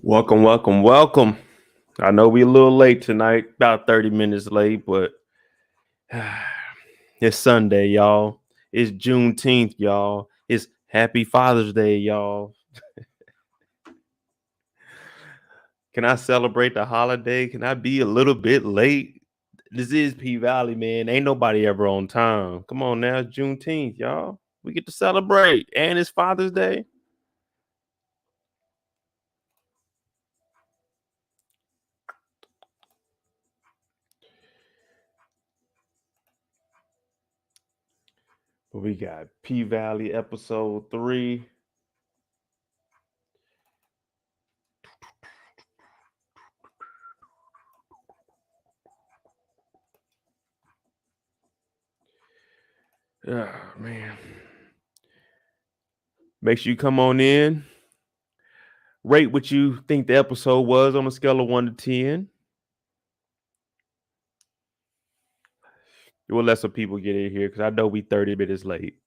Welcome, welcome, welcome. I know we a little late tonight, about 30 minutes late, but it's Sunday, y'all. It's Juneteenth, y'all. It's Happy Father's Day, y'all. Can I celebrate the holiday? Can I be a little bit late? This is PValley, man. Ain't nobody ever on time. Come on now, it's Juneteenth, y'all. We get to celebrate, and it's Father's Day. But we got PValley episode 3. Oh, man. Make sure you come on in. Rate what you think the episode was on a scale of 1 to 10. We'll let some people get in here because I know we 30 minutes late.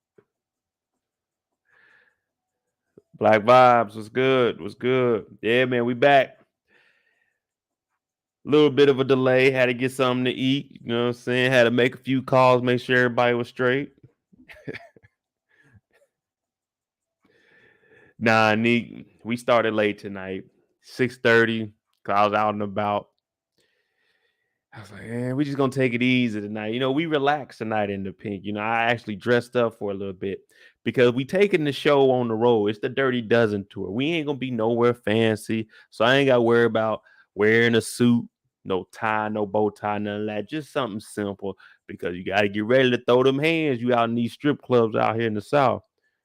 Black Vibes was good. Was good. Yeah, man, we back. Little bit of a delay. Had to get something to eat. You know what I'm saying? Had to make a few calls, make sure everybody was straight. Nah, we started late tonight. 6:30. Cause I was out and about. I was like, man, we just gonna take it easy tonight. You know, we relaxed tonight in the pink. You know, I actually dressed up for a little bit because we taking the show on the road. It's the Dirty Dozen tour. We ain't gonna be nowhere fancy, so I ain't gotta worry about wearing a suit, no tie, no bow tie, none of that. Just something simple because you gotta get ready to throw them hands. You out in these strip clubs out here in the South.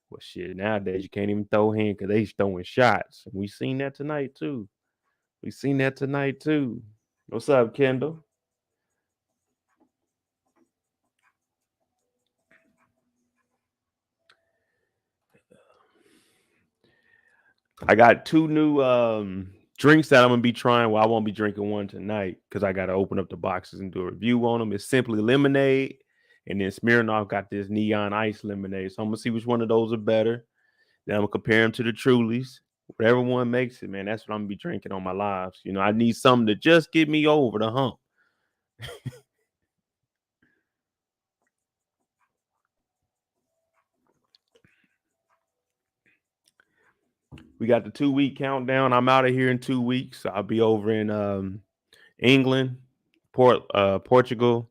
Well, shit, nowadays you can't even throw hands because they throwing shots. And we seen that tonight too. What's up, Kendall? I got 2 new drinks that I'm gonna be trying. Well, I won't be drinking one tonight because I gotta open up the boxes and do a review on them. It's simply lemonade, and then Smirnoff got this neon ice lemonade. So I'm gonna see which one of those are better. Then I'm gonna compare them to the Trulies. Whatever one makes it, man, that's what I'm gonna be drinking on my lives. You know, I need something to just get me over the hump. We got the 2-week countdown. I'm out of here in 2 weeks. I'll be over in England, Portugal,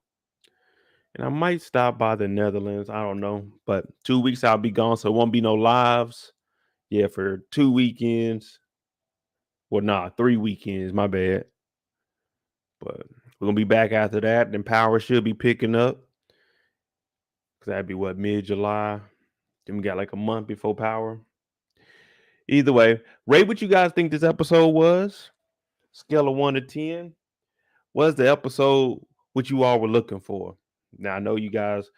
and I might stop by the Netherlands. I don't know. But 2 weeks I'll be gone, so it won't be no lives. Yeah, for 2 weekends. Well, 3 weekends, my bad. But we're gonna be back after that. Then power should be picking up. Cause that'd be what, mid-July. Then we got like a month before power. Either way, rate what you guys think this episode was. Scale of 1 to 10. Was the episode what you all were looking for? Now I know you guys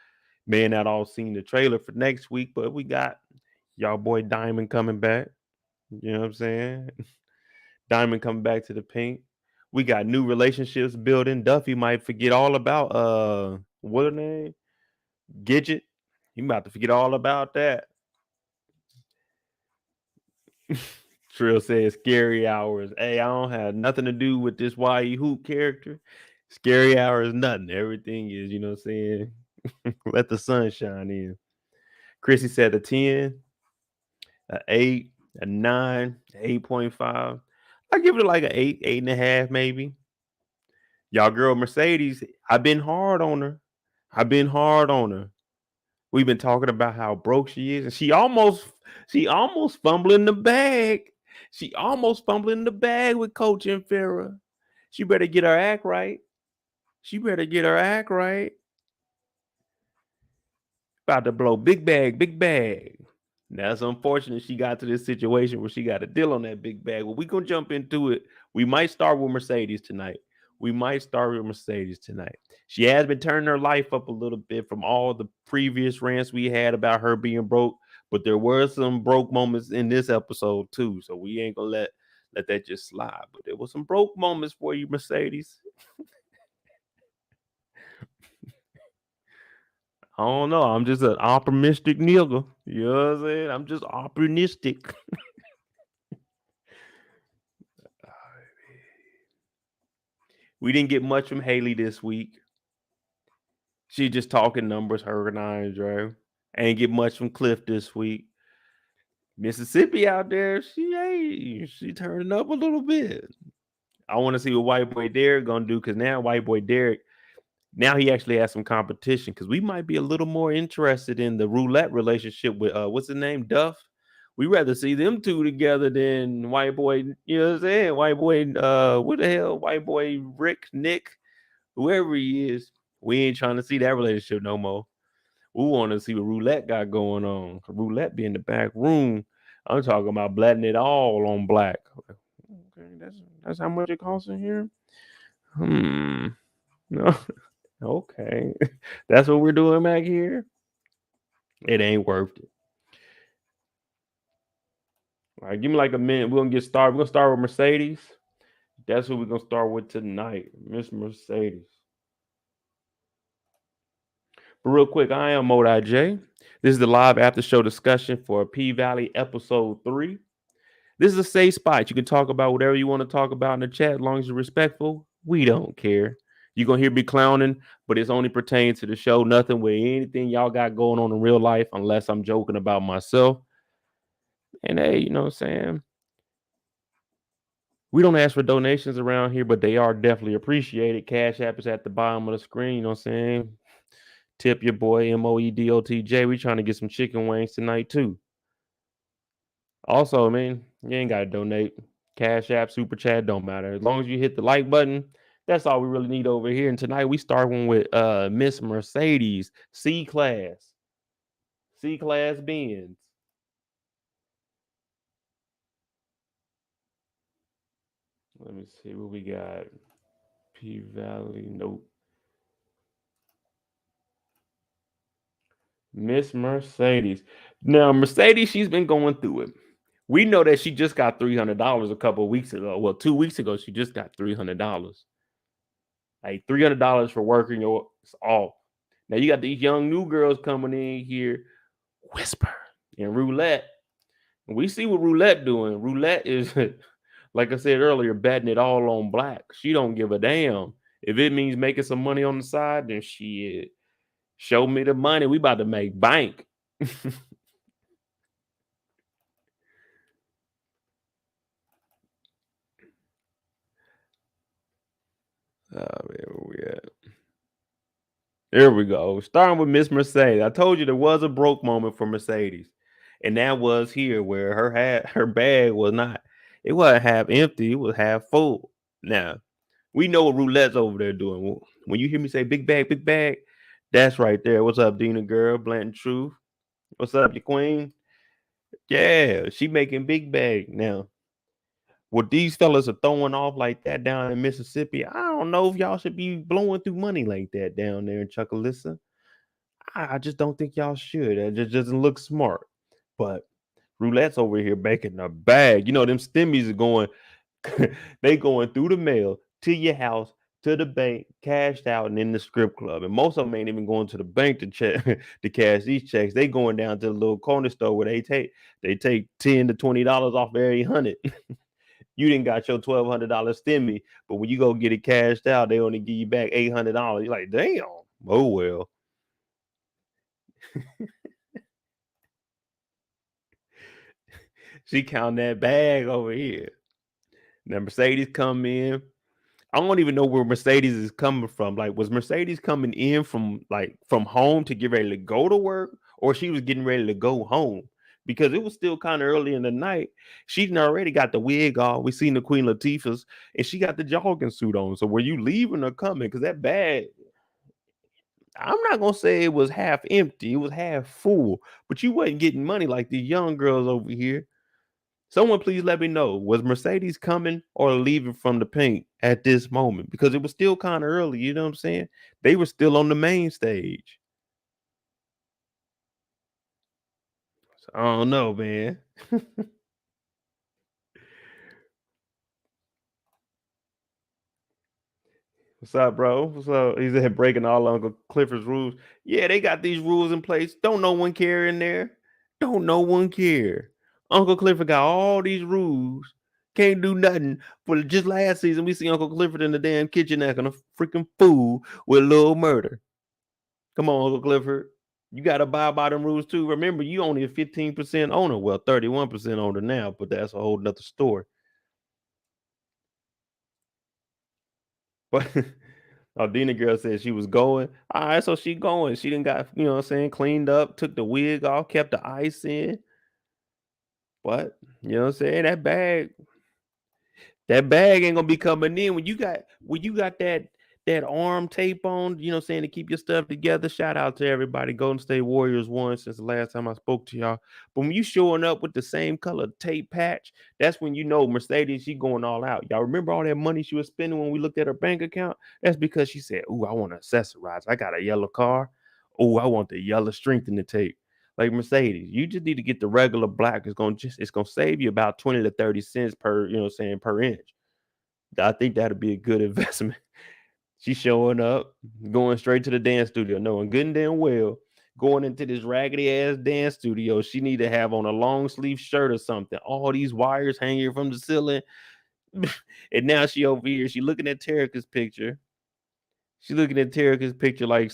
may not all seen the trailer for next week, but we got y'all boy Diamond coming back. You know what I'm saying? Diamond coming back to the pink. We got new relationships building. Duffy might forget all about what her name? Gidget. He about to forget all about that. Trill says scary hours. Hey, I don't have nothing to do with this YE Hoop character. Scary hour is nothing. Everything is, you know what I'm saying? Let the sun shine in. Chrissy said a 10, a 8, a 9, 8.5. I give it like an 8, 8.5, maybe. Y'all girl Mercedes, I've been hard on her. We've been talking about how broke she is, and she almost fumbling the bag. She almost fumbling the bag with Coach and Farrah. She better get her act right. About to blow big bag. Now it's unfortunate she got to this situation where she got to deal on that big bag. Well, we're gonna jump into it. We might start with Mercedes tonight. She has been turning her life up a little bit from all the previous rants we had about her being broke, but there were some broke moments in this episode too. So we ain't gonna let that just slide. But there was some broke moments for you, Mercedes. I don't know. I'm just an optimistic nigga. You know what I'm saying? I'm just optimistic. We didn't get much from Hailey this week. She just talking numbers, her and Andre. Ain't get much from Cliff this week. Mississippi out there, she turning up a little bit. I want to see what white boy Derrick gonna do, because now white boy Derrick, now he actually has some competition, because we might be a little more interested in the Roulette relationship with what's his name, Duff. We rather see them two together than white boy, you know what I'm saying? White boy, what the hell, white boy Rick, Nick, whoever he is. We ain't trying to see that relationship no more. We want to see what Roulette got going on. Roulette be in the back room. I'm talking about blatting it all on black. Okay, that's how much it costs in here. No. Okay. That's what we're doing back here. It ain't worth it. All right, give me like a minute. We're gonna get started. We're gonna start with Mercedes. That's what we're gonna start with tonight. Miss Mercedes. But real quick, I am Moedotj. This is the live after show discussion for PValley episode 3. This is a safe spot. You can talk about whatever you want to talk about in the chat as long as you're respectful. We don't care. You're going to hear me clowning, but it's only pertaining to the show. Nothing with anything y'all got going on in real life unless I'm joking about myself. And hey, you know what I'm saying? We don't ask for donations around here, but they are definitely appreciated. Cashapp is at the bottom of the screen. You know what I'm saying? Tip your boy, Moedotj. We trying to get some chicken wings tonight, too. Also, man, you ain't got to donate. Cash App, Super Chat, don't matter. As long as you hit the like button, that's all we really need over here. And tonight we starting with Miss Mercedes, C-Class Benz. Let me see what we got. PValley, nope. Miss Mercedes. Now, Mercedes, she's been going through it. We know that she just got $300 a couple of weeks ago. Well, 2 weeks ago, she just got $300. Like $300 for working your off. Now you got these young new girls coming in here, whisper and Roulette. We see what Roulette doing. Roulette is, like I said earlier, betting it all on black. She don't give a damn. If it means making some money on the side, then shit. Show me the money. We about to make bank. Oh, man, where we at? There we go. Starting with Miss Mercedes. I told you there was a broke moment for Mercedes. And that was here where her bag was not, it wasn't half empty, it was half full. Now, we know what Roulette's over there doing. When you hear me say big bag, that's right there. What's up, Dina girl? Blanton Truth. What's up, your queen? Yeah, she making big bag. Now, what these fellas are throwing off like that down in Mississippi, I don't know if y'all should be blowing through money like that down there in Chuckalissa. I just don't think y'all should. It just doesn't look smart. But Roulette's over here making a bag. You know, them stimmies are going, they going through the mail to your house, to the bank, cashed out, and in the strip club. And most of them ain't even going to the bank to check to cash these checks. They going down to the little corner store where they take $10 to $20 off every 100. You didn't got your $1,200 stimmy, but when you go get it cashed out, they only give you back $800. You're like, damn. Oh well. She counting that bag over here. Now Mercedes come in. I don't even know where Mercedes is coming from. Like, was Mercedes coming in from home to get ready to go to work, or she was getting ready to go home? Because it was still kind of early in the night. She'd already got the wig off. We seen the Queen Latifah's, and she got the jogging suit on. So were you leaving or coming? Because that bag, I'm not gonna say it was half empty. It was half full, but you wasn't getting money like these young girls over here. Someone please let me know, was Mercedes coming or leaving from the paint at this moment? Because it was still kind of early, you know what I'm saying? They were still on the main stage. So I don't know, man. What's up, bro? What's up? He's there breaking all Uncle Clifford's rules. Yeah, they got these rules in place. Don't no one care in there. Don't no one care. Uncle Clifford got all these rules. Can't do nothing. For just last season, we see Uncle Clifford in the damn kitchen acting a freaking fool with Lil Murda. Come on, Uncle Clifford. You got to abide by them rules too. Remember, you only a 15% owner. Well, 31% owner now, but that's a whole nother story. But Dina girl said she was going. All right, so she going. She didn't got, you know what I'm saying, cleaned up, took the wig off, kept the ice in. But, you know what I'm saying, that bag ain't gonna be coming in when you got that arm tape on, you know what I'm saying, to keep your stuff together. Shout out to everybody. Golden State Warriors won since the last time I spoke to y'all. But when you showing up with the same color tape patch, that's when you know Mercedes, she going all out. Y'all remember all that money she was spending when we looked at her bank account? That's because she said, "Ooh, I want to accessorize. I got a yellow car. Oh, I want the yellow strengthening tape." Like Mercedes, you just need to get the regular black. It's gonna save you about 20 to 30 cents per, you know what I'm saying, per inch. I think that'd be a good investment. She's showing up, going straight to the dance studio, knowing good and damn well going into this raggedy ass dance studio, she need to have on a long sleeve shirt or something. All these wires hanging from the ceiling. And now she over here, she looking at Tarika's picture. She looking at Tarika's picture like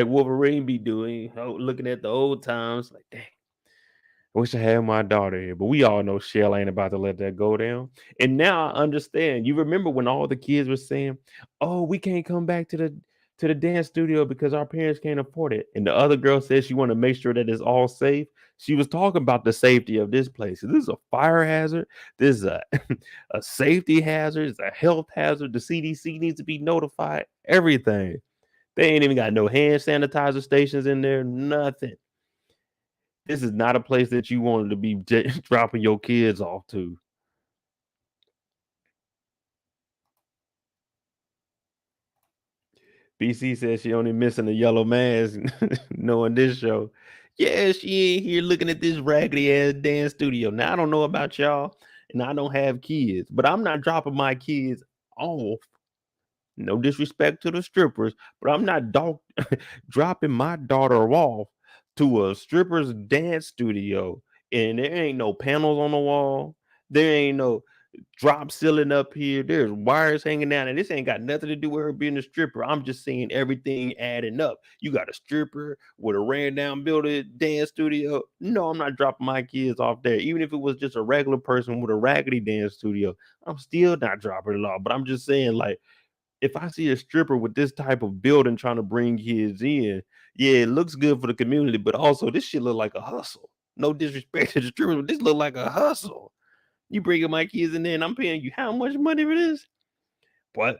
Wolverine be doing, looking at the old times. Like, dang, I wish I had my daughter here, but we all know Shell ain't about to let that go down. And now I understand. You remember when all the kids were saying, "Oh, we can't come back to the dance studio because our parents can't afford it." And the other girl says she want to make sure that it's all safe. She was talking about the safety of this place. This is a fire hazard. This is a, a safety hazard. It's a health hazard. The CDC needs to be notified. Everything. They ain't even got no hand sanitizer stations in there. Nothing. This is not a place that you wanted to be dropping your kids off to. BC says she only missing the yellow mask knowing this show. Yeah, she ain't here looking at this raggedy ass dance studio. Now I don't know about y'all, and I don't have kids, but I'm not dropping my kids off. No disrespect to the strippers, but I'm not dropping my daughter off to a stripper's dance studio, and there ain't no panels on the wall. There ain't no drop ceiling up here. There's wires hanging down, and this ain't got nothing to do with her being a stripper. I'm just seeing everything adding up. You got a stripper with a ran down building dance studio. No, I'm not dropping my kids off there. Even if it was just a regular person with a raggedy dance studio, I'm still not dropping it off. But I'm just saying, like, if I see a stripper with this type of building trying to bring kids in, yeah, it looks good for the community, but also this shit look like a hustle. No disrespect to the strippers, but this look like a hustle. You bringing my kids in there and I'm paying you how much money for this? But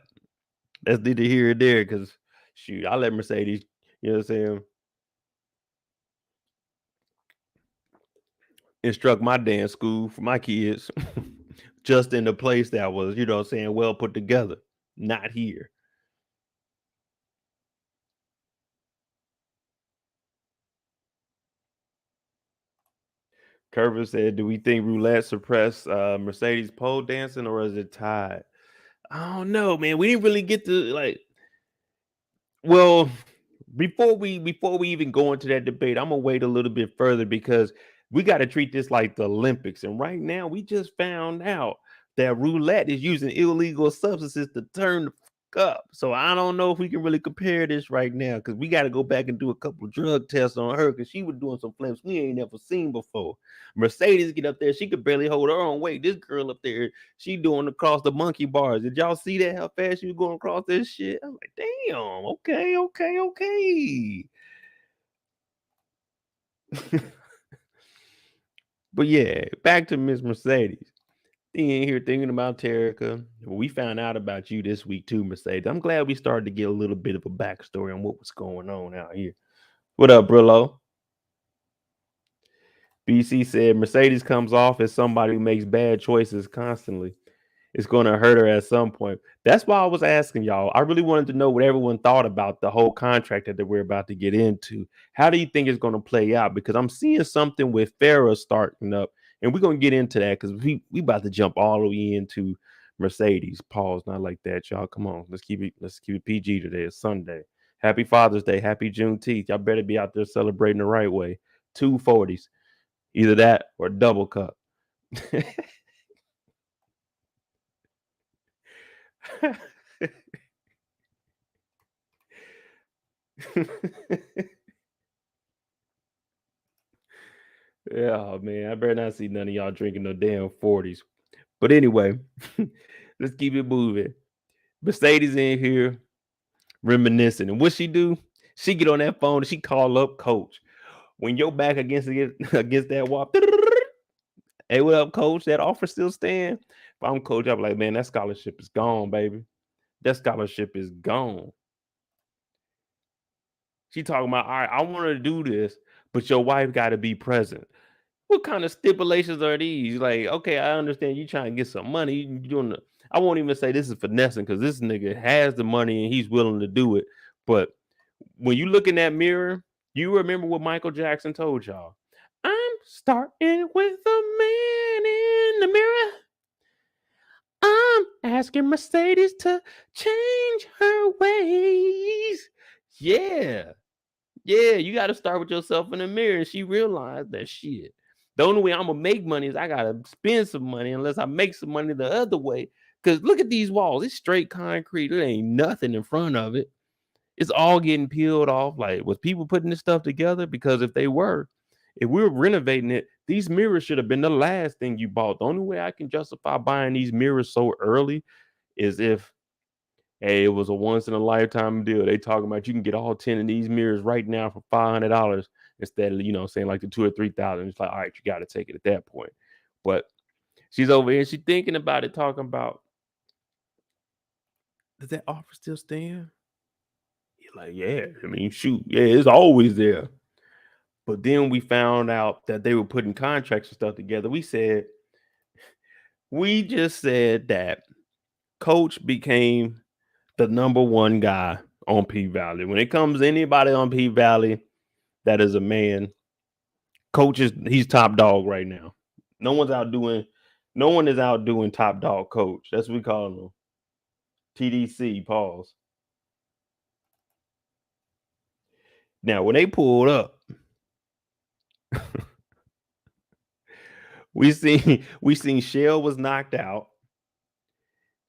that's neither here or there, because shoot, I let Mercedes, you know what I'm saying, instruct my dance school for my kids just in a place that was, you know what I'm saying, well put together. Not here. Curver said, "Do we think Roulette suppressed Mercedes pole dancing, or is it tied?" I don't know, man. We didn't really get to like. Well, before we even go into that debate, I'm gonna wait a little bit further because we got to treat this like the Olympics. And right now, we just found out that Roulette is using illegal substances to turn the fuck up. So I don't know if we can really compare this right now, because we got to go back and do a couple of drug tests on her, because she was doing some flips we ain't never seen before. Mercedes get up there, she could barely hold her own weight. This girl up there, she doing across the monkey bars. Did y'all see that? How fast she was going across this shit? I'm like, damn. Okay, okay, okay. But yeah, back to Miss Mercedes. He in here thinking about Tarika. We found out about you this week too, Mercedes. I'm glad we started to get a little bit of a backstory on what was going on out here. What up, Brillo? BC said Mercedes comes off as somebody who makes bad choices constantly. It's going to hurt her at some point. That's why I was asking y'all. I really wanted to know what everyone thought about the whole contract that we're about to get into. How do you think it's going to play out? Because I'm seeing something with Farrah starting up, and we're going to get into that because we about to jump all the way into Mercedes. Pause, not like that, y'all. Come on, let's keep it PG today. It's Sunday. Happy Father's Day. Happy Juneteenth. Y'all better be out there celebrating the right way. 240s, either that or double cup. Yeah, man. I better not see none of y'all drinking no damn 40s. But anyway, let's keep it moving. Mercedes in here reminiscing. And what she do? She get on that phone and she call up Coach. When your back against that wall, hey, what up, Coach? That offer still stand? If I'm Coach, I'm like, man, that scholarship is gone, baby. That scholarship is gone. She talking about, all right, I want to do this, but your wife got to be present. What kind of stipulations are these? Like, okay, I understand you trying to get some money. You doing the, I won't even say this is finessing because this nigga has the money and he's willing to do it. But when you look in that mirror, you remember what Michael Jackson told y'all. I'm starting with a man in the mirror. I'm asking Mercedes to change her ways. Yeah. Yeah, you got to start with yourself in the mirror. And she realized that shit. The only way I'm going to make money is I got to spend some money unless I make some money the other way. Because look at these walls. It's straight concrete. There ain't nothing in front of it. It's all getting peeled off. Like, was people putting this stuff together? Because if we were renovating it, these mirrors should have been the last thing you bought. The only way I can justify buying these mirrors so early is if, hey, it was a once in a lifetime deal. They talking about you can get all 10 of these mirrors right now for $500 instead of, saying like the 2,000 or 3,000. It's like, all right, you got to take it at that point. But she's over here. She's thinking about it, talking about, does that offer still stand? You're like, yeah, I mean, shoot. Yeah, it's always there. But then we found out that they were putting contracts and stuff together. We just said that Coach became the number one guy on PValley. When it comes to anybody on PValley that is a man, Coach he's top dog right now. No one is outdoing top dog Coach. That's what we call him. TDC, pause. Now, when they pulled up, we seen Shell was knocked out.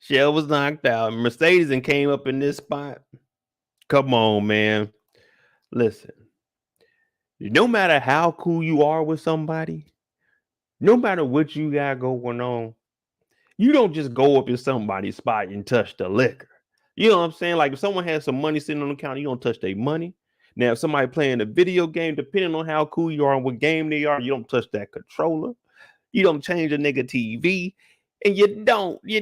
Mercedes and came up in this spot. Come on, man. Listen. No matter how cool you are with somebody, no matter what you got going on, you don't just go up in somebody's spot and touch the liquor. You know what I'm saying? Like if someone has some money sitting on the counter, you don't touch their money. Now, if somebody playing a video game, depending on how cool you are and what game they are, you don't touch that controller. You don't change a nigga TV. And you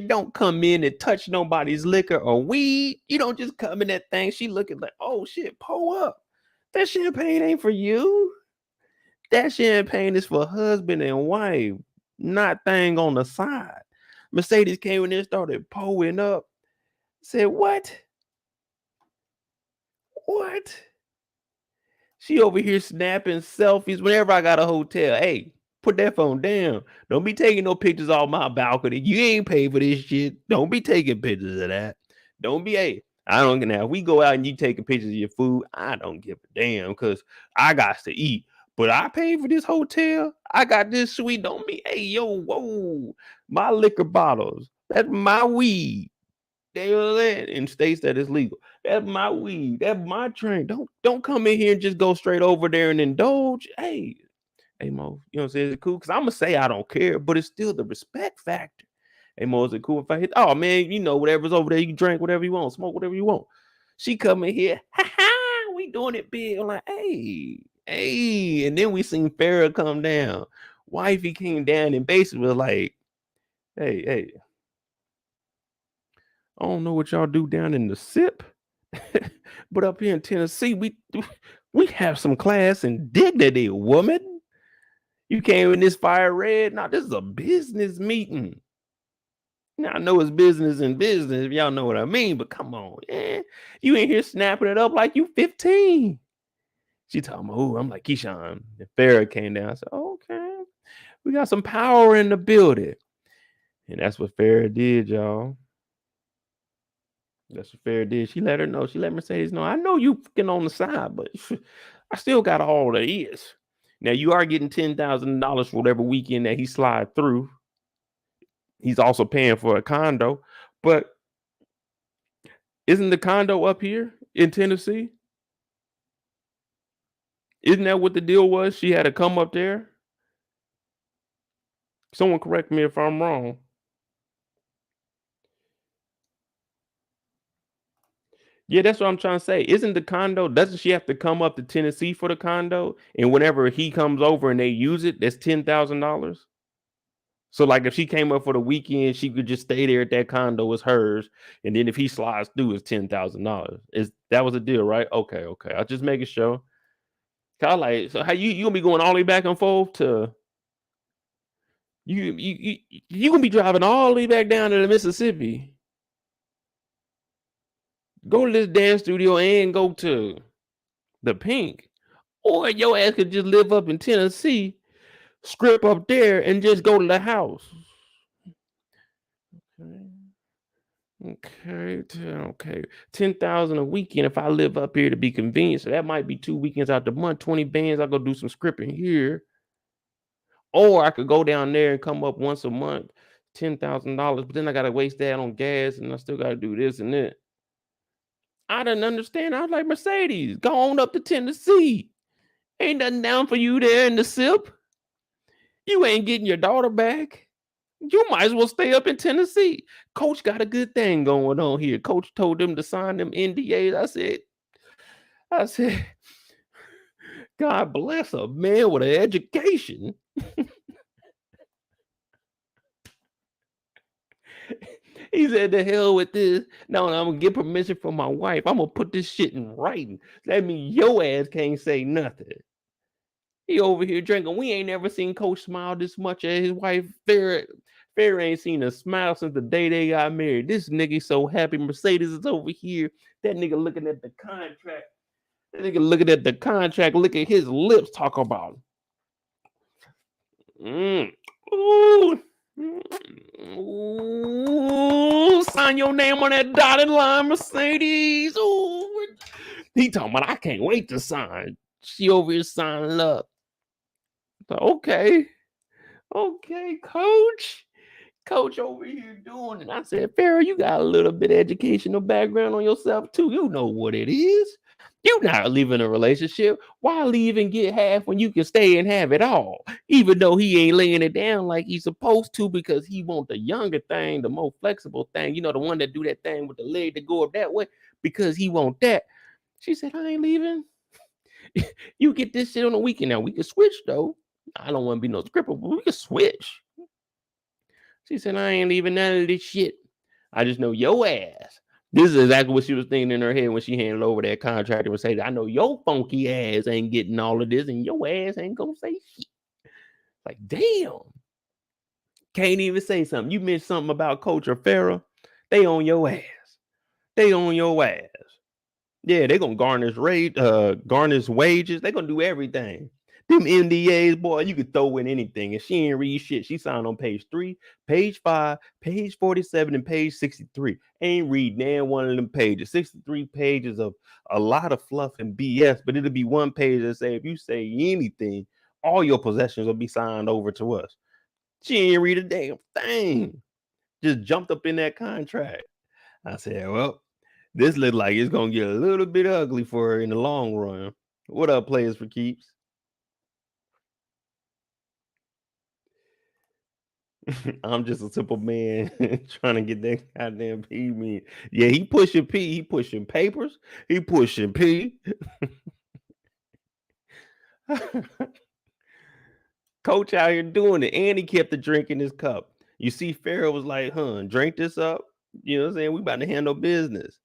don't come in and touch nobody's liquor or weed. You don't just come in that thing. She looking like, oh shit, pull up. That champagne ain't for you. That champagne is for husband and wife, not thing on the side. Mercedes came in there and started pulling up. Said, what? What? She over here snapping selfies whenever I got a hotel. Hey, put that phone down. Don't be taking no pictures off my balcony. You ain't paid for this shit. Don't be taking pictures of that. Don't be, hey, I don't get now. If we go out and you taking pictures of your food, I don't give a damn because I got to eat. But I paid for this hotel. I got this suite. Don't be, hey, yo, whoa. My liquor bottles. That's my weed. In states that is legal. That's my weed. That's my drink. Don't come in here and just go straight over there and indulge. Hey, Mo, you know what I'm saying? Is it cool? Because I'm gonna say I don't care, but it's still the respect factor. Hey, Mo, is it cool if I hit? Oh man, whatever's over there, you can drink whatever you want, smoke whatever you want. She come in here, we doing it big. I'm like, hey, and then we seen Farrah come down. Wifey came down and basically was like, hey. I don't know what y'all do down in the SIP, but up here in Tennessee, we have some class and dignity, woman. You came in this fire red. Now, this is a business meeting. Now, I know it's business and business, if y'all know what I mean, but come on, man. You ain't here snapping it up like you 15. She told me, I'm like, Keyshawn. And Farrah came down. I said, okay, we got some power in the building. And that's what Farrah did, y'all. That's what Farrah did. She let her know. She let Mercedes know. I know you fucking on the side, but I still got all the ears. Now you are getting $10,000 for whatever weekend that he slide through. He's also paying for a condo, but isn't the condo up here in Tennessee? Isn't that what the deal was? She had to come up there. Someone correct me if I'm wrong. Yeah, that's what I'm trying to say. Isn't the condo, doesn't she have to come up to Tennessee for the condo? And whenever he comes over and they use it, that's $10,000. So, like, if she came up for the weekend, she could just stay there at that condo, it's hers. And then if he slides through, it's $10,000. That was a deal, right? Okay. I'll just make it show. I like, so how you gonna be going all the way back and forth to you gonna be driving all the way back down to the Mississippi? Go to this dance studio and go to the Pink, or your ass could just live up in Tennessee, script up there, and just go to the house. Okay. 10,000 a weekend if I live up here to be convenient. So that might be 2 weekends out the month, 20 bands. I'll go do some scripting here. Or I could go down there and come up once a month, $10,000, but then I gotta waste that on gas and I still gotta do this and that. I didn't understand. I was like, Mercedes, go on up to Tennessee. Ain't nothing down for you there in the SIP. You ain't getting your daughter back. You might as well stay up in Tennessee. Coach got a good thing going on here. Coach told them to sign them NDAs. I said, God bless a man with an education. He said, the hell with this. No, I'm going to get permission from my wife. I'm going to put this shit in writing. That means your ass can't say nothing. He over here drinking. We ain't never seen Coach smile this much at his wife. Farrah ain't seen a smile since the day they got married. This nigga so happy. Mercedes is over here. That nigga looking at the contract. Look at his lips talk about it. Ooh, sign your name on that dotted line, Mercedes. Ooh. He talking about, I can't wait to sign. She over here signing up. So, okay, Coach. Coach over here doing it. I said, Farrah, you got a little bit of educational background on yourself too. You know what it is. You're not leaving a relationship. Why leave and get half when you can stay and have it all? Even though he ain't laying it down like he's supposed to, because he want the younger thing, the more flexible thing. You know, the one that do that thing with the leg that go up that way, because he want that. She said, I ain't leaving. You get this shit on the weekend. Now we can switch though. I don't want to be no scripper, but we can switch. She said, I ain't leaving none of this shit. I just know your ass. This is exactly what she was thinking in her head when she handed over that contract and say, I know your funky ass ain't getting all of this and your ass ain't gonna say shit. Like, damn. Can't even say something. You mentioned something about Coach or Farrah, they on your ass. Yeah, they gonna garnish wages. They gonna do everything. Them NDAs, boy, you could throw in anything. And she ain't read shit. She signed on page 3, page 5, page 47, and page 63. Ain't read damn one of them pages. 63 pages of a lot of fluff and BS, but it'll be one page that say, if you say anything, all your possessions will be signed over to us. She ain't read a damn thing. Just jumped up in that contract. I said, well, this look like it's gonna get a little bit ugly for her in the long run. What up, players for keeps? I'm just a simple man trying to get that goddamn P. Me, yeah, he pushing P. He pushing papers. He pushing P. Coach out here doing it, and he kept the drink in his cup. You see, Farrah was like, drink this up. You know what I'm saying? We about to handle business.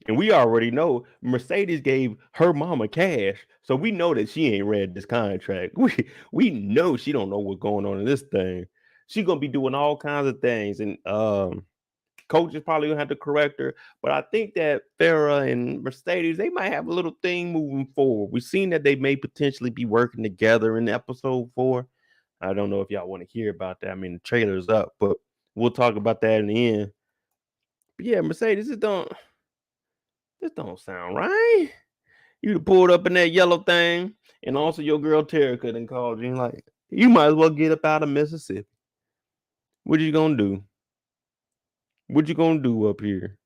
And we already know Mercedes gave her mama cash, so we know that she ain't read this contract. We know she don't know what's going on in this thing. She gonna be doing all kinds of things, and Coach is probably gonna have to correct her. But I think that Farrah and Mercedes, they might have a little thing moving forward. We've seen that they may potentially be working together in episode 4. I don't know if y'all want to hear about that. I mean, the trailer's up, but we'll talk about that in the end. But yeah, Mercedes, this don't sound right. You'd pulled up in that yellow thing, and also your girl Tarika done called you like, you might as well get up out of Mississippi. What you gonna do? What you gonna do up here?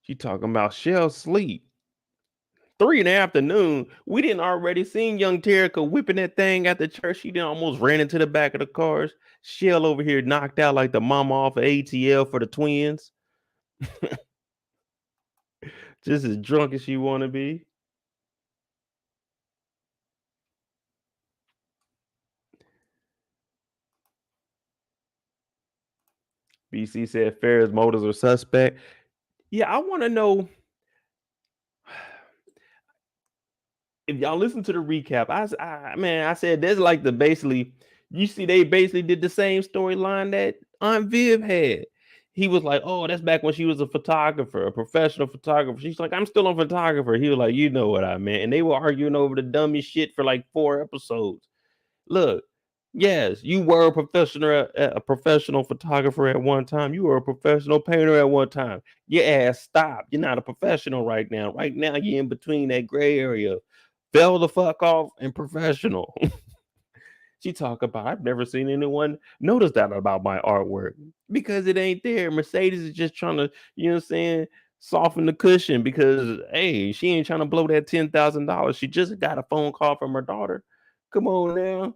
She talking about Shell sleep. 3 in the afternoon. We didn't already seen young Tarika whipping that thing at the church. She done almost ran into the back of the cars. Shell over here knocked out like the mama off of ATL for the twins. Just as drunk as she want to be. BC said Farrah's motives are suspect. Yeah, I want to know if y'all listen to the recap. I said there's like the basically, you see, they basically did the same storyline that Aunt Viv had. He was like, oh, that's back when she was a photographer, a professional photographer. She's like, I'm still a photographer. He was like, you know what I meant. And they were arguing over the dummy shit for like 4 episodes. Look, yes, you were a professional photographer at one time. You were a professional painter at one time. Your ass stopped. You're not a professional right now. Right now, you're in between that gray area. Fell the fuck off and professional. She talk about, I've never seen anyone notice that about my artwork because it ain't there. Mercedes is just trying to, you know what I'm saying, soften the cushion because, hey, she ain't trying to blow that $10,000. She just got a phone call from her daughter. Come on now.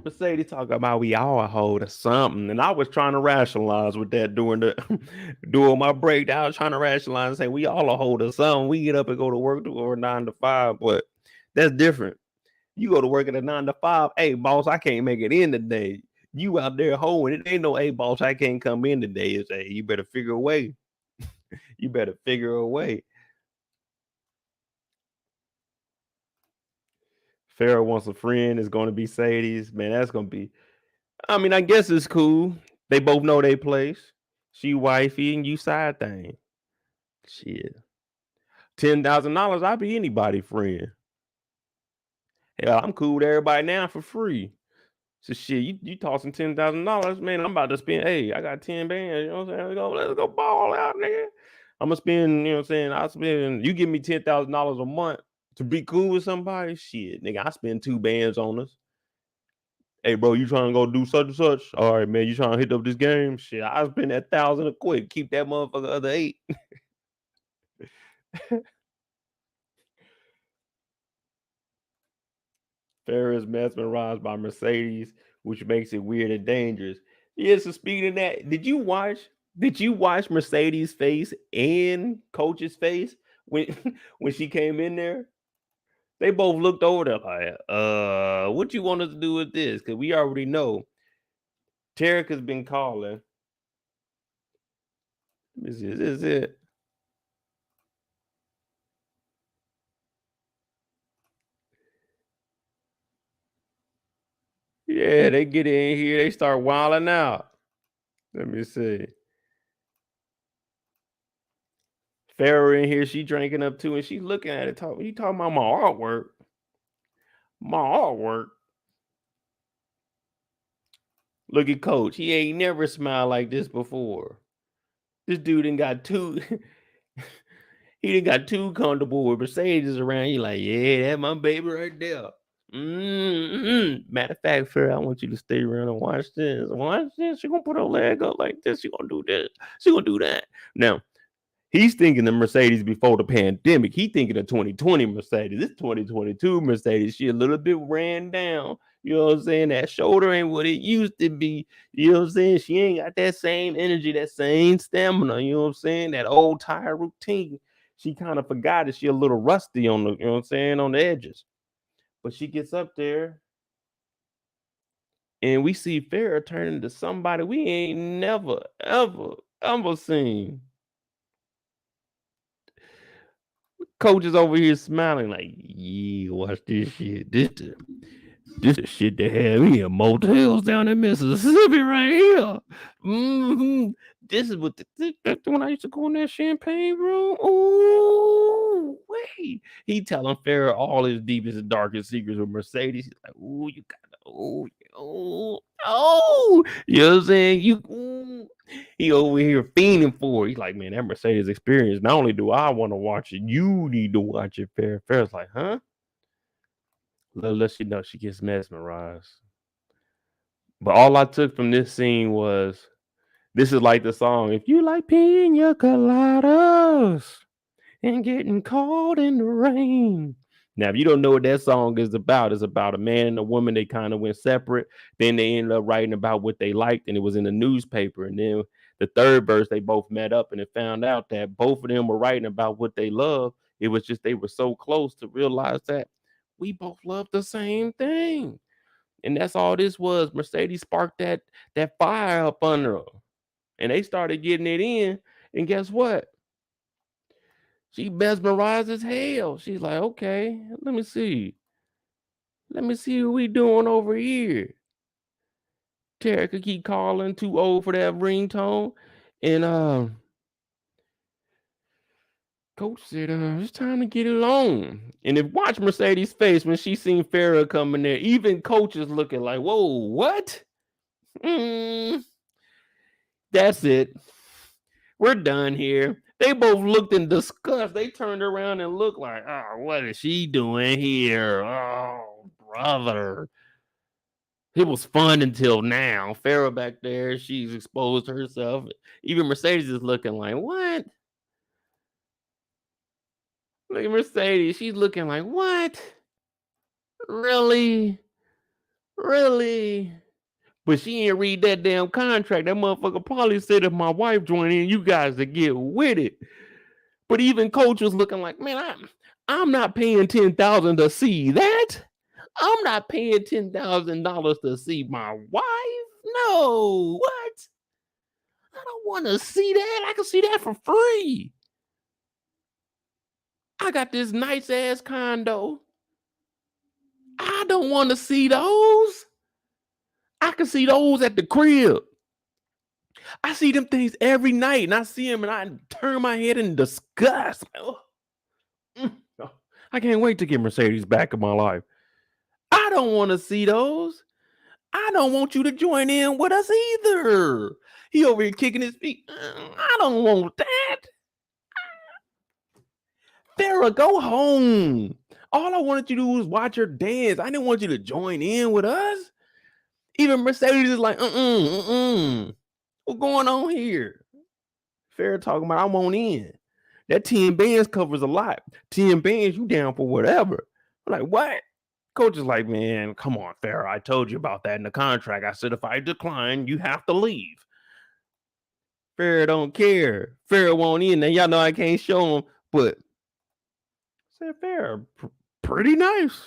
Mercedes talk about we all a hold of something, and I was trying to rationalize with that during my breakdown. I was trying to rationalize and say we all a hold of something. We get up and go to work to 9 to 5, but that's different. You go to work at a 9 to 5. Hey, boss, I can't make it in today. You out there holding it. Ain't no, hey, boss, I can't come in today. It's hey, you better figure a way. You better figure a way. Farrah wants a friend. Is going to be Sadie's. Man, that's going to be. I mean, I guess it's cool. They both know their place. She wifey and you side thing. Shit. $10,000, I'll be anybody friend. Hell, I'm cool with everybody now for free. So shit, you tossing $10,000, man. I'm about to spend. Hey, I got 10 bands. You know what I'm saying? Let's go ball out, nigga. I'm gonna spend. You know what I'm saying? I spend. You give me $10,000 a month to be cool with somebody. Shit, nigga, I spend 2 bands on us. Hey, bro, you trying to go do such and such? All right, man. You trying to hit up this game? Shit, I spend that 1,000 a quick. Keep that motherfucker other 8. Farrah is mesmerized by Mercedes, which makes it weird and dangerous. Yeah, so speaking of that, did you watch Mercedes' face and Coach's face when when she came in there? They both looked over there like, what you want us to do with this? Because we already know Tarek has been calling. This is it. Yeah, they get in here, they start wilding out. Let me see. Farrah in here, she drinking up too, and she looking at it. You talking about my artwork? My artwork. Look at Coach. He ain't never smiled like this before. This dude ain't got too. He done got too comfortable with Mercedes around. He like, yeah, that's my baby right there. Matter of fact, Farrah, I want you to stay around and watch this. Watch this. She gonna put her leg up like this. She gonna do this. She gonna do that. Now, he's thinking the Mercedes before the pandemic. He thinking of 2020 Mercedes. This 2022 Mercedes. She a little bit ran down. You know what I'm saying? That shoulder ain't what it used to be. You know what I'm saying? She ain't got that same energy, that same stamina. You know what I'm saying? That old tire routine. She kind of forgot that she a little rusty on the, you know what I'm saying, on the edges. But she gets up there and we see Farrah turn into somebody we ain't never, ever seen. Coach is over here smiling like, yeah, watch this shit. This the shit they have me in motels down in Mississippi right here. This is what that's when I used to go in that champagne room. Ooh, wait. He telling Farrah all his deepest and darkest secrets with Mercedes. He's like, ooh, you got to, ooh, oh, you know what I'm saying? He over here fiending for it. He's like, man, that Mercedes experience. Not only do I want to watch it, you need to watch it. Farrah's like, huh? Let she know she gets mesmerized. But all I took from this scene was this is like the song. If you like pina coladas and getting caught in the rain. Now, if you don't know what that song is about, it's about a man and a woman. They kind of went separate. Then they ended up writing about what they liked, and it was in the newspaper. And then the third verse, they both met up, and it found out that both of them were writing about what they love. It was just they were so close to realize that we both love the same thing. And that's all this was. Mercedes sparked that fire up under them. And they started getting it in. And guess what? She mesmerized as hell. She's like, okay, let me see. Let me see what we doing over here. Tarika keep calling, too old for that ringtone. And Coach said, it's time to get it on. And if watch Mercedes' face when she seen Farrah coming there, even Coach is looking like, whoa, what? That's it. We're done here. They both looked in disgust. They turned around and looked like, oh, what is she doing here? Oh, brother. It was fun until now. Farrah back there, she's exposed herself. Even Mercedes is looking like, what? Look at Mercedes. She's looking like, what? Really? Really? But she ain't read that damn contract. That motherfucker probably said if my wife joined in, you guys to get with it. But even Coach was looking like, man, I'm not paying $10,000 to see that. I'm not paying $10,000 to see my wife. No, what? I don't want to see that. I can see that for free. I got this nice ass condo. I don't want to see those. I can see those at the crib. I see them things every night, and I see them, and I turn my head in disgust. I can't wait to get Mercedes back in my life. I don't want to see those. I don't want you to join in with us either. He over here kicking his feet. I don't want that. Farrah, go home. All I wanted you to do was watch her dance. I didn't want you to join in with us. Even Mercedes is like, What's going on here? Farrah talking about I want in. That 10 bands covers a lot. 10 bands, you down for whatever. I'm like, what? Coach is like, man, come on, Farrah. I told you about that in the contract. I said if I decline, you have to leave. Farrah don't care. Farrah won't in. Now y'all know I can't show him, but I said Farrah, pretty nice.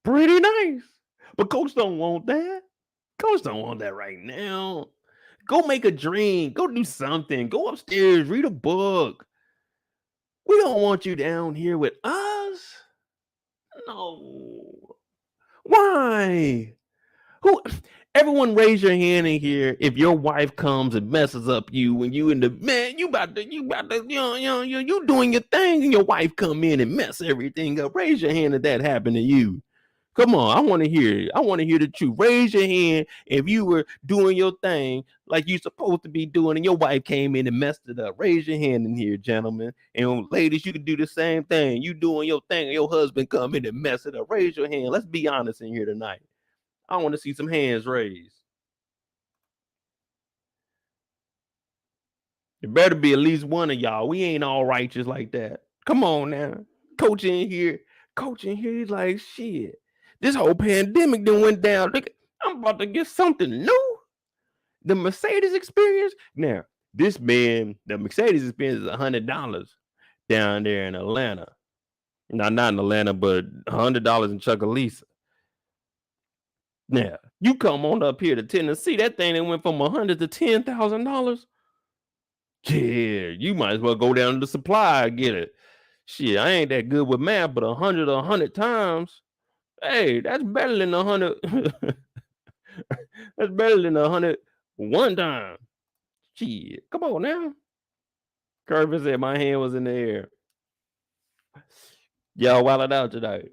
Pretty nice. But Coach don't want that. Coach don't want that right now. Go make a drink. Go do something. Go upstairs. Read a book. We don't want you down here with us. No. Why? Who? Everyone raise your hand in here if your wife comes and messes up you when you in the man, you doing your thing and your wife come in and mess everything up. Raise your hand if that happened to you. Come on, I want to hear it. I want to hear the truth. Raise your hand if you were doing your thing like you're supposed to be doing and your wife came in and messed it up. Raise your hand in here, gentlemen. And ladies, you can do the same thing. You doing your thing and your husband come in and mess it up. Raise your hand. Let's be honest in here tonight. I want to see some hands raised. There better be at least one of y'all. We ain't all righteous like that. Come on now. Coach in here. He's like, shit. This whole pandemic done went down. Look, I'm about to get something new. The Mercedes experience. Now, this man, the Mercedes experience is $100 down there in Atlanta. Not in Atlanta, but $100 in Chucalissa. Now, you come on up here to Tennessee, that thing that went from $100 to $10,000. Yeah, you might as well go down to the supply and get it. Shit, I ain't that good with math, but 100 times. Hey, that's better than 100. That's better than 100 one time. Shit, come on now. Curvin said my hand was in the air. Y'all wilding out tonight.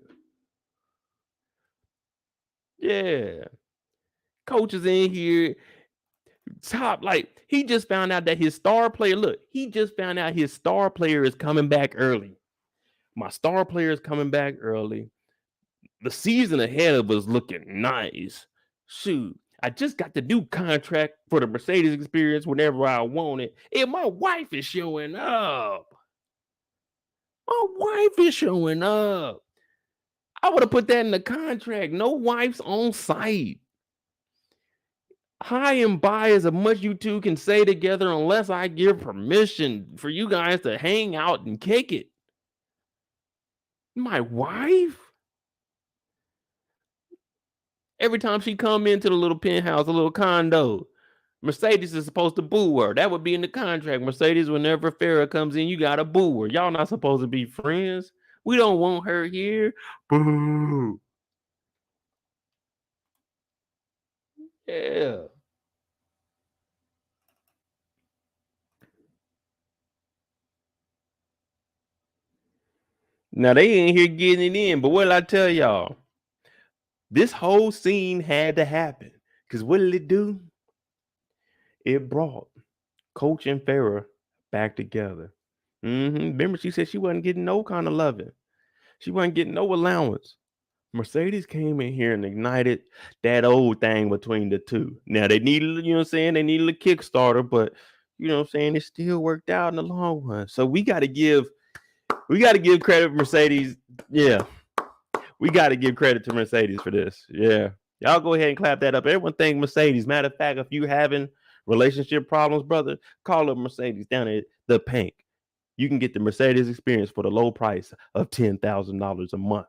Yeah. Coach is in here. Top, like, he just found out that his star player, look, he just found out his star player is coming back early. My star player is coming back early. The season ahead of us looking nice. Shoot, I just got the new contract for the Mercedes experience whenever I want it. And my wife is showing up. My wife is showing up. I would have put that in the contract. No wife's on site. High and by as much you two can say together unless I give permission for you guys to hang out and kick it. My wife? Every time she come into the little penthouse, a little condo, Mercedes is supposed to boo her. That would be in the contract. Mercedes, whenever Farrah comes in, you got to boo her. Y'all not supposed to be friends. We don't want her here. Boo. Yeah. Now they ain't here getting it in, but what did I tell y'all? This whole scene had to happen. Because what did it do? It brought Coach and Farrah back together. Remember, she said she wasn't getting no kind of loving. She wasn't getting no allowance. Mercedes came in here and ignited that old thing between the two. Now they needed, you know what I'm saying? They needed a Kickstarter, but you know what I'm saying? It still worked out in the long run. So we got to give credit to Mercedes. Yeah. We got to give credit to Mercedes for this. Yeah. Y'all go ahead and clap that up. Everyone thank Mercedes. Matter of fact, if you having relationship problems, brother, call up Mercedes down at the Pink. You can get the Mercedes experience for the low price of $10,000 a month,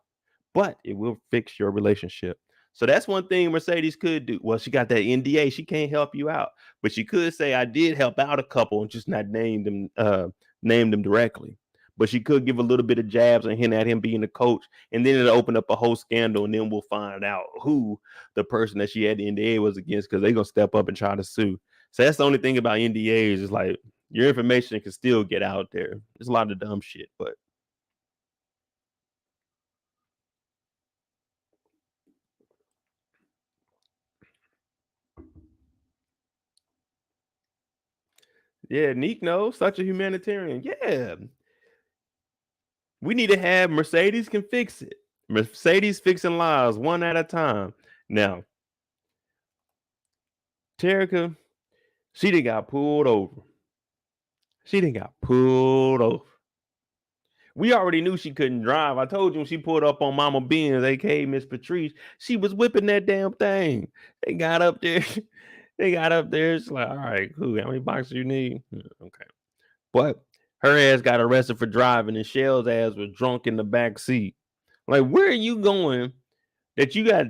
but it will fix your relationship. So that's one thing Mercedes could do. Well, she got that NDA. She can't help you out, but she could say, I did help out a couple and just not name them directly. But she could give a little bit of jabs and hint at him being the coach, and then it'll open up a whole scandal, and then we'll find out who the person that she had the NDA was against, because they're gonna step up and try to sue. So that's the only thing about NDAs, is like your information can still get out there. There's a lot of dumb shit, but yeah, Nicco, such a humanitarian. Yeah, we need to have Mercedes can fix it. Mercedes fixing lives one at a time. Now, Tarika, she done got pulled over. We already knew she couldn't drive. I told you when she pulled up on Mama Benz, aka Miss Patrice, she was whipping that damn thing. They got up there. It's like, all right, cool. How many boxes you need? Okay. But her ass got arrested for driving, and Shell's ass was drunk in the back seat. Like, where are you going that you got?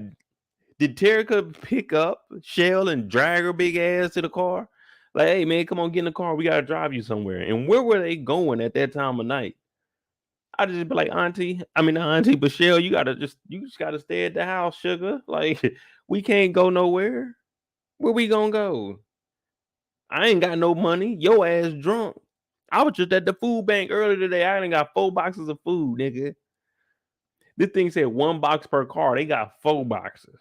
Did Tarika pick up Shell and drag her big ass to the car? Like, hey man, come on, get in the car. We gotta drive you somewhere. And where were they going at that time of night? I just be like, Auntie, but Shell, you just gotta stay at the house, sugar. Like, we can't go nowhere. Where we gonna go? I ain't got no money. Your ass drunk. I was just at the food bank earlier today. I ain't got 4 boxes of food, nigga. This thing said 1 box per car. They got 4 boxes.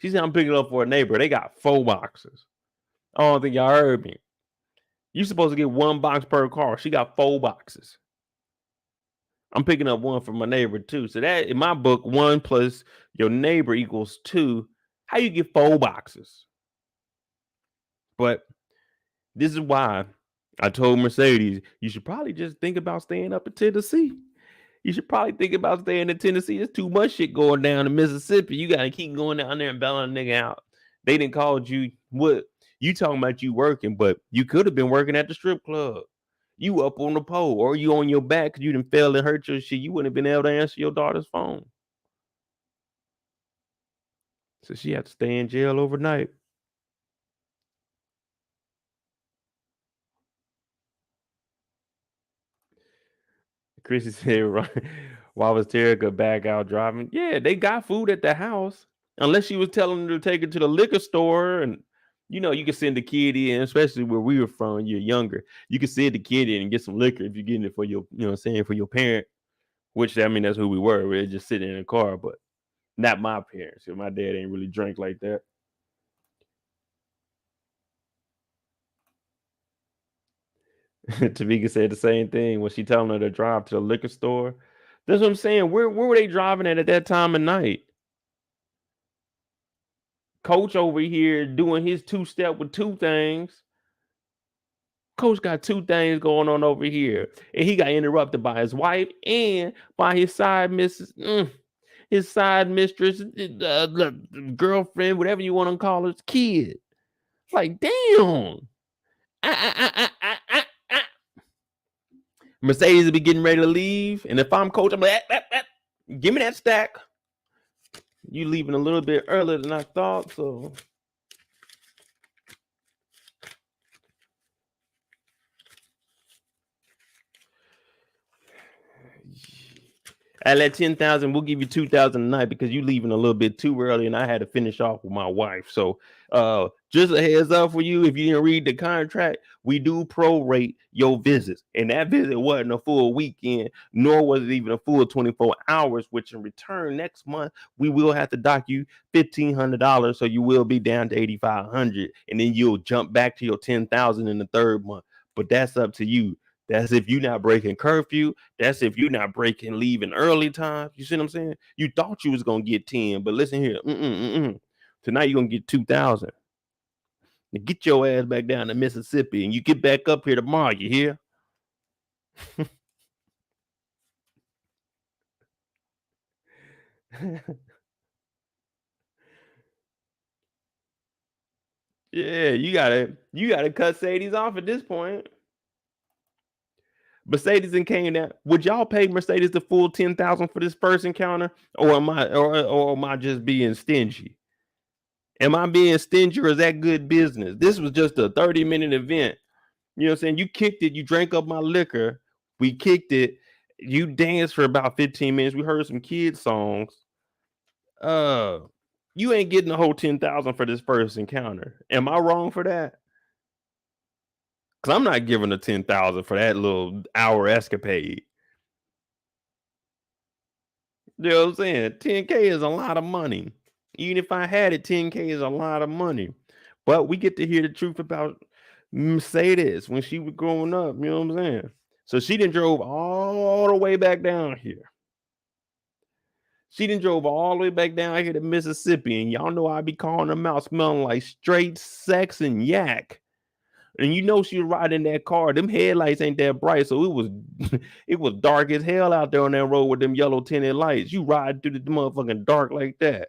She said I'm picking up for a neighbor. They got 4 boxes. I don't think y'all heard me. You supposed to get 1 box per car. She got 4 boxes. I'm picking up 1 from my neighbor too. So that, in my book, 1 plus your neighbor equals 2. How you get 4 boxes? But this is why I told Mercedes, you should probably just think about staying up in Tennessee. You should probably think about staying in Tennessee. There's too much shit going down in Mississippi. You got to keep going down there and bailing a nigga out. They didn't call you. What? You talking about you working, but you could have been working at the strip club. You up on the pole, or you on your back because you didn't fail and hurt your shit. You wouldn't have been able to answer your daughter's phone. So she had to stay in jail overnight. Chrissy said, right, why was Tarika back out driving? Yeah, they got food at the house. Unless she was telling them to take her to the liquor store, and you can send the kid in, especially where we were from, you're younger. You can send the kid in and get some liquor if you're getting it for your, for your parent, which that's who we were. We were just sitting in a car, but not my parents. My dad ain't really drink like that. Tamika said the same thing when she telling her to drive to the liquor store. That's what I'm saying. Where were they driving at that time of night? Coach over here doing his two-step with two things. Coach got two things going on over here, and he got interrupted by his wife and by his side missus, his side mistress, girlfriend, whatever you want to call her, kid. Like, damn. Mercedes will be getting ready to leave, and if I'm Coach, I'm like, give me that stack. You leaving a little bit earlier than I thought, so. At that 10,000, we'll give you 2,000 a night because you leaving a little bit too early, and I had to finish off with my wife. So, just a heads up for you, if you didn't read the contract, we do prorate your visits, and that visit wasn't a full weekend, nor was it even a full 24 hours. Which in return, next month we will have to dock you $1,500, so you will be down to 8,500, and then you'll jump back to your 10,000 in the third month. But that's up to you. That's if you're not breaking curfew. That's if you're not breaking leaving early time. You see what I'm saying? You thought you was gonna get 10, but listen here. Tonight you're gonna get 2,000. Get your ass back down to Mississippi, and you get back up here tomorrow. You hear? Yeah, you gotta cut Sadie's off at this point. Mercedes and came down. Would y'all pay Mercedes the full 10,000 for this first encounter, or am I just being stingy? Am I being stingy, or is that good business? This was just a 30-minute event. You know what I'm saying? You kicked it. You drank up my liquor. We kicked it. You danced for about 15 minutes. We heard some kids songs. You ain't getting the whole 10,000 for this first encounter. Am I wrong for that? Because I'm not giving the 10,000 for that little hour escapade. You know what I'm saying? 10K is a lot of money. Even if I had it, 10K is a lot of money. But we get to hear the truth about Mercedes when she was growing up. You know what I'm saying? So she done drove all the way back down here. She done drove all the way back down here to Mississippi. And y'all know I be calling them out smelling like straight sex and yak. And you know she was riding that car. Them headlights ain't that bright, so it was dark as hell out there on that road with them yellow tinted lights. You ride through the motherfucking dark like that,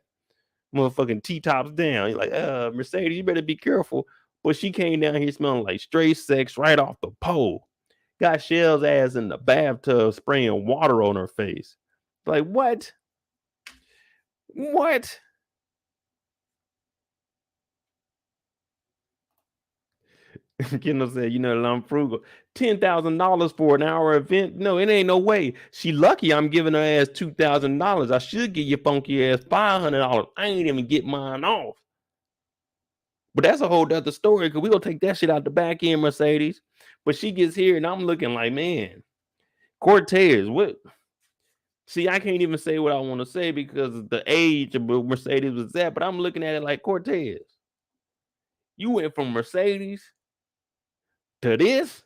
motherfucking T-tops down. You're like, Mercedes, you better be careful. But she came down here smelling like straight sex right off the pole. Got Shell's ass in the bathtub spraying water on her face. Like, what? What? Kendall said, you know that I'm frugal. $10,000 for an hour event? No, it ain't no way. She lucky I'm giving her ass $2,000. I should give your funky ass $500. I ain't even get mine off. But that's a whole other story because we gonna take that shit out the back end, Mercedes. But she gets here and I'm looking like, man, Cortez, what? See, I can't even say what I want to say because of the age of where Mercedes was at, but I'm looking at it like, Cortez, you went from Mercedes to this?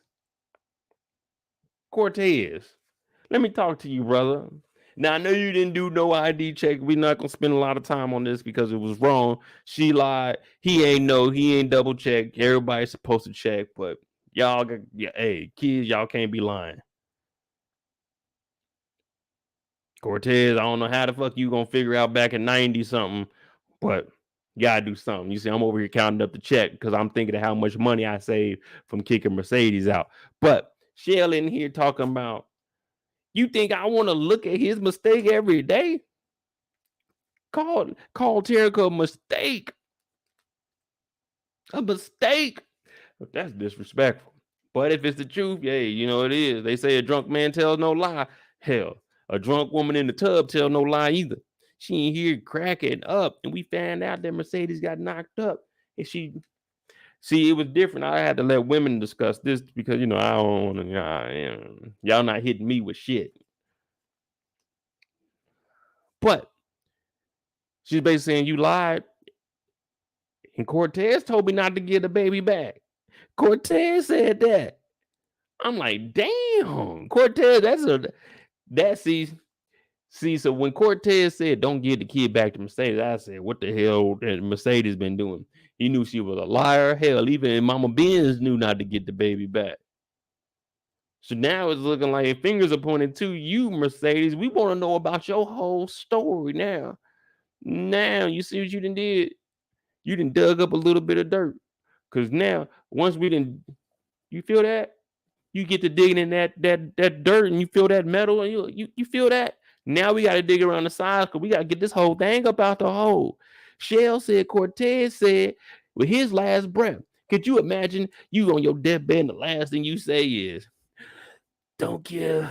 Cortez, let me talk to you, brother. Now, I know you didn't do no ID check. We're not going to spend a lot of time on this because it was wrong. She lied. He ain't double checked. Everybody's supposed to check, but y'all, hey, kids, y'all can't be lying. Cortez, I don't know how the fuck you going to figure out back in 90 something, but you got to do something. You see, I'm over here counting up the check because I'm thinking of how much money I saved from kicking Mercedes out. But Shell in here talking about, you think I want to look at his mistake every day? Call Tarika a mistake. A mistake. That's disrespectful. But if it's the truth, yeah, you know it is. They say a drunk man tells no lie. Hell, a drunk woman in the tub tells no lie either. She ain't here cracking up, and we found out that Mercedes got knocked up, and see, it was different. I had to let women discuss this because I don't want to. Y'all not hitting me with shit. But she's basically saying you lied. And Cortez told me not to get the baby back. Cortez said that. I'm like, damn, Cortez, see, so when Cortez said don't give the kid back to Mercedes, I said, what the hell that Mercedes been doing? He knew she was a liar. Hell, even Mama Benz knew not to get the baby back. So now it's looking like fingers are pointing to you, Mercedes. We want to know about your whole story now. Now you see what you done did? You done dug up a little bit of dirt. Cause now, once we didn't, you feel that? You get to digging in that dirt and you feel that metal and you feel that. Now we got to dig around the sides because we got to get this whole thing up out the hole. Shell said, Cortez said, with his last breath, could you imagine you on your deathbed and the last thing you say is, don't give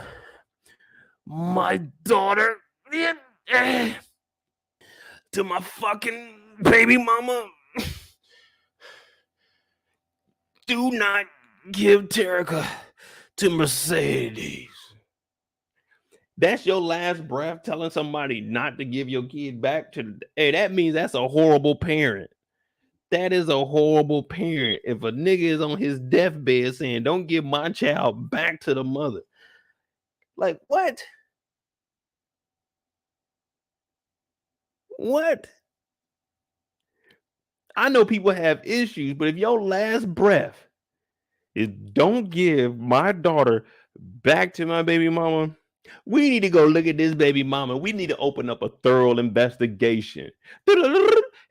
my daughter to my fucking baby mama. Do not give Tarika to Mercedes. That's your last breath telling somebody not to give your kid back to. Hey, that means that's a horrible parent. That is a horrible parent. If a nigga is on his deathbed saying, don't give my child back to the mother. Like, what? What? I know people have issues, but if your last breath is don't give my daughter back to my baby mama, we need to go look at this baby mama. We need to open up a thorough investigation.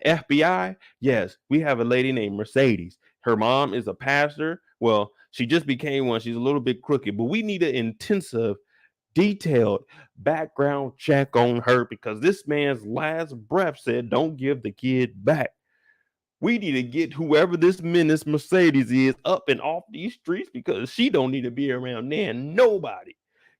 FBI, yes, we have a lady named Mercedes. Her mom is a pastor. Well, she just became one. She's a little bit crooked, but we need an intensive, detailed background check on her because this man's last breath said, don't give the kid back. We need to get whoever this menace Mercedes is up and off these streets because she don't need to be around there. Nobody.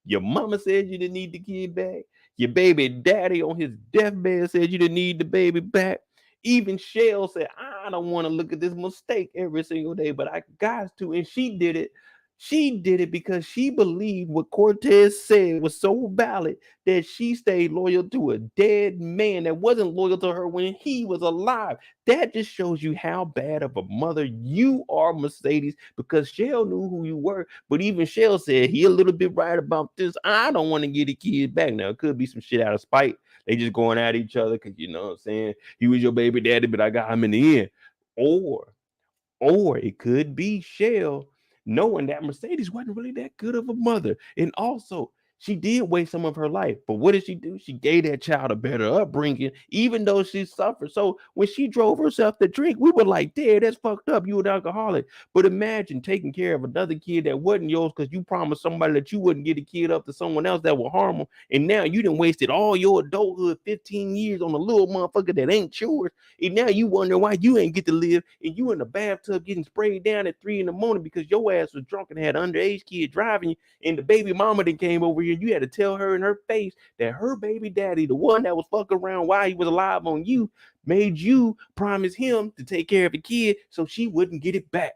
Your mama said you didn't need the kid back. Your baby daddy on his deathbed said you didn't need the baby back. Even Shell said, I don't want to look at this mistake every single day, but I got to. And she did it. She did it because she believed what Cortez said was so valid that she stayed loyal to a dead man that wasn't loyal to her when he was alive. That just shows you how bad of a mother you are, Mercedes, because Shell knew who you were. But even Shell said he a little bit right about this. I don't want to get the kid back. Now, it could be some shit out of spite. They just going at each other because, you know what I'm saying? He was your baby daddy, but I got him in the end. Or it could be Shell knowing that Mercedes wasn't really that good of a mother. And also, she did waste some of her life. But what did she do? She gave that child a better upbringing, even though she suffered. So when she drove herself to drink, we were like, Dad, that's fucked up. You an alcoholic. But imagine taking care of another kid that wasn't yours because you promised somebody that you wouldn't get a kid up to someone else that would harm them. And now you done wasted all your adulthood, 15 years on a little motherfucker that ain't yours. And now you wonder why you ain't get to live and you in the bathtub getting sprayed down at 3 a.m. because your ass was drunk and had an underage kid driving you. And the baby mama that came over here, you had to tell her in her face that her baby daddy, the one that was fucking around while he was alive on you, made you promise him to take care of the kid so she wouldn't get it back.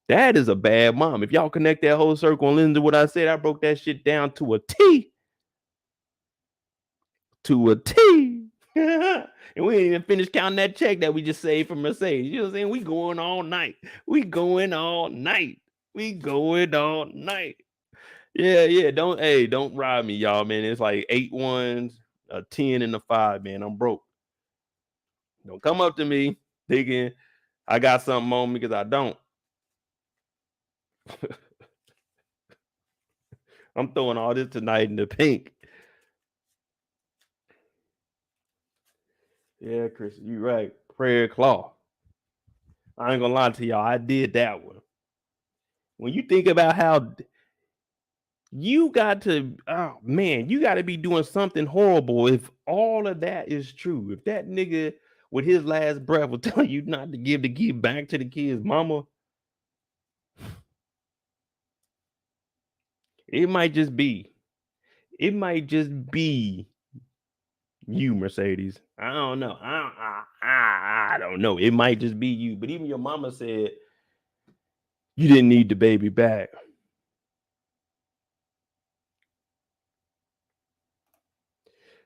That is a bad mom. If y'all connect that whole circle and listen to what I said, I broke that shit down to a T. To a T. And we ain't even finished counting that check that we just saved from Mercedes. You know what I'm saying? We going all night. We going all night. We going all night. Yeah. Don't rob me, y'all, man. It's like 8 ones, a 10, and a 5, man. I'm broke. Don't come up to me thinking I got something on me because I don't. I'm throwing all this tonight in the pink. Yeah, Chris, you right. Prayer claw. I ain't gonna lie to y'all. I did that one. When you think about how you got to, oh man, you got to be doing something horrible if all of that is true. If that nigga with his last breath was telling you not to give the kid back to the kid's mama, it might just be you, Mercedes. I don't know. I don't know. It might just be you. But even your mama said you didn't need the baby back.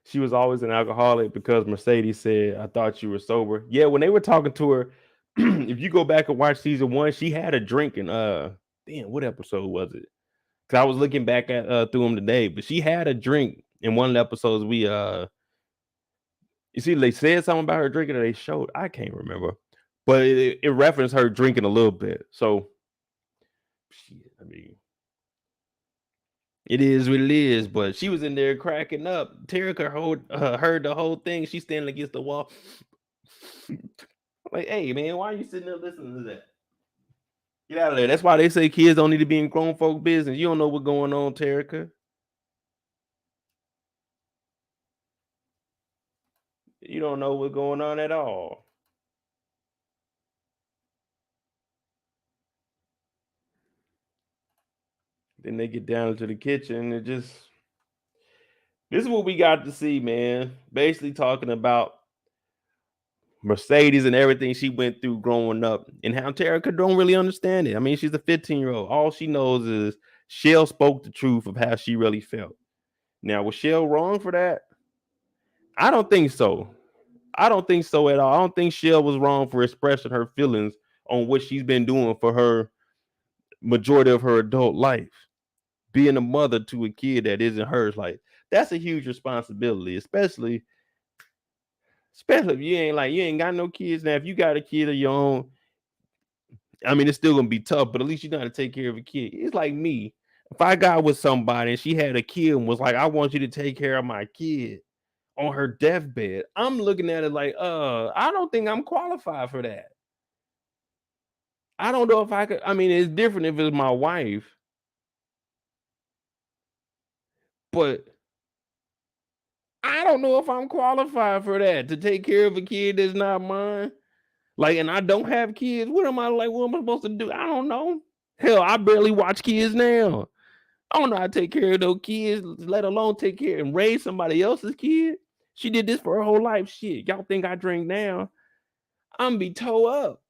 She was always an alcoholic because Mercedes said, I thought you were sober. Yeah, when they were talking to her, if you go back and watch season 1, she had a drink and damn, what episode was it? Cause I was looking back at through them today, but she had a drink in one of the episodes. You see, they said something about her drinking, or they showed. I can't remember, but it referenced her drinking a little bit. So, shit, I mean, it is what it is. But she was in there cracking up. Tarika heard the whole thing. She's standing against the wall, like, "Hey, man, why are you sitting there listening to that? Get out of there." That's why they say kids don't need to be in grown folk business. You don't know what's going on, Tarika. You don't know what's going on at all. Then they get down to the kitchen and this is what we got to see, man. Basically talking about Mercedes and everything she went through growing up and how Tarika don't really understand it. I mean, she's a 15-year-old. All she knows is Shell spoke the truth of how she really felt. Now, was Shell wrong for that? I don't think so. I don't think so at all. I don't think Shell was wrong for expressing her feelings on what she's been doing for her majority of her adult life. Being a mother to a kid that isn't hers, like that's a huge responsibility, especially if you ain't got no kids. Now, if you got a kid of your own, I mean, it's still gonna be tough, but at least you know how to take care of a kid. It's like me. If I got with somebody and she had a kid and was like, "I want you to take care of my kid," on her deathbed, I'm looking at it like, I don't think I'm qualified for that. I don't know if I could. I mean, it's different if it's my wife, but I don't know if I'm qualified for that to take care of a kid that's not mine. Like, and I don't have kids. What am I like? What am I supposed to do? I don't know. Hell, I barely watch kids now. I don't know how to take care of those kids, let alone take care and raise somebody else's kid. She did this for her whole life. Shit, y'all think I drink now? I'm be toe up.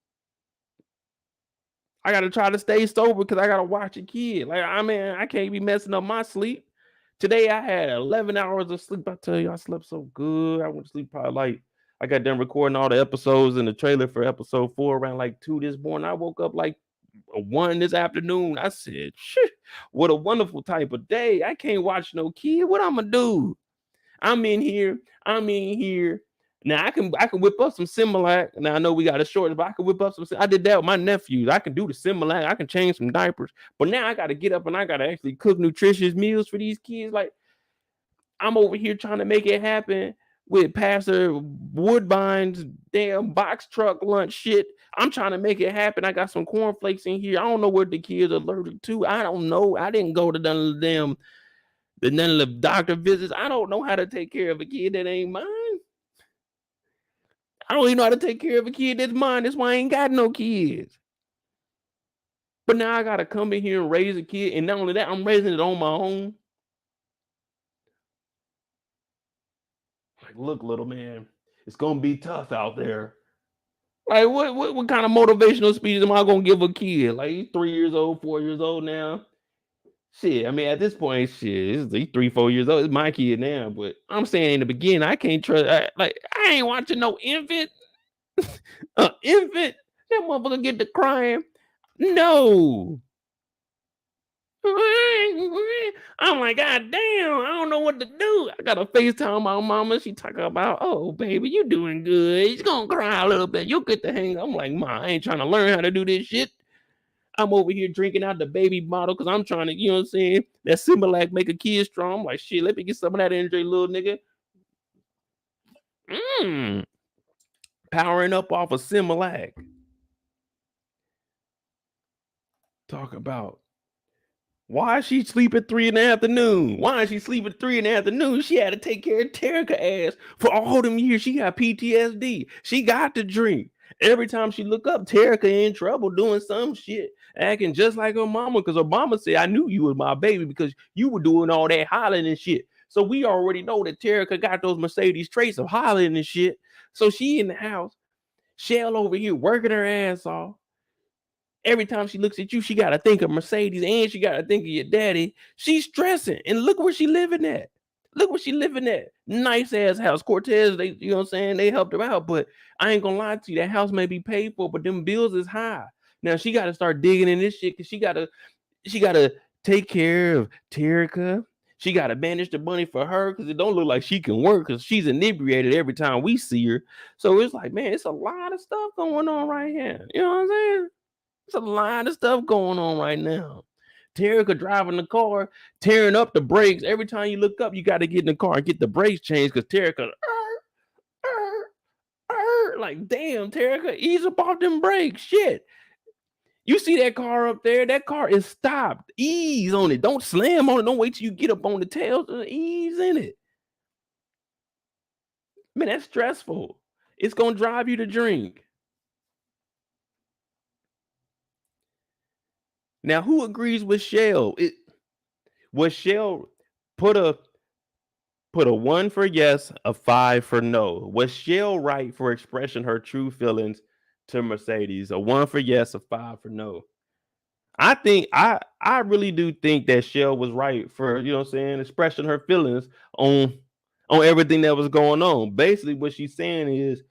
I gotta try to stay sober because I gotta watch a kid. Like, I mean, I can't be messing up my sleep. Today I had 11 hours of sleep. I tell you, I slept so good. I went to sleep probably like I got done recording all the episodes in the trailer for episode 4 around like 2 this morning. I woke up like 1 this afternoon. I said, shit, what a wonderful type of day. I can't watch no kid. What I'm gonna do? I'm in here. Now I can whip up some Similac. Now I know we got a short, but I can whip up some. I did that with my nephews. I can do the Similac. I can change some diapers. But now I got to get up and I got to actually cook nutritious meals for these kids. Like, I'm over here trying to make it happen with Pastor Woodbine's damn box truck lunch shit. I'm trying to make it happen. I got some cornflakes in here. I don't know what the kids are allergic to. I don't know. I didn't go to none of the doctor visits. I don't know how to take care of a kid that ain't mine. I don't even know how to take care of a kid that's mine. That's why I ain't got no kids. But now I gotta come in here and raise a kid, and not only that, I'm raising it on my own. Like, look, little man, it's gonna be tough out there. Like, what kind of motivational speech am I gonna give a kid? Like, he's 3 years old, 4 years old now. Shit, I mean, at this point, shit, he's 3, 4 years old. It's my kid now, but I'm saying in the beginning, I can't trust. I ain't watching no infant. Infant, that motherfucker get to crying. No. I'm like, God damn, I don't know what to do. I got to FaceTime my mama. She talking about, oh, baby, you doing good. He's going to cry a little bit. You'll get the hang. I'm like, Ma, I ain't trying to learn how to do this shit. I'm over here drinking out the baby bottle because I'm trying to, you know what I'm saying? That Similac make a kid strong. I'm like, shit, let me get some of that energy, little nigga. Powering up off of Similac. Talk about why is she sleep at 3 in the afternoon? Why is she sleep at 3 in the afternoon? She had to take care of Tarika ass for all them years. She got PTSD. She got to drink. Every time she look up, Tarika in trouble doing some shit, acting just like her mama. Because her mama said, I knew you was my baby because you were doing all that hollering and shit. So we already know that Tarika got those Mercedes traits of hollering and shit. So she in the house, Shell over here working her ass off. Every time she looks at you, she got to think of Mercedes and she got to think of your daddy. She's stressing. And look where she living at. Look where she living at. Nice ass house. Cortez, they, you know what I'm saying? They helped her out. But I ain't going to lie to you. That house may be paid for, but them bills is high. Now she got to start digging in this shit because she got to take care of Tarika. She got to manage the money for her because it don't look like she can work because she's inebriated every time we see her. So it's like, man, it's a lot of stuff going on right here. You know what I'm saying? It's a lot of stuff going on right now. Tarika driving the car, tearing up the brakes. Every time you look up, you got to get in the car and get the brakes changed because Tarika, like, damn, Tarika, ease up off them brakes. Shit. You see that car up there? That car is stopped. Ease on it. Don't slam on it. Don't wait till you get up on the tail. Ease in it. Man, that's stressful. It's going to drive you to drink. Now, who agrees with Shell? Was Shell put a 1 for yes, a 5 for no? Was Shell right for expressing her true feelings to Mercedes? A 1 for yes, a 5 for no? I think I really do think that Shell was right for, you know what I'm saying, expressing her feelings on everything that was going on. Basically, what she's saying is,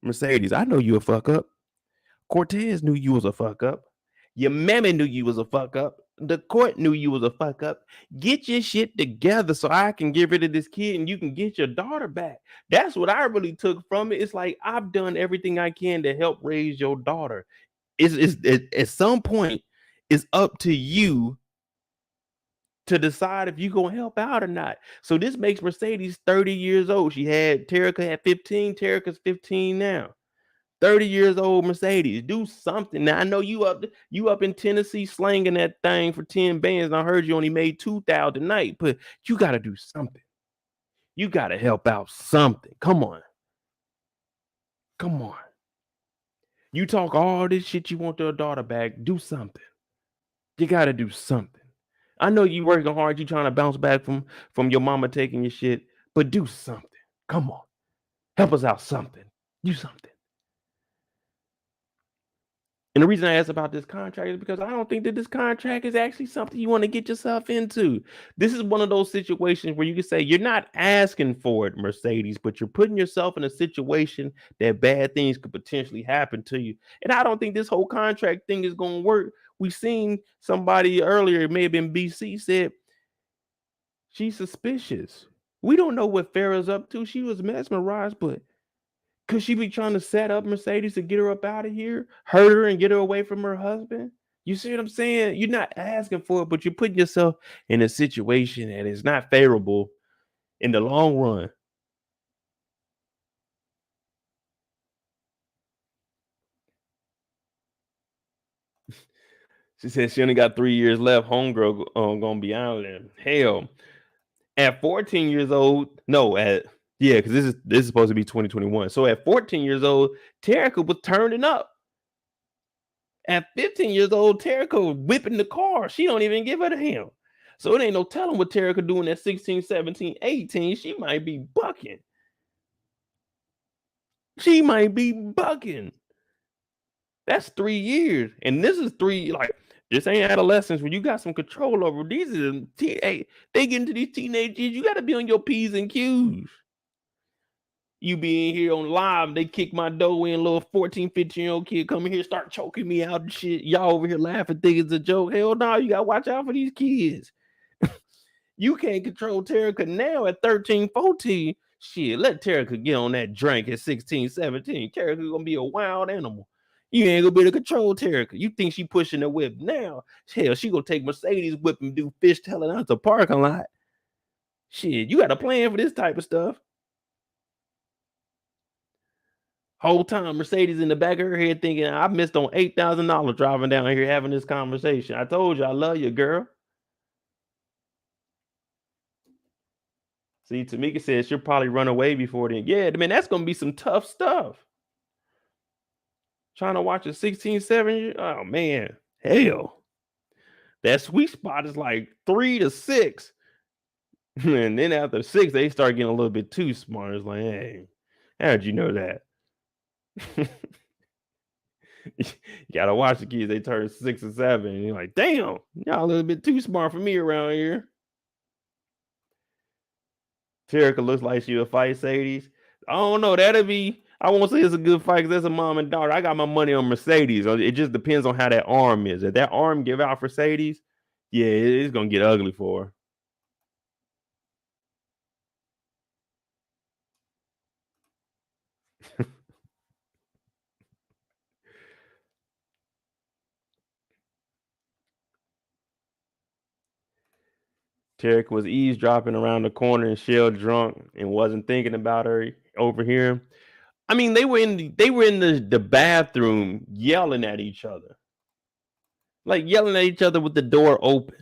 Mercedes, I know you a fuck up. Cortez knew you was a fuck up. Your mammy knew you was a fuck up. The court knew you was a fuck up. Get your shit together so I can get rid of this kid and you can get your daughter back. That's what I really took from it. It's like, I've done everything I can to help raise your daughter. It's at some point, it's up to you to decide if you're going to help out or not. So this makes Mercedes 30 years old. She had Tarika at 15. Tarika's 15 now. 30 years old Mercedes. Do something. Now I know you up in Tennessee slanging that thing for 10 bands. And I heard you only made 2,000 tonight, but you got to do something. You got to help out something. Come on. Come on. You talk all this shit you want your daughter back. Do something. You got to do something. I know you working hard. You trying to bounce back from your mama taking your shit, but do something. Come on. Help us out something. Do something. And the reason I asked about this contract is because I don't think that this contract is actually something you want to get yourself into. This is one of those situations where you can say you're not asking for it, Mercedes, but you're putting yourself in a situation that bad things could potentially happen to you. And I don't think this whole contract thing is going to work. We seen somebody earlier, it may have been BC, said she's suspicious. We don't know what Farrah's up to. She was mesmerized, but could she be trying to set up Mercedes to get her up out of here, hurt her and get her away from her husband? You see what I'm saying? You're not asking for it, but you're putting yourself in a situation that is not favorable in the long run. She said she only got 3 years left. Homegirl gonna be out there. Hell, at 14 years old, because this is supposed to be 2021. So at 14 years old, Tarika was turning up. At 15 years old, Tarika whipping the car. She don't even give it to him. So it ain't no telling what Tarika doing at 16, 17, 18. She might be bucking. That's 3 years. And this is 3, like, this ain't adolescence where you got some control over. These are, they get into these teenage years. You got to be on your P's and Q's. You be in here on live, they kick my door in, little 14, 15-year-old kid come in here, start choking me out and shit. Y'all over here laughing, think it's a joke. Hell no, you gotta watch out for these kids. You can't control Tarika now at 13, 14. Shit, let Tarika get on that drink at 16, 17. Tarika gonna be a wild animal. You ain't gonna be able to control Tarika. You think she pushing the whip now? Hell, she gonna take Mercedes whip and do fishtailing out the parking lot. Shit, you got a plan for this type of stuff. Whole time Mercedes in the back of her head thinking, I missed on $8,000 driving down here having this conversation. I told you I love you, girl. See, Tamika says she'll probably run away before then. Yeah, man, that's gonna be some tough stuff. Trying to watch a 16, 17, oh man, hell. That sweet spot is like 3 to 6. And then after 6, they start getting a little bit too smart. It's like, hey, how'd you know that? You gotta watch the kids, they turn 6 or 7. And you're like, damn, y'all a little bit too smart for me around here. Tarika looks like she'll fight Sadie's. I don't know. I won't say it's a good fight because that's a mom and daughter. I got my money on Mercedes. It just depends on how that arm is. If that arm give out for Sadie's, Yeah, it's gonna get ugly for her. Tarek was eavesdropping around the corner and Shell drunk and wasn't thinking about her over here. I mean, they were in the bathroom yelling at each other. Like yelling at each other with the door open.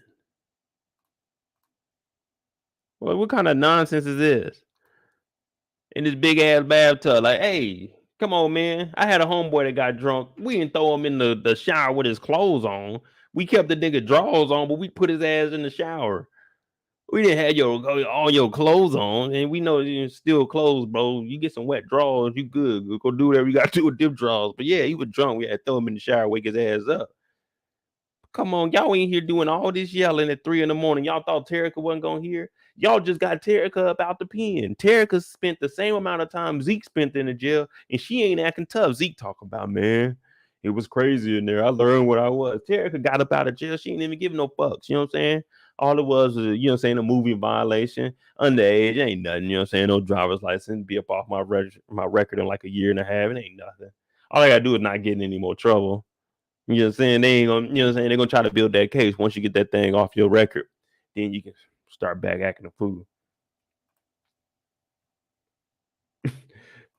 Well, what kind of nonsense is this? In this big ass bathtub, like, hey, come on, man. I had a homeboy that got drunk. We didn't throw him in the shower with his clothes on. We kept the nigga drawers on, but we put his ass in the shower. We didn't have all your clothes on, and we know you're still clothes, bro. You get some wet drawers, you good. Go do whatever you got to do with them drawers. But yeah, he was drunk. We had to throw him in the shower, wake his ass up. Come on, y'all ain't here doing all this yelling at 3 a.m. Y'all thought Tarika wasn't gonna hear? Y'all just got Tarika up out the pen. Tarika spent the same amount of time Zeke spent in the jail, and she ain't acting tough. Zeke talk about, man, it was crazy in there. I learned what I was. Tarika got up out of jail. She ain't even giving no fucks. You know what I'm saying? All it was, you know what I'm saying, a movie violation. Underage, ain't nothing. You know what I'm saying? No driver's license. Be up off my record in like a year and a half. It ain't nothing. All I gotta do is not get in any more trouble. You know what I'm saying? They ain't gonna, you know what I'm saying? They're gonna try to build that case. Once you get that thing off your record, then you can start back acting a fool.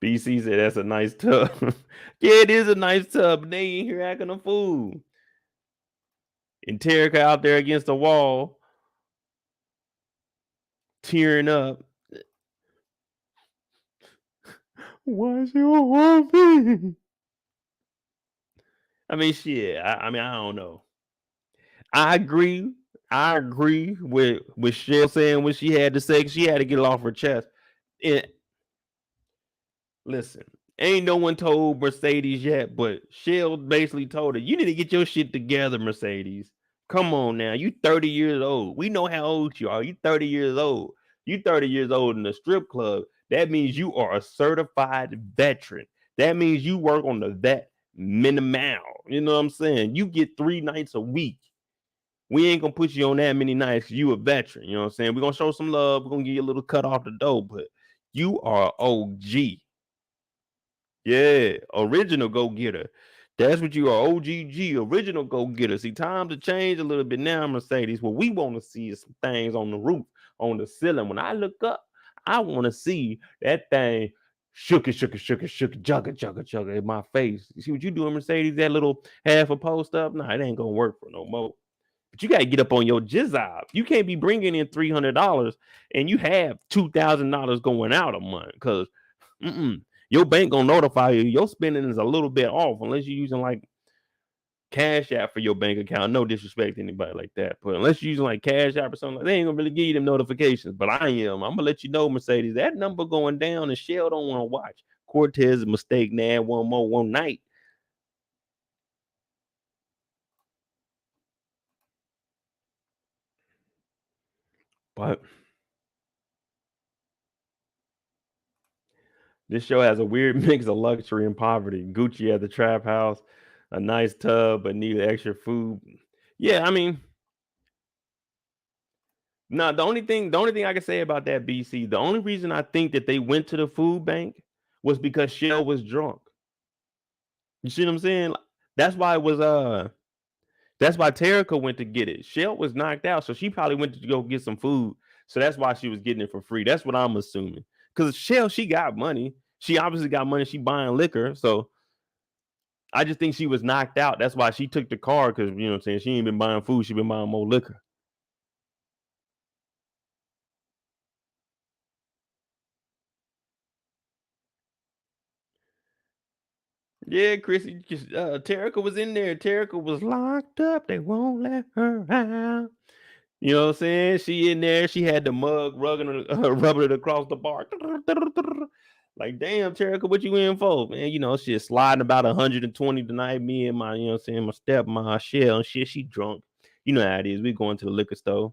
BC said that's a nice tub. Yeah, it is a nice tub, but they ain't here acting a fool. And Tarika out there against the wall, tearing up. Why's you want me? I mean, shit. I mean, I don't know. I agree. I agree with Shell saying what she had to say. She had to get it off her chest. And listen, ain't no one told Mercedes yet, but Shell basically told her, you need to get your shit together, Mercedes. Come on now. You 30 years old. We know how old you are. You 30 years old. You 30 years old in the strip club. That means you are a certified veteran. That means you work on the vet minimal. You know what I'm saying? You get 3 nights a week. We ain't gonna put you on that many nights because you a veteran. You know what I'm saying? We're gonna show some love. We're gonna give you a little cut off the dough, but you are OG. Yeah, original go getter. That's what you are, OGG, original go getter. See, times have changed a little bit now, Mercedes. What we want to see is some things on the roof, on the ceiling. When I look up, I want to see that thing shook it, jugga in my face. You see what you doing, Mercedes? That little half a post up? Nah, it ain't gonna work for no more. But you got to get up on your jizzab. You can't be bringing in $300 and you have $2,000 going out a month because your bank gonna notify you your spending is a little bit off unless you're using like Cashapp for your bank account. No disrespect to anybody like that, but unless you're using like Cashapp or something, they ain't gonna really give you them notifications. But I am. I'm gonna let you know, Mercedes, that number going down and Shell don't want to watch. Cortez mistake now one night. But this show has a weird mix of luxury and poverty. Gucci at the trap house, a nice tub, but need extra food. Yeah, I mean, no, the only thing I can say about that BC, the only reason I think that they went to the food bank was because Shell was drunk. You see what I'm saying? That's why it was that's why Tarika went to get it. Shell was knocked out, so she probably went to go get some food. So that's why she was getting it for free. That's what I'm assuming. Because Shell, she got money. She obviously got money. She buying liquor. So I just think she was knocked out. That's why she took the car because you know what I'm saying. She ain't been buying food. She been buying more liquor. Yeah, Chrissy. Tarika was in there. Tarika was locked up. They won't let her out. You know what I'm saying? She in there. She had the mug rubbing it across the bar. Like, damn, Tarika, what you in for? Man, you know, shit sliding about 120 tonight. Me and my, you know what I'm saying, my stepmom, Shell and shit. She drunk. You know how it is. We going to the liquor store.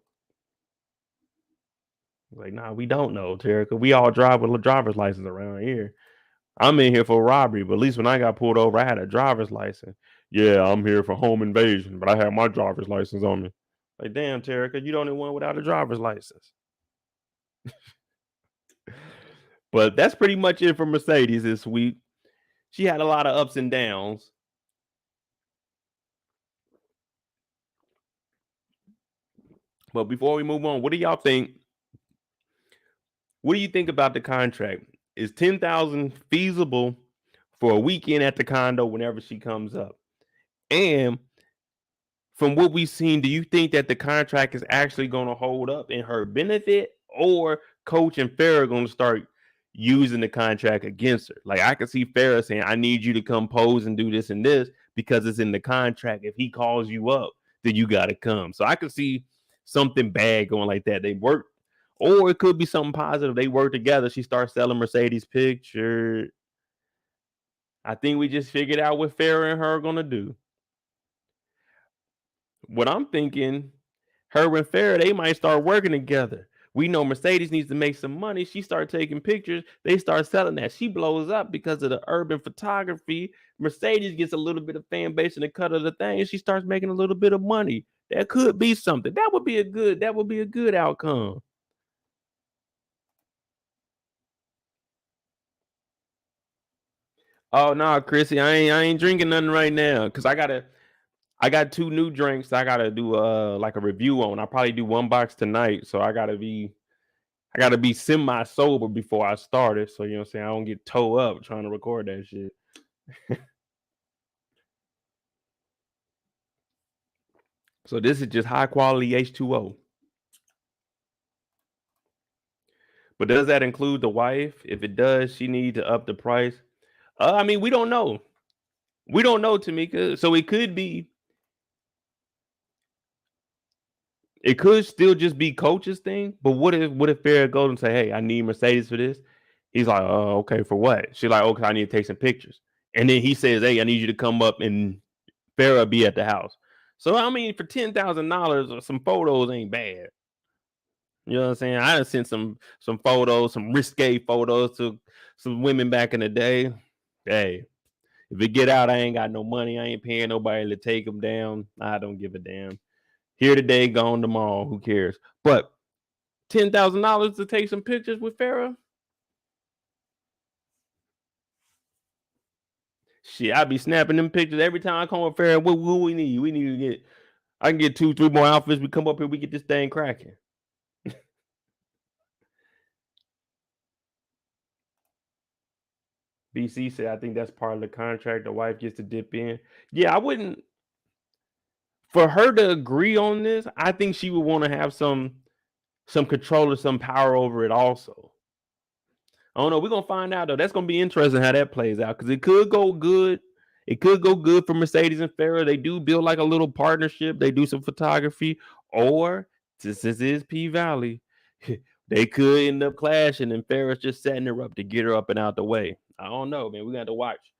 Like, nah, we don't know, Tarika. We all drive with a driver's license around here. I'm in here for robbery, but at least when I got pulled over, I had a driver's license. Yeah, I'm here for home invasion, but I had my driver's license on me. Like, damn, Tarika, you the only one without a driver's license. But that's pretty much it for Mercedes this week. She had a lot of ups and downs. But before we move on, what do y'all think? What do you think about the contract? Is 10,000 feasible for a weekend at the condo whenever she comes up? And from what we've seen, do you think that the contract is actually going to hold up in her benefit, or Coach and Farrah going to start using the contract against her? Like, I can see Farrah saying, I need you to come pose and do this and this because it's in the contract. If he calls you up, then you got to come. So I could see something bad going like that. They work, or it could be something positive. They work together. She starts selling Mercedes picture. I think we just figured out what Farrah and her are going to do. What I'm thinking, her and Farrah, they might start working together. We know Mercedes needs to make some money. She started taking pictures. They start selling that. She blows up because of the urban photography. Mercedes gets a little bit of fan base in the cut of the thing. She starts making a little bit of money. That could be something. That would be a good outcome. Oh no, Chrissy, I ain't drinking nothing right now because I got 2 new drinks I gotta do like a review on. I'll probably do 1 box tonight. So I gotta be semi sober before I start it. So you know what I'm saying? I don't get toe up trying to record that shit. So this is just high quality H2O. But does that include the wife? If it does, she need to up the price. I mean, we don't know. We don't know, Tamika. So it could still just be Coach's thing. But what if Farrah goes and say, hey, I need Mercedes for this? He's like, oh, okay, for what? She's like, okay, I need to take some pictures. And then he says, hey, I need you to come up and Farrah be at the house. So I mean, for $10,000 or some photos ain't bad. You know what I'm saying? I done sent some photos, some risque photos to some women back in the day. Hey, if it get out, I ain't got no money. I ain't paying nobody to take them down. I don't give a damn. Here today, gone tomorrow. Who cares? But $10,000 to take some pictures with Farrah? Shit, I be snapping them pictures every time I come with Farrah. What we need? We need to get. I can get 2, 3 more outfits. We come up here. We get this thing cracking. BC said, I think that's part of the contract. The wife gets to dip in. Yeah, I wouldn't. For her to agree on this, I think she would want to have some control or some power over it also. I don't know. We're gonna find out though. That's gonna be interesting how that plays out because it could go good. It could go good for Mercedes and Farrah. They do build like a little partnership. They do some photography, or since this is PValley, they could end up clashing, and Farrah's just setting her up to get her up and out the way. I don't know, man. We got to watch.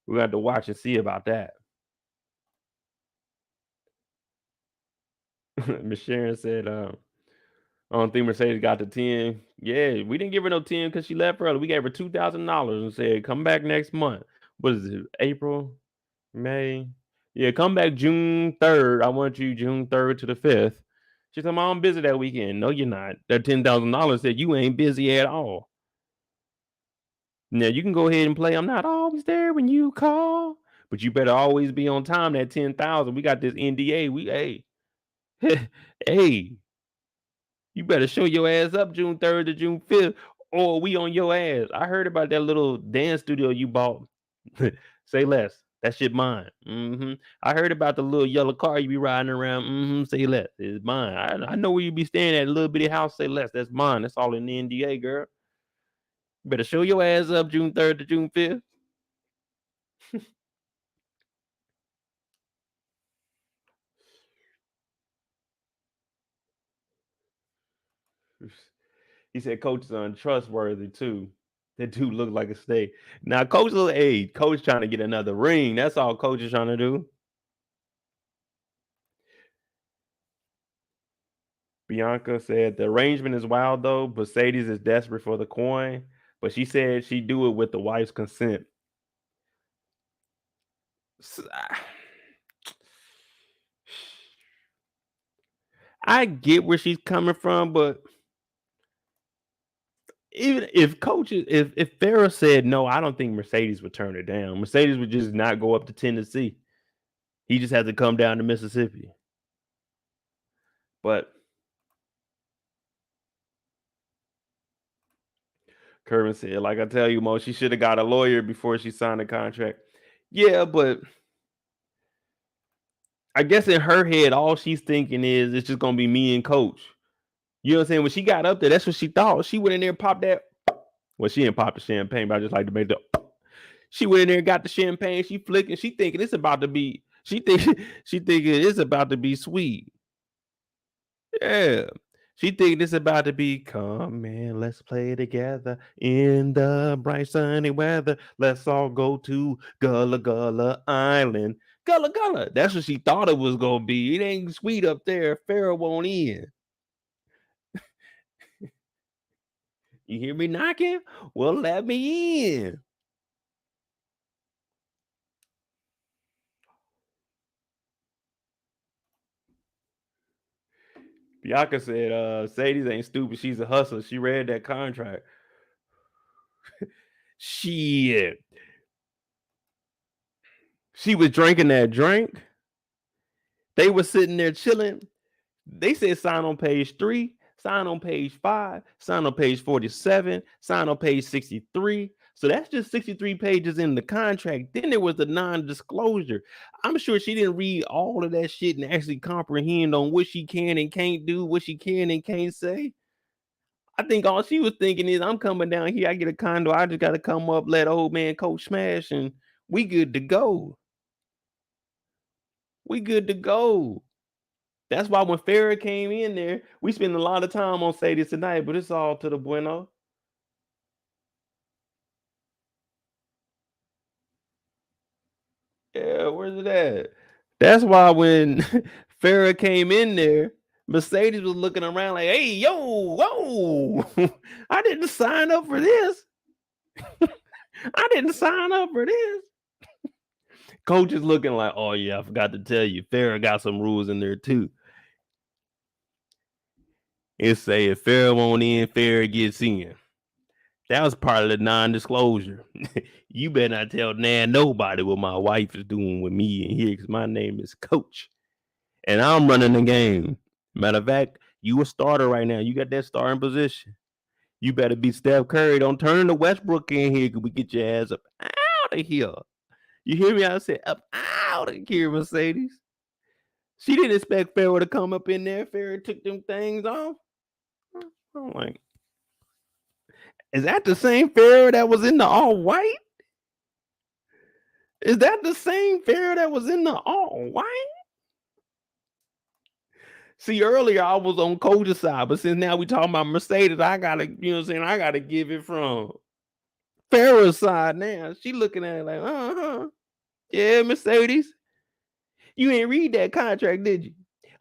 We got to watch and see about that. Miss Sharon said, I don't think Mercedes got the 10. Yeah, we didn't give her no 10 because she left early. We gave her $2,000 and said, come back next month. What is it? April, May? Yeah, come back June 3rd. I want you June 3rd to the 5th. She said, I'm busy that weekend. No, you're not. That $10,000 said you ain't busy at all. Now you can go ahead and play. I'm not always there when you call, but you better always be on time. That 10,000. We got this NDA. Hey, you better show your ass up June 3rd to June 5th, or we on your ass. I heard about that little dance studio you bought. Say less. That shit mine. I heard about the little yellow car you be riding around. Say less. It's mine. I know where you be staying at a little bitty house. Say less. That's mine. That's all in the NDA, girl. You better show your ass up June 3rd to June 5th. He said Coach is untrustworthy too. That dude look like a snake. Now, Coach trying to get another ring. That's all Coach is trying to do. Bianca said the arrangement is wild though. Mercedes is desperate for the coin, but she said she'd do it with the wife's consent. I get where she's coming from, but even if coaches, if Farrah said no, I don't think Mercedes would turn it down. Mercedes would just not go up to Tennessee. He just had to come down to Mississippi. But Kerwin said, like I tell you, Mo, she should have got a lawyer before she signed the contract. Yeah, but I guess in her head, all she's thinking is it's just gonna be me and Coach. You know what I'm saying? When she got up there, that's what she thought. She went in there and popped that. Well, she didn't pop the champagne, but I just like to make the. She went in there and got the champagne. She flicking. She thinking it's about to be. She thinking it's about to be sweet. Yeah. She thinking it's about to be. Come man, let's play together in the bright sunny weather. Let's all go to Gullah Gullah Island. Gullah Gullah. That's what she thought it was gonna be. It ain't sweet up there. Farrah won't in. You hear me knocking? Well, let me in. Bianca said, Sadie's ain't stupid. She's a hustler. She read that contract. Shit. She was drinking that drink. They were sitting there chilling. They said sign on page 3, sign on page 5, sign on page 47, sign on page 63. So that's just 63 pages in the contract. Then there was the non-disclosure. I'm sure she didn't read all of that shit and actually comprehend on what she can and can't do, what she can and can't say. I think all she was thinking is, I'm coming down here. I get a condo. I just got to come up, let old man Coach smash, and we good to go. We good to go. That's why when Farrah came in there, we spent a lot of time on Say This Tonight, but it's all to the bueno. Yeah, where's it at? That's why when Farrah came in there, Mercedes was looking around like, hey, yo, whoa, I didn't sign up for this. I didn't sign up for this. Coach is looking like, oh, yeah, I forgot to tell you, Farrah got some rules in there, too. It say if Farrah won't in, Farrah gets in. That was part of the non-disclosure. You better not tell nobody what my wife is doing with me in here, because my name is Coach. And I'm running the game. Matter of fact, you a starter right now. You got that starting position. You better be Steph Curry. Don't turn to Westbrook in here, because we get your ass up out of here. You hear me? I said up out of here, Mercedes. She didn't expect Farrah to come up in there. Farrah took them things off. I'm like, is that the same Farrah that was in the all white? Is that the same Farrah that was in the all white? See, earlier I was on Coach's side, but since now we talking about Mercedes, I gotta, you know what I'm saying? I gotta give it from Farrah's side now. She looking at it like, yeah, Mercedes. You ain't read that contract, did you?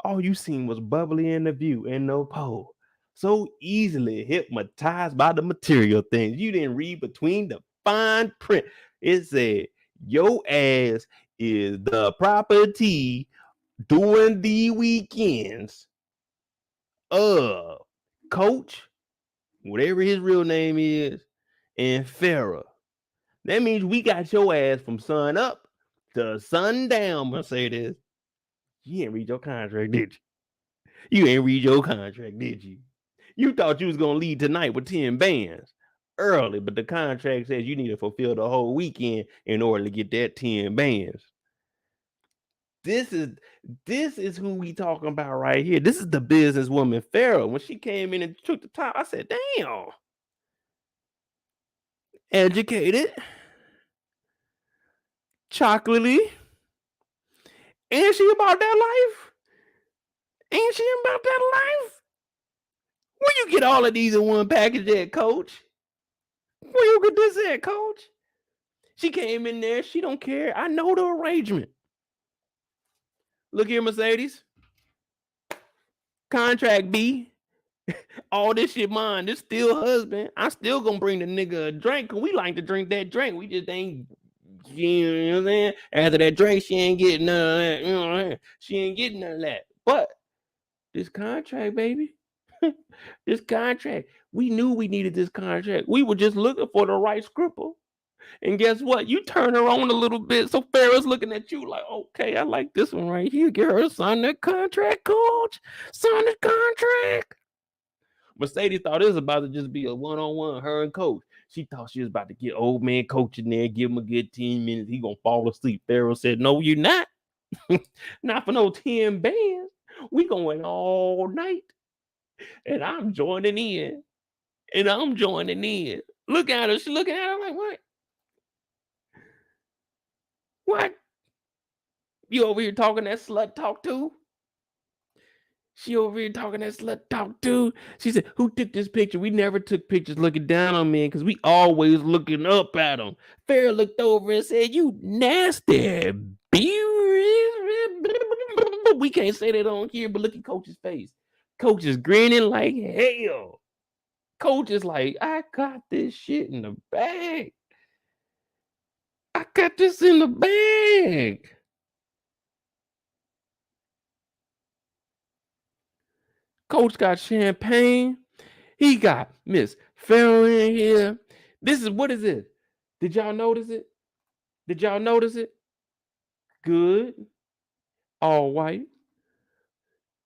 All you seen was bubbly in the view and no pole. So easily hypnotized by the material things. You didn't read between the fine print. It said, your ass is the property during the weekends of Coach, whatever his real name is, and Farrah. That means we got your ass from sun up to sundown, Mercedes. You ain't read your contract, did you? You ain't read your contract, did you? You thought you was gonna leave tonight with 10 bands early, but the contract says you need to fulfill the whole weekend in order to get that 10 bands. This is who we talking about right here. This is the businesswoman Farrah. When she came in and took the top, I said, damn. Educated, chocolatey. Ain't she about that life? Ain't she about that life? Where you get all of these in one package at, Coach? Where you get this at, Coach? She came in there. She don't care. I know the arrangement. Look here, Mercedes. Contract B. All this shit mine. This still husband. I still gonna bring the nigga a drink, because we like to drink that drink. We just ain't, you know what I'm saying? After that drink, she ain't getting none of that. You know what I'm saying? She ain't getting none of that. But This contract, baby. This contract. We knew we needed this contract. We were just looking for the right scribble. And guess what? You turn her on a little bit. So Farrah's looking at you like, okay, I like this one right here. Get her to sign that contract, coach. Sign the contract. Mercedes thought it was about to just be a one-on-one, her and coach. She thought she was about to get old man coach in there, give him a good 10 minutes. He gonna fall asleep. Farrah said, no, you're not. Not for no 10 bands. We going all night. And I'm joining in. Look at her. She looking at her like, what? What? You over here talking that slut talk too? She over here talking that slut talk too. She said, who took this picture? We never took pictures looking down on men because we always looking up at them. Farrah looked over and said, you nasty. We can't say that on here, but look at Coach's face. Coach is grinning like hell. Coach is like, I got this shit in the bag. I got this in the bag. Coach got champagne. He got Miss Farrah in here. What is it? Did y'all notice it? Good. All white.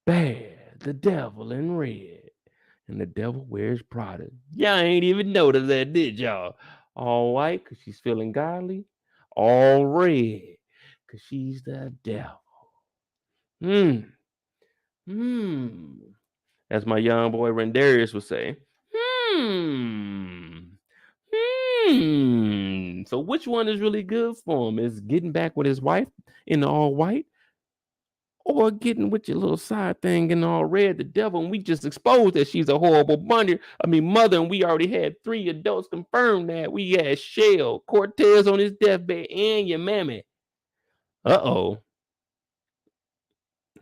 Bad. The devil in red. And the devil wears Prada. Y'all ain't even noticed that, did y'all? All white, because she's feeling godly. All red, because she's the devil. As my young boy Rendarius would say. So which one is really good for him? Is getting back with his wife in the all white? Or getting with your little side thing in all red, the devil, and we just exposed that she's a horrible mother, and we already had 3 adults confirm that. We had Shell, Cortez on his deathbed, and your mammy. Uh-oh.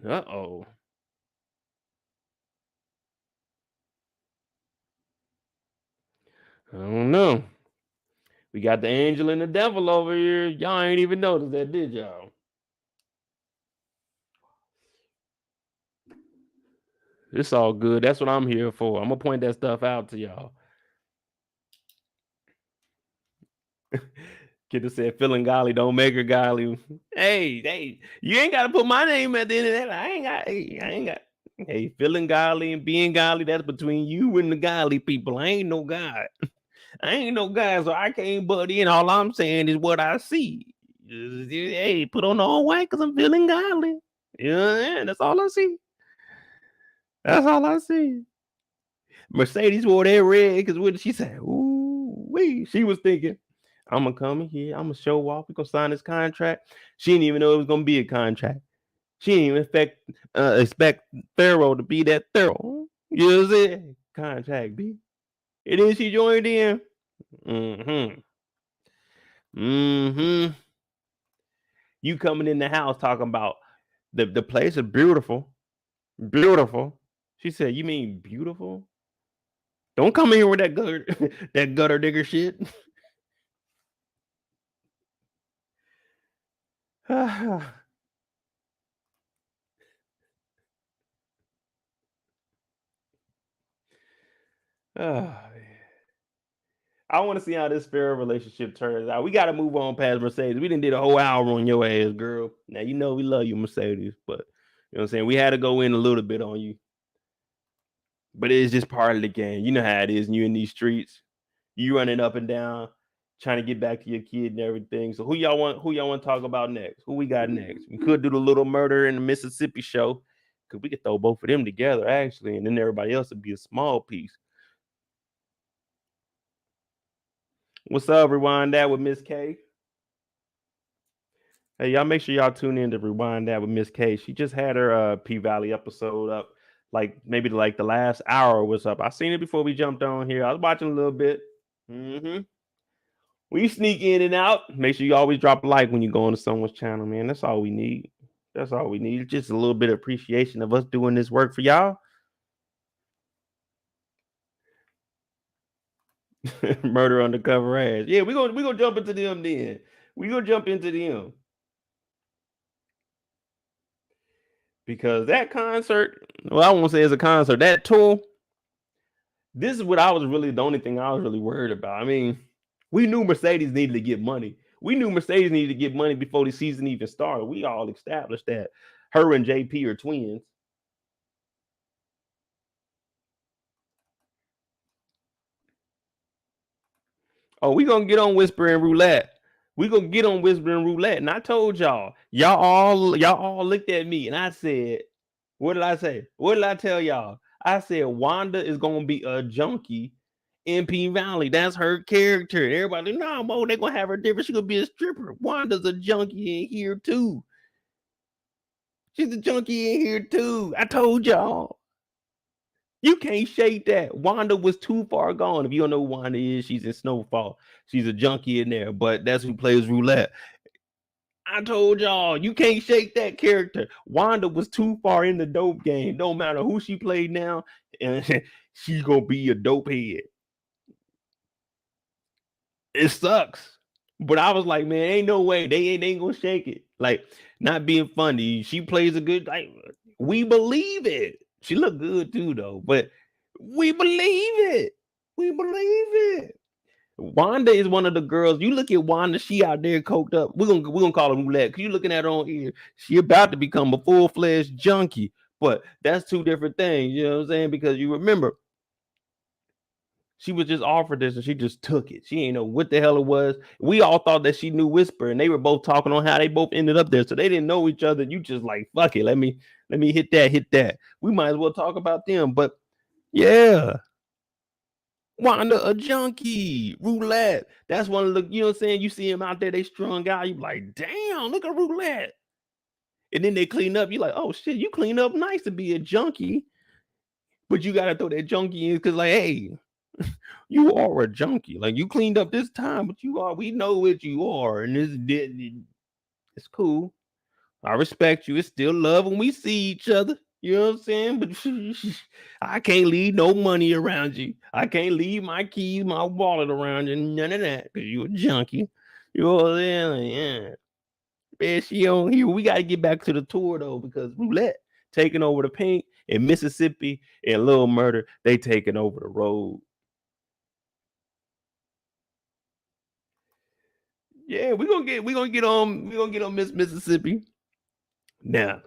I don't know. We got the angel and the devil over here. Y'all ain't even noticed that, did y'all? It's all good. That's what I'm here for. I'm going to point that stuff out to y'all. Kid said, feeling godly, don't make her godly. Hey, you ain't got to put my name at the end of that. I ain't got. Hey, feeling godly and being godly, that's between you and the godly people. I ain't no God. So I can't butt in. All I'm saying is what I see. Hey, put on all white because I'm feeling godly. Yeah, that's all I see. Mercedes wore that red because what did she say? Ooh, wee. She was thinking, I'm going to come in here. I'm going to show off. We're going to sign this contract. She didn't even know it was going to be a contract. She didn't even expect Pharaoh to be that thorough. You know what I'm saying? Contract, B. And then she joined in. You coming in the house talking about the place is beautiful. Beautiful. She said, you mean beautiful? Don't come in here with that gutter digger shit. I want to see how this fair relationship turns out. We got to move on past Mercedes. We didn't did a whole hour on your ass, girl. Now, you know we love you, Mercedes, but you know what I'm saying? We had to go in a little bit on you. But it's just part of the game. You know how it is. And you in these streets, you running up and down, trying to get back to your kid and everything. So who y'all want to talk about next? Who we got next? We could do the little murder in the Mississippi show, because we could throw both of them together, actually, and then everybody else would be a small piece. What's up, Rewind That with Miss K? Hey, y'all make sure y'all tune in to Rewind That with Miss K. She just had her PValley episode up, like maybe like the last hour was up. I seen it before we jumped on here. I was watching a little bit. We sneak in and out. Make sure you always drop a like when you go on to someone's channel, man. That's all we need. Just a little bit of appreciation of us doing this work for y'all. Murder undercover ass. Yeah, we're gonna jump into them then. We're gonna jump into them. Because that concert, Well, I won't say it's a concert. That tour, this is what I was really, the only thing I was really worried about. I mean, we knew Mercedes needed to get money. We knew Mercedes needed to get money before the season even started. We all established that her and JP are twins. Oh, we gonna get on whispering roulette. We gonna get on whispering roulette. And I told y'all all looked at me and I said, what did I say? What did I tell y'all? I said Wanda is gonna be a junkie in PValley. That's her character. Everybody, no, Mo, they're gonna have her different. She's gonna be a stripper. Wanda's a junkie in here too. She's a junkie in here too. I told y'all. You can't shake that. Wanda was too far gone. If you don't know who Wanda is, she's in Snowfall. She's a junkie in there, but that's who plays roulette. I told y'all, you can't shake that character. Wanda was too far in the dope game. Don't matter who she played now, and she's gonna be a dope head. It sucks. But I was like, man, ain't no way. They ain't gonna shake it. Like, not being funny. She plays a good, like, we believe it. She looked good too, though. But we believe it. We believe it. Wanda is one of the girls. You look at Wanda, she out there coked up. We're gonna call her roulette. Cause you looking at her on here. She about to become a full-fledged junkie. But that's two different things, you know what I'm saying? Because you remember, she was just offered this and she just took it. She ain't know what the hell it was. We all thought that she knew Whisper, and they were both talking on how they both ended up there. So they didn't know each other. You just like, fuck it. Let me hit that. We might as well talk about them. But yeah. Wanda a junkie. Roulette. That's one of the, you know what I'm saying? You see him out there, they strung out. You like, damn, look at Roulette. And then they clean up. You're like, oh shit, you clean up nice to be a junkie. But you gotta throw that junkie in because, like, hey, you are a junkie. Like, you cleaned up this time, but we know what you are. And it's cool. I respect you. It's still love when we see each other. You know what I'm saying? But I can't leave no money around you. I can't leave my keys, my wallet around you. None of that. Because you a junkie. You know what I'm saying? Like, yeah. Man, she on here. We got to get back to the tour, though, because Roulette taking over the Pink in Mississippi and Lil Murda, they taking over the road. Yeah, we're gonna get on Mississippi. Now,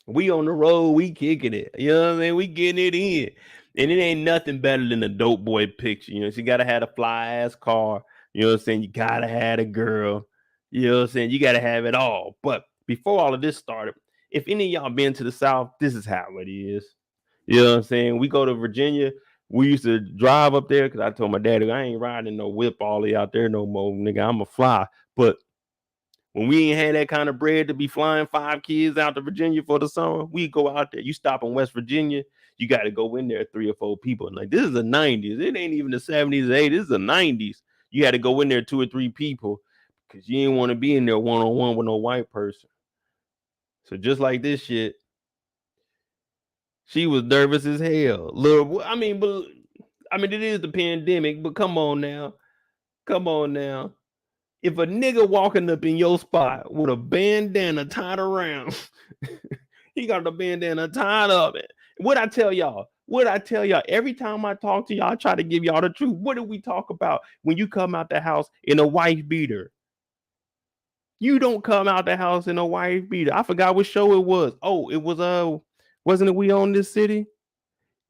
we on the road, we kicking it. You know what I mean? We getting it in. And it ain't nothing better than a dope boy picture. You know, she gotta have a fly ass car. You know what I'm saying? You gotta have a girl. You know what I'm saying? You gotta have it all. But before all of this started, if any of y'all been to the South, this is how it is. You know what I'm saying? We go to Virginia. We used to drive up there because I told my daddy I ain't riding no whip all the way out there no more, nigga. I'm a fly. But when we ain't had that kind of bread to be flying 5 kids out to Virginia for the summer, we go out there. You stop in West Virginia, you got to go in there 3 or 4 people. Like, this is the 90s. It ain't even the 70s or 80s. This is the 90s. You had to go in there 2 or 3 people because you didn't want to be in there one-on-one with no white person. So just like this shit, she was nervous as hell. I mean, it is the pandemic, but come on now. Come on now. If a nigga walking up in your spot with a bandana tied around, he got the bandana tied up. What I tell y'all? Every time I talk to y'all, I try to give y'all the truth. What do we talk about when you come out the house in a wife beater? You don't come out the house in a wife beater. I forgot what show it was. Oh, it was wasn't it We Own This City?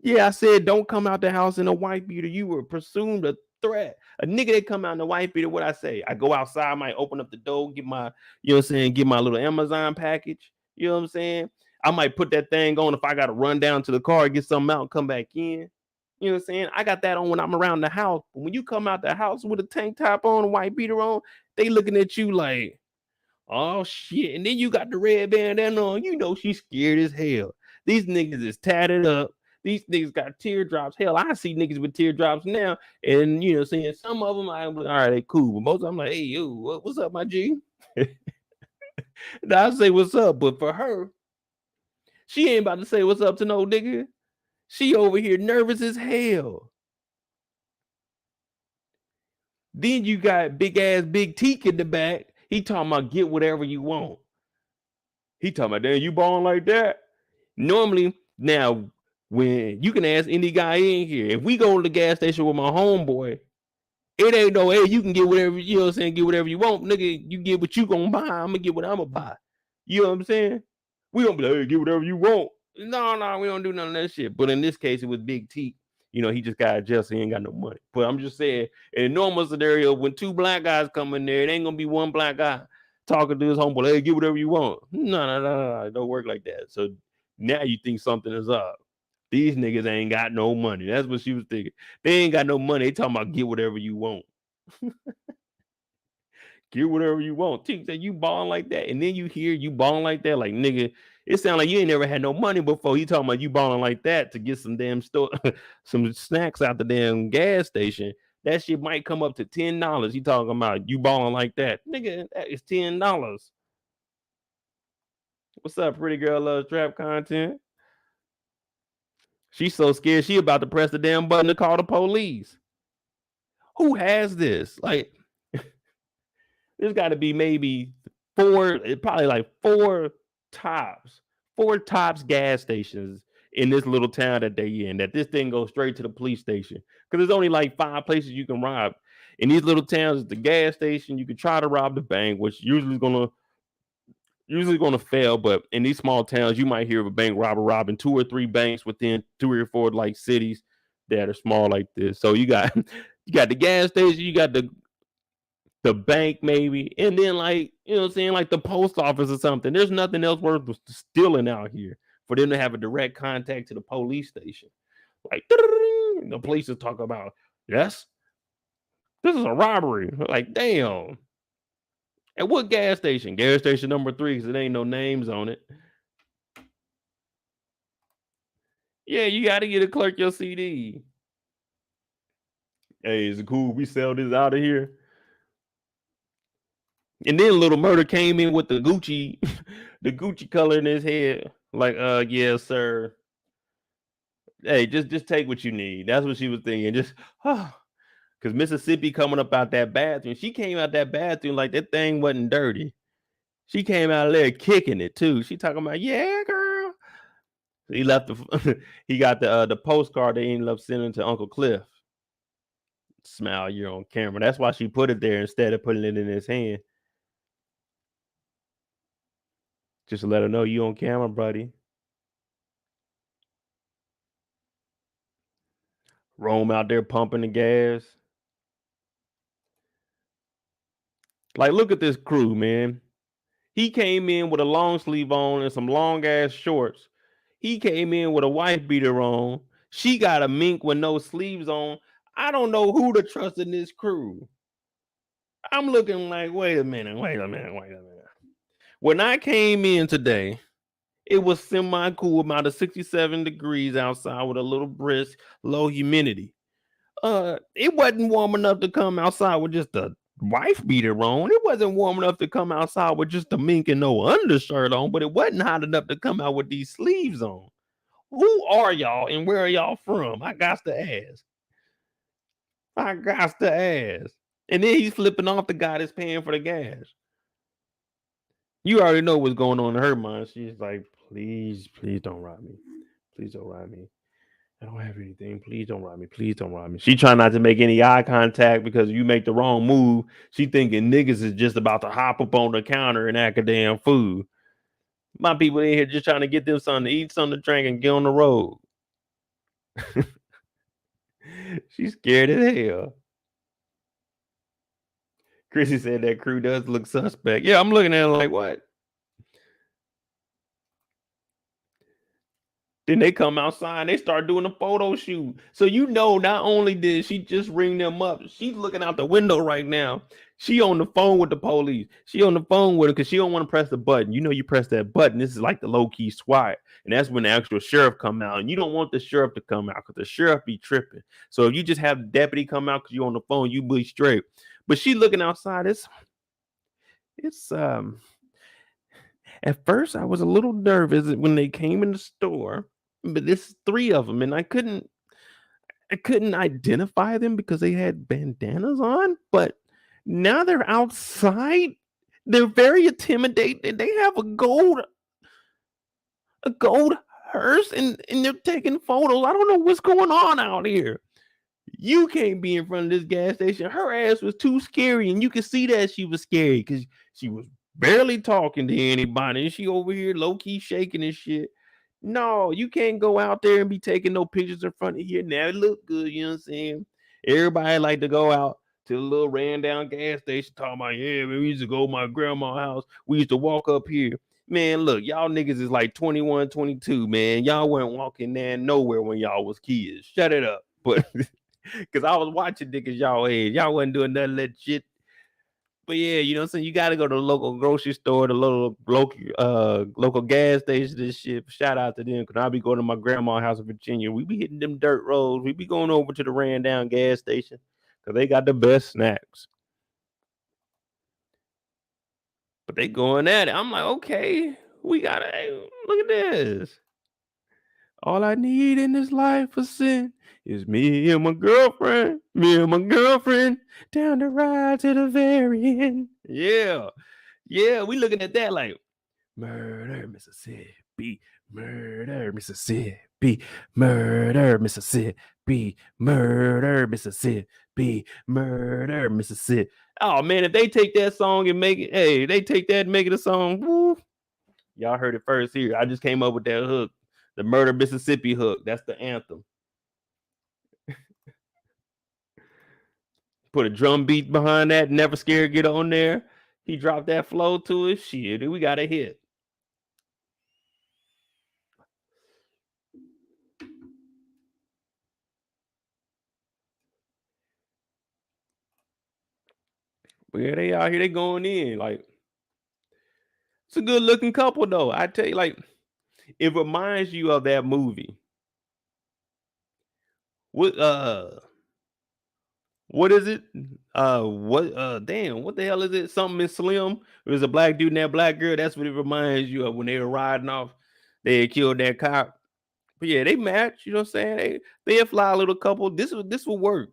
Yeah, I said don't come out the house in a white beater. You were presumed a threat. A nigga that come out in a white beater, what I say? I go outside, I might open up the door, get my, you know what I'm saying, get my little Amazon package. You know what I'm saying? I might put that thing on if I got to run down to the car, get something out, and come back in. You know what I'm saying? I got that on when I'm around the house. But when you come out the house with a tank top on, a white beater on, they looking at you like, oh shit. And then you got the red bandana on. You know she's scared as hell. These niggas is tatted up. These niggas got teardrops. Hell, I see niggas with teardrops now. And, you know, saying some of them, I'm like, all right, they cool. But most of them, I'm like, hey, yo, what's up, my G? I say what's up. But for her, she ain't about to say what's up to no nigga. She over here nervous as hell. Then you got big ass Big Teak in the back. He talking about get whatever you want. He talking about, damn, you balling like that? Normally, now, When you can ask any guy in here, if we go to the gas station with my homeboy, it ain't no, hey, you can get whatever, you know what I'm saying, get whatever you want. Nigga, you get what you gonna buy, I'm gonna get what I'm gonna buy. You know what I'm saying? We gonna be like, hey, get whatever you want. No, we don't do none of that shit. But in this case, it was Big T. You know, he just got adjusted, he ain't got no money. But I'm just saying, in a normal scenario, when two black guys come in there, it ain't gonna be one black guy talking to his homeboy, hey, get whatever you want. No, it don't work like that. So now you think something is up. These niggas ain't got no money. That's what she was thinking. They ain't got no money. They talking about get whatever you want. Get whatever you want. T said you balling like that. And then you hear you balling like that. Like, nigga, it sounds like you ain't never had no money before. He talking about you balling like that to get some damn store, some snacks out the damn gas station. That shit might come up to $10. He talking about you balling like that. Nigga, that is $10. What's up, pretty girl loves trap content? She's so scared she about to press the damn button to call the police. Who has this? Like, there's got to be maybe probably like four tops gas stations in this little town that they in, that this thing goes straight to the police station. Because there's only like 5 places you can rob. In these little towns, it's the gas station. You can try to rob the bank, which usually is gonna fail, but in these small towns, you might hear of a bank robber robbing 2 or 3 banks within 2 or 4 like cities that are small like this. So you got the gas station, you got the bank maybe, and then like, you know what I'm saying, like the post office or something. There's nothing else worth stealing out here for them to have a direct contact to the police station. Like the police is talking about, yes, this is a robbery. Like, damn. At what gas station? Gas station number 3, because it ain't no names on it. Yeah, you got to get a clerk your CD. Hey, is it cool we sell this out of here? And then little Murda came in with the Gucci, the Gucci color in his head. Like, yeah, sir. Hey, just take what you need. That's what she was thinking. Just, because Mississippi coming up out that bathroom. She came out that bathroom like that thing wasn't dirty. She came out of there kicking it too. She talking about, yeah, girl. He left he got the postcard they ended up sending to Uncle Cliff. Smile, you're on camera. That's why she put it there instead of putting it in his hand. Just to let her know you on camera, buddy. Rome out there pumping the gas. Like, look at this crew, man. He came in with a long sleeve on and some long ass shorts. He came in with a wife beater on. She got a mink with no sleeves on. I don't know who to trust in this crew. I'm looking like, wait a minute. When I came in today, it was semi-cool, about 67 degrees outside with a little brisk, low humidity. It wasn't warm enough to come outside with just a wife beater on. It wasn't warm enough to come outside with just a mink and no undershirt on, but it wasn't hot enough to come out with these sleeves on. Who are y'all and where are y'all from? I got to ask. And then he's flipping off the guy that's paying for the gas. You already know what's going on in her mind. She's like, please don't rob me. Please don't rob me. I don't have anything. Please don't rob me. Please don't rob me. She trying not to make any eye contact because you make the wrong move. She thinking niggas is just about to hop up on the counter and act a damn fool. My people in here just trying to get them something to eat, something to drink, and get on the road. She's scared as hell. Chrissy said that crew does look suspect. Yeah, I'm looking at it like, what? Then they come outside and they start doing a photo shoot. So you know, not only did she just ring them up, she's looking out the window right now. She on the phone with the police. She on the phone with her because she don't want to press the button. You know, you press that button, this is like the low-key SWAT. And that's when the actual sheriff come out. And you don't want the sheriff to come out because the sheriff be tripping. So if you just have the deputy come out because you're on the phone, you be straight. But she looking outside. It's at first I was a little nervous when they came in the store. But there's 3 of them, and I couldn't identify them because they had bandanas on. But now they're outside. They're very intimidating. They have a gold hearse and they're taking photos. I don't know what's going on out here. You can't be in front of this gas station. Her ass was too scary, and you can see that she was scary because she was barely talking to anybody. And she over here low-key shaking and shit. No, you can't go out there and be taking no pictures in front of here. Now it look good, you know what I'm saying? Everybody like to go out to the little ran down gas station talking about, yeah, man, we used to go to my grandma's house. We used to walk up here. Man, look, y'all niggas is like 21, 22, man. Y'all weren't walking there nowhere when y'all was kids. Shut it up. But because I was watching niggas y'all age. Y'all wasn't doing none of that shit. But yeah, you know what I'm saying? You got to go to the local grocery store, the local gas station, this shit. Shout out to them because I be going to my grandma's house in Virginia. We be hitting them dirt roads. We be going over to the ran down gas station because they got the best snacks. But they going at it. I'm like, okay, we got to, hey, look at this. All I need in this life of sin is me and my girlfriend. Me and my girlfriend down the ride to the very end. Yeah. Yeah, we looking at that like murder, Mississippi, murder, Mississippi, murder, Mississippi, murder, Mississippi, murder, Mississippi. Oh man, if they take that song and make it, hey, they take that and make it a song. Woo. Y'all heard it first here. I just came up with that hook. The Murder Mississippi hook. That's the anthem. Put a drum beat behind that. Never Scared get on there. He dropped that flow to it. Shit, we got a hit. But yeah, they out here. They going in. Like, it's a good looking couple though. I tell you, like, it reminds you of that movie. What is it? Damn, what the hell is it? Something is Slim. There's a black dude and that black girl. That's what it reminds you of when they were riding off. They had killed that cop. But yeah, they match, you know what I'm saying? They a fly little couple. This will work.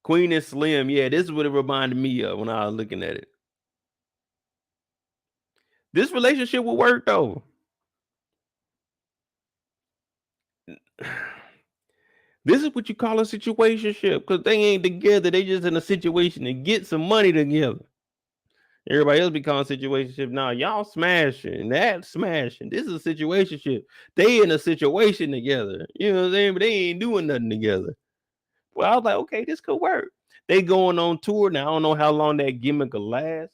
Queen and Slim, yeah, this is what it reminded me of when I was looking at it. This relationship will work though. This is what you call a situationship because they ain't together. They just in a situation to get some money together. Everybody else be calling situationship. Now y'all smashing, that smashing. This is a situationship. They in a situation together. You know what I'm saying? But they ain't doing nothing together. Well, I was like, okay, this could work. They going on tour now. I don't know how long that gimmick will last.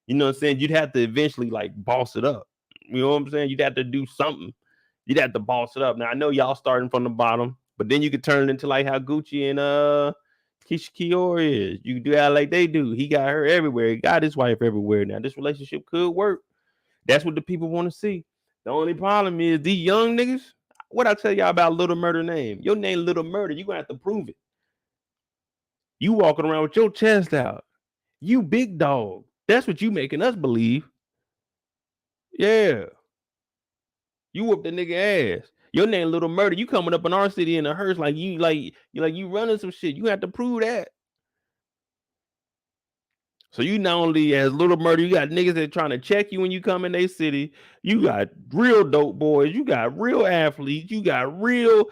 You know what I'm saying? You'd have to eventually like boss it up. You know what I'm saying? You'd have to do something. You'd have to boss it up. Now I know y'all starting from the bottom, but then you could turn it into like how Gucci and Keyshawn is. You do that like they do. He got her everywhere. He got his wife everywhere. Now this relationship could work. That's what the people want to see. The only problem is these young niggas. What I tell y'all about Little Murda name? Your name Little Murda. You gonna have to prove it. You walking around with your chest out. You big dog. That's what you making us believe. Yeah. You whoop the nigga ass. Your name Little Murda. You coming up in our city in a hearse like you running some shit. You have to prove that. So you not only as Little Murda, you got niggas that trying to check you when you come in their city. You got real dope boys. You got real athletes. You got real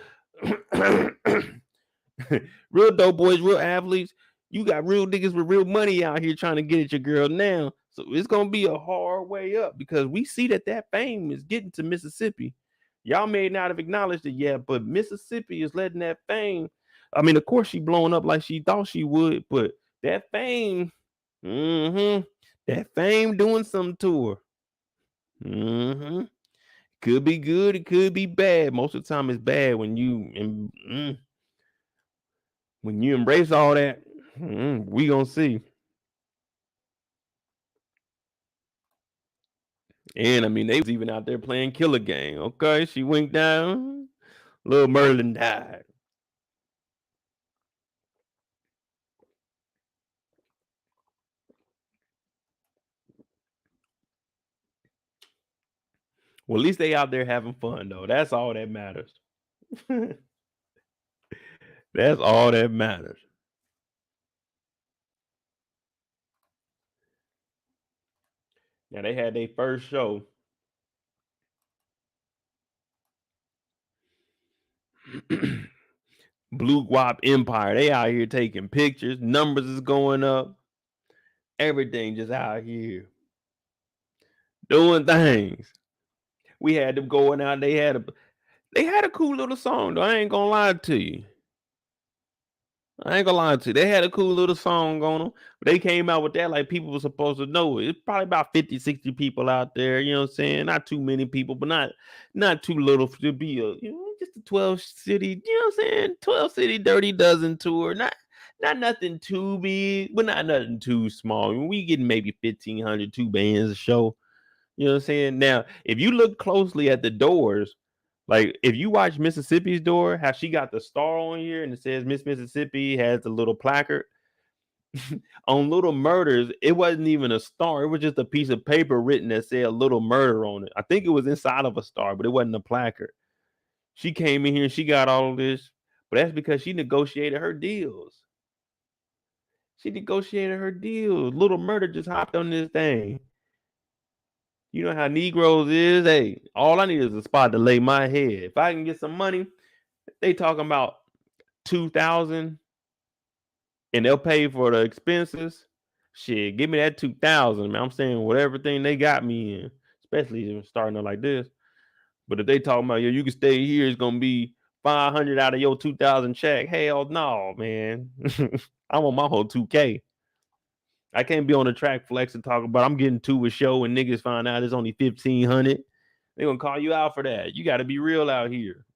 real dope boys, real athletes. You got real niggas with real money out here trying to get at your girl now. So it's gonna be a hard way up because we see that fame is getting to Mississippi. Y'all may not have acknowledged it yet, but Mississippi is letting that fame. I mean, of course, she blowing up like she thought she would, but that fame, that fame doing something to her. Could be good, it could be bad. Most of the time, it's bad when you embrace all that. We gonna see. And I mean, they was even out there playing Killer Game. Okay, she went down. Little Merlin died. Well, at least they out there having fun though. That's all that matters. That's all that matters. Now they had their first show Blue Guap Empire. They out here taking pictures. Numbers is going up. Everything just out here doing things. We had them going out. They had a cool little song though. I ain't gonna lie to you. They had a cool little song on them. But they came out with that like people were supposed to know it. It's probably about 50, 60 people out there. You know what I'm saying? Not too many people, but not too little to be just a 12 city. You know what I'm saying? 12 city Dirty Dozen tour. Not nothing too big, but not nothing too small. I mean, we getting maybe 1,500, 2 bands a show. You know what I'm saying? Now, if you look closely at the doors, like if you watch Mississippi's door, how she got the star on here and it says Miss Mississippi, has the little placard. On Little Murders, it wasn't even a star. It was just a piece of paper written that said Little Murder on it. I think it was inside of a star, but it wasn't a placard. She came in here and she got all of this, but that's because she negotiated her deals. Little Murda just hopped on this thing. You know how Negroes is. Hey, all I need is a spot to lay my head. If I can get some money, they talking about 2,000, and they'll pay for the expenses. Shit, give me that 2,000, man. I'm saying with everything they got me in, especially starting out like this. But if they talking about you can stay here, it's gonna be 500 out of your 2,000 check. Hell no, man. I want my whole 2K. I can't be on the track flex and talk about I'm getting to a show and niggas find out it's only 1,500. They're gonna call you out for that. You gotta be real out here.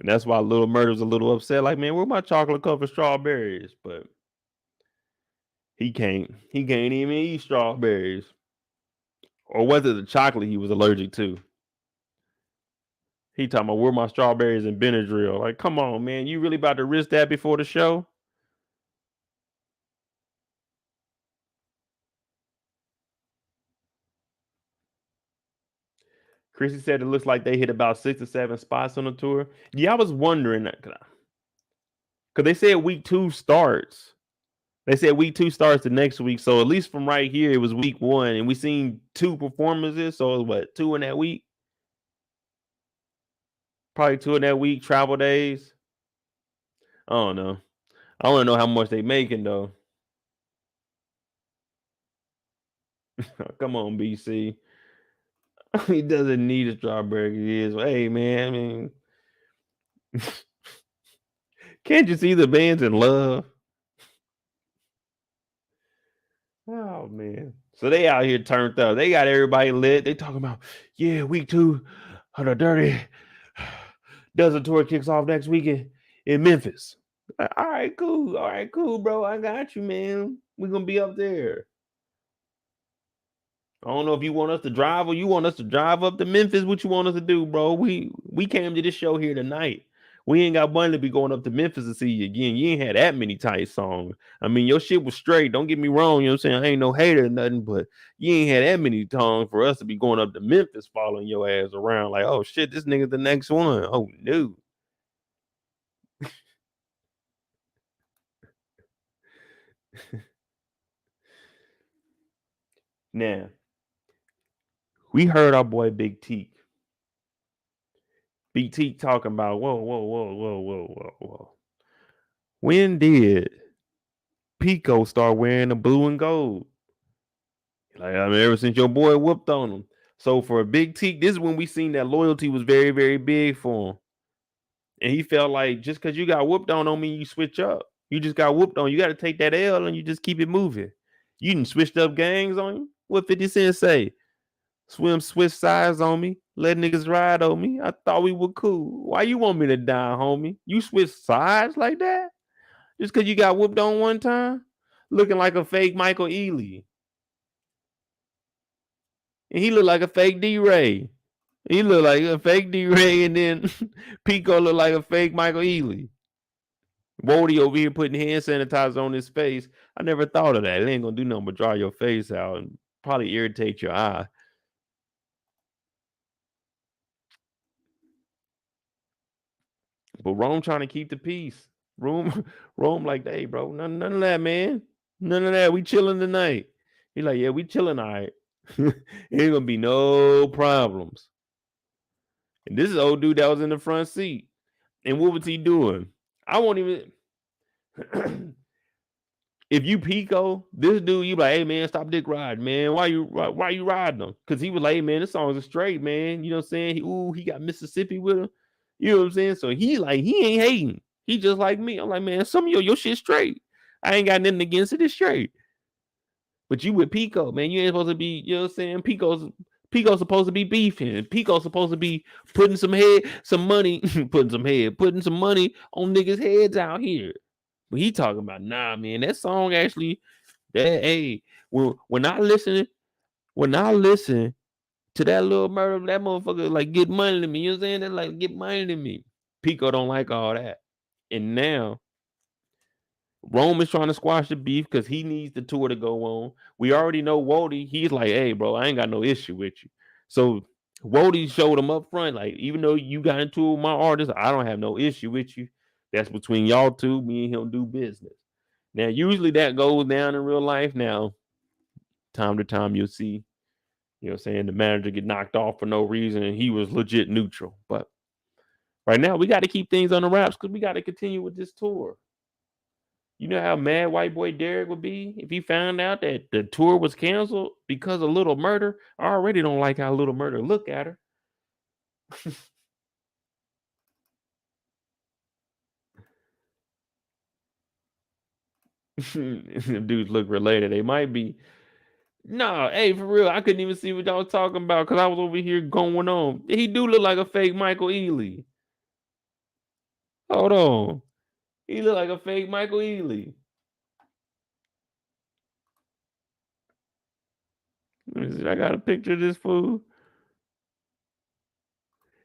And that's why Little Murder's a little upset. Like, man, where my chocolate covered strawberries? But he can't even eat strawberries. Or was it the chocolate he was allergic to? He talking about where my strawberries and Benadryl. Like, come on, man. You really about to risk that before the show? Chrissy said it looks like they hit about 6 or 7 spots on the tour. Yeah, I was wondering that. Because they said week 2 starts. They said week 2 starts the next week. So at least from right here, it was week 1. And we seen 2 performances. So what, 2 in that week? Probably 2 in that week, travel days. I don't know. I want to know how much they making, though. Come on, BC. He doesn't need a strawberry. He is. Hey, man. I mean, can't you see the band's in love? Oh, man. So they out here turned up. They got everybody lit. They talking about, yeah, week 2 of the Dirty Dozen tour kicks off next weekend in Memphis. All right, cool, bro. I got you, man. We're going to be up there. I don't know if you want us to drive or you want us to drive up to Memphis. What you want us to do, bro? We came to this show here tonight. We ain't got money to be going up to Memphis to see you again. You ain't had that many tight songs. I mean, your shit was straight. Don't get me wrong. You know what I'm saying? I ain't no hater or nothing, but you ain't had that many songs for us to be going up to Memphis following your ass around like, oh, shit, this nigga's the next one. Oh, no. Now, we heard our boy Big T. Big T talking about, whoa. When did Pico start wearing the blue and gold? Like, I mean, ever since your boy whooped on him. So for Big T, this is when we seen that loyalty was very, very big for him. And he felt like just because you got whooped on don't mean you switch up. You just got whooped on. You got to take that L and you just keep it moving. You done switched up gangs on you? What 50 Cent say? Switch sides on me. Let niggas ride on me. I thought we were cool. Why you want me to die, homie? You switch sides like that? Just because you got whooped on one time? Looking like a fake Michael Ealy. And he looked like a fake D-Ray. He looked like a fake D-Ray, and then Pico looked like a fake Michael Ealy. Woedotj over here putting hand sanitizer on his face. I never thought of that. It ain't gonna do nothing but dry your face out and probably irritate your eye. But Rome trying to keep the peace. Rome like, hey, bro, none of that, man. None of that. We chilling tonight. He like, yeah, we chilling, all right. Ain't gonna be no problems. And this is old dude that was in the front seat. And what was he doing? I won't even. If you Pico, this dude, you like, hey man, stop dick riding, man. Why you riding him? Because he was like, hey, man, this song is straight, man. You know what I'm saying? He got Mississippi with him. You know what I'm saying? So he ain't hating. He just like me. I'm like, man, some of your shit straight. I ain't got nothing against it. It's straight. But you with Pico, man, you ain't supposed to be, you know what I'm saying? Pico's supposed to be beefing. Pico's supposed to be putting some money on niggas' heads out here. But he talking about, nah, man, that song actually, when I listen to that little murder, that motherfucker like get money to me. You know what I'm saying? That like get money to me. Pico don't like all that. And now Rome is trying to squash the beef because he needs the tour to go on. We already know Woedotj. He's like, hey, bro, I ain't got no issue with you. So Woedotj showed him up front, like, even though you got into my artist, I don't have no issue with you. That's between y'all two. Me and him do business. Now, usually that goes down in real life. Now, time to time, you'll see, you know what I'm saying, the manager get knocked off for no reason, and he was legit neutral. But right now, we got to keep things on the wraps because we got to continue with this tour. You know how mad white boy Derrick would be if he found out that the tour was canceled because of Little Murda? I already don't like how Little Murda look at her. Dudes look related. They might be. No, hey, for real, I couldn't even see what y'all was talking about because I was over here going on. He do look like a fake Michael Ealy. Hold on. He look like a fake Michael Ealy. I got a picture of this fool.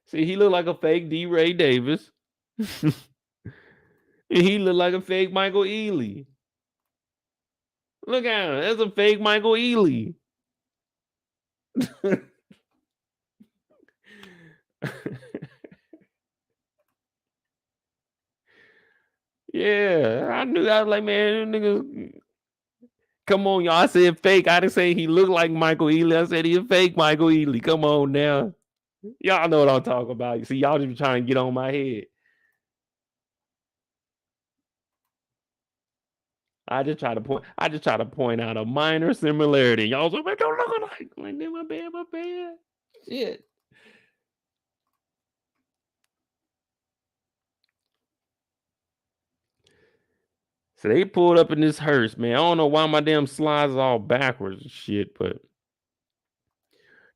See, he look like a fake D. Ray Davis. And he look like a fake Michael Ealy. Look at him. That's a fake Michael Ealy. Yeah, I knew. I was like, man, nigga, come on, y'all. I said fake. I didn't say he looked like Michael Ealy. I said he's a fake Michael Ealy. Come on now. Y'all know what I'm talking about. You see, y'all just trying to get on my head. I just try to point out a minor similarity. Y'all like, man, don't look alike. Like, my bad. Shit. So they pulled up in this hearse, man. I don't know why my damn slides all backwards and shit, but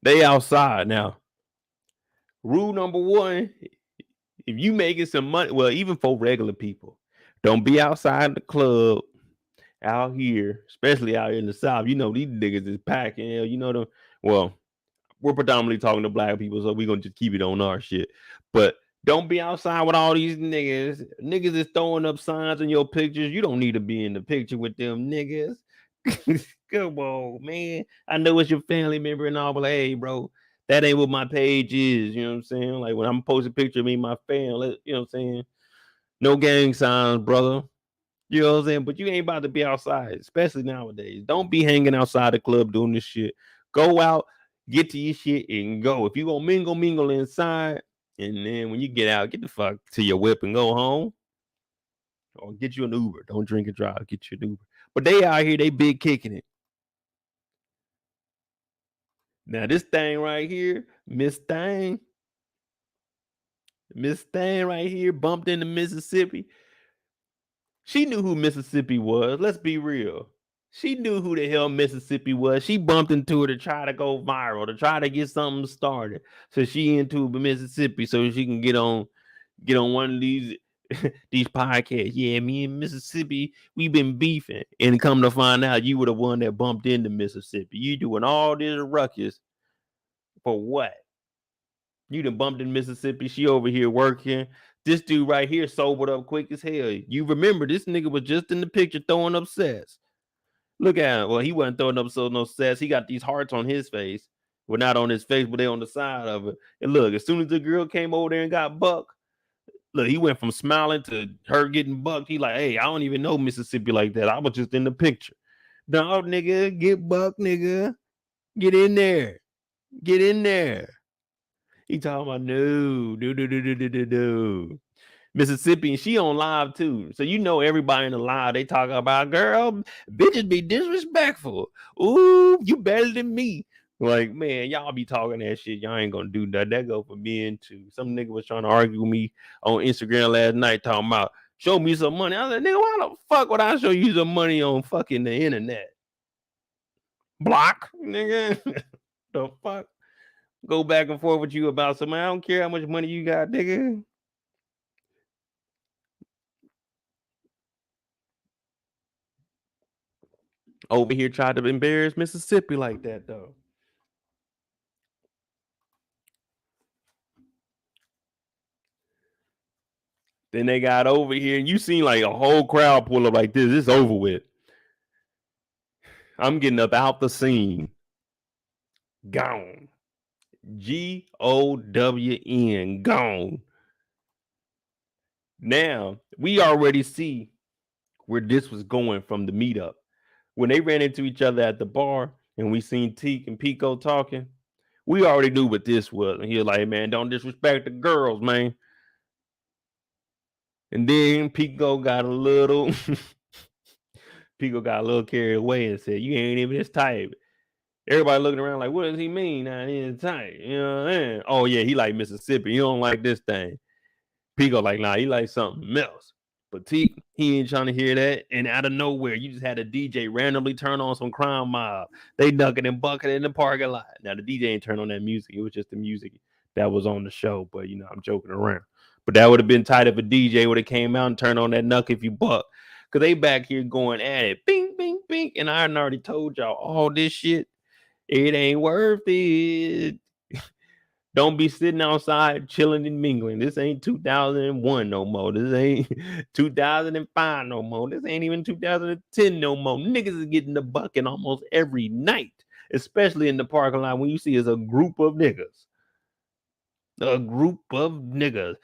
they outside now. Rule number one, if you making some money, well, even for regular people, don't be outside the club out here, especially out in the South. You know, these niggas is packing. You know them. Well, we're predominantly talking to black people, so we're gonna just keep it on our shit. But don't be outside with all these niggas. Niggas is throwing up signs in your pictures. You don't need to be in the picture with them niggas. Come on, man. I know it's your family member and all, but hey, bro, that ain't what my page is. You know what I'm saying? Like when I'm posting a picture of me and my family, you know what I'm saying? No gang signs, brother. You know what I'm saying? But you ain't about to be outside, especially nowadays. Don't be hanging outside the club doing this shit. Go out, get to your shit, and go. If you gonna mingle inside, and then when you get out, get the fuck to your whip and go home. Or get you an Uber. Don't drink and drive. Get you an Uber. But they out here, they big kicking it. Now this thing right here, Miss Thing right here bumped into Mississippi. She knew who Mississippi was. Let's be real. She knew who the hell Mississippi was. She bumped into her to try to go viral, to try to get something started. So she into Mississippi so she can get on one of these these podcasts. Yeah, me and Mississippi, we've been beefing. And come to find out you were the one that bumped into Mississippi. You doing all this ruckus for what? You done bumped in Mississippi. She over here working. This dude right here sobered up quick as hell. You remember this nigga was just in the picture throwing up sets. Look at him. Well, he wasn't throwing up no sets. He got these hearts on his face. Well, not on his face, but they on the side of it. And look, as soon as the girl came over there and got bucked, look, he went from smiling to her getting bucked. He like, hey, I don't even know Mississippi like that. I was just in the picture. No, nigga, get bucked, nigga. Get in there. Get in there. He talking about no. Mississippi, and she on live too. So you know everybody in the live, they talk about, girl, bitches be disrespectful. Ooh, you better than me. Like, man, y'all be talking that shit. Y'all ain't gonna do that. That go for men too. Some nigga was trying to argue with me on Instagram last night, talking about show me some money. I was like, nigga, why the fuck would I show you some money on fucking the internet? Block, nigga. The fuck? Go back and forth with you about something. I don't care how much money you got, nigga. Over here tried to embarrass Mississippi like that, though. Then they got over here, and you seen like a whole crowd pull up like this. It's over with. I'm getting up out the scene. Gone. GOWN. Gone. Now, we already see where this was going from the meetup. When they ran into each other at the bar and we seen Teak and Pico talking, we already knew what this was. And he was like, man, don't disrespect the girls, man. And then Pico got a little carried away and said, you ain't even this type. Everybody looking around like, what does he mean? Nah, he ain't tight. You know what I mean? Oh, yeah, he like Mississippi. He don't like this thing. Pico like, nah, he like something else. But Teak, he ain't trying to hear that. And out of nowhere, you just had a DJ randomly turn on some Crime Mob. They ducking and bucking in the parking lot. Now, the DJ ain't turn on that music. It was just the music that was on the show. But, you know, I'm joking around. But that would have been tight if a DJ would have came out and turned on that Knuck If You Buck. Because they back here going at it. Bing, bing, bing. And I already told y'all all this shit. It ain't worth it. Don't be sitting outside chilling and mingling. This ain't 2001 no more. This ain't 2005 no more. This ain't even 2010 no more. Niggas is getting the bucket almost every night, especially in the parking lot when you see it's a group of niggas. A group of niggas.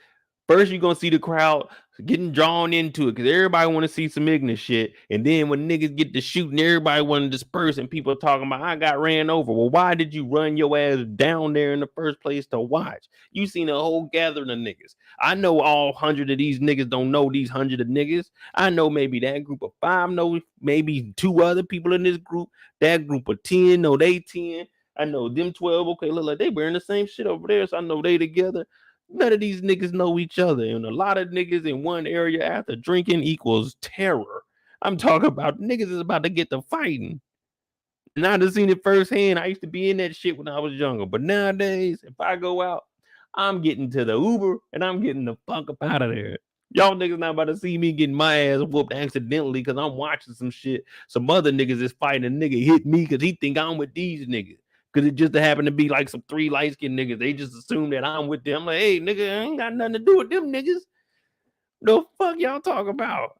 First, you're going to see the crowd getting drawn into it because everybody want to see some ignorant shit. And then when niggas get to shooting, everybody want to disperse and people talking about, I got ran over. Well, why did you run your ass down there in the first place to watch? You seen a whole gathering of niggas. I know all 100 of these niggas don't know these 100 of niggas. I know maybe that group of 5 know maybe 2 other people in this group. That group of 10 know they 10. I know them 12. Okay, look like they wearing the same shit over there, so I know they together. None of these niggas know each other. And a lot of niggas in one area after drinking equals terror. I'm talking about niggas is about to get to fighting. And I done seen it firsthand. I used to be in that shit when I was younger. But nowadays, if I go out, I'm getting to the Uber and I'm getting the fuck up out of there. Y'all niggas not about to see me getting my ass whooped accidentally because I'm watching some shit. Some other niggas is fighting a nigga hit me because he think I'm with these niggas. Because it just happened to be like some 3 light-skinned niggas. They just assume that I'm with them. I'm like, hey, nigga, I ain't got nothing to do with them niggas. The fuck y'all talk about?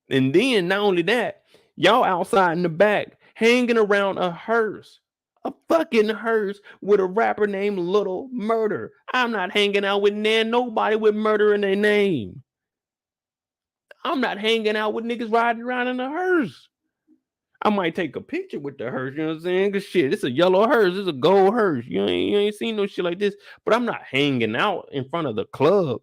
And then, not only that, y'all outside in the back hanging around a hearse. A fucking hearse with a rapper named Little Murda. I'm not hanging out with nobody with murder in their name. I'm not hanging out with niggas riding around in a hearse. I might take a picture with the hearse, you know what I'm saying? Cause shit, it's a yellow hearse, it's a gold hearse. You ain't seen no shit like this. But I'm not hanging out in front of the club,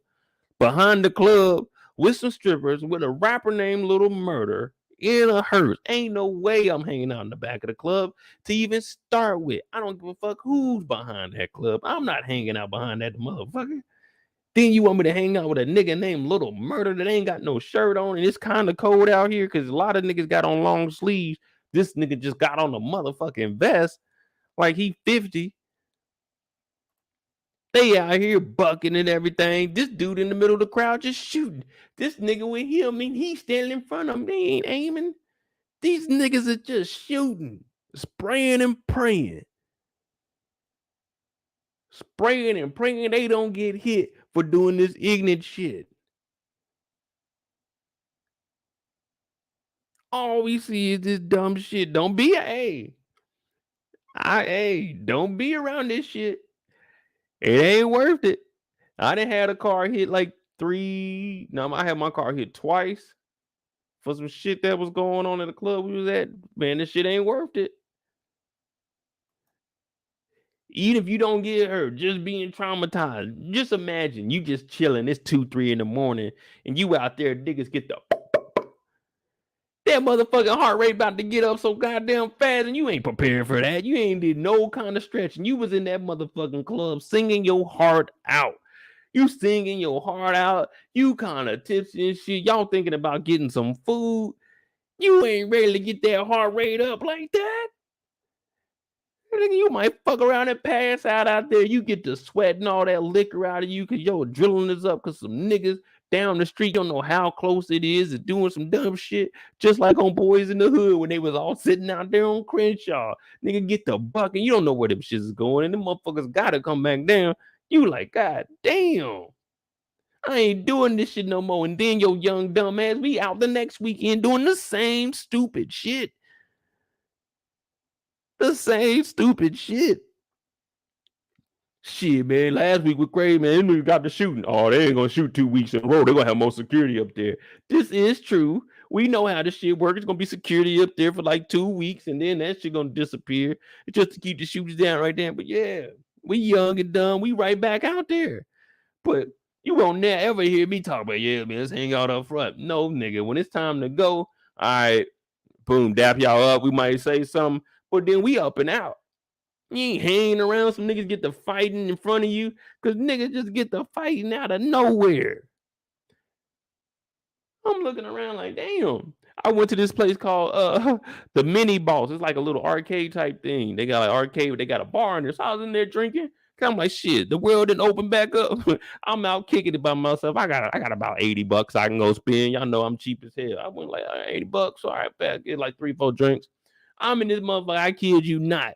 behind the club, with some strippers, with a rapper named Little Murda in a hearse. Ain't no way I'm hanging out in the back of the club to even start with. I don't give a fuck who's behind that club. I'm not hanging out behind that motherfucker. Then you want me to hang out with a nigga named Little Murda that ain't got no shirt on, and it's kind of cold out here because a lot of niggas got on long sleeves. This nigga just got on a motherfucking vest like he 50. They out here bucking and everything. This dude in the middle of the crowd just shooting. This nigga with him, I mean, he's standing in front of him. They ain't aiming. These niggas are just shooting, spraying and praying. Spraying and praying they don't get hit for doing this ignorant shit. All we see is this dumb shit. Don't be don't be around this shit. It ain't worth it. I done had a car hit like 3. No, I had my car hit twice for some shit that was going on in the club we was at. Man, this shit ain't worth it. Even if you don't get hurt, just being traumatized. Just imagine you just chilling. It's 2, 3 in the morning, and you out there, niggas get the that motherfucking heart rate about to get up so goddamn fast, and you ain't prepared for that. You ain't did no kind of stretching. You was in that motherfucking club singing your heart out. You singing your heart out. You kind of tipsy and shit. Y'all thinking about getting some food. You ain't ready to get that heart rate up like that. You might fuck around and pass out there. You get to sweating all that liquor out of you because your adrenaline is up because some niggas down the street don't know how close it is doing some dumb shit. Just like on Boys in the Hood when they was all sitting out there on Crenshaw. Nigga get the buck and you don't know where them shits is going. And them motherfuckers gotta come back down. You like, God damn. I ain't doing this shit no more. And then your young dumb ass be out the next weekend doing the same stupid shit. The same stupid shit. Shit, man. Last week was crazy, man. They got the shooting. Oh, they ain't gonna shoot 2 weeks in a row. They're gonna have more security up there. This is true. We know how this shit works. It's gonna be security up there for like 2 weeks, and then that shit gonna disappear. It's just to keep the shooters down right there. But yeah, we young and dumb. We right back out there. But you won't never ever hear me talk about, yeah, man, let's hang out up front. No, nigga. When it's time to go, all right, boom, dap y'all up. We might say something, but then we up and out. You ain't hanging around. Some niggas get to fighting in front of you because niggas just get to fighting out of nowhere. I'm looking around like, damn. I went to this place called the Mini Boss. It's like a little arcade type thing. They got like arcade, they got a bar in there. So I was in there drinking. I'm like, shit, the world didn't open back up. I'm out kicking it by myself. I got about $80 I can go spend. Y'all know I'm cheap as hell. I went like $80. All right, back get like 3, 4 drinks. I'm in this motherfucker. I kid you not.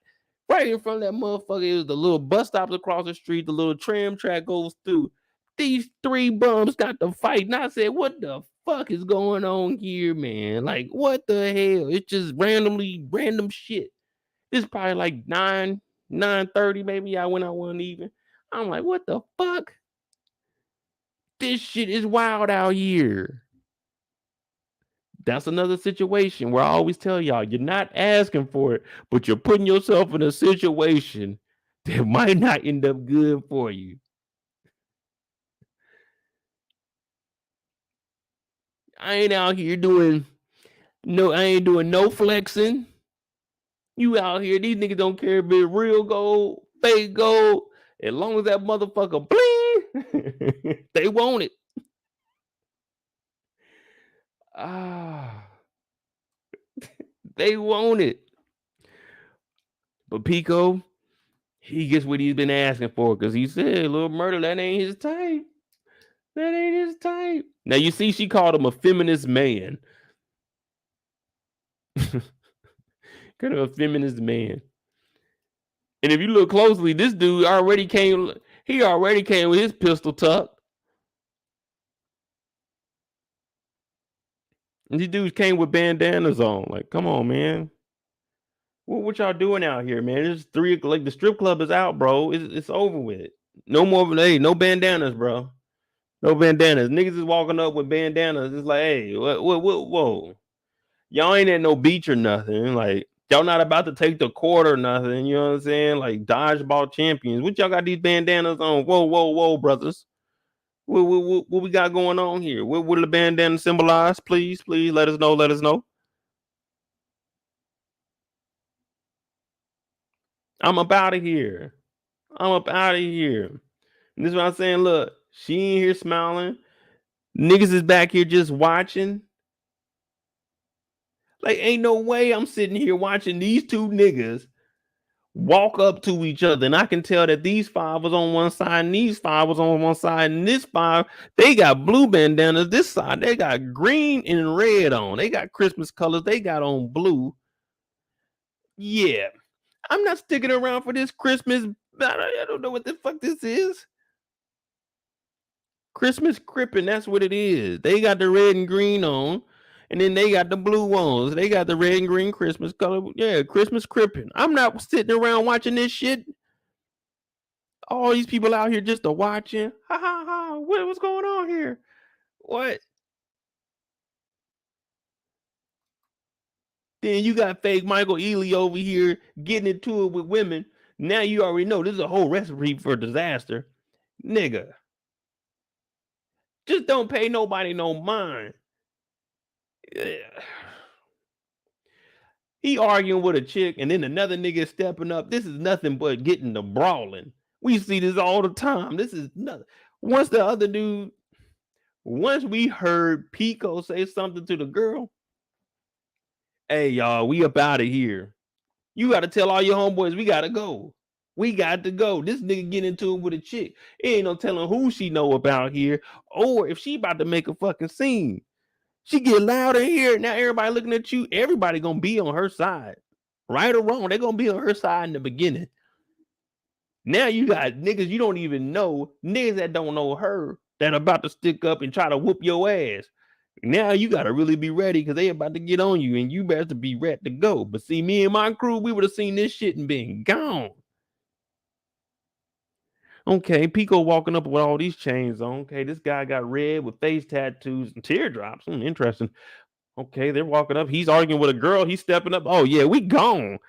Right in front of that motherfucker is the little bus stops across the street. The little tram track goes through. These 3 bums got to fight. And I said, what the fuck is going on here, man? Like, what the hell? It's just random shit. It's probably like 9:30 maybe. I went out one even. I'm like, what the fuck? This shit is wild out here. That's another situation where I always tell y'all, you're not asking for it, but you're putting yourself in a situation that might not end up good for you. I ain't out here doing no flexing. You out here, these niggas don't care if it's real gold, fake gold. As long as that motherfucker bling, they want it. They want it. But Pico, he gets what he's been asking for because he said, little Murda, that ain't his type. That ain't his type. Now you see, she called him a feminist man. Kind of a feminist man. And if you look closely, this dude already came with his pistol tucked. And these dudes came with bandanas on. Like, come on, man. What y'all doing out here, man? It's 3 o'clock. Like, the strip club is out, bro. It's over with. No more, hey, no bandanas, bro. No bandanas. Niggas is walking up with bandanas. It's like, hey, whoa. Y'all ain't at no beach or nothing. Like, y'all not about to take the court or nothing. You know what I'm saying? Like, dodgeball champions. What y'all got these bandanas on? Whoa, brothers. What we got going on here? What do the bandana symbolize? Please, let us know. I'm up out of here. And this is what I'm saying. Look, she ain't here smiling. Niggas is back here just watching. Like, ain't no way I'm sitting here watching these 2 niggas walk up to each other. And I can tell that these 5 was on one side and these 5 was on one side. And this 5, they got blue bandanas. This side, they got green and red on. They got Christmas colors. They got on blue. Yeah. I'm not sticking around for this Christmas. I don't know what the fuck this is. Christmas crippin', that's what it is. They got the red and green on. And then they got the blue ones. They got the red and green Christmas color. Yeah, Christmas crippin'. I'm not sitting around watching this shit. All these people out here just watching. Ha ha ha. What's going on here? What? Then you got fake Michael Ealy over here getting into it with women. Now you already know this is a whole recipe for disaster. Nigga. Just don't pay nobody no mind. He arguing with a chick and then another nigga stepping up. This is nothing but getting the brawling. We see this all the time. This is nothing. Once the other dude, once we heard Pico say something to the girl, hey y'all, we up out of here. You got to tell all your homeboys we got to go. We got to go. This nigga get into it with a chick. It ain't no telling who she know about here or if she about to make a fucking scene. She get loud in here. Now everybody looking at you. Everybody gonna be on her side. Right or wrong, they're gonna be on her side in the beginning. Now you got niggas you don't even know, niggas that don't know her, that about to stick up and try to whoop your ass. Now you gotta really be ready because they about to get on you and you better be ready to go. But see, me and my crew, we would have seen this shit and been gone. Okay, Pico walking up with all these chains on. Okay, this guy got red with face tattoos and teardrops. Interesting. Okay, they're walking up. He's arguing with a girl. He's stepping up. Oh, yeah, we gone.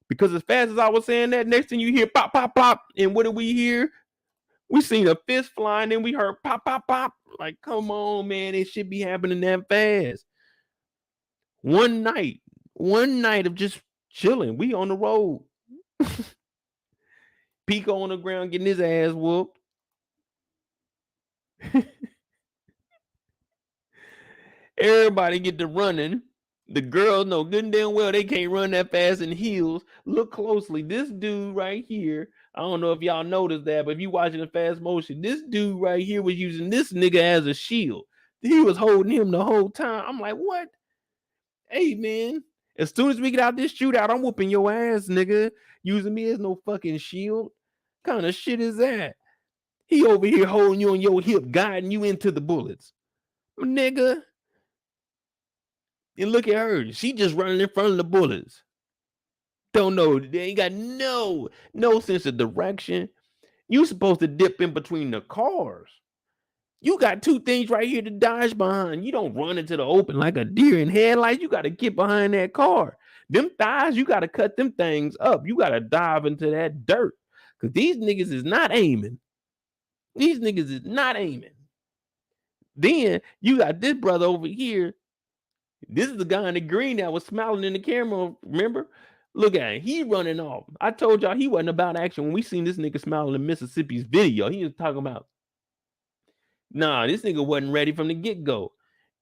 Because as fast as I was saying that, next thing you hear pop, pop, pop. And what did we hear? We seen a fist flying, and we heard pop, pop, pop. Like, come on, man. It should be happening that fast. One night of just chilling. We on the road. Pico on the ground getting his ass whooped. Everybody get to running. The girls know good and damn well they can't run that fast in heels. Look closely. This dude right here, I don't know if y'all noticed that, but if you watching the fast motion, this dude right here was using this nigga as a shield. He was holding him the whole time. I'm like, what? Hey, man, as soon as we get out this shootout, I'm whooping your ass, nigga. Using me as no fucking shield. What kind of shit is that? He over here holding you on your hip, guiding you into the bullets. Nigga. And look at her. She just running in front of the bullets. Don't know. They ain't got no sense of direction. You supposed to dip in between the cars. You got two things right here to dodge behind. You don't run into the open like a deer in headlights. You got to get behind that car. Them thighs, you got to cut them things up. You got to dive into that dirt. Because these niggas is not aiming. These niggas is not aiming. Then you got this brother over here. This is the guy in the green that was smiling in the camera. Remember? Look at him. He running off. I told y'all he wasn't about action when we seen this nigga smiling in Mississippi's video. He was talking about, nah, this nigga wasn't ready from the get-go.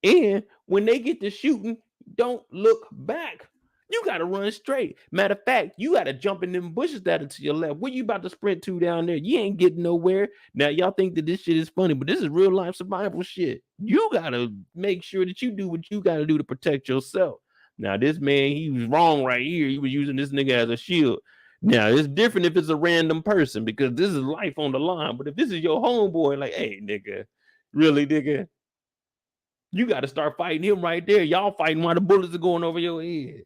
And when they get to shooting, don't look back. You got to run straight. Matter of fact, you got to jump in them bushes that are to your left. Where you about to sprint to down there? You ain't getting nowhere. Now, y'all think that this shit is funny, but this is real life survival shit. You got to make sure that you do what you got to do to protect yourself. Now, this man, he was wrong right here. He was using this nigga as a shield. Now, it's different if it's a random person because this is life on the line. But if this is your homeboy, like, hey, nigga, really, nigga? You got to start fighting him right there. Y'all fighting while the bullets are going over your head.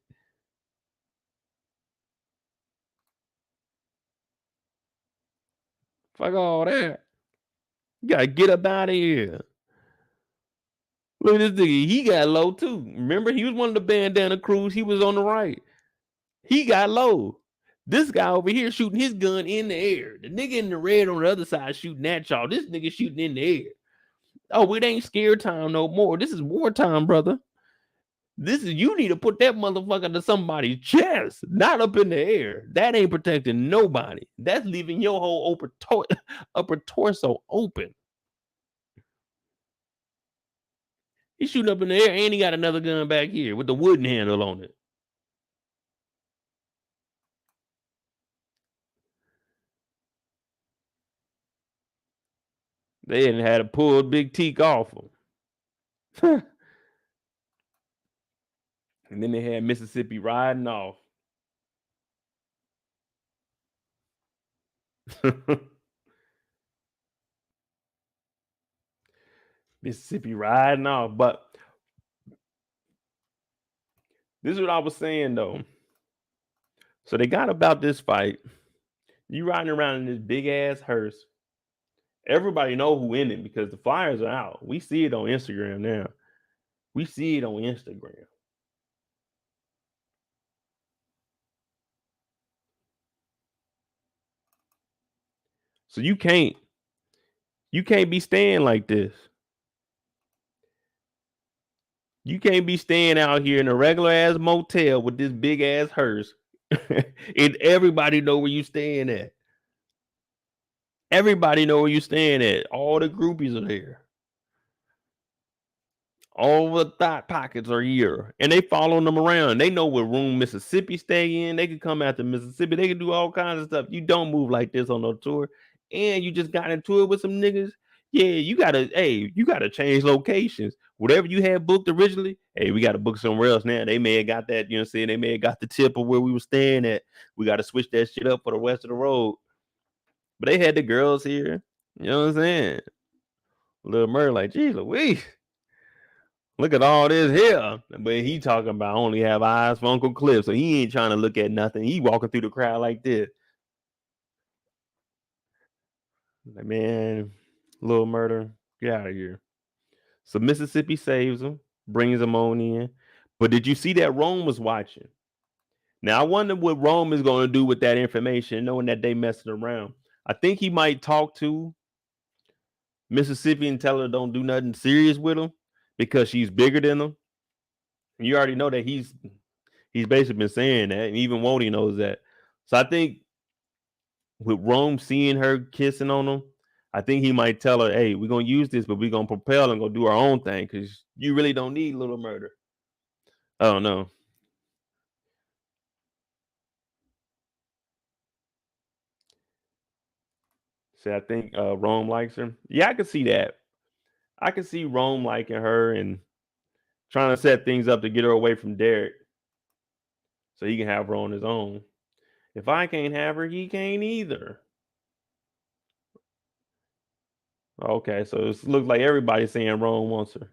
Fuck all that. You gotta get up out of here. Look at this nigga. He got low too. Remember, he was one of the bandana crews. He was on the right. He got low. This guy over here shooting his gun in the air. The nigga in the red on the other side shooting at y'all. This nigga shooting in the air. Oh, it ain't scare time no more. This is wartime, brother. This is, you need to put that motherfucker to somebody's chest, not up in the air. That ain't protecting nobody. That's leaving your whole upper torso open. He's shooting up in the air and he got another gun back here with the wooden handle on it. They hadn't had to pull Big Teak off him. And then they had Mississippi riding off. Mississippi riding off. But this is what I was saying, though. So they got about this fight. You riding around in this big-ass hearse. Everybody know who in it because the flyers are out. We see it on Instagram now. We see it on Instagram. So you can't be staying like this. You can't be staying out here in a regular ass motel with this big ass hearse. And everybody know where you staying at. Everybody know where you staying at. All the groupies are there. All the thought pockets are here. And they following them around. They know what room Mississippi stay in. They can come out to Mississippi. They can do all kinds of stuff. You don't move like this on no tour. And you just got into it with some niggas. Yeah, you gotta change locations. Whatever you had booked originally, hey, we gotta book somewhere else now. They may have got that, you know what I'm saying? They may have got the tip of where we were staying at. We gotta switch that shit up for the rest of the road. But they had the girls here. You know what I'm saying? Little Murda like, geez Louise, look at all this here. But he talking about only have eyes for Uncle Cliff. So he ain't trying to look at nothing. He walking through the crowd like this. Like, man, little Murda, get out of here. So Mississippi saves him, brings him on in. But did you see that Rome was watching? Now I wonder what Rome is going to do with that information, knowing that they messing around. I think he might talk to Mississippi and tell her don't do nothing serious with him because she's bigger than him. And you already know that he's basically been saying that, and even Wody knows that. So I think with Rome seeing her kissing on him, I think he might tell her, hey, we're going to use this, but we're going to propel and go do our own thing because you really don't need little Murda. I don't know. So I think Rome likes her. Yeah, I can see that. I can see Rome liking her and trying to set things up to get her away from Derrick so he can have her on his own. If I can't have her, he can't either. Okay, so it looks like everybody's saying Rome wants her.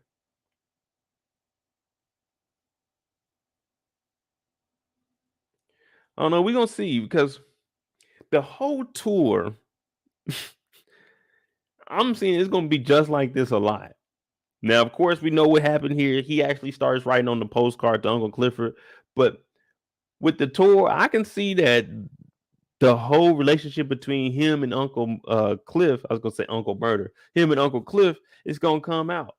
I don't know. We're going to see because the whole tour, I'm seeing it's going to be just like this a lot. Now, of course, we know what happened here. He actually starts writing on the postcard to Uncle Clifford. But with the tour, I can see that the whole relationship between him and Uncle Cliff, I was going to say Uncle Murda, him and Uncle Cliff is going to come out.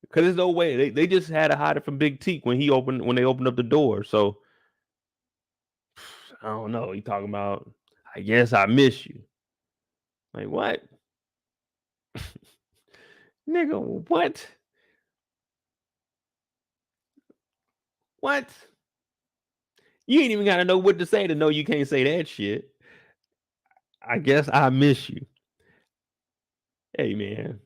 Because there's no way. They just had to hide it from Big Teak when they opened up the door. So, I don't know. He talking about, I guess I miss you. Like, what? Nigga, what? What? You ain't even got to know what to say to know you can't say that shit. I guess I miss you. Hey, man.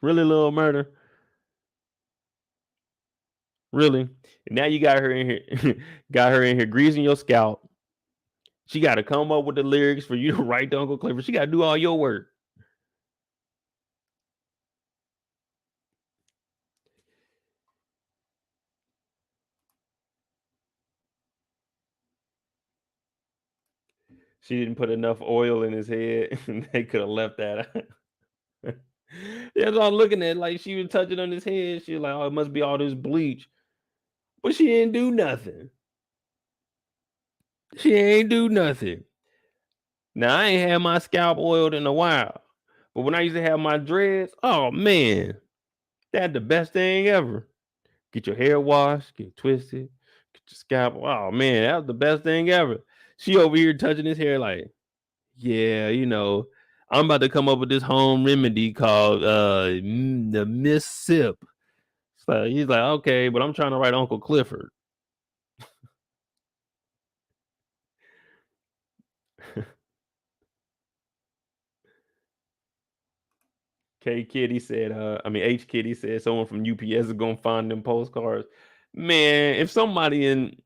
Really, little Murda? Really? And now you got her in here, greasing your scalp. She got to come up with the lyrics for you to write to Uncle Clifford. She got to do all your work. She didn't put enough oil in his head. They could have left that. That's all I'm looking at. Like she was touching on his head. She was like, oh, it must be all this bleach. But she didn't do nothing. She ain't do nothing. Now I ain't had my scalp oiled in a while. But when I used to have my dreads, oh man, that's the best thing ever. Get your hair washed, get twisted, get your scalp. Oh man, that was the best thing ever. She over here touching his hair like, yeah, I'm about to come up with this home remedy called the Miss Sip. So he's like, okay, but I'm trying to write Uncle Clifford. K Kitty said, H Kitty said someone from UPS is gonna find them postcards. Man, if somebody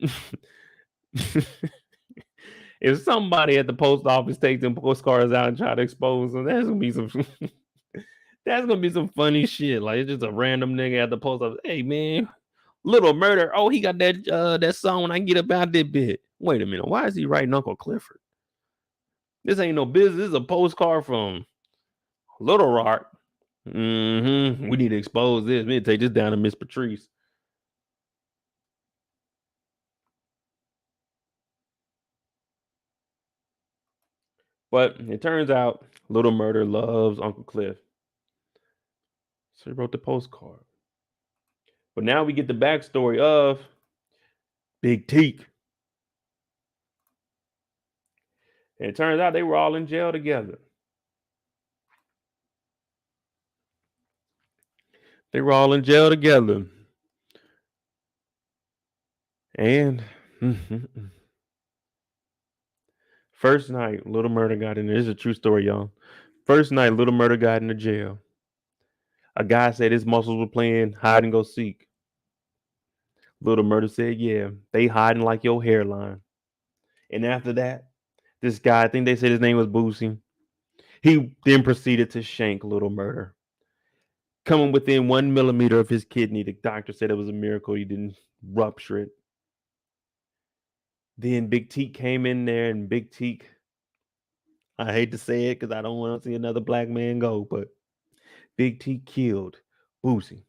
if somebody at the post office takes them postcards out and try to expose them, that's gonna be some funny shit. Like it's just a random nigga at the post office. Hey man, little Murda. Oh, he got that song when I get up out that bit. Wait a minute, why is he writing Uncle Clifford? This ain't no business. This is a postcard from Little Rock. We need to expose this. We need to take this down to Miss Patrice. But it turns out Little Murda loves Uncle Cliff. So he wrote the postcard. But now we get the backstory of Big Teak. And it turns out they were all in jail together. They were all in jail together. And first night, Little Murda got in there. This is a true story, y'all. First night, Little Murda got into jail. A guy said his muscles were playing hide and go seek. Little Murda said, yeah, they hiding like your hairline. And after that, this guy, I think they said his name was Boosie, he then proceeded to shank Little Murda. Coming within 1 millimeter of his kidney, the doctor said it was a miracle he didn't rupture it. Then Big Teak came in there, and Big Teak, I hate to say it because I don't want to see another black man go, but Big Teak killed Boosie.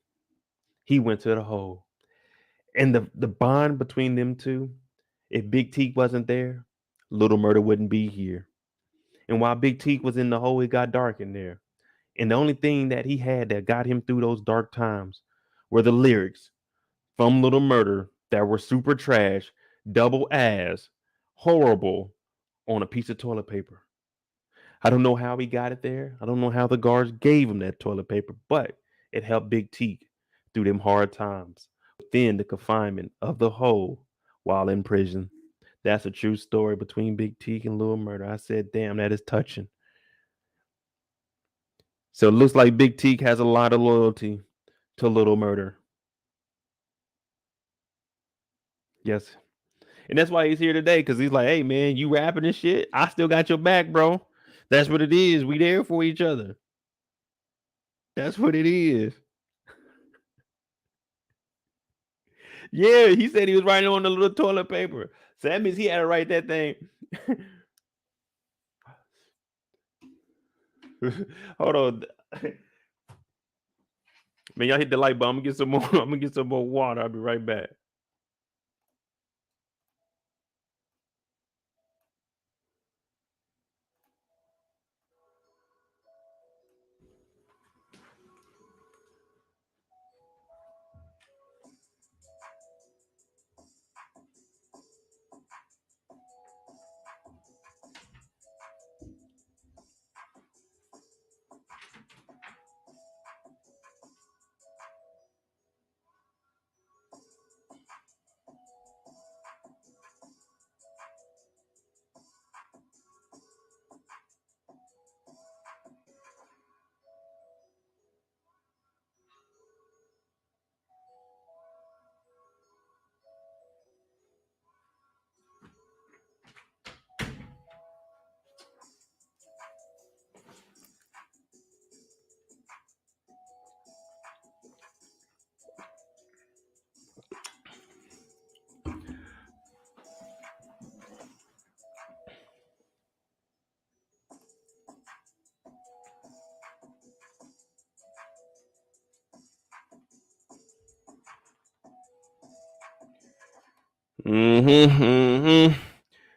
He went to the hole. And the bond between them two, if Big Teak wasn't there, Little Murda wouldn't be here. And while Big Teak was in the hole, it got dark in there. And the only thing that he had that got him through those dark times were the lyrics from Little Murda that were super trash, double ass, horrible on a piece of toilet paper. I don't know how he got it there. I don't know how the guards gave him that toilet paper, but it helped Big Teak through them hard times within the confinement of the hole while in prison. That's a true story between Big Teak and Little Murda. I said, damn, that is touching. So it looks like Big Teak has a lot of loyalty to Little Murda. Yes. And that's why he's here today, because he's like, hey, man, you rapping and shit. I still got your back, bro. That's what it is. We there for each other. That's what it is. Yeah, he said he was writing on the little toilet paper. So that means he had to write that thing. Hold on. Man, y'all hit the light bulb. I'm gonna get some more water. I'll be right back.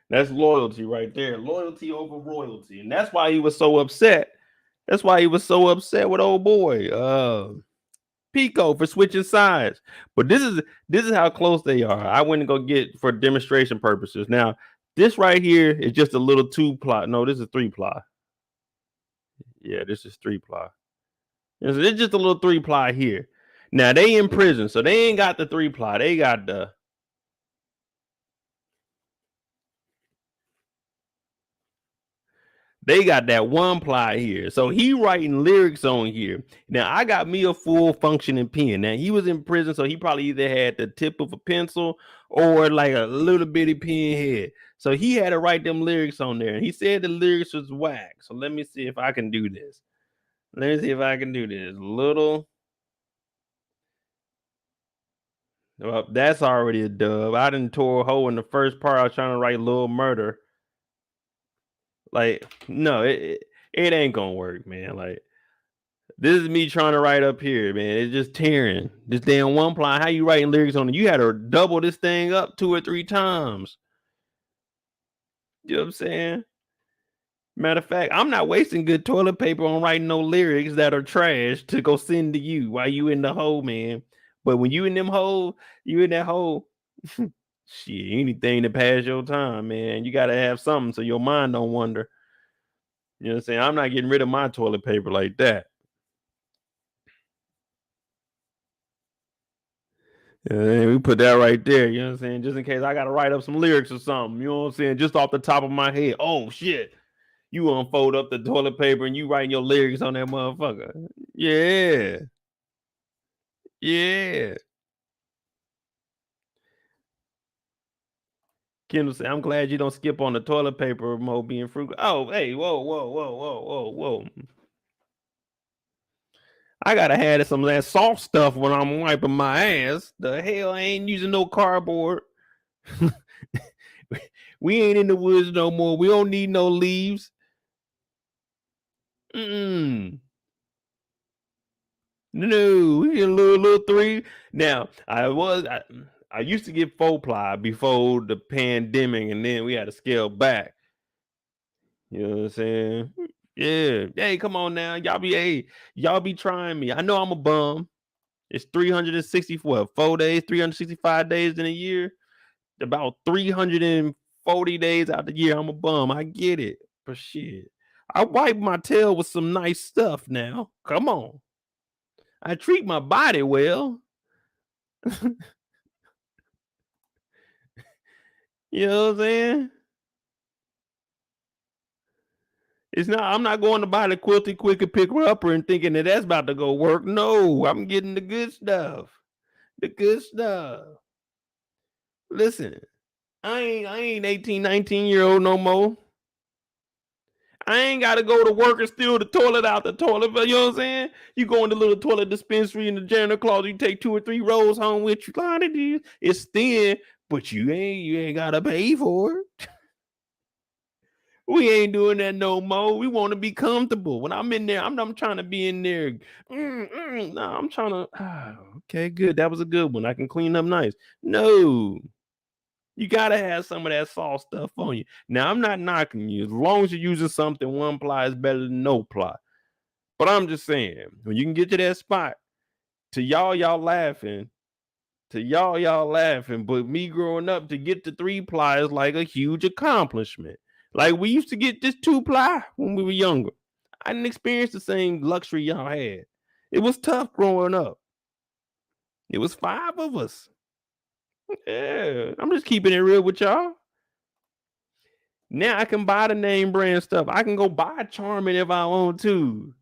That's loyalty right there. Loyalty over royalty. And that's why he was so upset. That's why he was so upset with old boy Pico for switching sides. But this is how close they are. I went to go get for demonstration purposes. Now, this right here is just a little 2-ply. No, this is 3-ply. Yeah, this is 3-ply. It's just a little 3-ply here. Now they in prison, so they ain't got the 3-ply. They got the They got that 1-ply here. So he writing lyrics on here. Now I got me a full functioning pen. Now he was in prison, so he probably either had the tip of a pencil or like a little bitty pen head. So he had to write them lyrics on there. And he said the lyrics was whack. So let me see if I can do this. Let me see if I can do this. Little. Well, that's already a dub. I didn't tore a hole in the first part. I was trying to write Little Murda. Like, no, it ain't gonna work, man. Like, this is me trying to write up here, man. It's just tearing. This damn 1-ply. How you writing lyrics on it? You had to double this thing up 2 or 3 times. You know what I'm saying? Matter of fact, I'm not wasting good toilet paper on writing no lyrics that are trash to go send to you while you in the hole, man. But when you in them hole, you in that hole, shit, anything to pass your time, man. You gotta have something so your mind don't wander. You know what I'm saying? I'm not getting rid of my toilet paper like that. Yeah, we put that right there, you know what I'm saying? Just in case I gotta write up some lyrics or something, you know what I'm saying? Just off the top of my head. Oh shit. You unfold up the toilet paper and you writing your lyrics on that motherfucker. Yeah. Yeah. Kendall said, I'm glad you don't skip on the toilet paper mode being frugal. Oh, hey, whoa. I gotta have some of that soft stuff when I'm wiping my ass. The hell, I ain't using no cardboard. We ain't in the woods no more. We don't need no leaves. No, we get a little three. Now, I used to get 4-ply before the pandemic, and then we had to scale back. You know what I'm saying? Yeah. Hey, come on now. Y'all be trying me. I know I'm a bum. It's 364, 4 days, 365 days in a year. About 340 days out the year, I'm a bum. I get it. But shit. I wipe my tail with some nice stuff now. Come on. I treat my body well. You know what I'm saying? I'm not going to buy the Quilty Quick and Picker Upper and thinking that that's about to go work. No, I'm getting the good stuff. The good stuff. Listen, I ain't 18, 19-year-old no more. I ain't got to go to work and steal the toilet out the toilet. You know what I'm saying? You go in the little toilet dispensary in the janitor closet, you take 2 or 3 rolls home with you. It's thin, but you ain't got to pay for it. We ain't doing that no more. We want to be comfortable. When I'm in there, I'm trying to be in there. No, I'm trying to. Okay, good. That was a good one. I can clean up nice. No, you gotta have some of that soft stuff on you. Now, I'm not knocking you. As long as you're using something, 1-ply is better than no ply. But I'm just saying, when you can get to that spot, to y'all laughing. But me growing up to get to 3-ply is like a huge accomplishment. Like we used to get this 2-ply when we were younger. I didn't experience the same luxury y'all had. It was tough growing up. It was 5 of us. Yeah, I'm just keeping it real with y'all. Now I can buy the name brand stuff. I can go buy Charmin if I want to.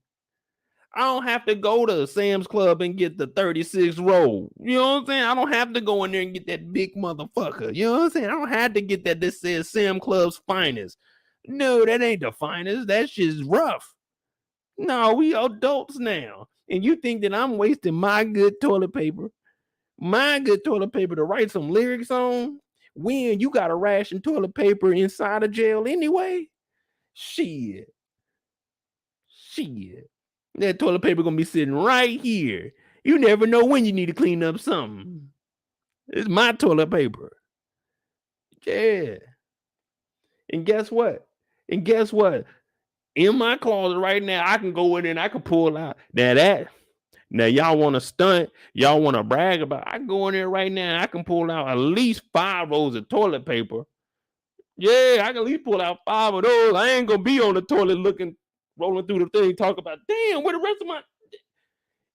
I don't have to go to Sam's Club and get the 36 roll. You know what I'm saying? I don't have to go in there and get that big motherfucker. You know what I'm saying? I don't have to get that says Sam's Club's finest. No, that ain't the finest. That shit's rough. No, we adults now. And you think that I'm wasting my good toilet paper to write some lyrics on when you got a ration toilet paper inside of jail anyway? Shit. That toilet paper gonna be sitting right here. You never know when you need to clean up something. It's my toilet paper. Yeah. And guess what? In my closet right now, I can go in and I can pull out Now y'all want to stunt, y'all want to brag about. I can go in there right now and I can pull out at least 5 rolls of toilet paper. Yeah, I can at least pull out 5 of those. I ain't gonna be on the toilet rolling through the thing, talk about, damn, where the rest of my.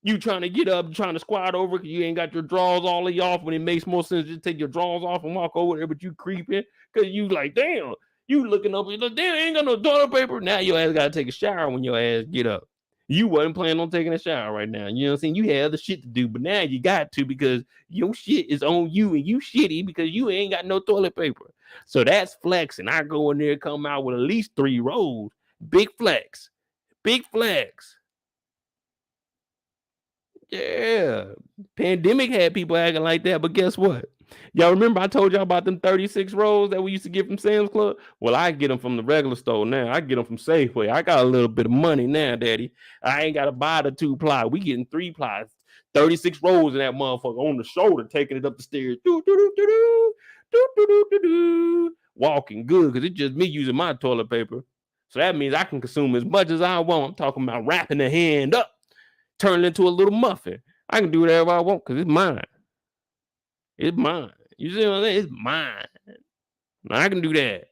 You trying to get up, trying to squat over because you ain't got your drawers all off when it makes more sense to take your drawers off and walk over there, but you creeping because you like, damn, you looking up, damn, ain't got no toilet paper. Now your ass got to take a shower when your ass get up. You wasn't planning on taking a shower right now. You know what I'm saying? You had other shit to do, but now you got to because your shit is on you and you shitty because you ain't got no toilet paper. So that's flexing. I go in there, come out with at least 3 rolls. Big flex. Yeah. Pandemic had people acting like that, but guess what? Y'all remember I told y'all about them 36 rolls that we used to get from Sam's Club? Well, I get them from the regular store now. I get them from Safeway. I got a little bit of money now, daddy. I ain't got to buy the 2-ply. We getting 3-plies. 36 rolls in that motherfucker on the shoulder, taking it up the stairs. Walking good because it's just me using my toilet paper. So that means I can consume as much as I want. I'm talking about wrapping the hand up, turning it into a little muffin. I can do whatever I want because it's mine. It's mine. You see what I'm saying? It's mine. I can do that.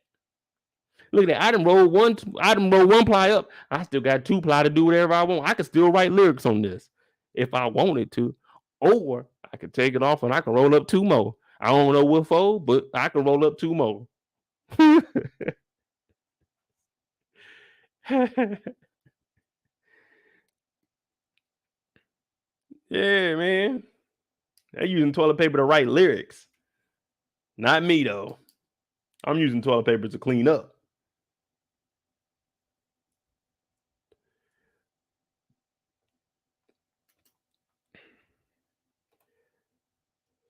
Look at that. I done roll one ply up. I still got 2 ply to do whatever I want. I can still write lyrics on this if I wanted to. Or I can take it off and I can roll up 2 more. I don't know what for, but I can roll up 2 more. Yeah, man. They're using toilet paper to write lyrics. Not me, though. I'm using toilet paper to clean up.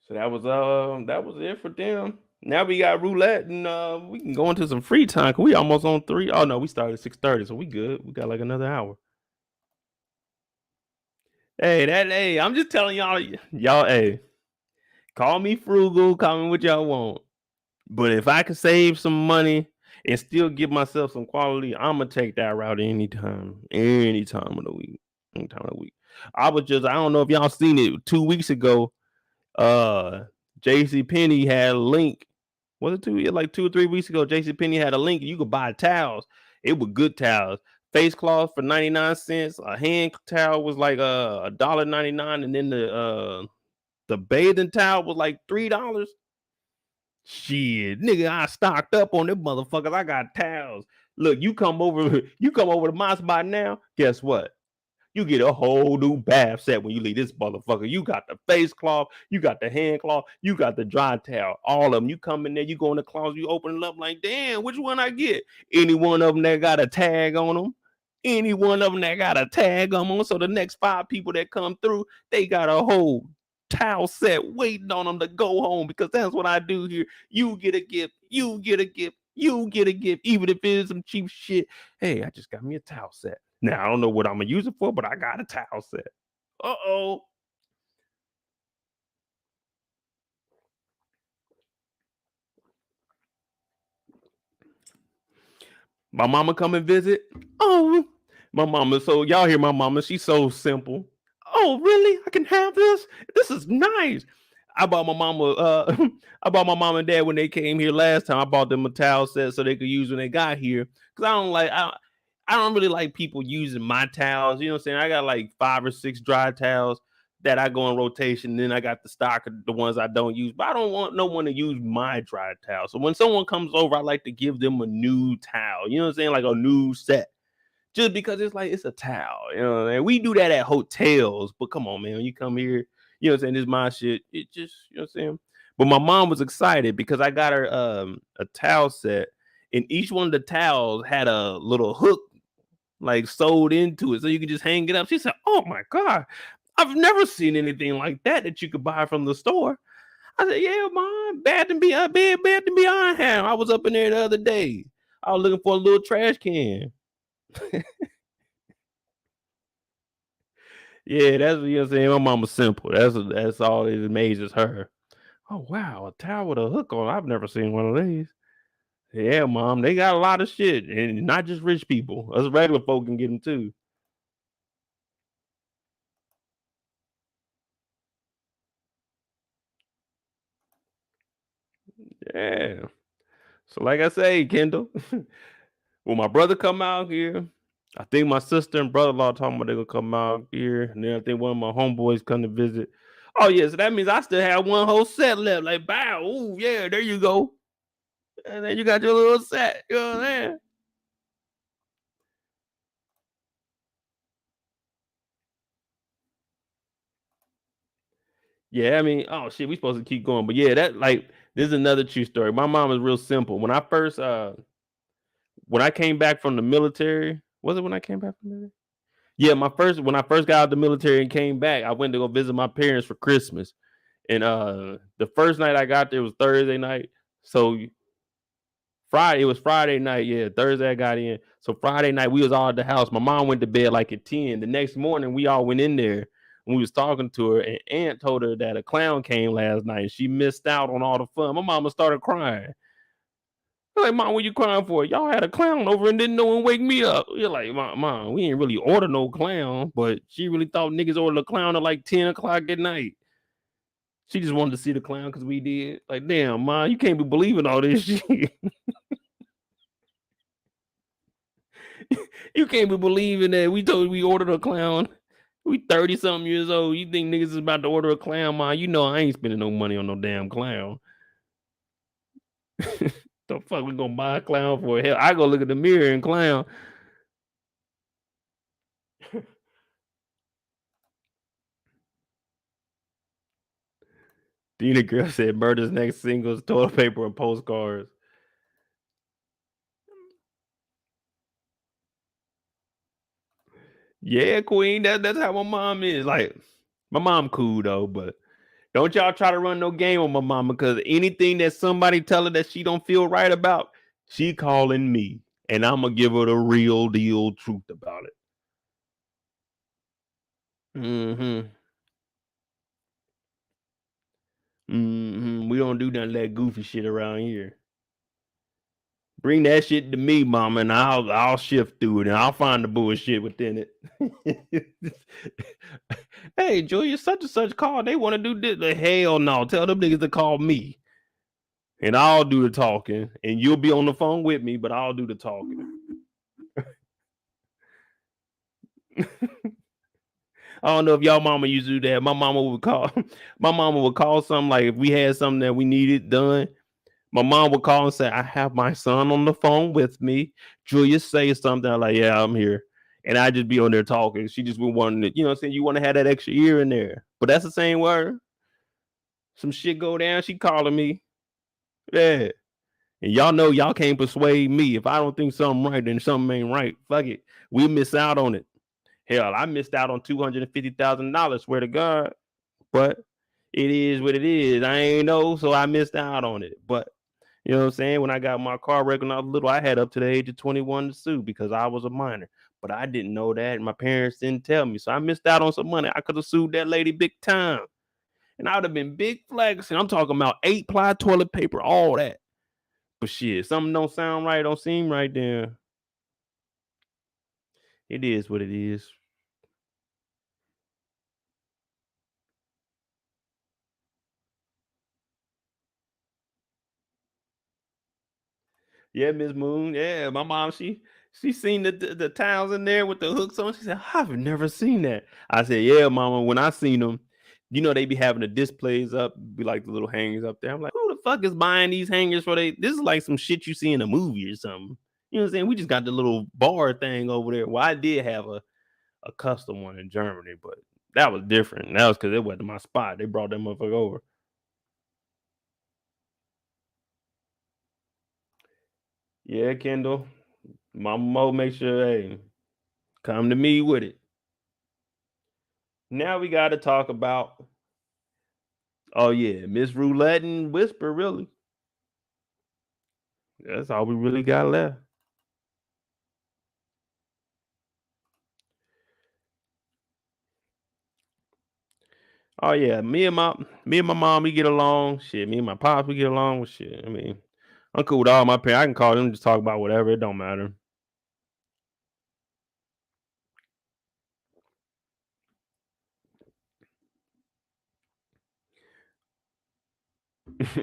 So that was it for them. Now we got roulette and we can go into some free time. We almost on 3. Oh no, we started at 6:30, so we good. We got like another hour. Hey, I'm just telling y'all, hey, call me frugal, call me what y'all want. But if I can save some money and still give myself some quality, I'm gonna take that route anytime of the week. Anytime of the week. I don't know if y'all seen it 2 weeks ago. JC Penney had a link. Was it 2 or 3 weeks ago? JC Penney had a link. You could buy towels. It was good towels. Face cloth for 99 cents. A hand towel was like $1.99, and then the bathing towel was like $3. Shit, nigga, I stocked up on them motherfuckers. I got towels. Look, you come over to my spot now. Guess what? You get a whole new bath set when you leave this motherfucker. You got the face cloth, you got the hand cloth, you got the dry towel. All of them. You come in there, you go in the closet, you open it up like, damn, which one I get? Any one of them that got a tag on them. Any one of them that got a tag on them. So the next 5 people that come through, they got a whole towel set waiting on them to go home, because that's what I do here. You get a gift, you get a gift, you get a gift, even if it is some cheap shit. Hey, I just got me a towel set. Now, I don't know what I'm going to use it for, but I got a towel set. Uh-oh. My mama come and visit. Oh, my mama. So y'all hear my mama. She's so simple. Oh, really? I can have this? This is nice. I bought my mama, I bought my mom and dad when they came here last time. I bought them a towel set so they could use when they got here. Because I don't really like people using my towels. You know what I'm saying? I got like 5 or 6 dry towels that I go in rotation. Then I got the stock of the ones I don't use. But I don't want no one to use my dry towel. So when someone comes over, I like to give them a new towel. You know what I'm saying? Like a new set. Just because it's like it's a towel. You know what I'm saying? We do that at hotels. But come on, man. When you come here, you know what I'm saying? This is my shit. It just, you know what I'm saying? But my mom was excited because I got her a towel set. And each one of the towels had a little hook like sewed into it, so you can just hang it up. She said, "Oh my god, I've never seen anything like that you could buy from the store." I said, "Yeah, mom, bad to be on hand. I was up in there the other day. I was looking for a little trash can." Yeah, that's what you're saying. My mama's simple. That's all that amazes her. Oh wow, a towel with a hook on. I've never seen one of these. Yeah, mom, they got a lot of shit, and not just rich people. Us regular folk can get them too. Yeah. So like I say, Kendall, when my brother come out here, I think my sister and brother-in-law talking about they gonna come out here, and then I think one of my homeboys come to visit. Oh yeah, so that means I still have one whole set left. Like, bow, ooh, yeah, there you go. And then you got your little set. You know what I'm saying? Yeah, I mean, oh shit, we supposed to keep going, but yeah, that like this is another true story. My mom is real simple. When I came back from the military, was it when I came back from the military? Yeah, when I first got out of the military and came back, I went to go visit my parents for Christmas. And the first night I got there was Thursday night. So Friday, it was Friday night. Yeah, Thursday I got in. So Friday night we was all at the house. My mom went to bed like at 10. The next morning we all went in there and we was talking to her, and Aunt told her that a clown came last night and she missed out on all the fun. My mama started crying. Like, Mom, what you crying for? Y'all had a clown over and didn't know and wake me up. You're like, Mom, we ain't really order no clown, but she really thought niggas ordered a clown at like 10 o'clock at night. She just wanted to see the clown because we did. Like, damn, Mom, you can't be believing all this shit. You can't be believing that we told you we ordered a clown. We 30-something years old. You think niggas is about to order a clown, Mom? You know I ain't spending no money on no damn clown. The fuck we gonna buy a clown for? Hell, I go look at the mirror and clown. Dina girl said Murda's next single is toilet paper and postcards. Yeah, Queen. That's how my mom is. Like, my mom cool though, but don't y'all try to run no game on my mama, because anything that somebody tell her that she don't feel right about, she calling me, and I'm gonna give her the real deal truth about it. We don't do none of that goofy shit around here. Bring that shit to me, mama, and I'll shift through it and I'll find the bullshit within it. Hey, Julia, such and such call. They want to do this. Like, hell no. Tell them niggas to call me. And I'll do the talking. And you'll be on the phone with me, but I'll do the talking. I don't know if y'all mama used to do that. My mama would call something, like if we had something that we needed done. My mom would call and say, I have my son on the phone with me. Julia, say something. I'm like, yeah, I'm here. And I just be on there talking. She just would want to, you know what I'm saying? You want to have that extra ear in there. But that's the same word. Some shit go down, she calling me. Yeah. And y'all know y'all can't persuade me. If I don't think something right, then something ain't right. Fuck it. We miss out on it. Hell, I missed out on $250,000, swear to God. But it is what it is. I ain't know, so I missed out on it. But you know what I'm saying? When I got my car wrecked when I was little, I had up to the age of 21 to sue because I was a minor. But I didn't know that. And my parents didn't tell me. So I missed out on some money. I could have sued that lady big time. And I would have been big flags. And I'm talking about 8-ply toilet paper, all that. But shit, something don't sound right, don't seem right there. It is what it is. Yeah, Miss Moon. Yeah, my mom, she seen the towels in there with the hooks on. She said, I've never seen that. I said, yeah, mama, when I seen them, you know, they be having the displays up, be like the little hangers up there. I'm like, who the fuck is buying these hangers for? This is like some shit you see in a movie or something. You know what I'm saying? We just got the little bar thing over there. Well, I did have a custom one in Germany, but that was different. That was because it wasn't my spot. They brought that motherfucker over. Yeah, Kendall. Mama Mo, make sure, hey, come to me with it. Now we got to talk about, oh yeah, Miss Roulette and Whisper. Really, that's all we really got left. Oh yeah, me and my mom, we get along. Shit, me and my pops, we get along with shit. I mean, I'm cool with all my parents. I can call them, just talk about whatever. It don't matter.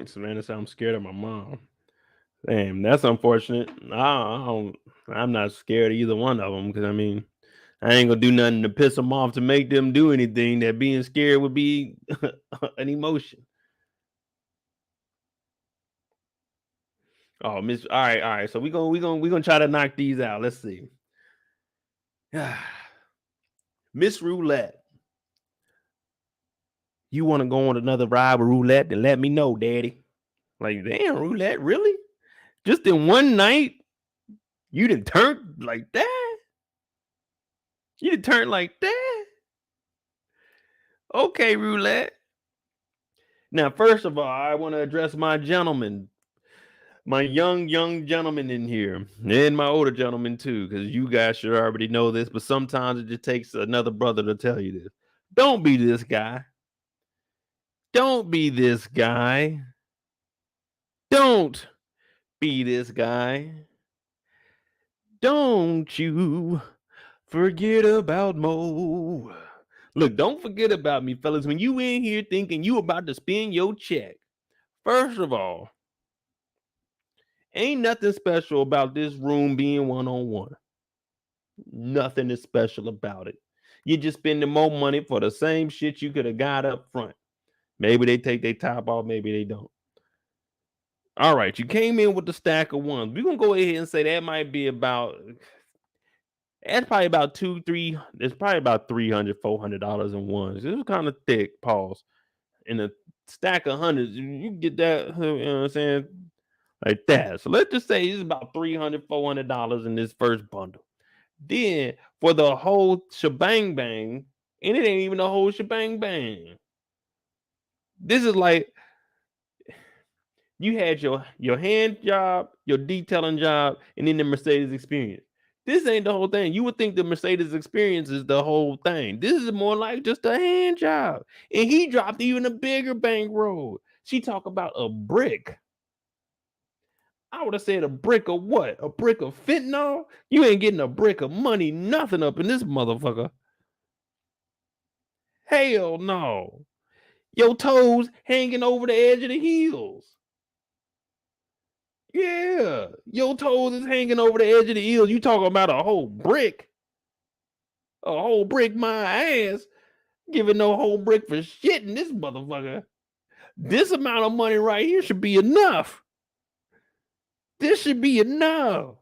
Savannah said I'm scared of my mom. Damn, that's unfortunate. I'm not scared of either one of them because I mean, I ain't gonna do nothing to piss them off to make them do anything. That being scared would be an emotion. Oh, Miss. All right, all right. So we gonna try to knock these out. Let's see. Miss Roulette, you want to go on another ride with Roulette? Then let me know, Daddy. Like, damn, Roulette, really? Just in one night, you didn't turn like that? You didn't turn like that? Okay, Roulette. Now, first of all, I want to address my gentleman, my young gentleman in here, and my older gentleman too, because you guys should already know this, but sometimes it just takes another brother to tell you this. Don't be this guy. Don't be this guy. Don't be this guy. Don't you forget about Mo. Look, don't forget about me, fellas. When you in here thinking you about to spend your check, first of all, ain't nothing special about this room being one-on-one. Nothing is special about it. You're just spending more money for the same shit you could have got up front. Maybe they take their top off, maybe they don't. All right, you came in with the stack of ones. We're gonna go ahead and say that might be about, that's probably about it's probably about $300, $400 in ones. It was kind of thick, pause. In a stack of hundreds, you get that, you know what I'm saying? Like that. So let's just say it's about $300, $400 in this first bundle. Then for the whole shebang bang, and it ain't even the whole shebang bang. This is like you had your hand job, your detailing job, and then the Mercedes experience. This ain't the whole thing. You would think the Mercedes experience is the whole thing. This is more like just a hand job. And he dropped even a bigger bankroll. She talk about a brick. I would have said a brick of what? A brick of fentanyl? You ain't getting a brick of money, nothing up in this motherfucker. Hell no. Your toes hanging over the edge of the heels. Yeah, your toes is hanging over the edge of the heels. You talking about a whole brick? A whole brick, my ass. Giving no whole brick for shit in this motherfucker. This amount of money right here should be enough. This should be enough.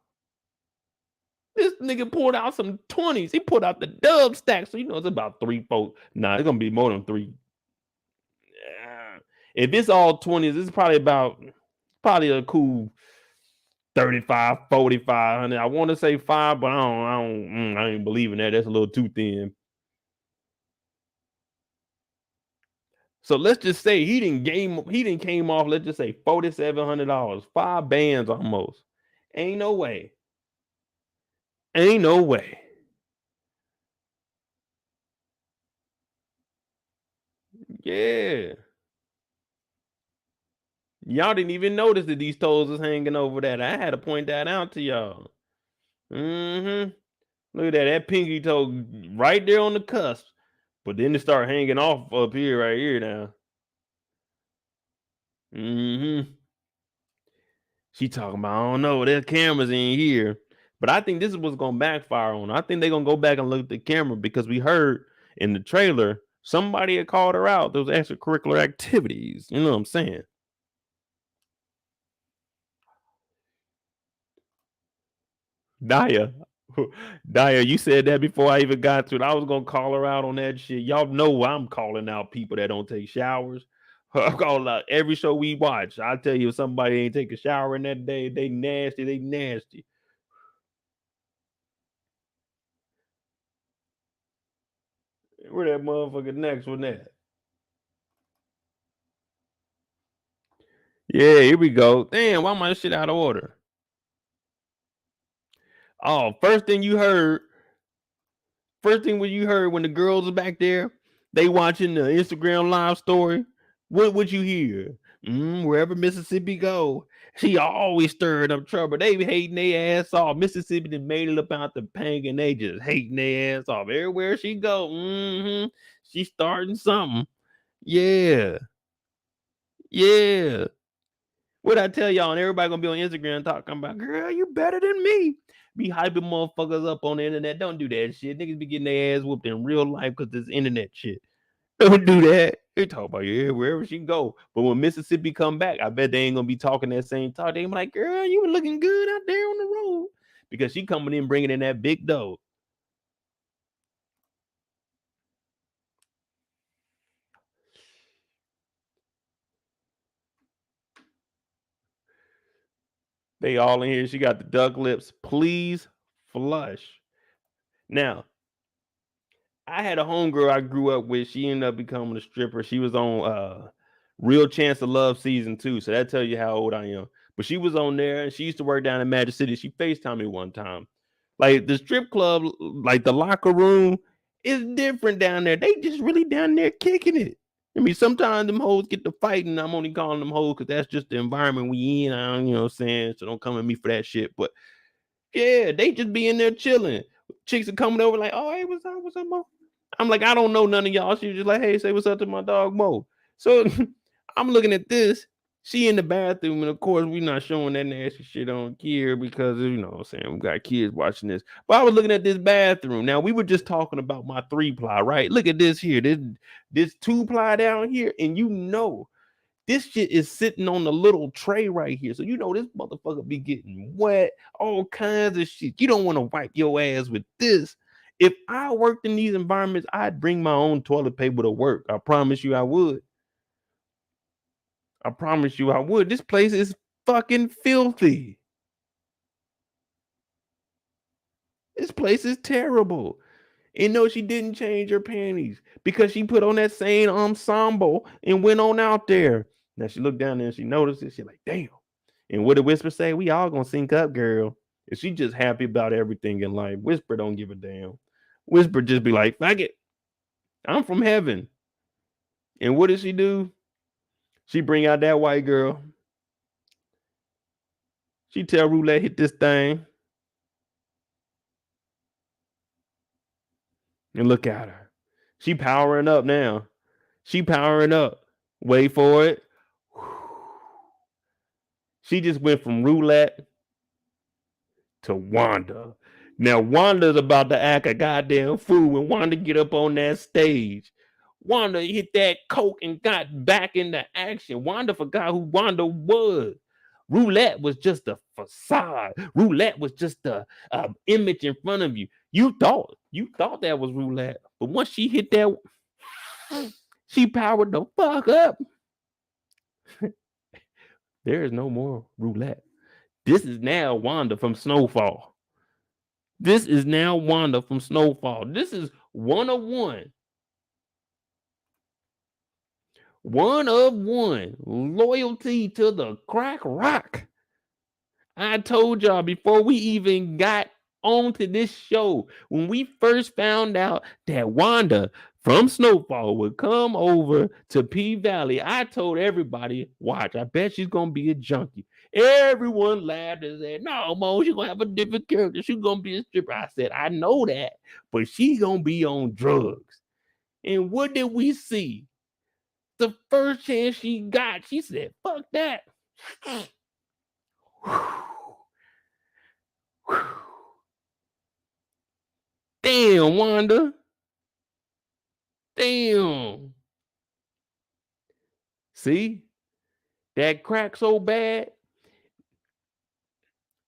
This nigga pulled out some 20s. He pulled out the dub stack. So you know it's about 3, 4. Nah, it's gonna be more than 3. If it's all 20s, it's probably a cool 35, 4500. I want to say 5, but I ain't believing that. That's a little too thin. So let's just say he didn't came off, let's just say $4,700, 5 bands almost. Ain't no way. Ain't no way. Yeah. Y'all didn't even notice that these toes was hanging over that. I had to point that out to y'all. Look at that. That pinky toe right there on the cusp. But then it start hanging off up here, right here now. She talking about, I don't know, there's cameras in here. But I think this is what's going to backfire on her. I think they're going to go back and look at the camera because we heard in the trailer, somebody had called her out. Those extracurricular activities. You know what I'm saying? Daya, you said that before I even got to it. I was going to call her out on that shit. Y'all know I'm calling out people that don't take showers. I'm calling out every show we watch. I tell you, if somebody ain't take a shower in that day, they nasty. They nasty. Where that motherfucker next one at? Yeah, here we go. Damn, why my shit out of order? Oh, first thing when you heard when the girls are back there, they watching the Instagram live story. What would you hear? Wherever Mississippi go, she always stirring up trouble. They be hating their ass off. Mississippi done made it up out the pank and they just hating their ass off. Everywhere she go, she starting something. Yeah. Yeah. What I tell y'all, and everybody gonna be on Instagram talking about, girl, you better than me. Be hyping motherfuckers up on the internet. Don't do that shit. Niggas be getting their ass whooped in real life because this internet shit. Don't do that. They talk about, yeah, wherever she go. But when Mississippi come back, I bet they ain't gonna be talking that same talk. They be like, girl, you were looking good out there on the road. Because she coming in bringing in that big dough. They all in here. She got the duck lips. Please flush. Now, I had a homegirl I grew up with. She ended up becoming a stripper. She was on Real Chance of Love season 2. So that tell you how old I am. But she was on there and she used to work down in Magic City. She FaceTimed me one time. Like the strip club, like the locker room is different down there. They just really down there kicking it. I mean, sometimes them hoes get to fighting. I'm only calling them hoes because that's just the environment we in. I don't, you know what I'm saying? So don't come at me for that shit. But yeah, they just be in there chilling. Chicks are coming over like, oh, hey, what's up, Mo? I'm like, I don't know none of y'all. She was just like, hey, say what's up to my dog, Mo. So I'm looking at this. She in the bathroom, and of course, we're not showing that nasty shit on here because, you know what I'm saying, we got kids watching this. But I was looking at this bathroom. Now, we were just talking about my 3-ply, right? Look at this here. This 2-ply down here, and you know, this shit is sitting on the little tray right here. So you know this motherfucker be getting wet, all kinds of shit. You don't want to wipe your ass with this. If I worked in these environments, I'd bring my own toilet paper to work. I promise you I would. I promise you I would. This place is fucking filthy. This place is terrible. And no, she didn't change her panties because she put on that same ensemble and went on out there. Now she looked down there and she noticed it. She's like, damn. And what did Whisper say? We all gonna sync up, girl. And she just happy about everything in life. Whisper don't give a damn. Whisper just be like, fuck it. I'm from heaven. And what does she do? She bring out that white girl. She tell Roulette hit this thing. And look at her. She powering up now. She powering up. Wait for it. She just went from Roulette to Wanda. Now Wanda's about to act a goddamn fool when Wanda get up on that stage. Wanda hit that coke and got back into action. Wanda forgot who Wanda was. Roulette was just a facade. Roulette was just a image in front of you. You thought that was Roulette, but once she hit that, she powered the fuck up. There is no more Roulette. This is now Wanda from Snowfall. This is now Wanda from Snowfall. This is 101. 101. Loyalty to the crack rock. I told y'all before we even got onto this show, when we first found out that Wanda from Snowfall would come over to PValley, I told everybody, watch, I bet she's going to be a junkie. Everyone laughed and said, no, Mo, she's going to have a different character. She's going to be a stripper. I said, I know that, but she's going to be on drugs. And what did we see? The first chance she got, she said, fuck that. Damn, Wanda. Damn. See? That crack so bad,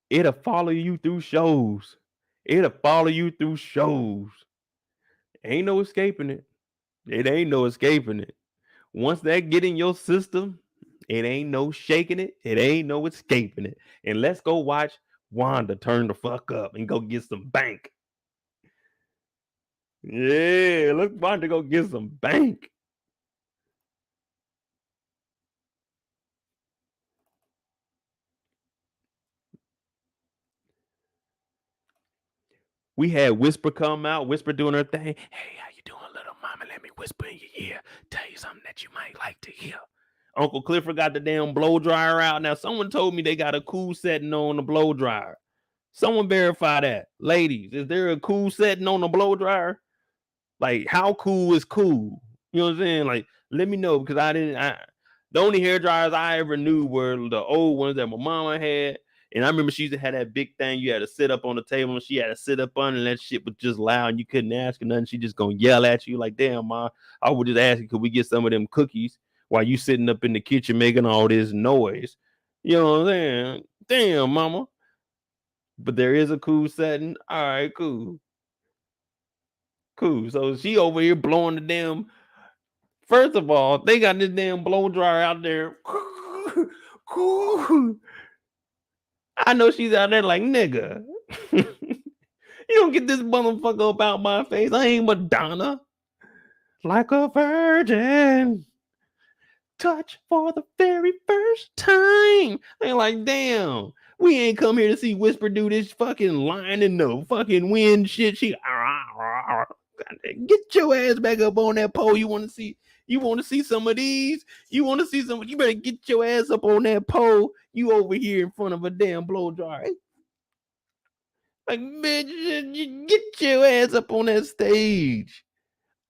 it'll follow you through shows. It'll follow you through shows. Ain't no escaping it. It ain't no escaping it. Once that get in your system, it ain't no shaking it. It ain't no escaping it. And let's go watch Wanda turn the fuck up and go get some bank. Yeah, let's Wanda go get some bank. We had Whisper come out, Whisper doing her thing. Hey, how you doing, little mama? Let me whisper in your ear. Tell you something that you might like to hear. Uncle Clifford got the damn blow dryer out. Now, someone told me they got a cool setting on the blow dryer. Someone verify that. Ladies, is there a cool setting on the blow dryer? Like, how cool is cool? You know what I'm saying? Like, let me know because the only hair dryers I ever knew were the old ones that my mama had. And I remember she used to have that big thing you had to sit up on the table and she had to sit up on, and that shit was just loud and you couldn't ask her nothing. She just gonna yell at you like, damn, ma, I would just ask you, could we get some of them cookies while you sitting up in the kitchen making all this noise? You know what I'm saying? Damn, mama. But there is a cool setting. All right, cool. Cool. So she over here blowing the damn. First of all, they got this damn blow dryer out there. I know she's out there like, nigga. You don't get this motherfucker up out my face. I ain't Madonna. Like a virgin. Touch for the very first time. They like, damn. We ain't come here to see Whisper do this fucking line in the fucking wind shit. She, Get your ass back up on that pole. You want to see some of these? You want to see some? You better get your ass up on that pole. You over here in front of a damn blow dryer. Like, bitch, get your ass up on that stage.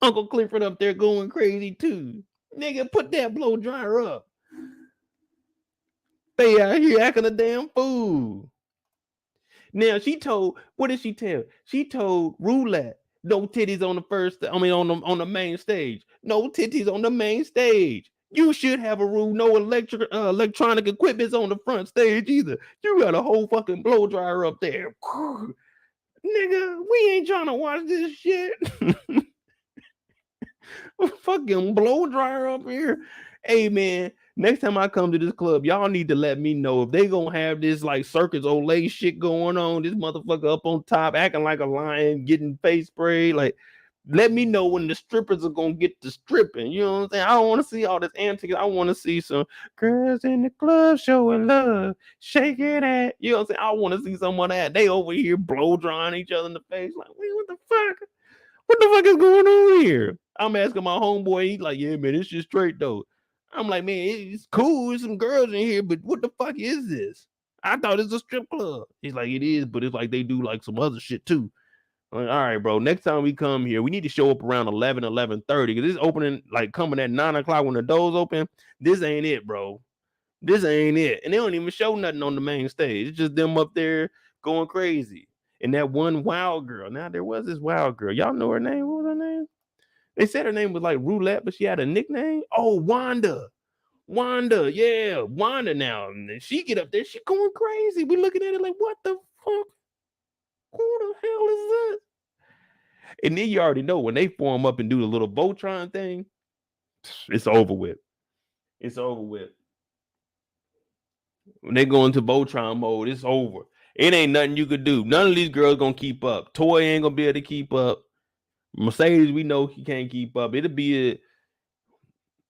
Uncle Clifford up there going crazy too. Nigga, put that blow dryer up. They out here acting a damn fool. Now what did she tell? She told Roulette, no titties on on the main stage. No titties on the main stage. You should have a rule, no electronic equipment's on the front stage either. You got a whole fucking blow dryer up there. Nigga, we ain't trying to watch this shit. Fucking blow dryer up here. Hey man, next time I come to this club, y'all need to let me know if they gonna have this like Circus Olay shit going on. This motherfucker up on top acting like a lion, getting face sprayed. Like, let me know when the strippers are gonna get to stripping. You know what I'm saying? I don't want to see all this antics. I want to see some girls in the club showing love, shaking it. You know what I'm saying? I want to see some of that. They over here blow drying each other in the face. Like, wait, what the fuck? What the fuck is going on here? I'm asking my homeboy. He's like, yeah, man, it's just straight though. I'm like, man, it's cool. There's some girls in here, but what the fuck is this? I thought it's a strip club. He's like, it is, but it's like they do like some other shit too. I'm like, all right, bro. Next time we come here, we need to show up around 11:30 because this opening, like coming at 9:00 when the doors open. This ain't it, bro. This ain't it. And they don't even show nothing on the main stage. It's just them up there going crazy. And that one wild girl. Now there was this wild girl. Y'all know her name? What was her name? They said her name was like Roulette, but she had a nickname. Oh, Wanda. Wanda, yeah, Wanda now. And she get up there, she going crazy. We looking at it like, what the fuck? Who the hell is this? And then you already know when they form up and do the little Voltron thing, it's over with. It's over with. When they go into Voltron mode, it's over. It ain't nothing you could do. None of these girls gonna keep up. Toy ain't gonna be able to keep up. Mercedes, we know he can't keep up. It'll be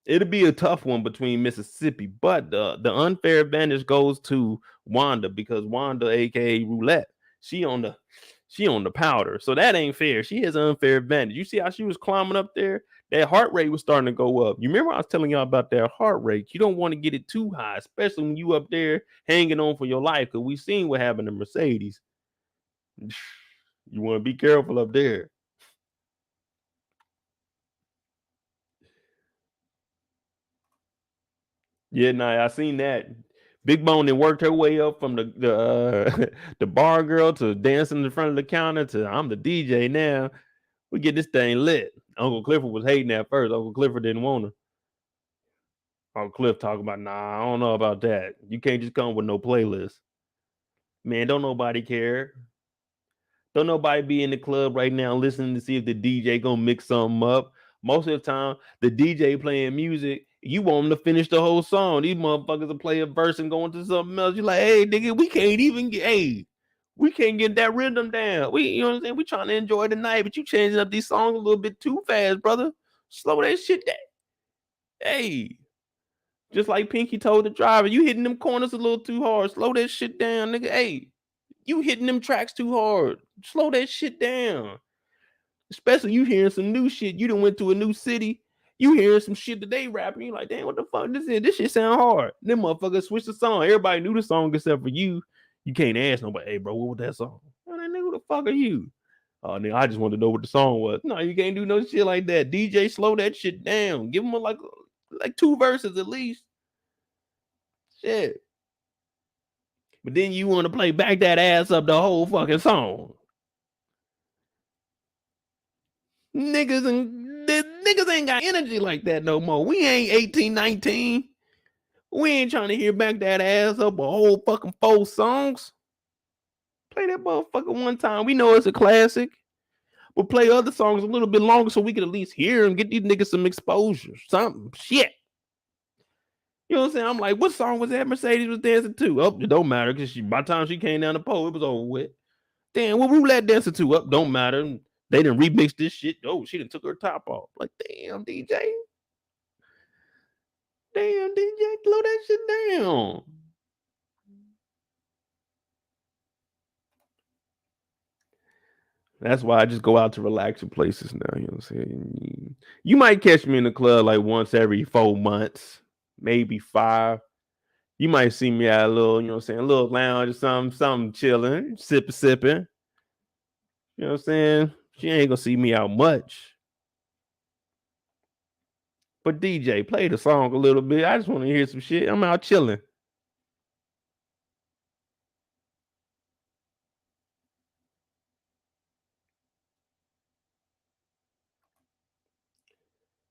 a tough one between Mississippi, but the unfair advantage goes to Wanda because Wanda, aka Roulette, she on the powder, so that ain't fair. She has an unfair advantage. You see how she was climbing up there? That heart rate was starting to go up. You remember I was telling y'all about that heart rate? You don't want to get it too high, especially when you up there hanging on for your life. Because we seen what happened to Mercedes. You want to be careful up there. Yeah, nah, I seen that. Big Bone then worked her way up from the bar girl to dancing in front of the counter to I'm the DJ now. We get this thing lit. Uncle Clifford was hating at first. Uncle Clifford didn't want her. Uncle Cliff talking about, nah, I don't know about that. You can't just come with no playlist. Man, don't nobody care. Don't nobody be in the club right now listening to see if the DJ gonna mix something up. Most of the time, the DJ playing music, you want them to finish the whole song. These motherfuckers will play a verse and go into something else. You're like, hey, nigga, we can't get that rhythm down. You know what I'm saying? We trying to enjoy the night, but you changing up these songs a little bit too fast, brother. Slow that shit down. Hey, just like Pinky told the driver, you hitting them corners a little too hard. Slow that shit down, nigga. Hey, you hitting them tracks too hard. Slow that shit down. Especially you hearing some new shit. You done went to a new city. You hearing some shit that they rapping. You like, damn, what the fuck this is? This shit sound hard. Them motherfuckers switch the song. Everybody knew the song except for you. You can't ask nobody, hey, bro, what was that song? Oh, that nigga, who the fuck are you? Oh, nigga, I just want to know what the song was. No, you can't do no shit like that. DJ, slow that shit down. Give them like two verses at least. Shit. But then you want to play back that ass up the whole fucking song. Niggas ain't got energy like that no more. We ain't 18, 19. We ain't trying to hear back that ass up a whole fucking 4 songs. Play that motherfucker one time. We know it's a classic. But play other songs a little bit longer so we can at least hear them. Get these niggas some exposure. Something. Shit. You know what I'm saying? I'm like, what song was that Mercedes was dancing to? Oh, it don't matter because by the time she came down the pole, it was over with. Damn, what Roulette dancing to? Up, don't matter. They done remixed this shit. Oh, she done took her top off. Like, damn, DJ. Damn, DJ, slow that shit down. That's why I just go out to relaxing places now. You know what I'm saying? You might catch me in the club like once every 4 months, maybe 5. You might see me at a little, you know what I'm saying, a little lounge or something chilling, sipping. You know what I'm saying? She ain't gonna see me out much. But DJ, play the song a little bit. I just want to hear some shit. I'm out chilling.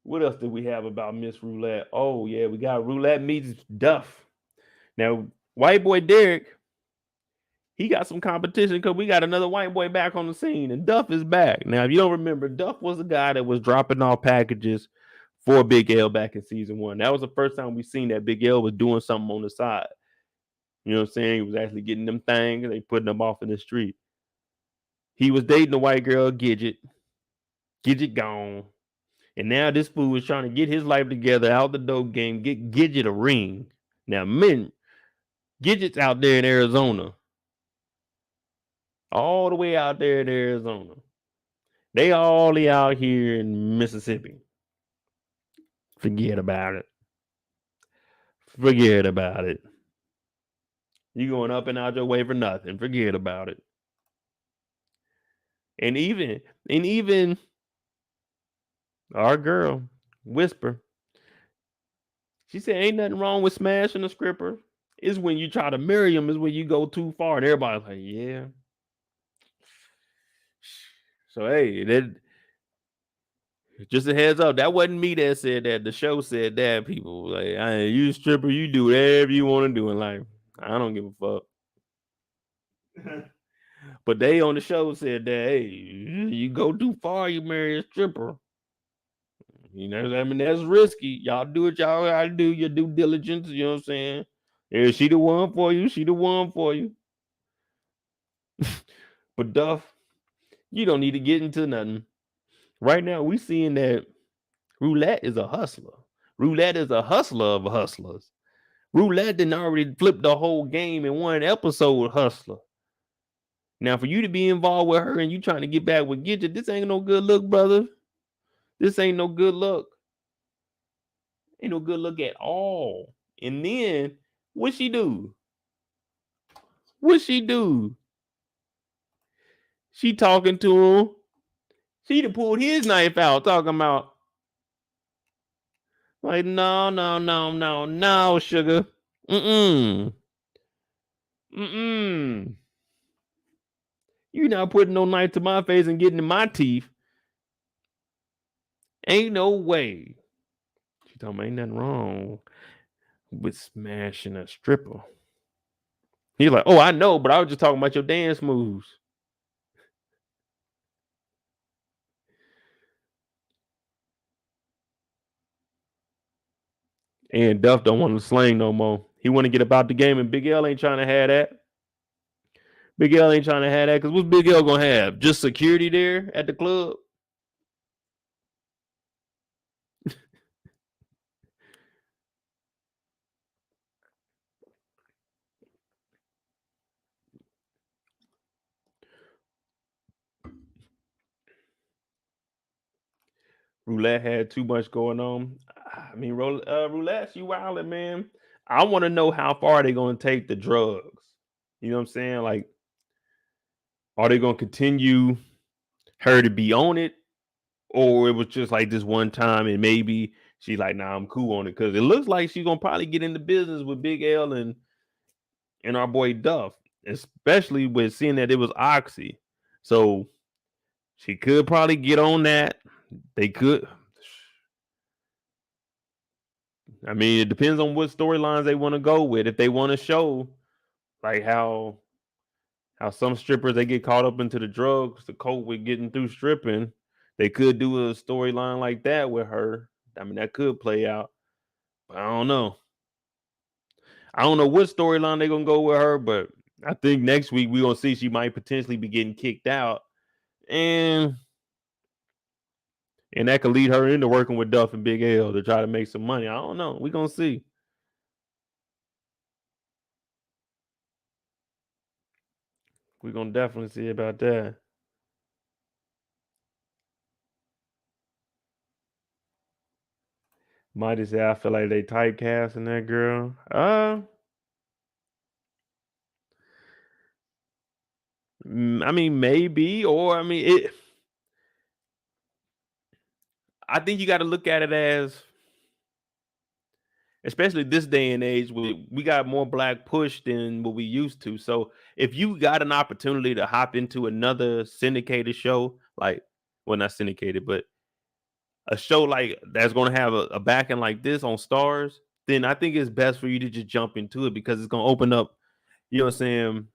What else did we have about Miss Roulette? Oh yeah, we got Roulette meets Duff. Now, white boy Derrick, he got some competition because we got another white boy back on the scene, and Duff is back. Now, if you don't remember, Duff was the guy that was dropping off packages for Big L back in season 1. That was the first time we seen that Big L was doing something on the side. You know what I'm saying? He was actually getting them things and they putting them off in the street. He was dating the white girl, Gidget. Gidget gone. And now this fool is trying to get his life together out the dope game, get Gidget a ring. Now, men, Gidget's out there in Arizona. All the way out there in Arizona. They all out here in Mississippi. Forget about it. Forget about it. You going up and out your way for nothing. Forget about it. And even our girl, Whisper, she said ain't nothing wrong with smashing a stripper. It's when you try to marry him, is when you go too far. And everybody's like, yeah. So hey, that just a heads up. That wasn't me that said that. The show said that. People like, you stripper, you do whatever you want to do in life. I don't give a fuck. But they on the show said that, hey, you go too far, you marry a stripper. You know, I mean, that's risky. Y'all do what y'all gotta do, your due diligence. You know what I'm saying? Is she the one for you? She the one for you. But Duff, you don't need to get into nothing. Right now, we seeing that Roulette is a hustler. Roulette is a hustler of hustlers. Roulette didn't already flip the whole game in one episode, hustler. Now, for you to be involved with her and you trying to get back with Gidget, this ain't no good look, brother. This ain't no good look. Ain't no good look at all. And then, what she do? What she do? She talking to him. She done pulled his knife out, talking about, like, no, sugar. Mm-mm. Mm-mm. You not putting no knife to my face and getting in my teeth. Ain't no way. She told me ain't nothing wrong with smashing a stripper. He's like, oh, I know, but I was just talking about your dance moves. And Duff don't want to sling no more. He want to get about the game, and Big L ain't trying to have that. Big L ain't trying to have that, because what's Big L gonna have? Just security there at the club? Roulette had too much going on. I mean, Roulette, you wildin', man. I want to know how far they gonna take the drugs. You know what I'm saying? Like, are they gonna continue her to be on it, or it was just like this one time and maybe she's like, nah, I'm cool on it, because it looks like she's gonna probably get into business with Big L and our boy Duff, especially with seeing that it was Oxy. So she could probably get on that. They could. I mean, it depends on what storylines they want to go with. If they want to show like how some strippers they get caught up into the drugs to cope with getting through stripping, they could do a storyline like that with her. I mean, that could play out. But I don't know. I don't know what storyline they're gonna go with her, but I think next week we're gonna see she might potentially be getting kicked out. And that could lead her into working with Duff and Big L to try to make some money. I don't know. We're gonna see. We're gonna definitely see about that. Might say I feel like they typecasting that girl. I mean, maybe, or I mean, it. I think you got to look at it as, especially this day and age, we got more black push than what we used to. So if you got an opportunity to hop into another syndicated show, like, well, not syndicated, but a show like that's going to have a backing like this on STARZ, then I think it's best for you to just jump into it because it's going to open up. You know what I'm saying?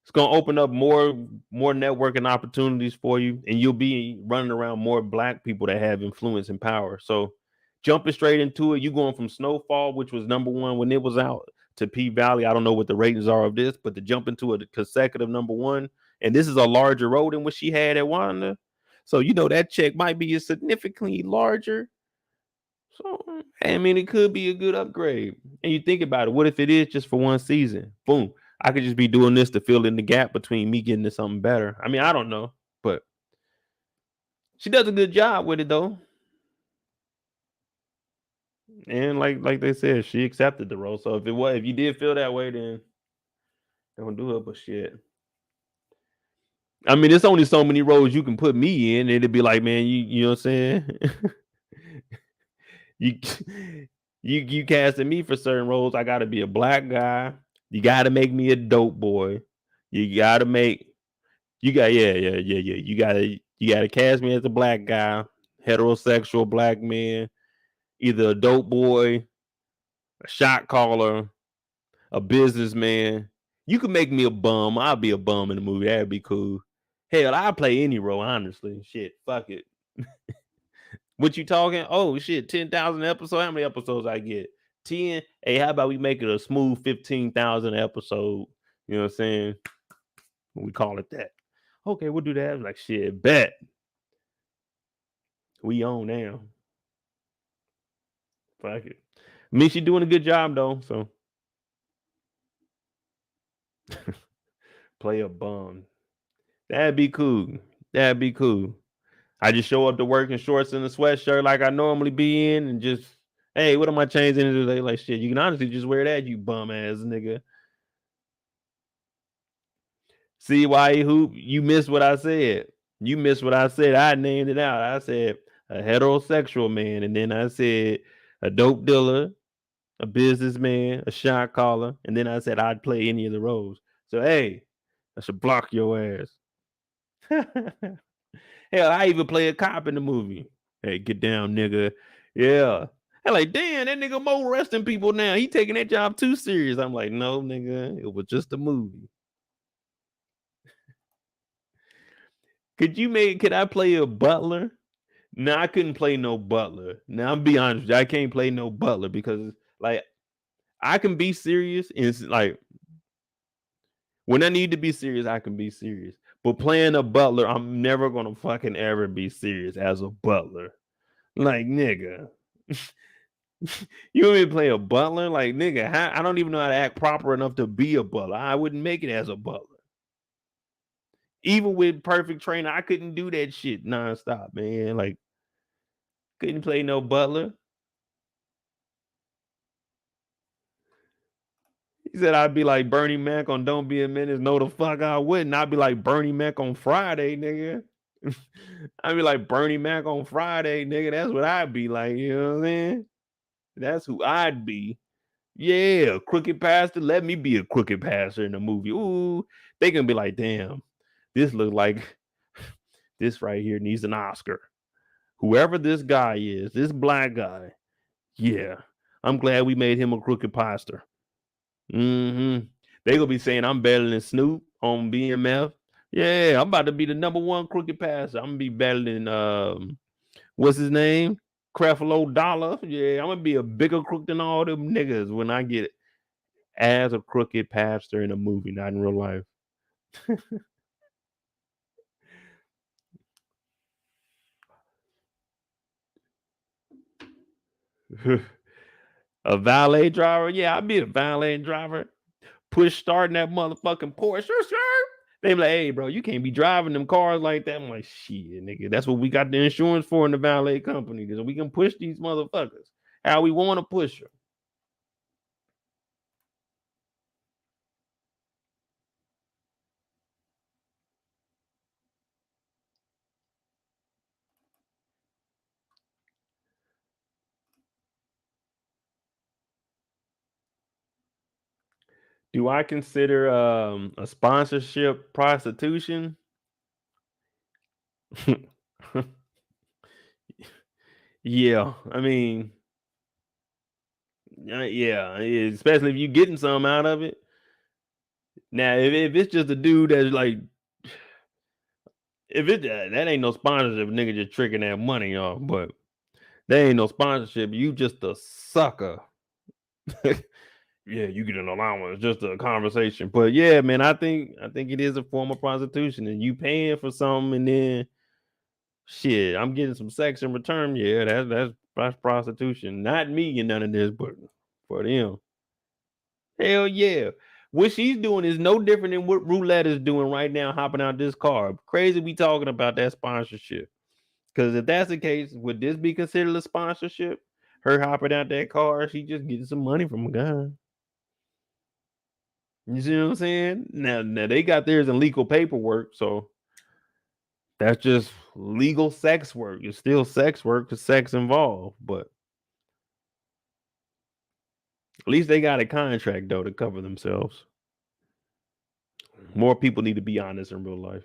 It's gonna open up more networking opportunities for you, and you'll be running around more black people that have influence and power. So jumping straight into it, you going from Snowfall, which was number one when it was out, to PValley. I don't know what the ratings are of this, but to jump into a consecutive number one, and this is a larger role than what she had at Wanda. So you know that check might be significantly larger. So I mean, it could be a good upgrade. And you think about it, what if it is just for one season? Boom. I could just be doing this to fill in the gap between me getting to something better. I mean, I don't know, but she does a good job with it though. And like they said, she accepted the role. So if you did feel that way, then don't do it. But shit. I mean, there's only so many roles you can put me in. It'd be like, man, you know what I'm saying? you you casting me for certain roles. I gotta be a black guy. You gotta make me a dope boy. You gotta make yeah. You gotta cast me as a black guy, heterosexual black man, either a dope boy, a shot caller, a businessman. You can make me a bum. I'll be a bum in the movie. That'd be cool. Hell, I'll play any role, honestly. Shit, fuck it. What you talking? Oh shit, 10,000 episodes. How many episodes I get? 10. Hey, how about we make it a smooth 15,000 episode? You know what I'm saying? We call it that. Okay, we'll do that. I'm like, shit, bet. We on now. Fuck it. I mean, she doing a good job though. So play a bum. That'd be cool. That'd be cool. I just show up to work in shorts and a sweatshirt like I normally be in, and just, hey, what am I changing into today? Like shit, you can honestly just wear that, you bum ass nigga. See why hoop? You missed what I said. You missed what I said. I named it out. I said a heterosexual man, and then I said a dope dealer, a businessman, a shot caller, and then I said I'd play any of the roles. So hey, I should block your ass. Hell, I even play a cop in the movie. Hey, get down, nigga. Yeah. I'm like, damn, that nigga Mo arresting people now. He taking that job too serious. I'm like, no, nigga, it was just a movie. Could I play a butler? No, I couldn't play no butler. Now I'm be honest with you, I can't play no butler because like I can be serious and it's like when I need to be serious, I can be serious. But playing a butler, I'm never gonna fucking ever be serious as a butler. Like nigga. You want me to play a butler? Like nigga, I don't even know how to act proper enough to be a butler. I wouldn't make it as a butler. Even with perfect training, I couldn't do that shit nonstop, man. Like couldn't play no butler. He said I'd be like Bernie Mac on Don't Be a Menace. No, the fuck I wouldn't. I'd be like Bernie Mac on Friday, nigga. I'd be like Bernie Mac on Friday, nigga. That's what I'd be like. You know what I'm saying? That's who I'd be. Yeah, crooked pastor. Let me be a crooked pastor in the movie. Ooh, they can be like, damn, this look like this right here needs an Oscar. Whoever this guy is, this black guy, yeah, I'm glad we made him a crooked pastor. Mm-hmm. They gonna be saying I'm better than Snoop on BMF. Yeah, I'm about to be the number one crooked passer. I'm gonna be better than what's his name? Creflo Dollar. Yeah, I'm gonna be a bigger crook than all them niggas when I get as a crooked pastor in a movie, not in real life. A valet driver? Yeah, I'll be a valet driver. Push starting that motherfucking Porsche. They be like, hey, bro, you can't be driving them cars like that. I'm like, shit, nigga. That's what we got the insurance for in the valet company. Because we can push these motherfuckers. how we want to push her. Do I consider a sponsorship prostitution? Yeah, I mean, yeah, especially if you getting some out of it. Now, if it's just a dude that's like, if it that ain't no sponsorship, nigga just tricking that money off. But there ain't no sponsorship. You just a sucker. Yeah, you get an allowance, just a conversation. But yeah, man, I think it is a form of prostitution, and you paying for something, and then shit, I'm getting some sex in return. Yeah, that's prostitution. Not me and none of this, but for them. Hell yeah. What she's doing is no different than what Roulette is doing right now, hopping out this car. Crazy we talking about that sponsorship. Because if that's the case, would this be considered a sponsorship? Her hopping out that car, she just getting some money from a guy. You see what I'm saying? Now they got theirs in legal paperwork, so that's just legal sex work. It's still sex work because sex involved, but at least they got a contract though to cover themselves. More people need to be honest in real life.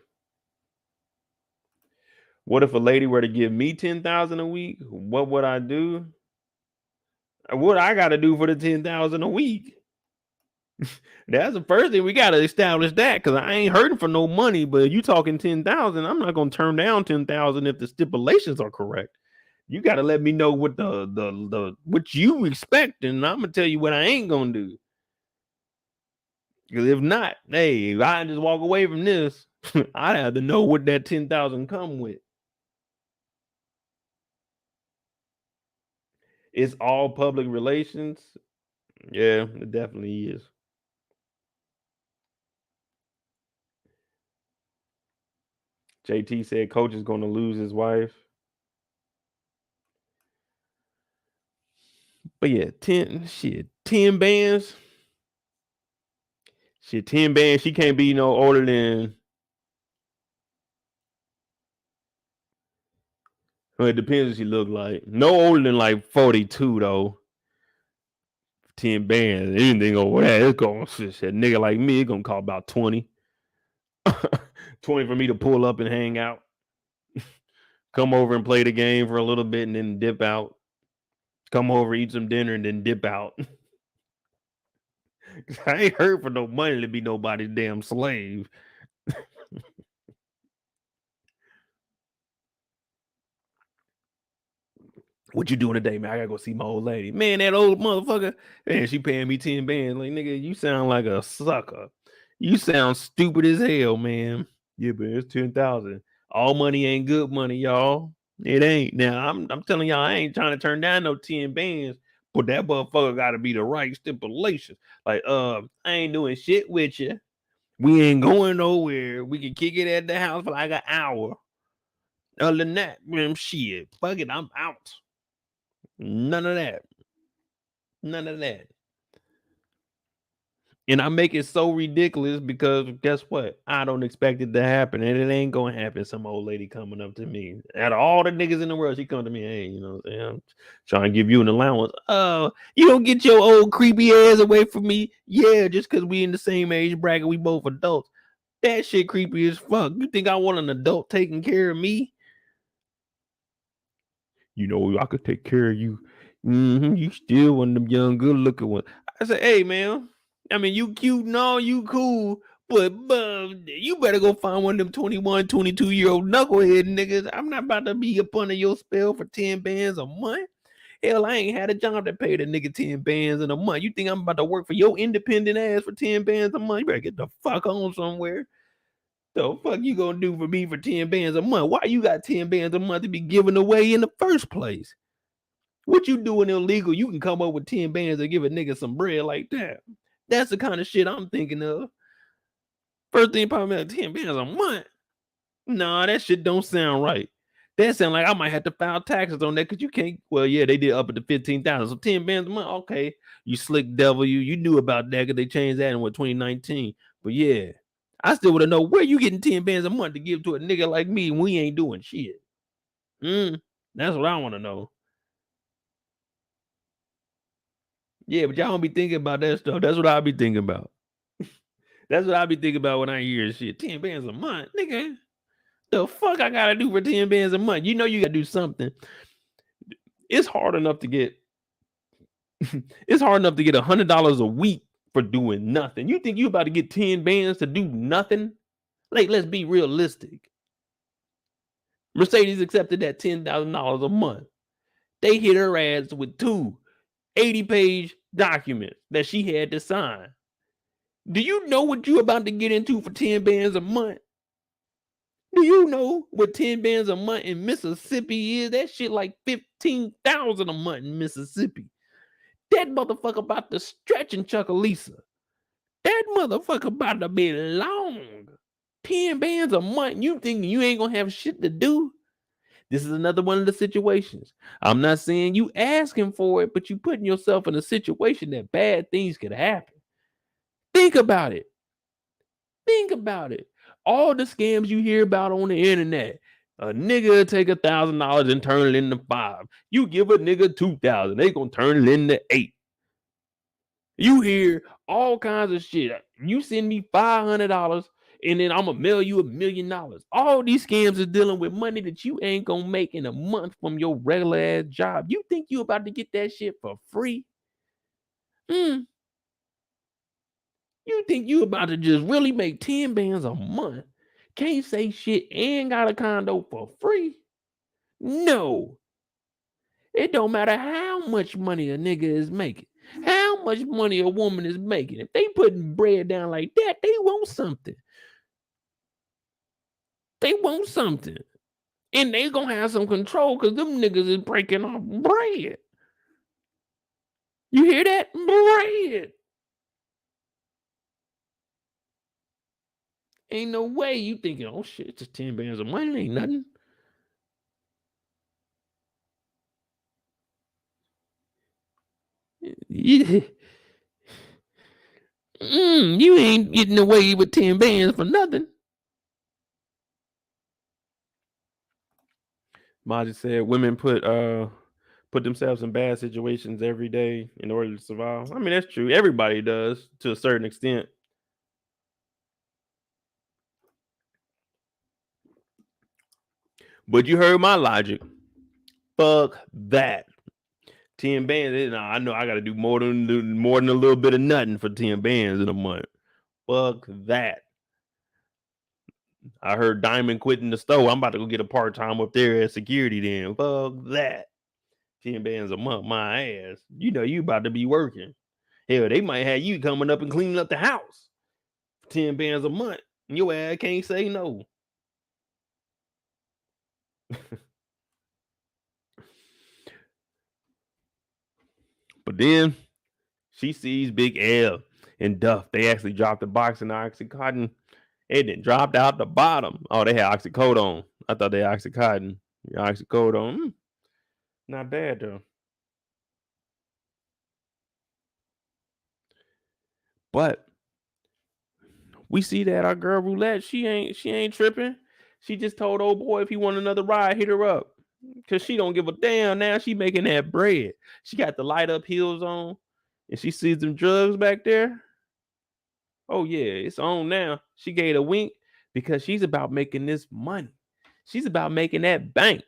What if a lady were to give me 10,000 a week? What would I do? What I got to do for the 10,000 a week? That's the first thing we got to establish that, because I ain't hurting for no money. But you talking 10,000, I'm not gonna turn down 10,000 if the stipulations are correct. You got to let me know what the what you expect, and I'm gonna tell you what I ain't gonna do. Because if not, hey, if I just walk away from this, I'd have to know what that 10,000 come with. It's all public relations. Yeah, it definitely is. JT said Coach is going to lose his wife. But yeah, 10 bands. Shit, 10 bands. She can't be no older than. Well, it depends what she look like. No older than like 42 though. 10 bands. Anything over that, it's going shit. Nigga like me, it's gonna cost about 20. 20 for me to pull up and hang out. Come over and play the game for a little bit and then dip out. Come over, eat some dinner, and then dip out. I ain't hurt for no money to be nobody's damn slave. What you doing today, man? I gotta go see my old lady. Man, that old motherfucker. Man, she paying me 10 bands. Like, nigga, you sound like a sucker. You sound stupid as hell, man. Yeah, but it's 10,000. All money ain't good money, y'all. It ain't. Now, I'm telling y'all, I ain't trying to turn down no 10 bands, but that motherfucker gotta be the right stipulations. Like, I ain't doing shit with you. We ain't going nowhere. We can kick it at the house for like an hour. Other than that, man, shit. Fuck it, I'm out. None of that. None of that. And I make it so ridiculous because guess what? I don't expect it to happen, and it ain't gonna happen. Some old lady coming up to me. Out of all the niggas in the world, she come to me, hey, you know what I'm saying? I'm trying to give you an allowance. Oh, you don't get your old creepy ass away from me. Yeah, just because we in the same age bracket, we both adults. That shit creepy as fuck. You think I want an adult taking care of me? You know, I could take care of you. You still one of them young, good looking ones. I said, hey, man, I mean, you cute and all, you cool, but you better go find one of them 21, 22-year-old knucklehead niggas. I'm not about to be up under your spell for 10 bands a month. Hell, I ain't had a job that paid a nigga 10 bands in a month. You think I'm about to work for your independent ass for 10 bands a month? You better get the fuck on somewhere. The fuck you gonna do for me for 10 bands a month? Why you got 10 bands a month to be giving away in the first place? What you doing illegal? You can come up with 10 bands and give a nigga some bread like that. That's the kind of shit I'm thinking of. First thing probably like 10 bands a month. Nah, that shit don't sound right. That sound like I might have to file taxes on that because you can't. Well, yeah, they did up it to 15,000. So 10 bands a month. Okay, you slick devil, you knew about that because they changed that in 2019. But yeah, I still want to know where you getting 10 bands a month to give to a nigga like me when we ain't doing shit. That's what I want to know. Yeah, but y'all don't be thinking about that stuff. That's what I be thinking about. That's what I be thinking about when I hear shit. 10 bands a month, nigga. The fuck I gotta do for 10 bands a month? You know you gotta do something. It's hard enough to get $100 a week for doing nothing. You think you about to get 10 bands to do nothing? Like, let's be realistic. Mercedes accepted that $10,000 a month. They hit her ass with 2 80-page documents that she had to sign. Do you know what you about to get into for 10 bands a month? Do you know what 10 bands a month in Mississippi is? That shit like 15,000 a month in Mississippi. That motherfucker about to stretch and Chuckalisa. That motherfucker about to be long. 10 bands a month. You think you ain't gonna have shit to do? This is another one of the situations. I'm not saying you asking for it, but you putting yourself in a situation that bad things could happen. Think about it. Think about it. All the scams you hear about on the internet. A nigga take $1,000 and turn it into 5. You give a nigga 2,000, they gonna turn it into 8. You hear all kinds of shit. You send me $500 and then I'm gonna mail you $1 million. All these scams are dealing with money that you ain't gonna make in a month from your regular ass job. You think you about to get that shit for free? You think you about to just really make 10 bands a month? Can't say shit and got a condo for free? No. It don't matter how much money a nigga is making, how much money a woman is making. If they putting bread down like that, they want something. They want something. And they gonna have some control because them niggas is breaking off bread. You hear that? Bread. Ain't no way you thinking, oh shit, it's just 10 bands of money, ain't nothing. You ain't getting away with 10 bands for nothing. Maji said women put themselves in bad situations every day in order to survive. I mean, that's true. Everybody does to a certain extent. But you heard my logic. Fuck that. 10 bands. I know I got to do more than a little bit of nothing for 10 bands in a month. Fuck that. I heard Diamond quitting the store. I'm about to go get a part-time up there at security then. Fuck that. 10 bands a month, my ass. You know you about to be working. Hell, they might have you coming up and cleaning up the house. 10 bands a month. Your ass can't say no. But then she sees Big L and Duff. They actually dropped the box in the Oxycontin. It didn't dropped out the bottom. Oh, they had oxycodone. I thought they had oxycontin. Oxycodone. Not bad though. But we see that our girl Roulette, she ain't tripping. She just told old boy if he want another ride, hit her up. Cause she don't give a damn now. She making that bread. She got the light up heels on, and she sees them drugs back there. Oh yeah, it's on now. She gave a wink because she's about making this money. She's about making that bank.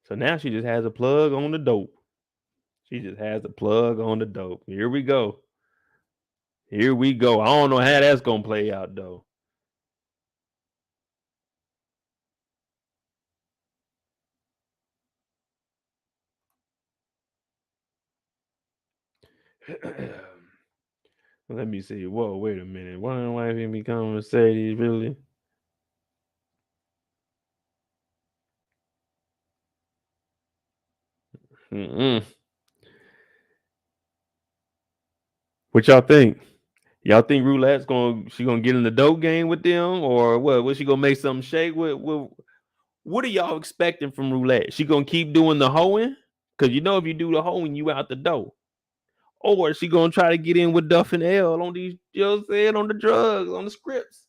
So now she just has a plug on the dope. She just has a plug on the dope. Here we go. Here we go. I don't know how that's gonna play out though. Let me see. Whoa, wait a minute. Why don't wife become Mercedes really? Mm-mm. What y'all think? Y'all think Roulette's gonna get in the dope game with them, or what? Was she gonna make something shake? What are y'all expecting from Roulette? She gonna keep doing the hoeing? Cause you know if you do the hoeing, you out the door. Or is she gonna try to get in with Duff and L on these, you know what I'm saying, on the drugs, on the scripts?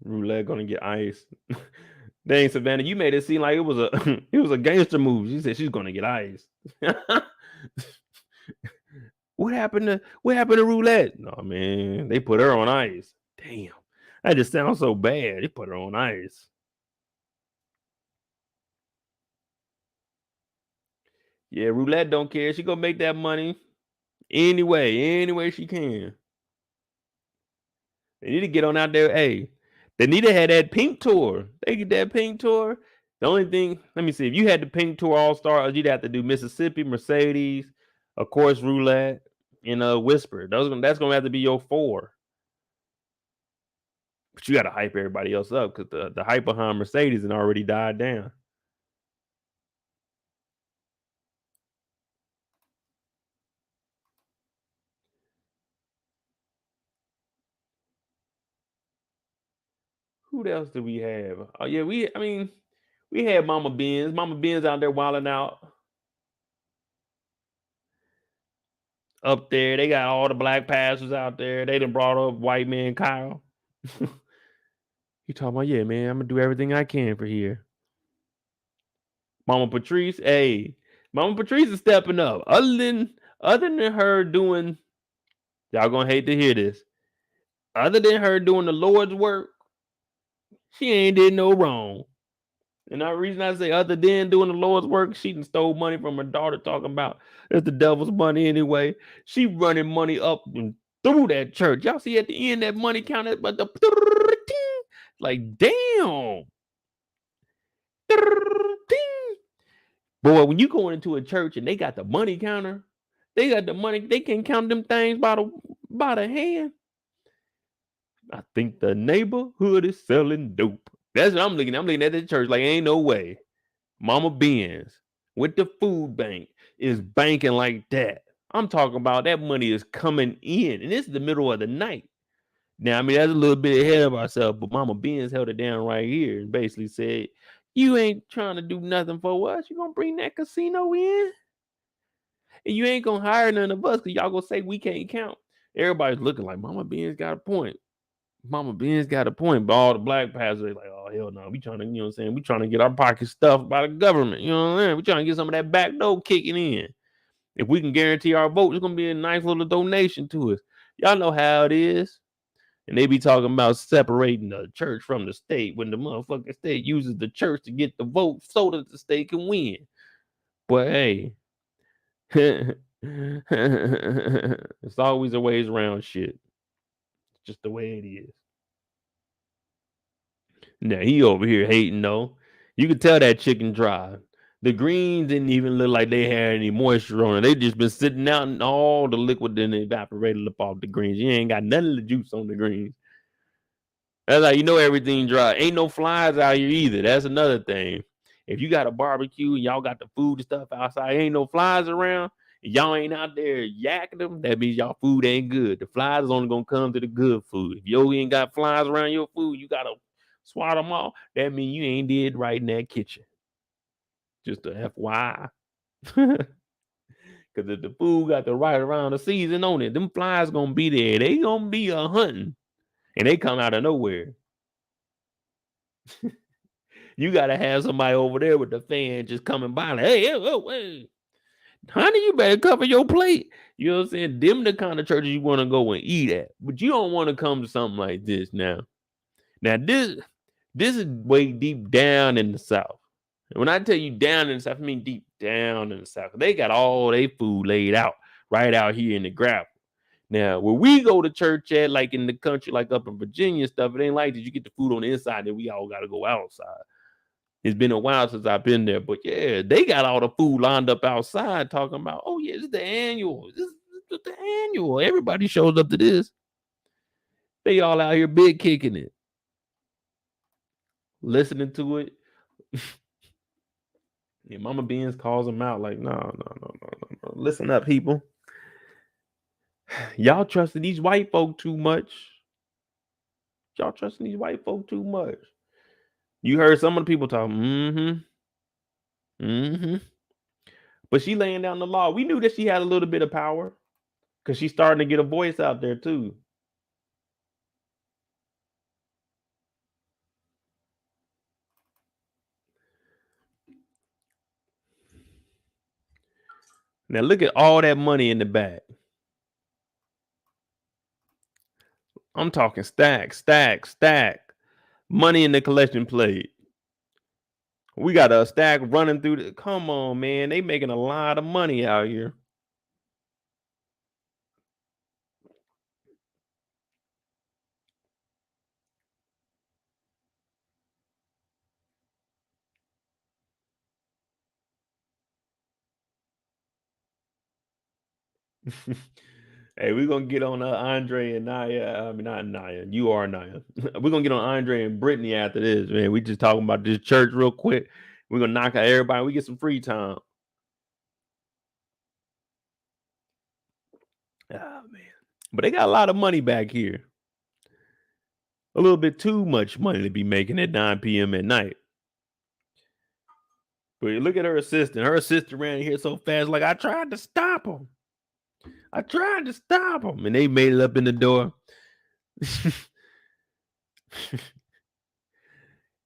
Roulette gonna get iced. Dang, Savannah, you made it seem like it was a it was a gangster movie. She said she's gonna get iced. What happened to Roulette? No, man, they put her on ice. Damn. That just sounds so bad. They put her on ice. Yeah, Roulette don't care. She gonna make that money any way she can. They need to get on out there. Hey, they need to have that pink tour. They get that pink tour. The only thing, let me see. If you had the pink tour all stars, you'd have to do Mississippi, Mercedes, of course, Roulette, and Whisper. That's gonna have to be your 4. But you gotta hype everybody else up because the hype behind Mercedes and already died down. Who else do we have? Oh yeah, we had Mama Benz. Mama Benz out there wilding out up there. They got all the black pastors out there. They done brought up white man Kyle. You talking about, yeah, man, I'm gonna do everything I can for here. Mama Patrice, hey, Mama Patrice is stepping up. Other than her doing, y'all gonna hate to hear this. Other than her doing the Lord's work, she ain't did no wrong. And the reason I say other than doing the Lord's work, she done stole money from her daughter, talking about it's the devil's money anyway. She running money up and through that church. Y'all see at the end that money counted, but the like damn. Boy, when you go into a church and they got the money counter, they got the money, they can count them things by the hand. I think the neighborhood is selling dope. That's what I'm looking at. I'm looking at the church like ain't no way. Mama Benz with the food bank is banking like that. I'm talking about that money is coming in, and this is the middle of the night. Now, I mean, that's a little bit ahead of ourselves, but Mama Benz held it down right here and basically said, you ain't trying to do nothing for us. You gonna bring that casino in? And you ain't gonna hire none of us because y'all gonna say we can't count. Everybody's looking like Mama Benz got a point. Mama Benz got a point, but all the black pastors like, oh hell no, we trying to, you know what I'm saying? We trying to get our pockets stuffed by the government. You know what I'm saying? We trying to get some of that back door kicking in. If we can guarantee our vote, it's gonna be a nice little donation to us. Y'all know how it is. And they be talking about separating the church from the state when the motherfucking state uses the church to get the vote so that the state can win. But hey, it's always a ways around shit. It's just the way it is. Now he over here hating though. You could tell that chicken dry. The greens didn't even look like they had any moisture on it. They just been sitting out and all the liquid then evaporated up off the greens. You ain't got none of the juice on the greens. That's how you know everything dry. Ain't no flies out here either. That's another thing. If you got a barbecue and y'all got the food and stuff outside, ain't no flies around, and y'all ain't out there yakking them, that means y'all food ain't good. The flies is only gonna come to the good food. If you ain't got flies around your food, you gotta swat them off. That means you ain't did right in that kitchen. Just a FYI. Because if the food got the right around the season on it, them flies gonna be there. They gonna be a hunting. And they come out of nowhere. You gotta have somebody over there with the fan just coming by like, hey, hey, honey, you better cover your plate. You know what I'm saying? Them the kind of churches you want to go and eat at, but you don't want to come to something like this now. Now this is way deep down in the South. And when I tell you down in the South, I mean deep down in the South. They got all their food laid out right out here in the gravel. Now, where we go to church at, like in the country, like up in Virginia and stuff, it ain't like that. You get the food on the inside, then we all got to go outside. It's been a while since I've been there, but yeah, they got all the food lined up outside talking about, oh yeah, this is the annual. This is the annual. Everybody shows up to this. They all out here big kicking it, listening to it. Yeah, Mama Beans calls them out like, no. Listen up, people. Y'all trusting these white folk too much. Y'all trusting these white folk too much. You heard some of the people talk, but she laying down the law. We knew that she had a little bit of power because she's starting to get a voice out there too. Now look at all that money in the bag. I'm talking stack. Money in the collection plate. We got a stack running through the. Come on, man. They making a lot of money out here. Hey, we're gonna get on Andre and Naya. I mean, not Naya. You are Naya. We're gonna get on Andre and Brittany after this, man. We just talking about this church real quick. We're gonna knock out everybody. We get some free time. Oh man. But they got a lot of money back here. A little bit too much money to be making at 9 p.m. at night. But you look at her assistant. Her assistant ran here so fast, like I tried to stop him. And they made it up in the door.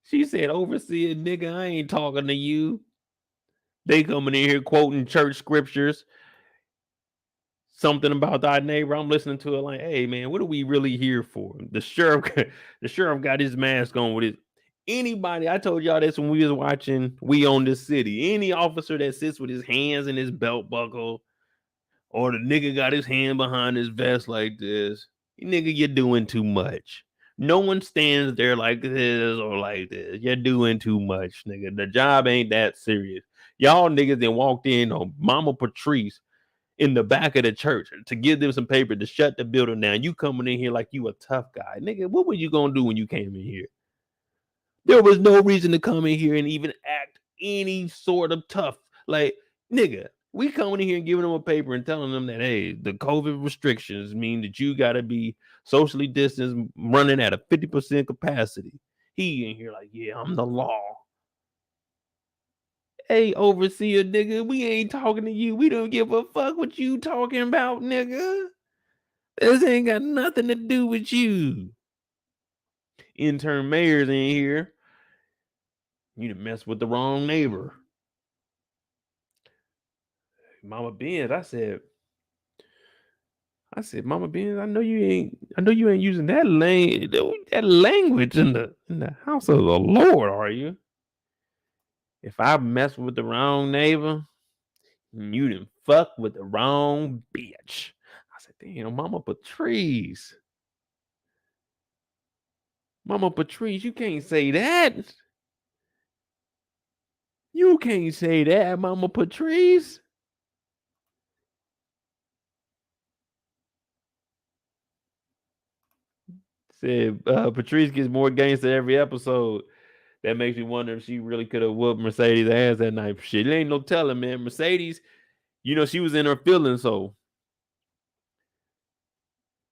She said, overseer, nigga, I ain't talking to you. They coming in here quoting church scriptures. Something about thy neighbor. I'm listening to it like, hey, man, what are we really here for? The sheriff got his mask on with it. Anybody, I told y'all this when we was watching We Own This City. Any officer that sits with his hands in his belt buckle, or the nigga got his hand behind his vest like this, nigga, you're doing too much. No one stands there like this or like this. You're doing too much, nigga. The job ain't that serious. Y'all niggas then walked in on Mama Patrice in the back of the church to give them some paper to shut the building down. You coming in here like you a tough guy. Nigga, what were you gonna do when you came in here? There was no reason to come in here and even act any sort of tough. Like, nigga, we coming in here and giving them a paper and telling them that, hey, the COVID restrictions mean that you got to be socially distanced, running at a 50% capacity. He in here like, yeah, I'm the law. Hey, overseer, nigga, we ain't talking to you. We don't give a fuck what you talking about, nigga. This ain't got nothing to do with you. Intern mayor's in here. You done mess with the wrong neighbor. Mama Benz, I said, Mama Benz, I know you ain't using that language in the house of the Lord, are you? If I mess with the wrong neighbor, you done fuck with the wrong bitch. I said, damn, Mama Patrice. Mama Patrice, you can't say that. You can't say that, Mama Patrice. Said Patrice gets more gangster every episode. That makes me wonder if she really could have whooped Mercedes' ass that night. Shit, it ain't no telling, man. Mercedes, you know, she was in her feelings, so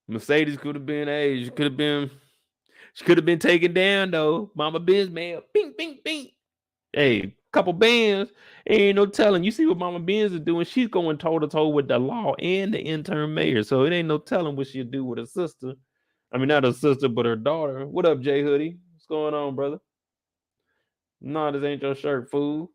Mercedes could have been, hey, she could have been taken down though. Mama Benz, man, bing, bing, bing. Hey, couple bands, ain't no telling. You see what Mama Benz is doing? She's going toe to toe with the law and the intern mayor, so it ain't no telling what she'll do with her sister. I mean, not her sister, but her daughter. What up, Jay Hoodie? What's going on, brother? No, this ain't your shirt, fool.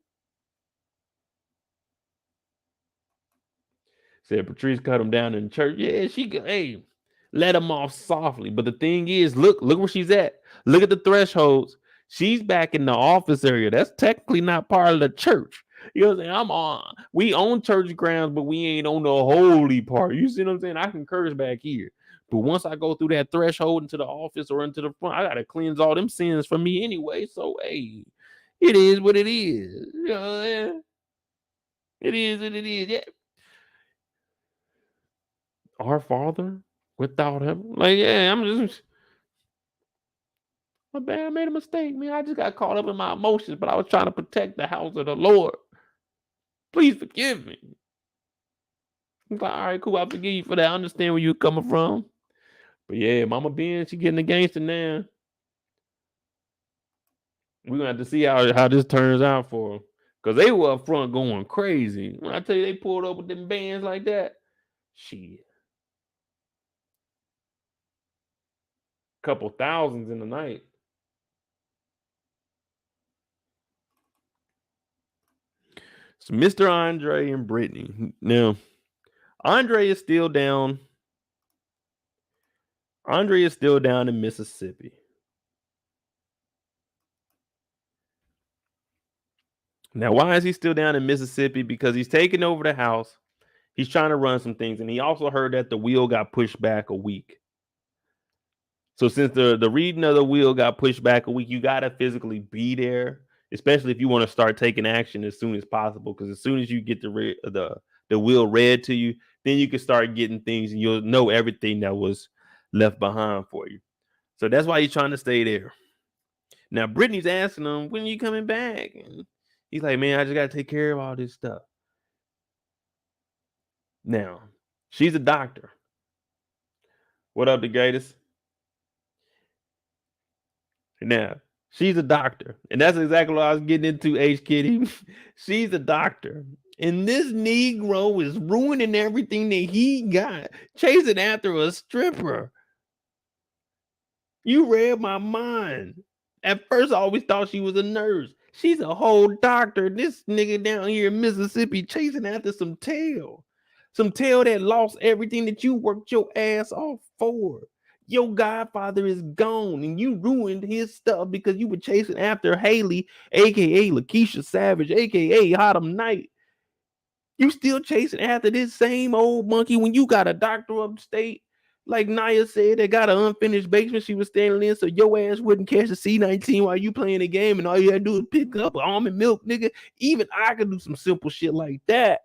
Said Patrice cut him down in church. Yeah, hey, let him off softly. But the thing is, look where she's at. Look at the thresholds. She's back in the office area. That's technically not part of the church. You know what I'm saying? We own church grounds, but we ain't on the holy part. You see what I'm saying? I can curse back here. But once I go through that threshold into the office or into the front, I gotta cleanse all them sins from me anyway. So hey, it is what it is. You know, it is what it is. Yeah. Our Father without him. Like, yeah, I'm just my bad. I made a mistake, man. I just got caught up in my emotions, but I was trying to protect the house of the Lord. Please forgive me. I'm like, all right, cool. I forgive you for that. I understand where you're coming from. But yeah, Mama Ben, she getting the gangster now. We're gonna have to see how this turns out for them. Cause they were up front going crazy. When I tell you they pulled up with them bands like that, shit. Couple thousands in the night. So Mr. Andre and Brittany. Now, Andre is still down. Andre is still down in Mississippi. Now, why is he still down in Mississippi? Because he's taking over the house. He's trying to run some things, and he also heard that the wheel got pushed back a week. So since the reading of the wheel got pushed back a week, you gotta physically be there, especially if you want to start taking action as soon as possible. Because as soon as you get the wheel read to you, then you can start getting things, and you'll know everything that was left behind for you. So that's why he's trying to stay there. Now Brittany's asking him, "When are you coming back?" And he's like, "Man, I just gotta take care of all this stuff." Now she's a doctor. What up, the greatest? Now, she's a doctor. And that's exactly what I was getting into, H Kitty. She's a doctor. And this Negro is ruining everything that he got, chasing after a stripper. You read my mind. At first, I always thought she was a nurse. She's a whole doctor. This nigga down here in Mississippi chasing after some tail. Some tail that lost everything that you worked your ass off for. Your godfather is gone and you ruined his stuff because you were chasing after Hailey, aka Lakeisha Savage, aka Hotham Knight. You still chasing after this same old monkey when you got a doctor upstate, like Naya said, that got an unfinished basement she was standing in, so your ass wouldn't catch the C-19 while you playing the game, and all you had to do is pick up almond milk, nigga. Even I could do some simple shit like that.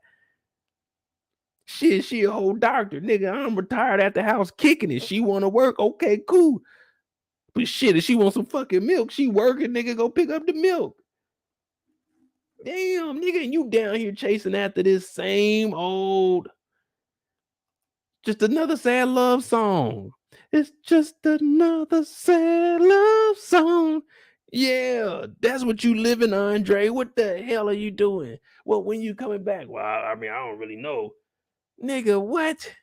Shit, she a whole doctor, nigga. I'm retired at the house kicking it. She want to work, okay, cool. But shit, if she wants some fucking milk, she working, nigga. Go pick up the milk. Damn, nigga, and you down here chasing after this same old, just another sad love song. It's just another sad love song. Yeah, that's what you living, Andre. What the hell are you doing? Well, when you coming back? Well, I mean, I don't really know. Nigga, what?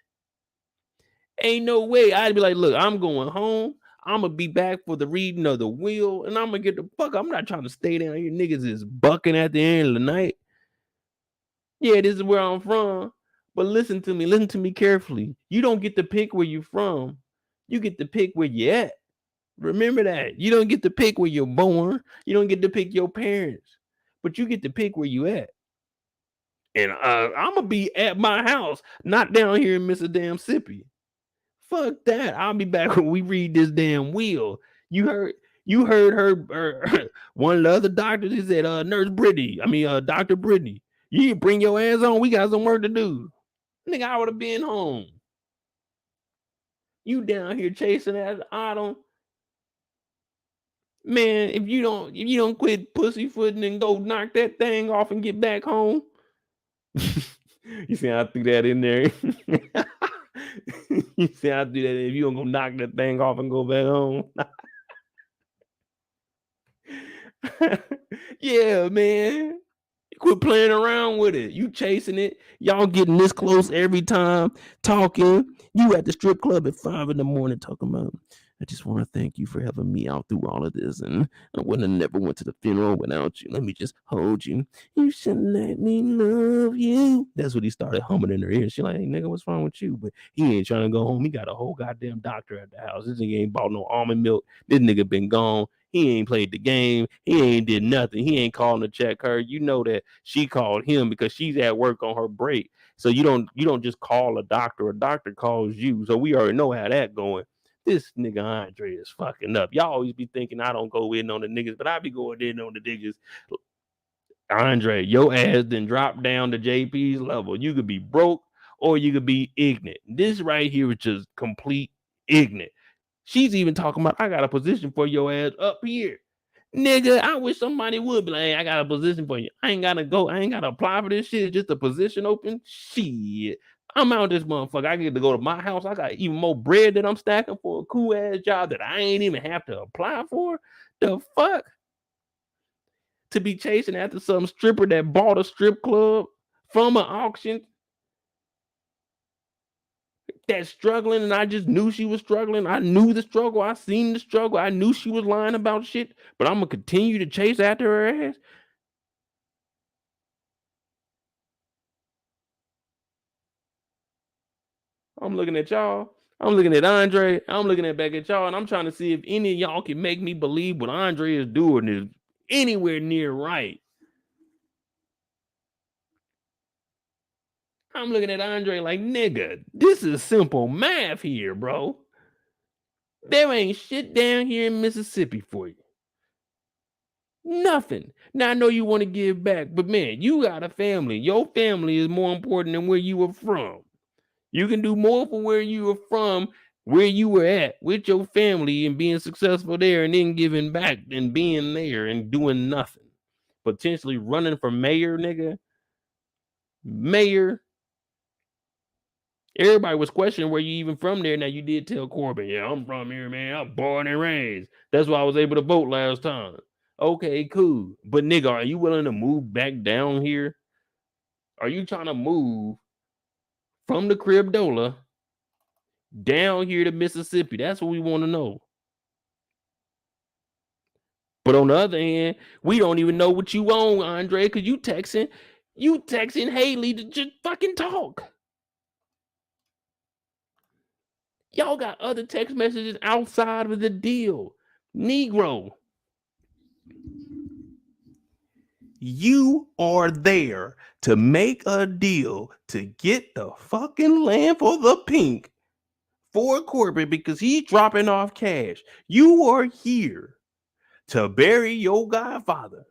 Ain't no way. I'd be like, look, I'm going home. I'm gonna be back for the reading of the wheel, and I'm gonna get the fuck. I'm not trying to stay down here. Niggas is bucking at the end of the night. Yeah, this is where I'm from. But listen to me carefully. You don't get to pick where you're from. You get to pick where you at. Remember that. You don't get to pick where you're born. You don't get to pick your parents. But you get to pick where you at. And I'm gonna be at my house, not down here in Mississippi. Fuck that. I'll be back when we read this damn wheel. You heard her one of the other doctors. He said, Nurse Brittany. Dr. Brittany. You bring your ass on. We got some work to do. Nigga, I would have been home. You down here chasing that Autumn. Man, if you don't quit pussyfooting and go knock that thing off and get back home. You see how I threw that in there? You see how I do that if you don't go knock that thing off and go back home. Yeah, man. Quit playing around with it. You chasing it. Y'all getting this close every time, talking. You at the strip club at 5 a.m. talking about, I just want to thank you for helping me out through all of this. And I would have never went to the funeral without you. Let me just hold you. You should let me love you. That's what he started humming in her ear. She like, hey, nigga, what's wrong with you? But he ain't trying to go home. He got a whole goddamn doctor at the house. This nigga ain't bought no almond milk. This nigga been gone. He ain't played the game. He ain't did nothing. He ain't calling to check her. You know that she called him because she's at work on her break. So you don't just call a doctor. A doctor calls you. So we already know how that going. This nigga Andre is fucking up. Y'all always be thinking I don't go in on the niggas, but I be going in on the niggas. Andre, your ass then drop down to JP's level. You could be broke or you could be ignorant. This right here is just complete ignorant. She's even talking about, I got a position for your ass up here. Nigga, I wish somebody would be like, hey, I got a position for you. I ain't gotta apply for this shit. It's just a position open. Shit. I'm out this motherfucker. I get to go to my house. I got even more bread that I'm stacking for a cool ass job that I ain't even have to apply for. The fuck? To be chasing after some stripper that bought a strip club from an auction that's struggling, and I just knew she was struggling. I knew the struggle. I seen the struggle. I knew she was lying about shit, but I'm gonna continue to chase after her ass. I'm looking at y'all. I'm looking at Andre. I'm looking back at y'all, and I'm trying to see if any of y'all can make me believe what Andre is doing is anywhere near right. I'm looking at Andre like, nigga, this is simple math here, bro. There ain't shit down here in Mississippi for you. Nothing. Now I know you want to give back, but man, you got a family. Your family is more important than where you were from. You can do more for where you were from, where you were at with your family and being successful there, and then giving back and being there and doing nothing. Potentially running for mayor, nigga. Mayor. Everybody was questioning where you even from there. Now you did tell Corbin, yeah, I'm from here, man. I'm born and raised. That's why I was able to vote last time. Okay, cool. But nigga, are you willing to move back down here? Are you trying to move from the Cribdola down here to Mississippi? That's what we want to know. But on the other hand, we don't even know what you own, Andre, because you texting Hailey to just fucking talk. Y'all got other text messages outside of the deal. Negro. You are there to make a deal to get the fucking land for the pink for Corbin because he's dropping off cash. You are here to bury your godfather.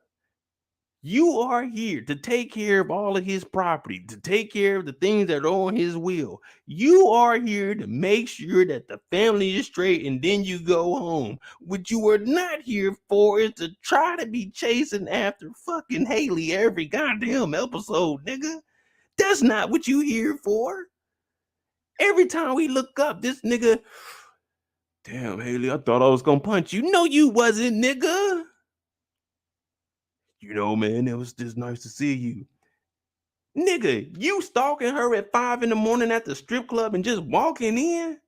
You are here to take care of all of his property, to take care of the things that are on his will. You are here to make sure that the family is straight and then you go home. What you are not here for is to try to be chasing after fucking Hailey every goddamn episode, nigga. That's not what you here for. Every time we look up, this nigga, damn, Hailey, I thought I was gonna punch you. No, you wasn't, nigga. You know, man, it was just nice to see you. Nigga, you stalking her at 5 a.m. at the strip club and just walking in?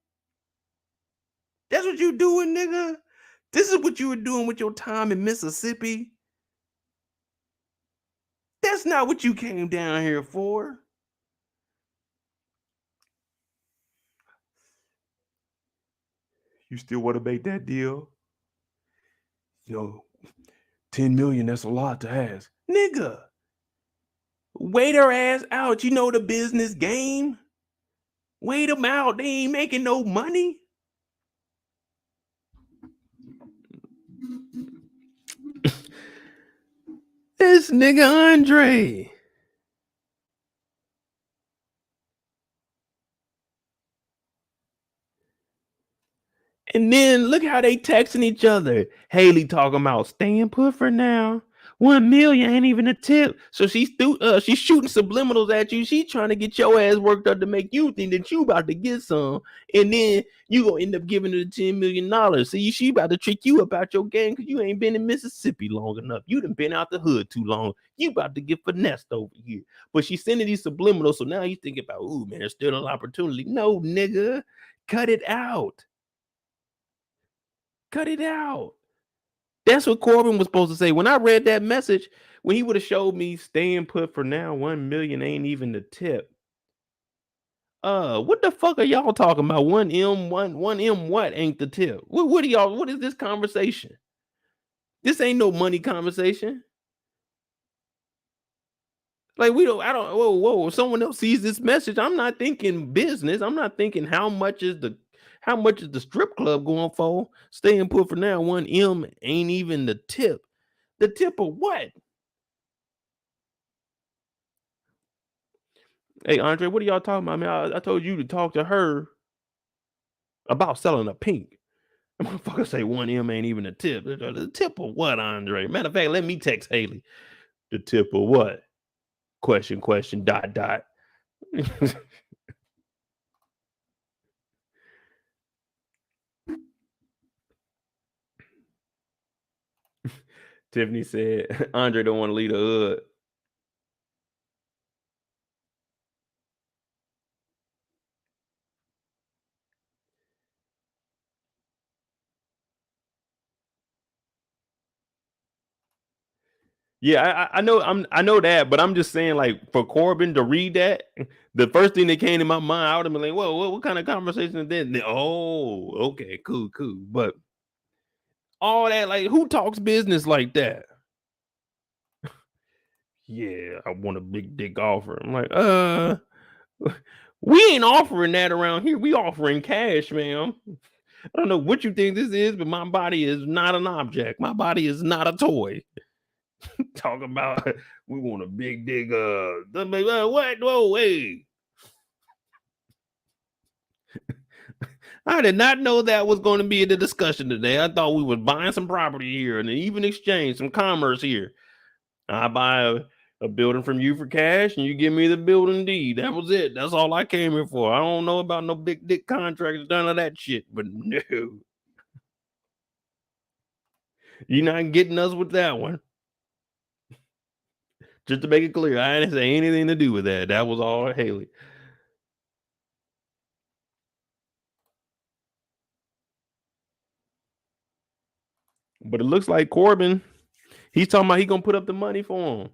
That's what you doing, nigga? This is what you were doing with your time in Mississippi? That's not what you came down here for. You still want to make that deal? You know, 10 million, that's a lot to ask. Nigga, wait her ass out. You know the business game. Wait them out. They ain't making no money. This nigga Andre. And then look how they texting each other. Hailey talking about staying put for now. 1 million ain't even a tip. So she's shooting subliminals at you. She's trying to get your ass worked up to make you think that you about to get some. And then you gonna end up giving her $10 million. See, she about to trick you about your game because you ain't been in Mississippi long enough. You done been out the hood too long. You about to get finessed over here. But she's sending these subliminals. So now you thinking about, ooh, man, there's still an opportunity. No, nigga, cut it out. Cut it out. That's what Corbin was supposed to say. When I read that message, when he would have showed me staying put for now, 1 million ain't even the tip. What the fuck are y'all talking about? 1M, 1M what ain't the tip? What are y'all, what is this conversation? This ain't no money conversation. Like whoa, if someone else sees this message, I'm not thinking business. I'm not thinking how much is the strip club going for? Staying put for now, 1M ain't even the tip. The tip of what? Hey, Andre, what are y'all talking about, man? I told you to talk to her about selling a pink. The motherfucker say 1M ain't even a tip. The tip of what, Andre? Matter of fact, let me text Hailey. The tip of what? Question, dot, dot. Tiffany said, Andre don't want to leave the hood. Yeah, I know I know that, but I'm just saying, like, for Corbin to read that, the first thing that came to my mind, I would have been like, "Whoa, what kind of conversation is that?" Oh, okay, cool. But all that, like, who talks business like that? Yeah, I want a big dick offer. I'm like, we ain't offering that around here. We offering cash, ma'am. I don't know what you think this is, but my body is not an object. My body is not a toy. Talking about we want a big dick. What? Whoa, hey. I did not know that was going to be the discussion today. I thought we was buying some property here and even exchange some commerce here. I buy a building from you for cash and you give me the building deed. That was it. That's all I came here for. I don't know about no big dick contracts, none of that shit. But no, you're not getting us with that one. Just to make it clear, I didn't say anything to do with that. That was all Hailey. But it looks like Corbin, he's talking about he gonna put up the money for him.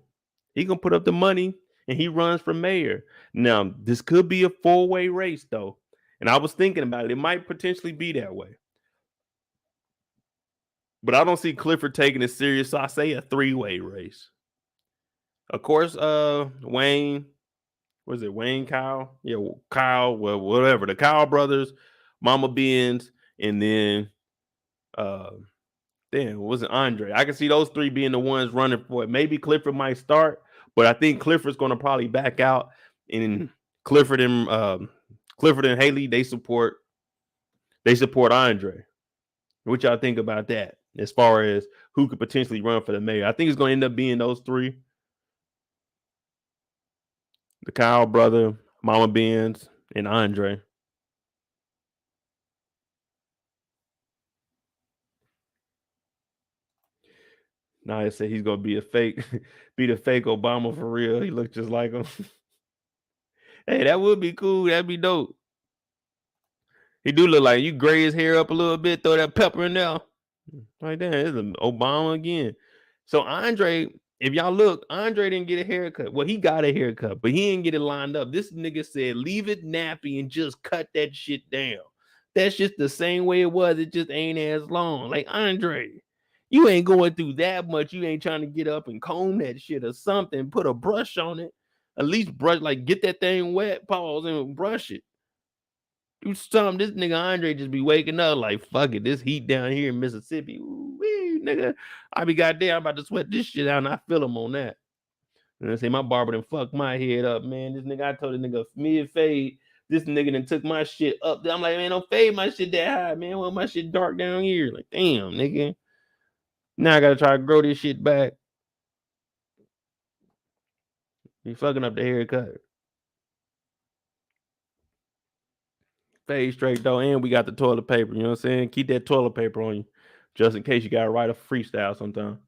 He gonna put up the money and he runs for mayor. Now, this could be a four-way race though. And I was thinking about it. It might potentially be that way. But I don't see Clifford taking it serious. So I say a three-way race. Of course, Wayne, was it Wayne Kyle? Yeah, Kyle, well, whatever. The Kyle brothers, Mama Benz, and then damn, was it Andre? I can see those three being the ones running for it. Maybe Clifford might start, but I think Clifford's gonna probably back out. And Clifford and Hailey, they support Andre. What y'all think about that? As far as who could potentially run for the mayor, I think it's gonna end up being those three: the Kyle brother, Mama Benz, and Andre. Now I said he's gonna be a fake, be the fake Obama for real. He looked just like him. Hey, that would be cool. That'd be dope. He do look like you gray his hair up a little bit, throw that pepper in there. Like that, it's Obama again. So Andre, if y'all look, Andre didn't get a haircut. Well, he got a haircut, but he didn't get it lined up. This nigga said, leave it nappy and just cut that shit down. That's just the same way it was. It just ain't as long. Like, Andre, you ain't going through that much. You ain't trying to get up and comb that shit or something. Put a brush on it. At least brush, like, get that thing wet, pause, and brush it. Do something. This nigga Andre just be waking up like, fuck it. This heat down here in Mississippi. Ooh, nigga. I be goddamn, I'm about to sweat this shit out, and I feel him on that. And I say my barber done fucked my head up, man. This nigga, I told the nigga mid fade. This nigga done took my shit up. I'm like, man, don't fade my shit that high, man. Well, my shit dark down here. Like, damn, nigga. Now I gotta try to grow this shit back. You fucking up the haircut. Fade straight though, and we got the toilet paper. You know what I'm saying? Keep that toilet paper on you, just in case you gotta write a freestyle sometime.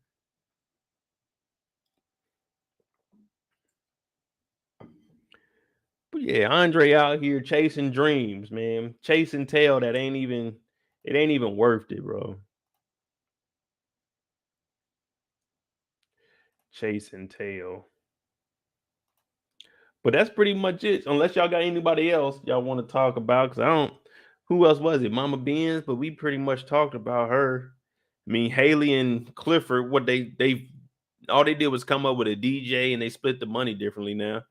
But yeah, Andre out here chasing dreams, man. Chasing tail that ain't even worth it, bro. Chasing tail. But that's pretty much it. Unless y'all got anybody else y'all want to talk about. Cause I don't, who else was it? Mama Benz, but we pretty much talked about her. I mean, Hailey and Clifford, what they all they did was come up with a DJ and they split the money differently now.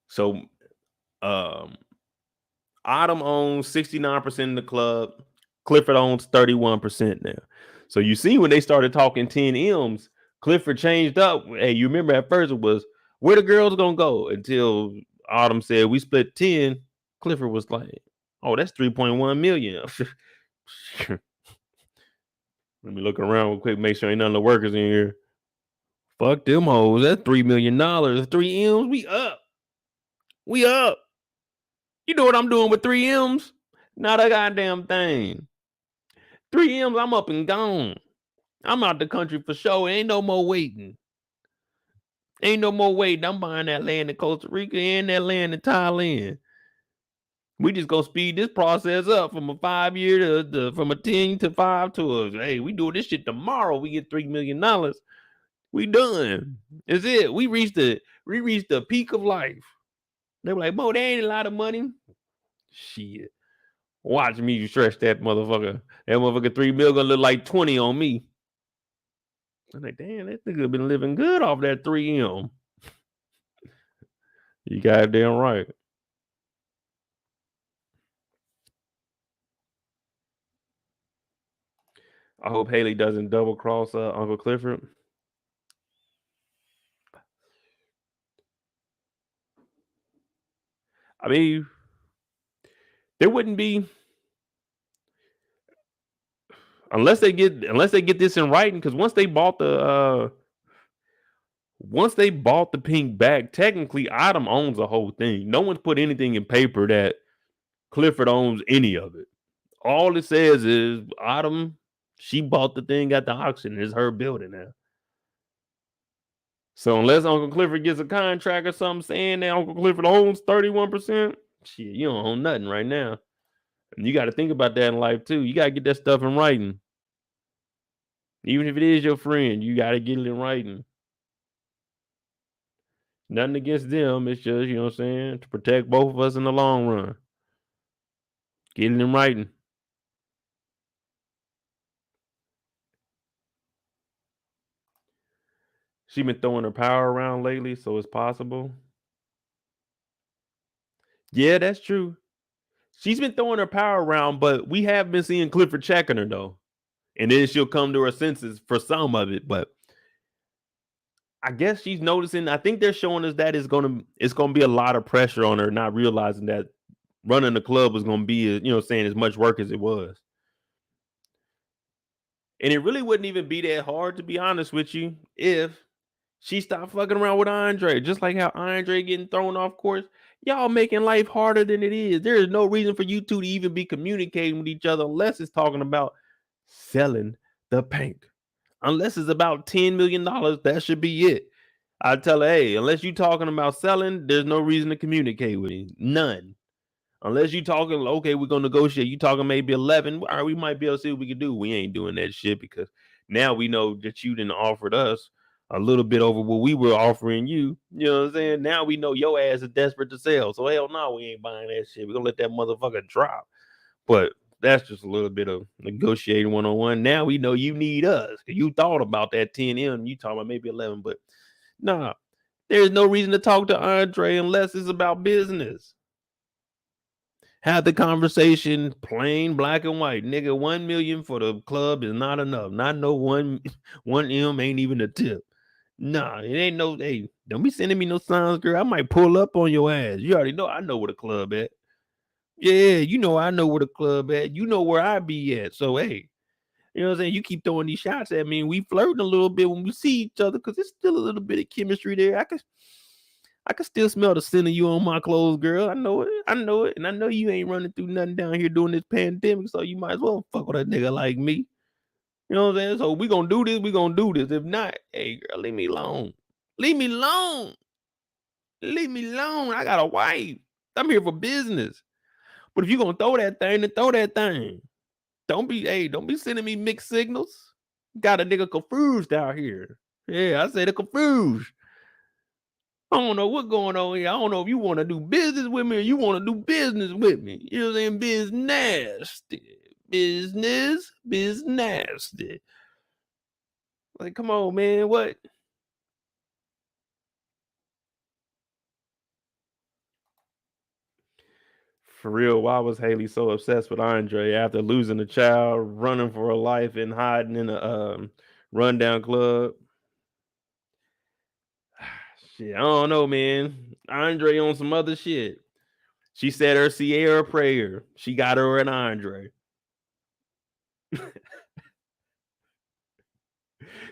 So Autumn owns 69% of the club. Clifford owns 31% now. So you see when they started talking 10 M's, Clifford changed up. Hey, you remember at first it was where the girls gonna go until Autumn said we split 10. Clifford was like, oh, that's 3.1 million. Let me look around real quick, make sure ain't none of the workers in here. Fuck them hoes. That's $3 million. 3 M's. We up. We up. You know what I'm doing with 3 M's? Not a goddamn thing. 3 M's, I'm up and gone. I'm out the country for sure. Ain't no more waiting. Ain't no more waiting. I'm buying that land in Costa Rica and that land in Thailand. We just gonna speed this process up from a 5 year to from a 10 to 5 to a, hey, we do this shit tomorrow. We get $3 million. We done. It's it. We reached the peak of life. They were like, Bo, that ain't a lot of money. Shit. Watch me stretch that motherfucker. That motherfucker 3 mil gonna look like 20 on me. I'm like, damn, that nigga been living good off that 3M. You goddamn right. I hope Hailey doesn't double cross Uncle Clifford. I mean, there wouldn't be unless they get this in writing. Because once they bought the pink bag, technically Autumn owns the whole thing. No one's put anything in paper that Clifford owns any of it. All it says is Autumn, she bought the thing at the auction. It's her building now. So unless Uncle Clifford gets a contract or something saying that Uncle Clifford owns 31%, shit, you don't own nothing right now. And you got to think about that in life too. You got to get that stuff in writing. Even if it is your friend, you got to get it in writing. Nothing against them. It's just, you know what I'm saying, to protect both of us in the long run. Get it in writing. She been throwing her power around lately, so it's possible. Yeah, that's true. She's been throwing her power around, but we have been seeing Clifford checking her though. And then she'll come to her senses for some of it. But I guess she's noticing. I think they're showing us that it's gonna be a lot of pressure on her, not realizing that running the club was gonna be, saying as much work as it was. And it really wouldn't even be that hard, to be honest with you, if she stopped fucking around with Andre. Just like how Andre getting thrown off course. Y'all making life harder than it is. There is no reason for you two to even be communicating with each other unless it's talking about selling the paint. Unless it's about $10 million, that should be it. I tell her, hey, unless you talking about selling, there's no reason to communicate with him. None. Unless you talking, okay, we're gonna negotiate. You talking maybe 11. All right, we might be able to see what we can do. We ain't doing that shit because now we know that you didn't offered us a little bit over what we were offering you. You know what I'm saying? Now we know your ass is desperate to sell. So hell no, we ain't buying that shit. We're gonna let that motherfucker drop. But that's just a little bit of negotiating one-on-one. Now we know you need us. You thought about that 10M. You talking about maybe 11, but nah, there's no reason to talk to Andre unless it's about business. Have the conversation plain black and white. Nigga, 1 million for the club is not enough. Not no 1M ain't even a tip. Nah, it ain't no, hey, don't be sending me no signs, girl. I might pull up on your ass. You already know I know where the club at. Yeah, you know I know where the club at. You know where I be at. So hey, you know what I'm saying? You keep throwing these shots at me, and we flirting a little bit when we see each other because there's still a little bit of chemistry there. I can still smell the scent of you on my clothes, girl. I know it. And I know you ain't running through nothing down here during this pandemic, so you might as well fuck with a nigga like me. You know what I'm saying? So we gonna do this, If not, hey girl, leave me alone. Leave me alone. Leave me alone. I got a wife. I'm here for business. But if you gonna throw that thing, then throw that thing. Don't be sending me mixed signals. Got a nigga confused out here. Yeah, I said a confused. I don't know what's going on here. I don't know if you want to do business with me or you want to do business with me. You know what I'm saying? Business. Like, come on, man. What? For real, why was Hailey so obsessed with Andre after losing a child, running for her life, and hiding in a rundown club? Shit, I don't know, man. Andre on some other shit. She said her Sierra prayer. She got her an Andre.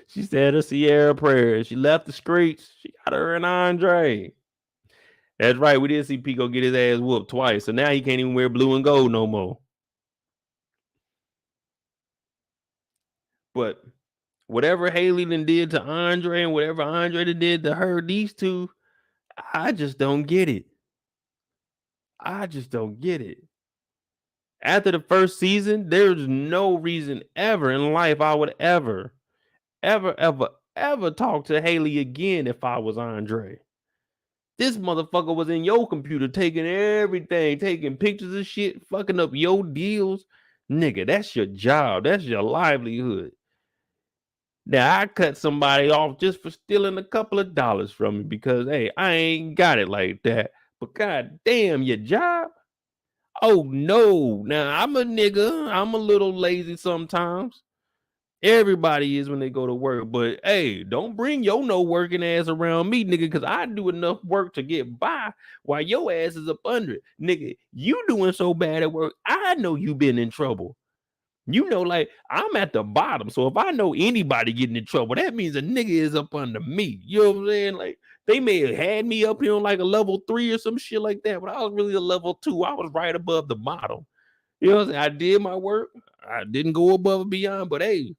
She said her Sierra prayer. She left the streets. She got her an Andre. That's right. We did see Pico get his ass whooped twice. So now he can't even wear blue and gold no more. But whatever Hailey then did to Andre and whatever Andre did to her, these two, I just don't get it. I just don't get it. After the first season, there's no reason ever in life I would ever talk to Hailey again if I was Andre. This motherfucker was in your computer taking everything, taking pictures of shit, fucking up your deals. Nigga, that's your job. That's your livelihood. Now, I cut somebody off just for stealing a couple of dollars from me because, hey, I ain't got it like that. But god damn, your job? Oh, no. Now, I'm a nigga. I'm a little lazy sometimes. Everybody is when they go to work. But, hey, don't bring your no working ass around me, nigga, because I do enough work to get by while your ass is up under it. Nigga, you doing so bad at work, I know you been in trouble. You know, like, I'm at the bottom. So if I know anybody getting in trouble, that means a nigga is up under me. You know what I'm saying? Like, they may have had me up here on like a level 3 or some shit like that, but I was really a level 2. I was right above the bottom. You know what I'm saying? I did my work. I didn't go above and beyond, but hey,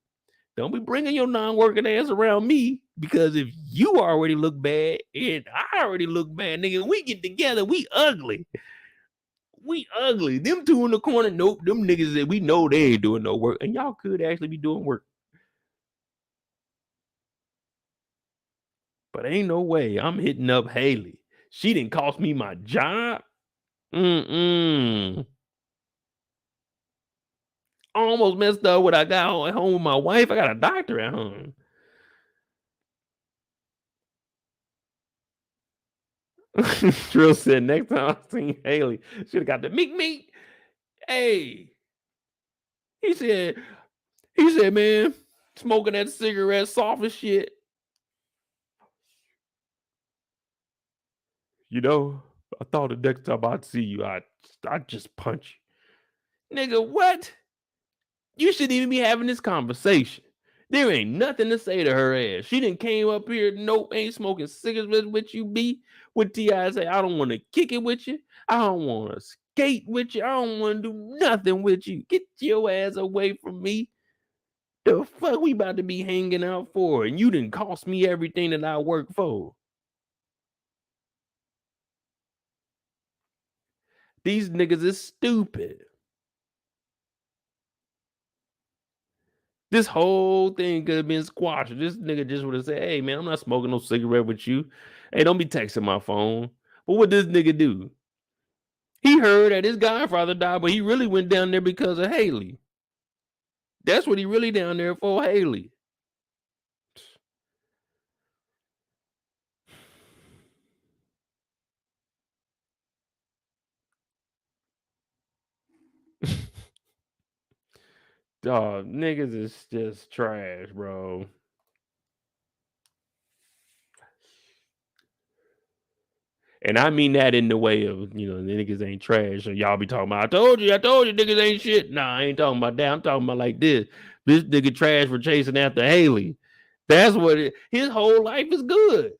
don't be bringing your non-working ass around me, because if you already look bad and I already look bad, nigga, we get together, we ugly. We ugly. Them two in the corner, nope. Them niggas that we know they ain't doing no work, and y'all could actually be doing work. But ain't no way I'm hitting up Hailey. She didn't cost me my job. I almost messed up what I got at home with my wife. I got a doctor at home. Trill said next time I seen Hailey, should have got the meat. Hey, he said, man, smoking that cigarette, soft as shit. You know, I thought the next time I'd see you, I'd just punch you. Nigga, what? You shouldn't even be having this conversation. There ain't nothing to say to her ass. She done came up here, nope, ain't smoking cigarettes with you, B. With T.I. say, I don't want to kick it with you. I don't want to skate with you. I don't want to do nothing with you. Get your ass away from me. The fuck we about to be hanging out for? And you done cost me everything that I work for. These niggas is stupid. This whole thing could have been squashed. This nigga just would have said, hey, man, I'm not smoking no cigarette with you. Hey, don't be texting my phone. But what this nigga do? He heard that his godfather died, but he really went down there because of Hailey. That's what he really down there for, Hailey. Dog, niggas is just trash, bro. And I mean that in the way of, you know, the niggas ain't trash. So y'all be talking about, I told you, niggas ain't shit. Nah, I ain't talking about that. I'm talking about like this. This nigga trash for chasing after Hailey. That's what his whole life is good.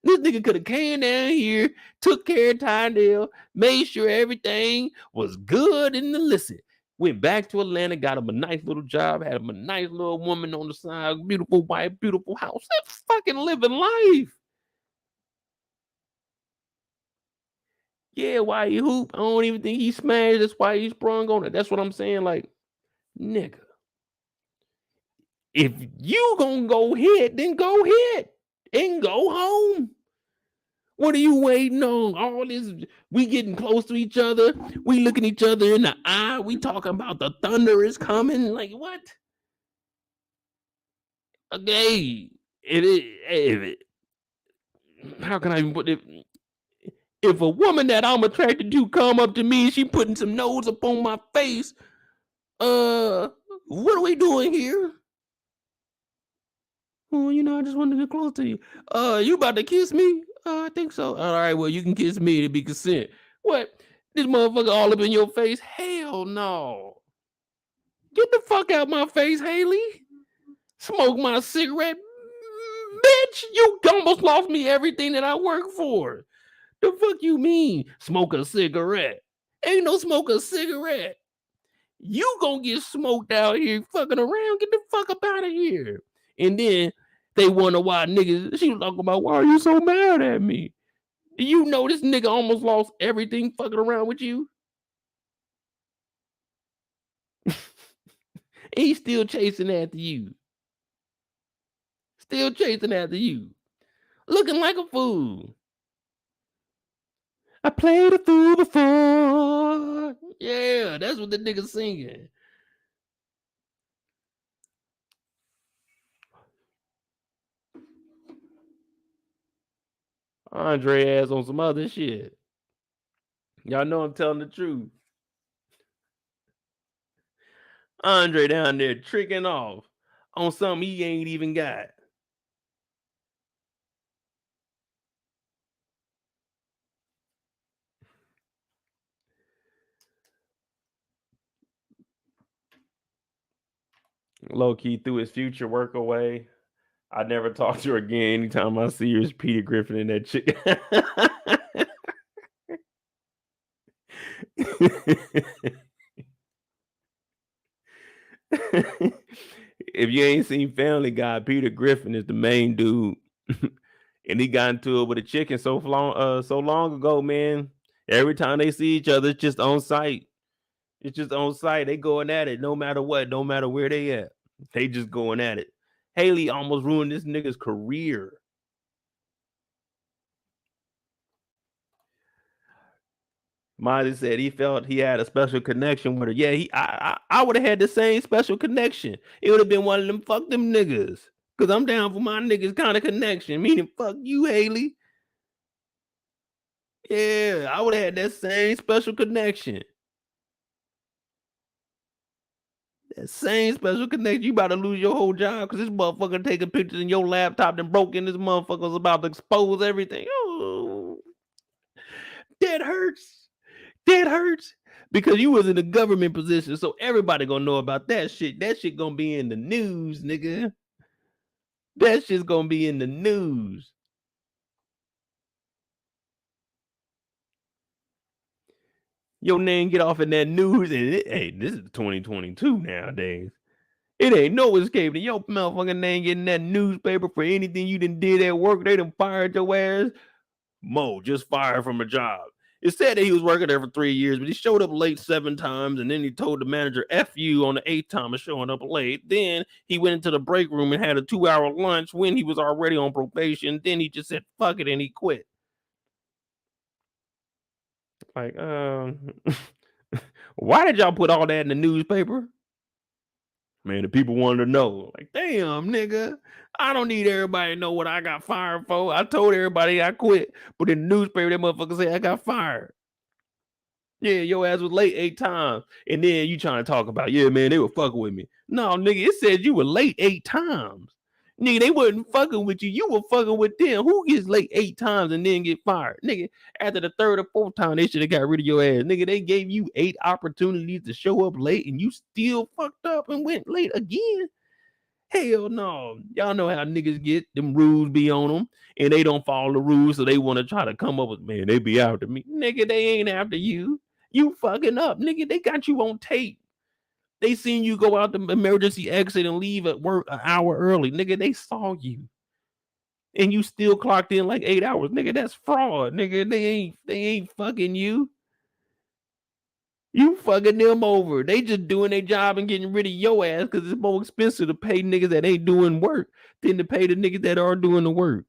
This nigga could have came down here, took care of Tynell, made sure everything was good and illicit. Went back to Atlanta, got him a nice little job, had him a nice little woman on the side, beautiful wife, beautiful house. That's fucking living life. Yeah, why he hoop? I don't even think he smashed. That's why he sprung on it. That's what I'm saying. Like, nigga, if you gonna go hit, then go hit and go home. What are you waiting on? All this, we getting close to each other. We looking each other in the eye. We talking about the thunder is coming. Like, what? Okay. How can I even put it? If a woman that I'm attracted to come up to me and she putting some nose up on my face, what are we doing here? Oh, I just wanted to get close to you. You about to kiss me? I think so. All right, well, you can kiss me to be consent. What? This motherfucker all up in your face? Hell no. Get the fuck out my face, Hailey. Smoke my cigarette. Bitch, you almost lost me everything that I work for. The fuck you mean? Smoke a cigarette. Ain't no smoke a cigarette. You gonna get smoked out here fucking around. Get the fuck up out of here. And then they wonder why niggas, she was talking about, why are you so mad at me? Do you know this nigga almost lost everything fucking around with you? He's still chasing after you. Still chasing after you. Looking like a fool. I played a fool before. Yeah, that's what the nigga's singing. Andre ass on some other shit. Y'all know I'm telling the truth. Andre down there tricking off on something he ain't even got. Low key threw his future work away. I never talk to her again. Anytime I see her, it's Peter Griffin and that chick. If you ain't seen Family Guy, Peter Griffin is the main dude. And he got into it with a chicken so long ago, man. Every time they see each other, it's just on site. It's just on site. They going at it no matter what, no matter where they at. They just going at it. Hailey almost ruined this nigga's career. Miley said he felt he had a special connection with her. Yeah, I would have had the same special connection. It would have been one of them fuck them niggas. Cause I'm down for my niggas kind of connection. Meaning fuck you, Hailey. Yeah, I would have had that same special connection. That same special connection. You about to lose your whole job because this motherfucker taking pictures in your laptop and broke in. This motherfucker's about to expose everything. Oh, that hurts. That hurts. Because you was in a government position, so everybody gonna know about that shit. That shit gonna be in the news, nigga. That shit's gonna be in the news. Your name get off in that news, and hey, this is 2022 nowadays. It ain't no escaping. Your motherfucking name getting that newspaper for anything you done did at work. They done fired your ass. Mo just fired from a job. It said that he was working there for 3 years, but he showed up late 7 times, and then he told the manager F you on the 8th time of showing up late. Then he went into the break room and had a 2-hour lunch when he was already on probation. Then he just said fuck it and he quit. Like, why did y'all put all that in the newspaper? Man, the people wanted to know. Like, damn, nigga, I don't need everybody to know what I got fired for. I told everybody I quit, but in the newspaper, that motherfucker said I got fired. Yeah, your ass was late 8 times. And then you trying to talk about, yeah, man, they were fucking with me. No, nigga, it said you were late 8 times. Nigga, they wasn't fucking with you. You were fucking with them. Who gets late 8 times and then get fired? Nigga, after the 3rd or 4th time, they should have got rid of your ass. Nigga, they gave you 8 opportunities to show up late and you still fucked up and went late again. Hell no. Y'all know how niggas get. Them rules be on them and they don't follow the rules, so they want to try to come up with, man, they be after me. Nigga, they ain't after you. You fucking up. Nigga, they got you on tape. They seen you go out the emergency exit and leave at work an hour early. Nigga, they saw you. And you still clocked in like 8 hours. Nigga, that's fraud. Nigga, they ain't fucking you. You fucking them over. They just doing their job and getting rid of your ass because it's more expensive to pay niggas that ain't doing work than to pay the niggas that are doing the work.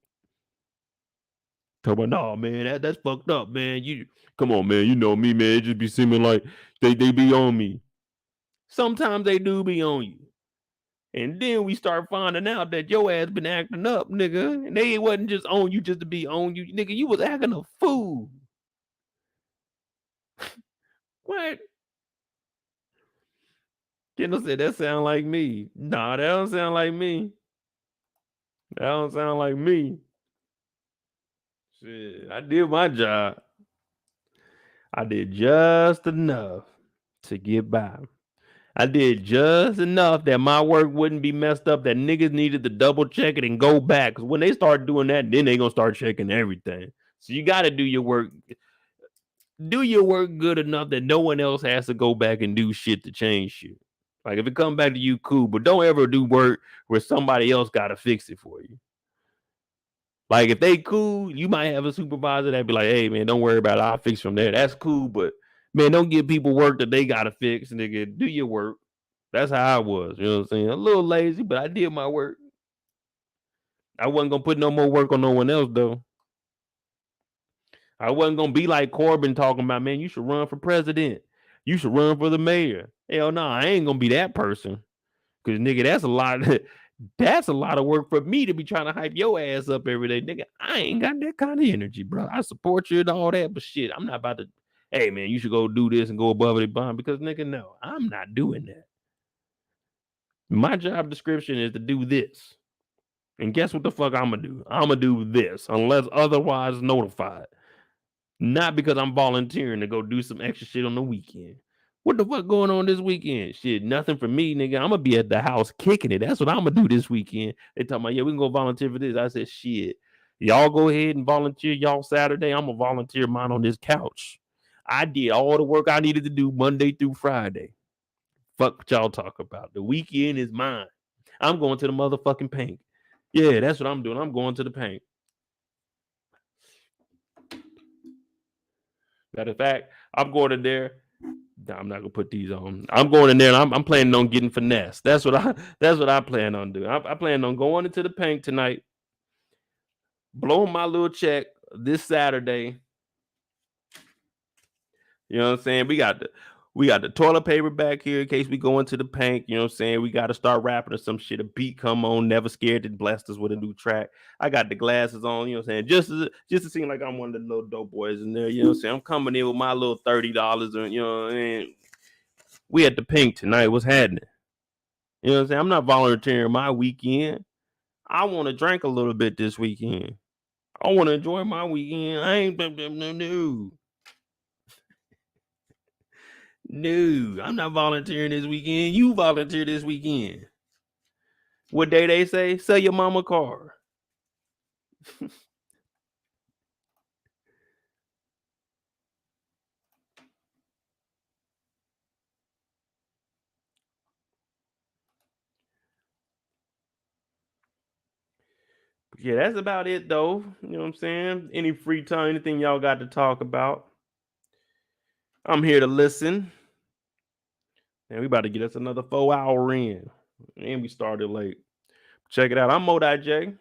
Talk about, no, man, that's fucked up, man. You come on, man. You know me, man. It just be seeming like they be on me. Sometimes they do be on you. And then we start finding out that your ass been acting up, nigga. And they wasn't just on you just to be on you. Nigga, you was acting a fool. What? Kendall said, that sound like me. Nah, that don't sound like me. That don't sound like me. Shit, I did my job. I did just enough to get by. I did just enough that my work wouldn't be messed up, that niggas needed to double check it and go back. Because when they start doing that, then they going to start checking everything. So you got to do your work. Do your work good enough that no one else has to go back and do shit to change shit. Like if it comes back to you, cool. But don't ever do work where somebody else got to fix it for you. Like if they cool, you might have a supervisor that be like, hey man, don't worry about it. I'll fix from there. That's cool. But man, don't give people work that they gotta fix, nigga. Do your work. That's how I was. You know what I'm saying? A little lazy, but I did my work. I wasn't gonna put no more work on no one else though. I wasn't gonna be like Corbin talking about, man, you should run for president. You should run for the mayor. Hell no, I ain't gonna be that person. Cause nigga, that's a lot. That's a lot of work for me to be trying to hype your ass up every day, nigga. I ain't got that kind of energy, bro. I support you and all that, but shit, I'm not about to. Hey man, you should go do this and go above the bond because nigga, no, I'm not doing that. My job description is to do this, and guess what the fuck I'm gonna do? I'm gonna do this unless otherwise notified. Not because I'm volunteering to go do some extra shit on the weekend. What the fuck going on this weekend? Shit, nothing for me, nigga. I'm gonna be at the house kicking it. That's what I'm gonna do this weekend. They talking about, yeah, we can go volunteer for this. I said, shit, y'all go ahead and volunteer y'all Saturday. I'm gonna volunteer mine on this couch. I did all the work I needed to do Monday through Friday. Fuck what y'all talk about. The weekend is mine. I'm going to the motherfucking paint. Yeah, that's what I'm doing. I'm going to the paint. Matter of fact, I'm going in there. Nah, I'm not gonna put these on. I'm going in there and I'm planning on getting finesse. That's what I plan on doing. I plan on going into the paint tonight, blowing my little check this Saturday. You know what I'm saying? We got the toilet paper back here in case we go into the paint. You know what I'm saying? We got to start rapping or some shit. A beat come on, never scared to blast us with a new track. I got the glasses on, you know what I'm saying? Just to seem like I'm one of the little dope boys in there. You know what I'm saying? I'm coming in with my little $30 and you know what I mean? We at the pink tonight. What's happening? You know what I'm saying? I'm not volunteering my weekend. I want to drink a little bit this weekend. I want to enjoy my weekend. I ain't no. No, I'm not volunteering this weekend. You volunteer this weekend. What day they say? Sell your mama car. Yeah, that's about it though. You know what I'm saying? Any free time, anything y'all got to talk about? I'm here to listen. And we about to get us another 4 hour in. And we started late. Check it out. I'm Moedotj.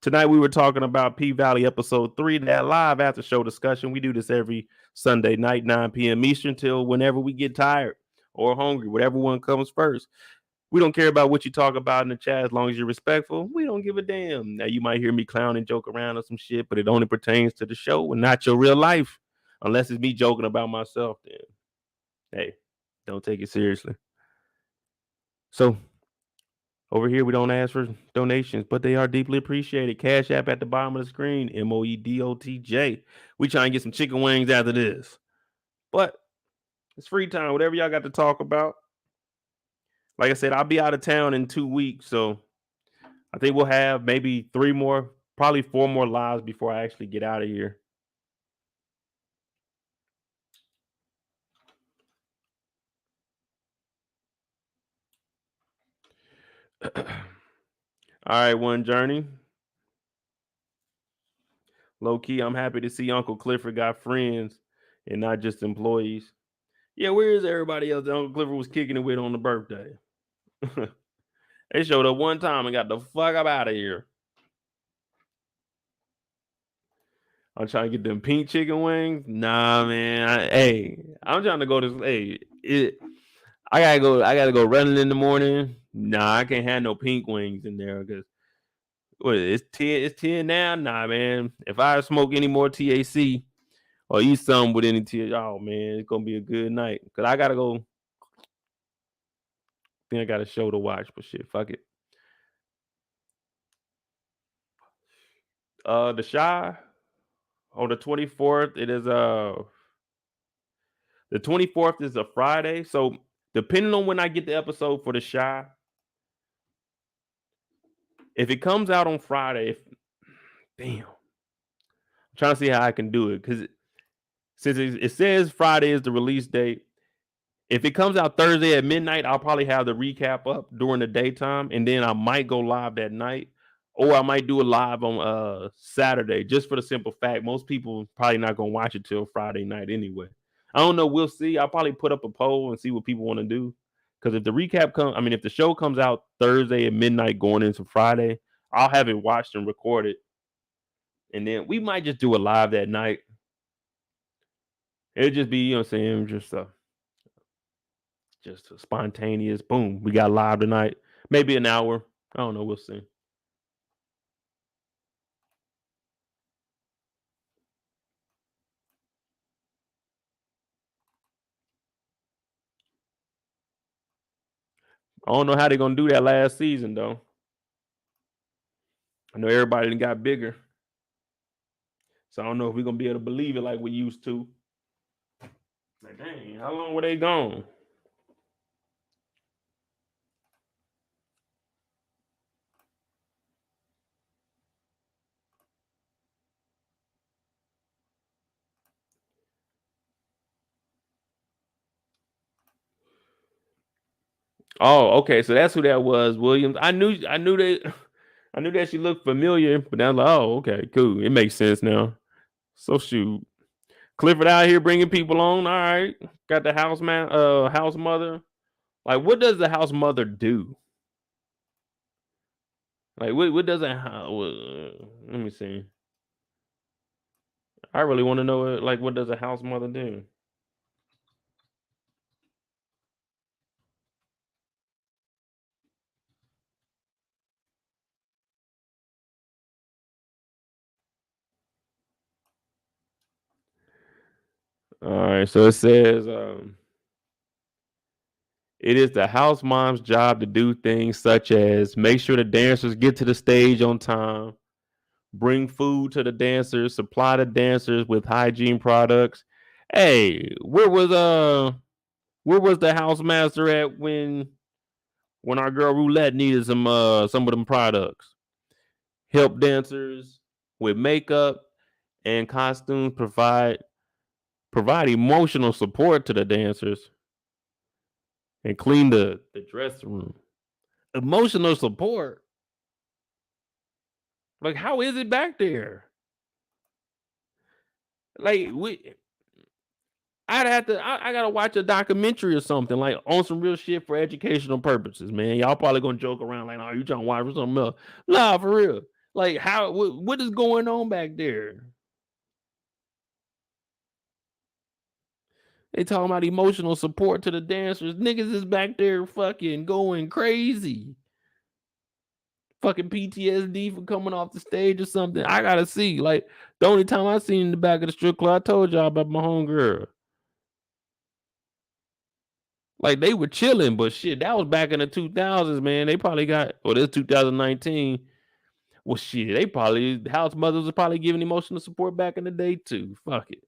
Tonight we were talking about PValley episode 3, that live after show discussion. We do this every Sunday night, 9 p.m. Eastern, till whenever we get tired or hungry, whatever one comes first. We don't care about what you talk about in the chat as long as you're respectful. We don't give a damn. Now you might hear me clown and joke around or some shit, but it only pertains to the show and not your real life. Unless it's me joking about myself, then hey, don't take it seriously. So over here, we don't ask for donations, but they are deeply appreciated. Cashapp at the bottom of the screen, Moedotj. We try and get some chicken wings after this. But it's free time, whatever y'all got to talk about. Like I said, I'll be out of town in 2 weeks, so I think we'll have maybe 3 more, probably 4 more lives before I actually get out of here. All right, One Journey. Low key, I'm happy to see Uncle Clifford got friends and not just employees. Yeah, where is everybody else that Uncle Clifford was kicking it with on the birthday? They showed up one time and got the fuck up out of here. I'm trying to get them pink chicken wings. Nah, man. I'm trying to go to. I gotta go. I gotta go running in the morning. Nah, I can't have no pink wings in there because what it's 10. It's 10 now. Nah, man. If I smoke any more THC or eat something with any THC, oh man, it's gonna be a good night. Cause I gotta go. I think I got a show to watch, but shit, fuck it. The Shy on the 24th. It is the 24th is a Friday. So depending on when I get the episode for the Shy, if it comes out on Friday, damn, I'm trying to see how I can do it because since it says Friday is the release date. If it comes out Thursday at midnight, I'll probably have the recap up during the daytime, and then I might go live that night, or I might do it live on Saturday, just for the simple fact most people probably not gonna watch it till Friday night anyway. I don't know. We'll see. I'll probably put up a poll and see what people want to do. Because if the recap if the show comes out Thursday at midnight going into Friday, I'll have it watched and recorded, and then we might just do it live that night. It'll just be, you know what I'm saying, just a spontaneous boom. We got live tonight. Maybe an hour. I don't know. We'll see. I don't know how they're gonna do that last season though. I know everybody done got bigger, so I don't know if we're gonna be able to believe it like we used to. Like, dang, how long were they gone? Oh, okay. So that's who that was, Williams. I knew that she looked familiar, but I was like, oh, okay, cool. It makes sense now. So shoot. Clifford out here bringing people on. All right. Got the house mother. Like, what does the house mother do? Like, what does that? Let me see. I really want to know, like, what does a house mother do? All right, so it says it is the house mom's job to do things such as make sure the dancers get to the stage on time, bring food to the dancers, supply the dancers with hygiene products. Hey, where was the house master at when our girl Roulette needed some of them products? Help dancers with makeup and costumes, provide emotional support to the dancers, and clean the dressing room. Emotional support? Like, how is it back there? Like, I gotta watch a documentary or something, like on some real shit for educational purposes, man. Y'all probably gonna joke around like, oh, you trying to watch for something else. Nah, for real. Like, what is going on back there? They talking about emotional support to the dancers. Niggas is back there fucking going crazy. Fucking PTSD for coming off the stage or something. I gotta see. Like, the only time I seen in the back of the strip club, I told y'all about my homegirl. Like, they were chilling, but shit, that was back in the 2000s, man. They probably got, this 2019. Well, shit, the house mothers were probably giving emotional support back in the day too. Fuck it.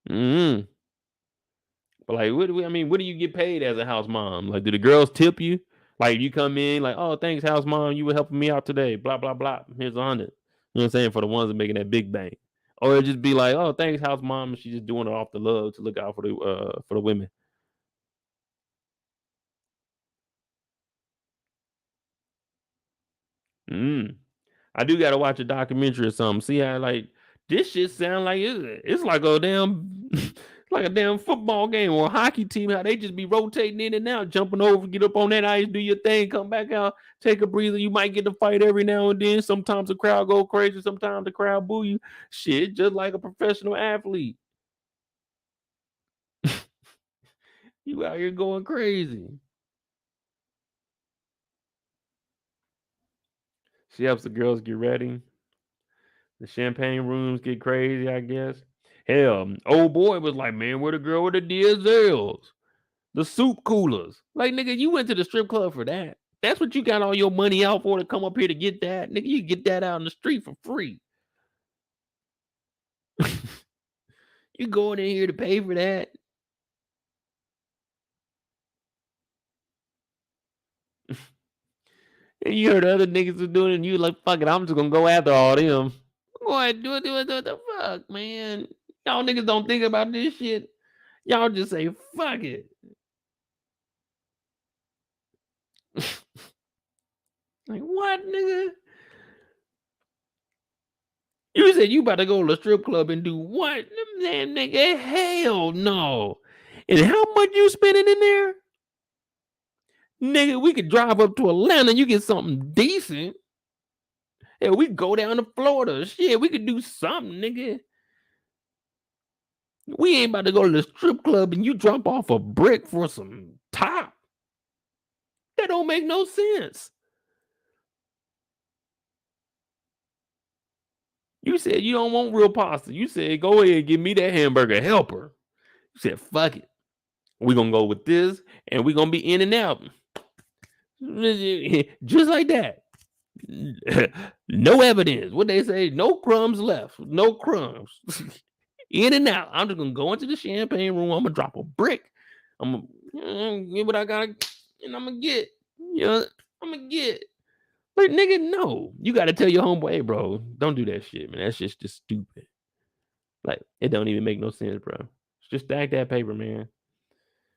Mm-hmm. But like, what do you get paid as a house mom? Like, do the girls tip you? Like, you come in like, oh, thanks, house mom, you were helping me out today. Blah blah blah. Here's 100. You know what I'm saying, for the ones that making that big bang. Or it just be like, oh, thanks, house mom, and she's just doing it off the love to look out for the women. I do gotta watch a documentary or something. See how, like, this shit sound like it's like a damn like a damn football game or a hockey team. How they just be rotating in and out, jumping over, get up on that ice, do your thing, come back out, take a breather. You might get to fight every now and then. Sometimes the crowd go crazy. Sometimes the crowd boo you. Shit, just like a professional athlete. You out here going crazy. She helps the girls get ready. The champagne rooms get crazy, I guess. Hell, old boy was like, man, where the girl with the DSLs? The soup coolers. Like, nigga, you went to the strip club for that. That's what you got all your money out for, to come up here to get that. Nigga, you get that out in the street for free. You going in here to pay for that? And you heard other niggas was doing it, and you like, fuck it, I'm just gonna go after all them. Boy, do it, the fuck, man. Y'all niggas don't think about this shit. Y'all just say, fuck it. Like, what, nigga? You said you about to go to the strip club and do what? Man, nigga, hell no. And how much you spending in there? Nigga, we could drive up to Atlanta, you get something decent. Yeah, we go down to Florida. Shit, we could do something, nigga. We ain't about to go to the strip club and you drop off a brick for some top. That don't make no sense. You said you don't want real pasta. You said, go ahead and give me that hamburger helper. You said, fuck it. We're going to go with this and we're going to be in and out. Just like that. No evidence. What they say, no crumbs left. No crumbs. In and out. I'm just going to go into the champagne room. I'm going to drop a brick. I'm going to get what I got and I'm going to get. You know, I'm going to get. Like, nigga, no. You got to tell your homeboy, hey, bro, don't do that shit, man. That shit's just stupid. Like, it don't even make no sense, bro. Just stack that paper, man.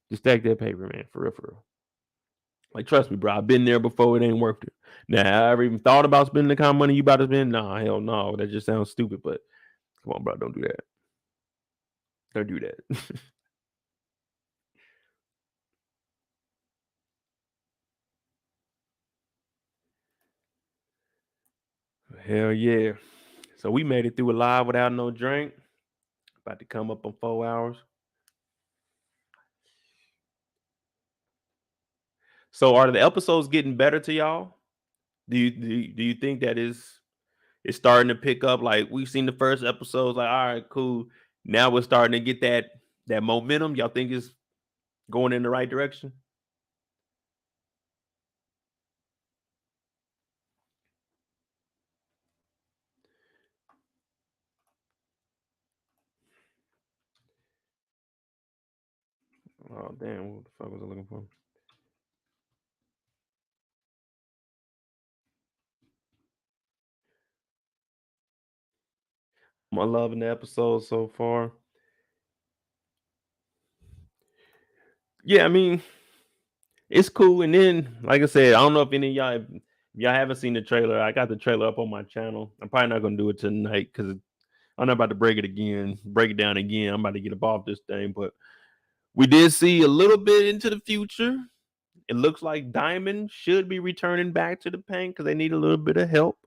Just stack that paper, man. For real, for real. Like, trust me, bro. I've been there before. It ain't worth it. Now, I ever even thought about spending the kind of money you about to spend? Nah, hell no. That just sounds stupid, but come on, bro. Don't do that. Don't do that. Hell yeah. So we made it through a live without no drink. About to come up on 4 hours. So are the episodes getting better to y'all? Do you think that it's starting to pick up? Like, we've seen the first episodes, like, all right, cool. Now we're starting to get that momentum. Y'all think it's going in the right direction? Oh damn, what the fuck was I looking for? I'm loving the episode so far. Yeah, I mean, it's cool. And then, like I said, I don't know if any of y'all, if y'all haven't seen the trailer. I got the trailer up on my channel. I'm probably not gonna do it tonight because I'm not about to break it down again. I'm about to get up off this thing. But we did see a little bit into the future. It looks like Diamond should be returning back to the paint because they need a little bit of help.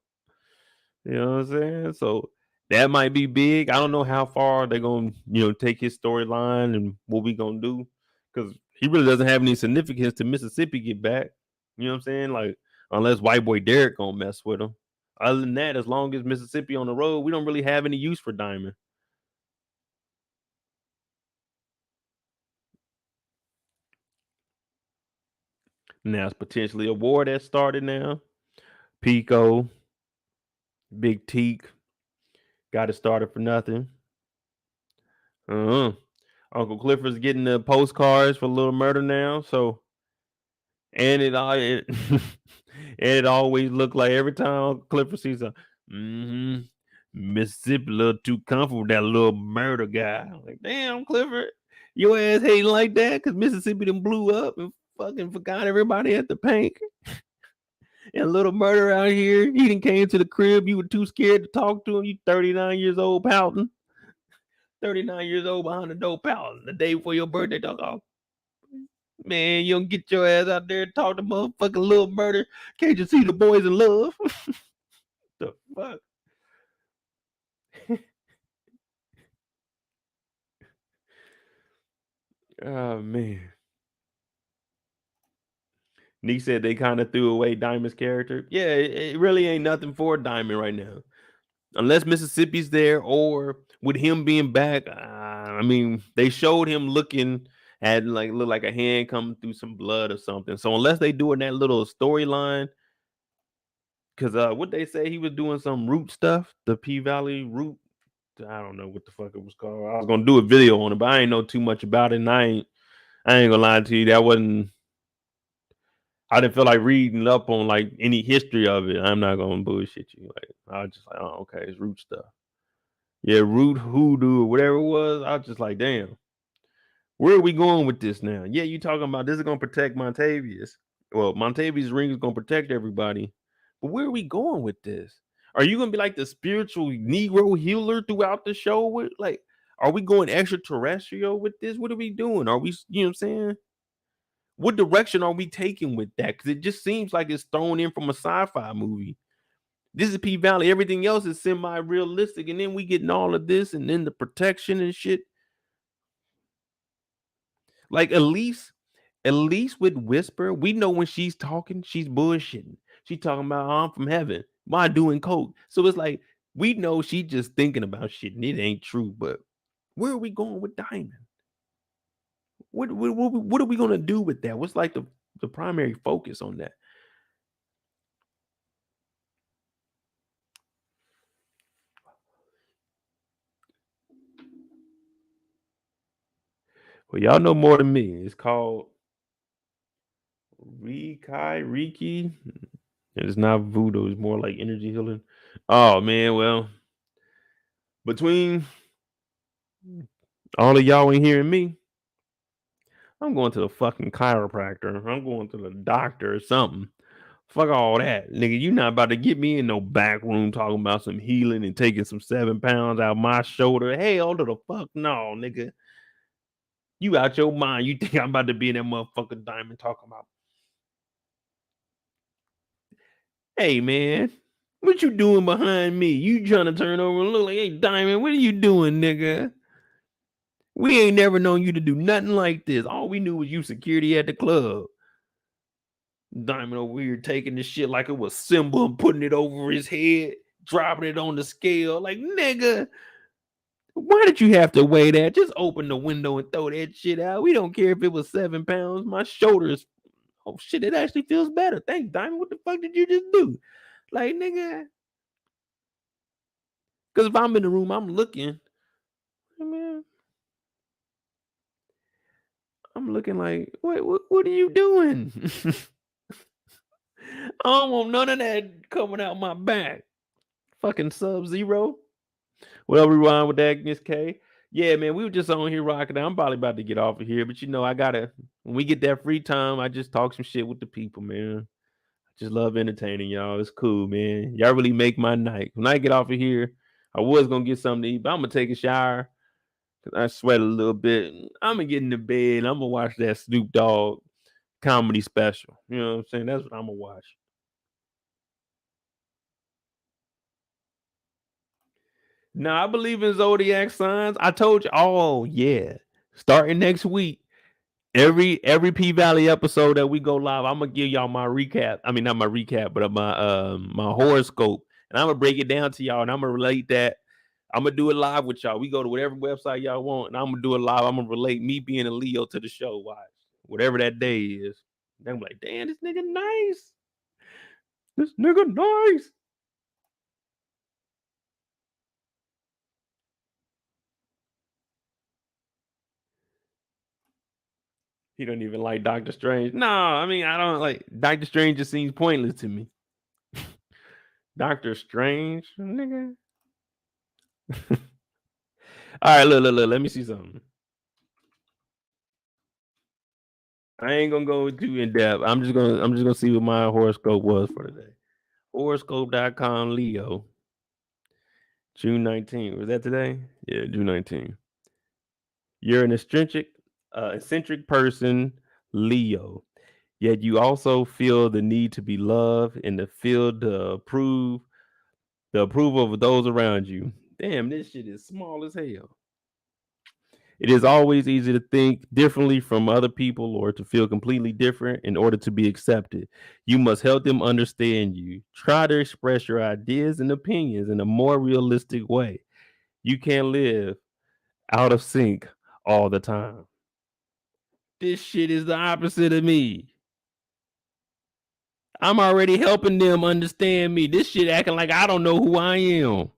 You know what I'm saying? So that might be big. I don't know how far they're gonna, take his storyline and what we gonna do, because he really doesn't have any significance to Mississippi get back. You know what I'm saying? Like, unless white boy Derrick gonna mess with him. Other than that, as long as Mississippi on the road, we don't really have any use for Diamond. Now it's potentially a war that started now. Pico, Big Teak got it started for nothing. Uncle Clifford's getting the postcards for Little Murda now. So, and it always looked like every time Uncle Clifford sees a Mississippi a little too comfortable with that little Murda guy. I'm like, damn, Clifford, your ass hating like that because Mississippi done blew up and fucking forgot everybody at the paint. And Little Murda out here, he done came to the crib. You were too scared to talk to him. You 39 years old pouting. 39 years old behind the door pouting the day before your birthday. Talk, oh, man, you don't get your ass out there and talk to motherfucking Little Murda. Can't you see the boys in love? The fuck? Oh, man. Nick said they kind of threw away Diamond's character. Yeah, it really ain't nothing for Diamond right now. Unless Mississippi's there, or with him being back, I mean, they showed him looking had like look like a hand coming through some blood or something. So unless they doing that little storyline, because what they say he was doing some root stuff, the PValley root. I don't know what the fuck it was called. I was gonna do a video on it, but I ain't know too much about it. And I ain't gonna lie to you. That wasn't. I didn't feel like reading up on like any history of it. I'm not gonna bullshit you. Like I was just like, oh, okay, it's root stuff. Yeah, root hoodoo or whatever it was. I was just like, damn, where are we going with this now? Yeah, you talking about this is gonna protect Montavious. Well, Montavious ring is gonna protect everybody. But where are we going with this? Are you gonna be like the spiritual Negro healer throughout the show? Like, are we going extraterrestrial with this? What are we doing? Are we, you know what I'm saying? What direction are we taking with that? Because it just seems like it's thrown in from a sci-fi movie. This is PValley. Everything else is semi-realistic, and then we getting all of this, and then the protection and shit. Like at least with Whisper, we know when she's talking, she's bullshitting. She talking about I'm from heaven. Why doing coke? So it's like we know she just thinking about shit, and it ain't true. But where are we going with Diamond? What are we gonna do with that? What's like the primary focus on that? Well, y'all know more than me. It's called Reiki. It's not voodoo. It's more like energy healing. Oh man, well, between all of y'all ain't hearing me, I'm going to the fucking chiropractor. I'm going to the doctor or something. Fuck all that, nigga. You not about to get me in no back room talking about some healing and taking some 7 pounds out my shoulder. Hell to the fuck no, nigga. You out your mind. You think I'm about to be in that motherfucking Diamond talking about? Hey man, what you doing behind me? You trying to turn over and look like, hey Diamond, what are you doing, nigga? We ain't never known you to do nothing like this. All we knew was you security at the club. Diamond over here taking this shit like it was Simba and putting it over his head, dropping it on the scale. Like, nigga, why did you have to weigh that? Just open the window and throw that shit out. We don't care if it was 7 pounds. My shoulders, oh shit, it actually feels better. Thanks, Diamond. What the fuck did you just do? Like, nigga. Because if I'm in the room, I'm looking. Man, I'm looking like, what are you doing? I don't want none of that coming out my back. Fucking Sub-Zero. Well, rewind with that, Miss K. Yeah, man, we were just on here rocking out. I'm probably about to get off of here, but you know, I gotta when we get that free time, I just talk some shit with the people, man. I just love entertaining y'all. It's cool, man. Y'all really make my night. When I get off of here, I was gonna get something to eat, but I'm gonna take a shower because I sweat a little bit. I'm gonna get in the bed. I'm gonna watch that Snoop Dogg comedy special. You know what I'm saying? That's what I'm gonna watch. Now I believe in zodiac signs. I told you. Oh yeah, starting next week, every PValley episode that we go live, I'm gonna give y'all my recap. I mean, not my recap, but my horoscope, and I'm gonna break it down to y'all, and I'm gonna relate that. I'm gonna do it live with y'all. We go to whatever website y'all want, and I'm gonna do it live. I'm gonna relate me being a Leo to the show. Watch whatever that day is. Then I'm like, damn, this nigga nice. This nigga nice. He don't even like Doctor Strange. No, I mean I don't like Doctor Strange. Just seems pointless to me. Doctor Strange, nigga. All right, look. Let me see something. I ain't gonna go too in depth. I'm just gonna see what my horoscope was for today. Horoscope.com Leo. June 19th. Was that today? Yeah, June 19th. You're an eccentric person, Leo. Yet you also feel the need to be loved and to feel the approval of those around you. Damn, this shit is small as hell. It is always easy to think differently from other people or to feel completely different in order to be accepted. You must help them understand you. Try to express your ideas and opinions in a more realistic way. You can't live out of sync all the time. This shit is the opposite of me. I'm already helping them understand me. This shit acting like I don't know who I am.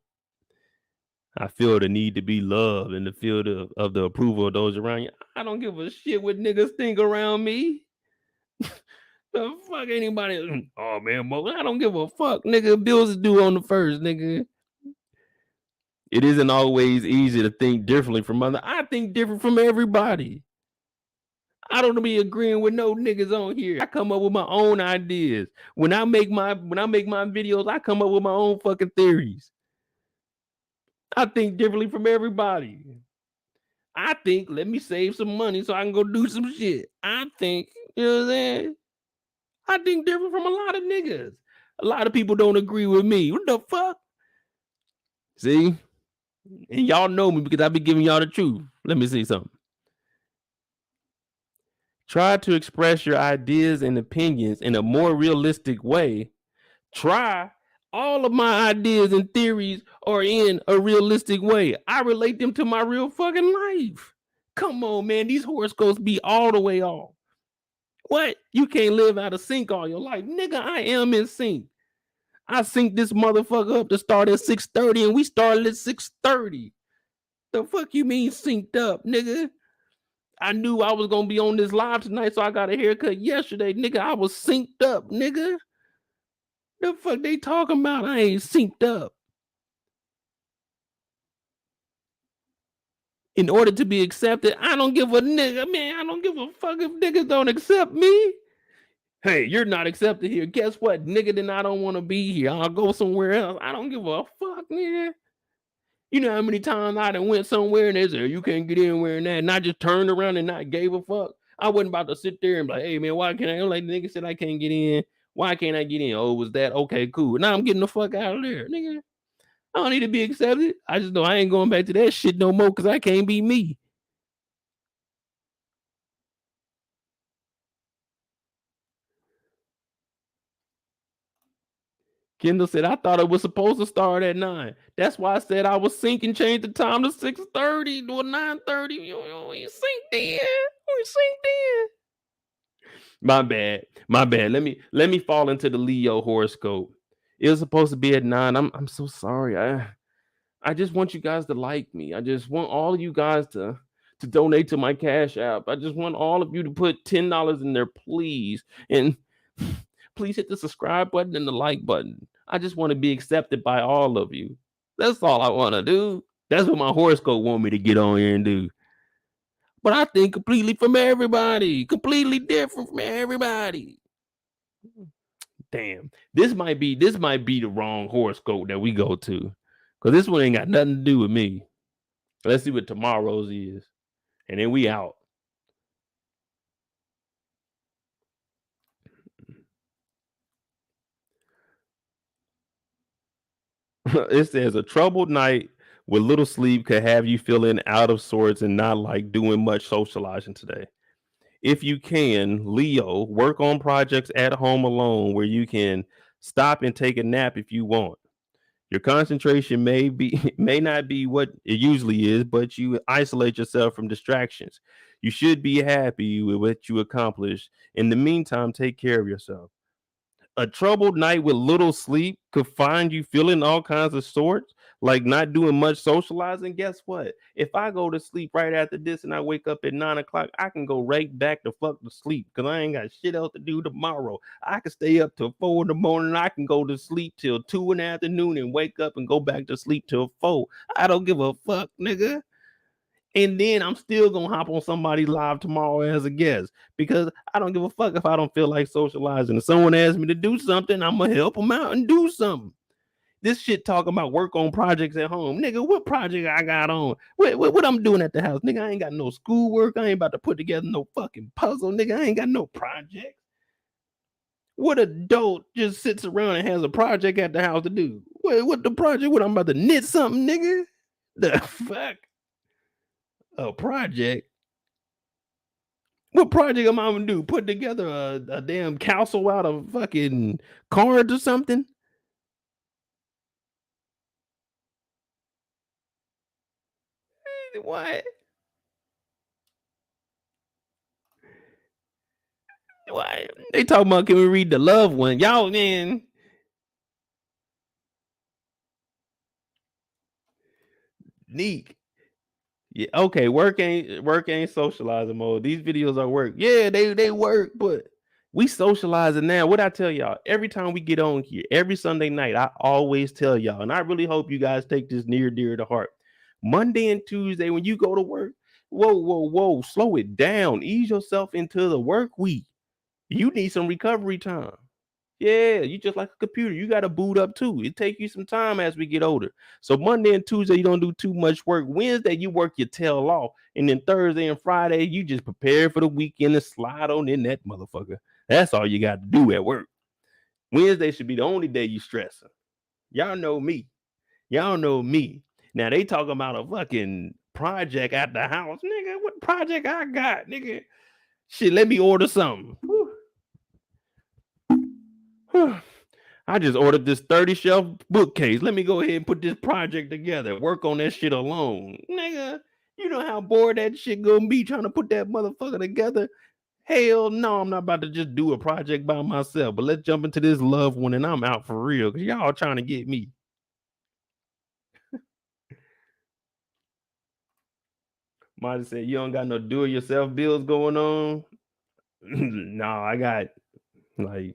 I feel the need to be loved and the feel of the approval of those around you. I don't give a shit what niggas think around me. The fuck anybody? Oh man, I don't give a fuck, nigga. Bills is due on the first, nigga. It isn't always easy to think differently from others. I think different from everybody. I don't be agreeing with no niggas on here. I come up with my own ideas. When I make my videos, I come up with my own fucking theories. I think differently from everybody. I think, let me save some money so I can go do some shit. I think, you know what I'm saying? I think different from a lot of niggas. A lot of people don't agree with me. What the fuck? See? And y'all know me because I be giving y'all the truth. Let me see something. Try to express your ideas and opinions in a more realistic way. Try all of my ideas and theories are in a realistic way. I relate them to my real fucking life. Come on, man. These horoscopes be all the way off. What? You can't live out of sync all your life. Nigga, I am in sync. I synced this motherfucker up to start at 6:30 and we started at 6:30. The fuck you mean synced up, nigga? I knew I was gonna be on this live tonight, so I got a haircut yesterday. Nigga, I was synced up, nigga. The fuck they talking about? I ain't synced up. In order to be accepted, I don't give a nigga, man. I don't give a fuck if niggas don't accept me. Hey, you're not accepted here. Guess what, nigga? Then I don't want to be here. I'll go somewhere else. I don't give a fuck, nigga. You know how many times I done went somewhere and they said, you can't get anywhere and that, and I just turned around and not gave a fuck. I wasn't about to sit there and be like, hey man, why can't I? Like, nigga said I can't get in. Why can't I get in? Oh, was that okay? Cool. Now I'm getting the fuck out of there, nigga. I don't need to be accepted. I just know I ain't going back to that shit no more because I can't be me. Kendall said, I thought it was supposed to start at 9. That's why I said I was syncing, change the time to 6:30 or 9:30. We synced in. We synced in. My bad. My bad. Let me fall into the Leo horoscope. It was supposed to be at 9. I'm so sorry. I just want you guys to like me. I just want all of you guys to donate to my Cash App. I just want all of you to put $10 in there, please. And please hit the subscribe button and the like button. I just want to be accepted by all of you. That's all I want to do. That's what my horoscope want me to get on here and do. But I think completely from everybody. Completely different from everybody. Damn. This might be the wrong horoscope that we go to. Because this one ain't got nothing to do with me. Let's see what tomorrow's is. And then we out. It says a troubled night with little sleep could have you feeling out of sorts and not like doing much socializing today. If you can, Leo, work on projects at home alone where you can stop and take a nap if you want. Your concentration may not be what it usually is, but you isolate yourself from distractions. You should be happy with what you accomplished. In the meantime, take care of yourself. A troubled night with little sleep could find you feeling all kinds of sorts, like not doing much socializing. Guess what? If I go to sleep right after this and I wake up at 9 o'clock, I can go right back to fuck to sleep because I ain't got shit else to do tomorrow. I can stay up till 4 in the morning. I can go to sleep till 2 in the afternoon and wake up and go back to sleep till 4. I don't give a fuck, nigga. And then I'm still gonna hop on somebody's live tomorrow as a guest because I don't give a fuck if I don't feel like socializing. If someone asks me to do something, I'm gonna help them out and do something. This shit talking about work on projects at home, nigga. What project I got on? What I'm doing at the house, nigga? I ain't got no schoolwork. I ain't about to put together no fucking puzzle, nigga. I ain't got no project. What adult just sits around and has a project at the house to do? What the project? What I'm about to knit something, nigga? The fuck? A project? What project am I gonna do? Put together a damn castle out of fucking cards or something? What? Why? They talking about can we read the love one? Y'all, man. Neek. Yeah, okay. Work ain't socializing mode. These videos are work. Yeah, they work, but we socializing now. What I tell y'all every time we get on here, every Sunday night, I always tell y'all, and I really hope you guys take this near dear to heart. Monday and Tuesday, when you go to work, whoa, slow it down. Ease yourself into the work week. You need some recovery time. Yeah, you just like a computer. You got to boot up too. It take you some time as we get older. So Monday and Tuesday, you don't do too much work. Wednesday, you work your tail off. And then Thursday and Friday, you just prepare for the weekend and slide on in that motherfucker. That's all you got to do at work. Wednesday should be the only day you stressing. Y'all know me. Y'all know me. Now they talking about a fucking project at the house. Nigga, what project I got? Nigga, shit, let me order something. I just ordered this 30 shelf bookcase. Let me go ahead and put this project together. Work on that shit alone. Nigga, you know how bored that shit gonna be trying to put that motherfucker together? Hell no, I'm not about to just do a project by myself. But let's jump into this love one and I'm out for real. Cause y'all trying to get me. Might have said you don't got no do-it-yourself bills going on. No, I got like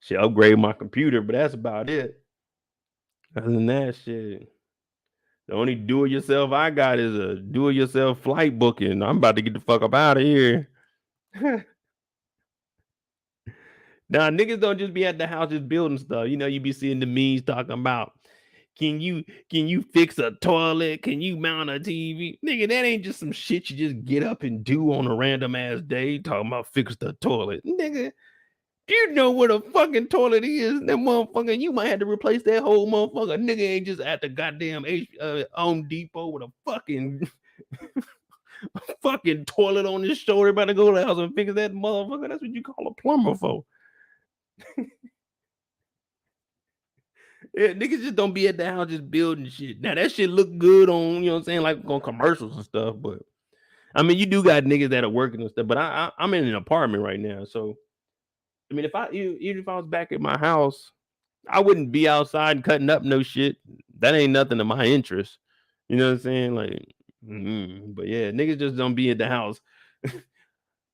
shit upgrade my computer, but that's about it. Other than that shit. The only do-it-yourself I got is a do-it-yourself flight booking. I'm about to get the fuck up out of here. Now, niggas don't just be at the house just building stuff. You know, you be seeing the memes talking about can you fix a toilet? Can you mount a TV? Nigga, that ain't just some shit you just get up and do on a random ass day talking about fix the toilet. Nigga, you know what a fucking toilet is? That motherfucker, you might have to replace that whole motherfucker. Nigga ain't just at the goddamn Home Depot with a fucking toilet on his shoulder, about to go to the house and fix that motherfucker. That's what you call a plumber for. Yeah, niggas just don't be at the house just building shit. Now that shit look good on, you know what I'm saying, like on commercials and stuff. But I mean, you do got niggas that are working and stuff. But I'm in an apartment right now, so I mean, even if I was back at my house, I wouldn't be outside cutting up no shit. That ain't nothing to my interest. You know what I'm saying? Like, but yeah, niggas just don't be at the house.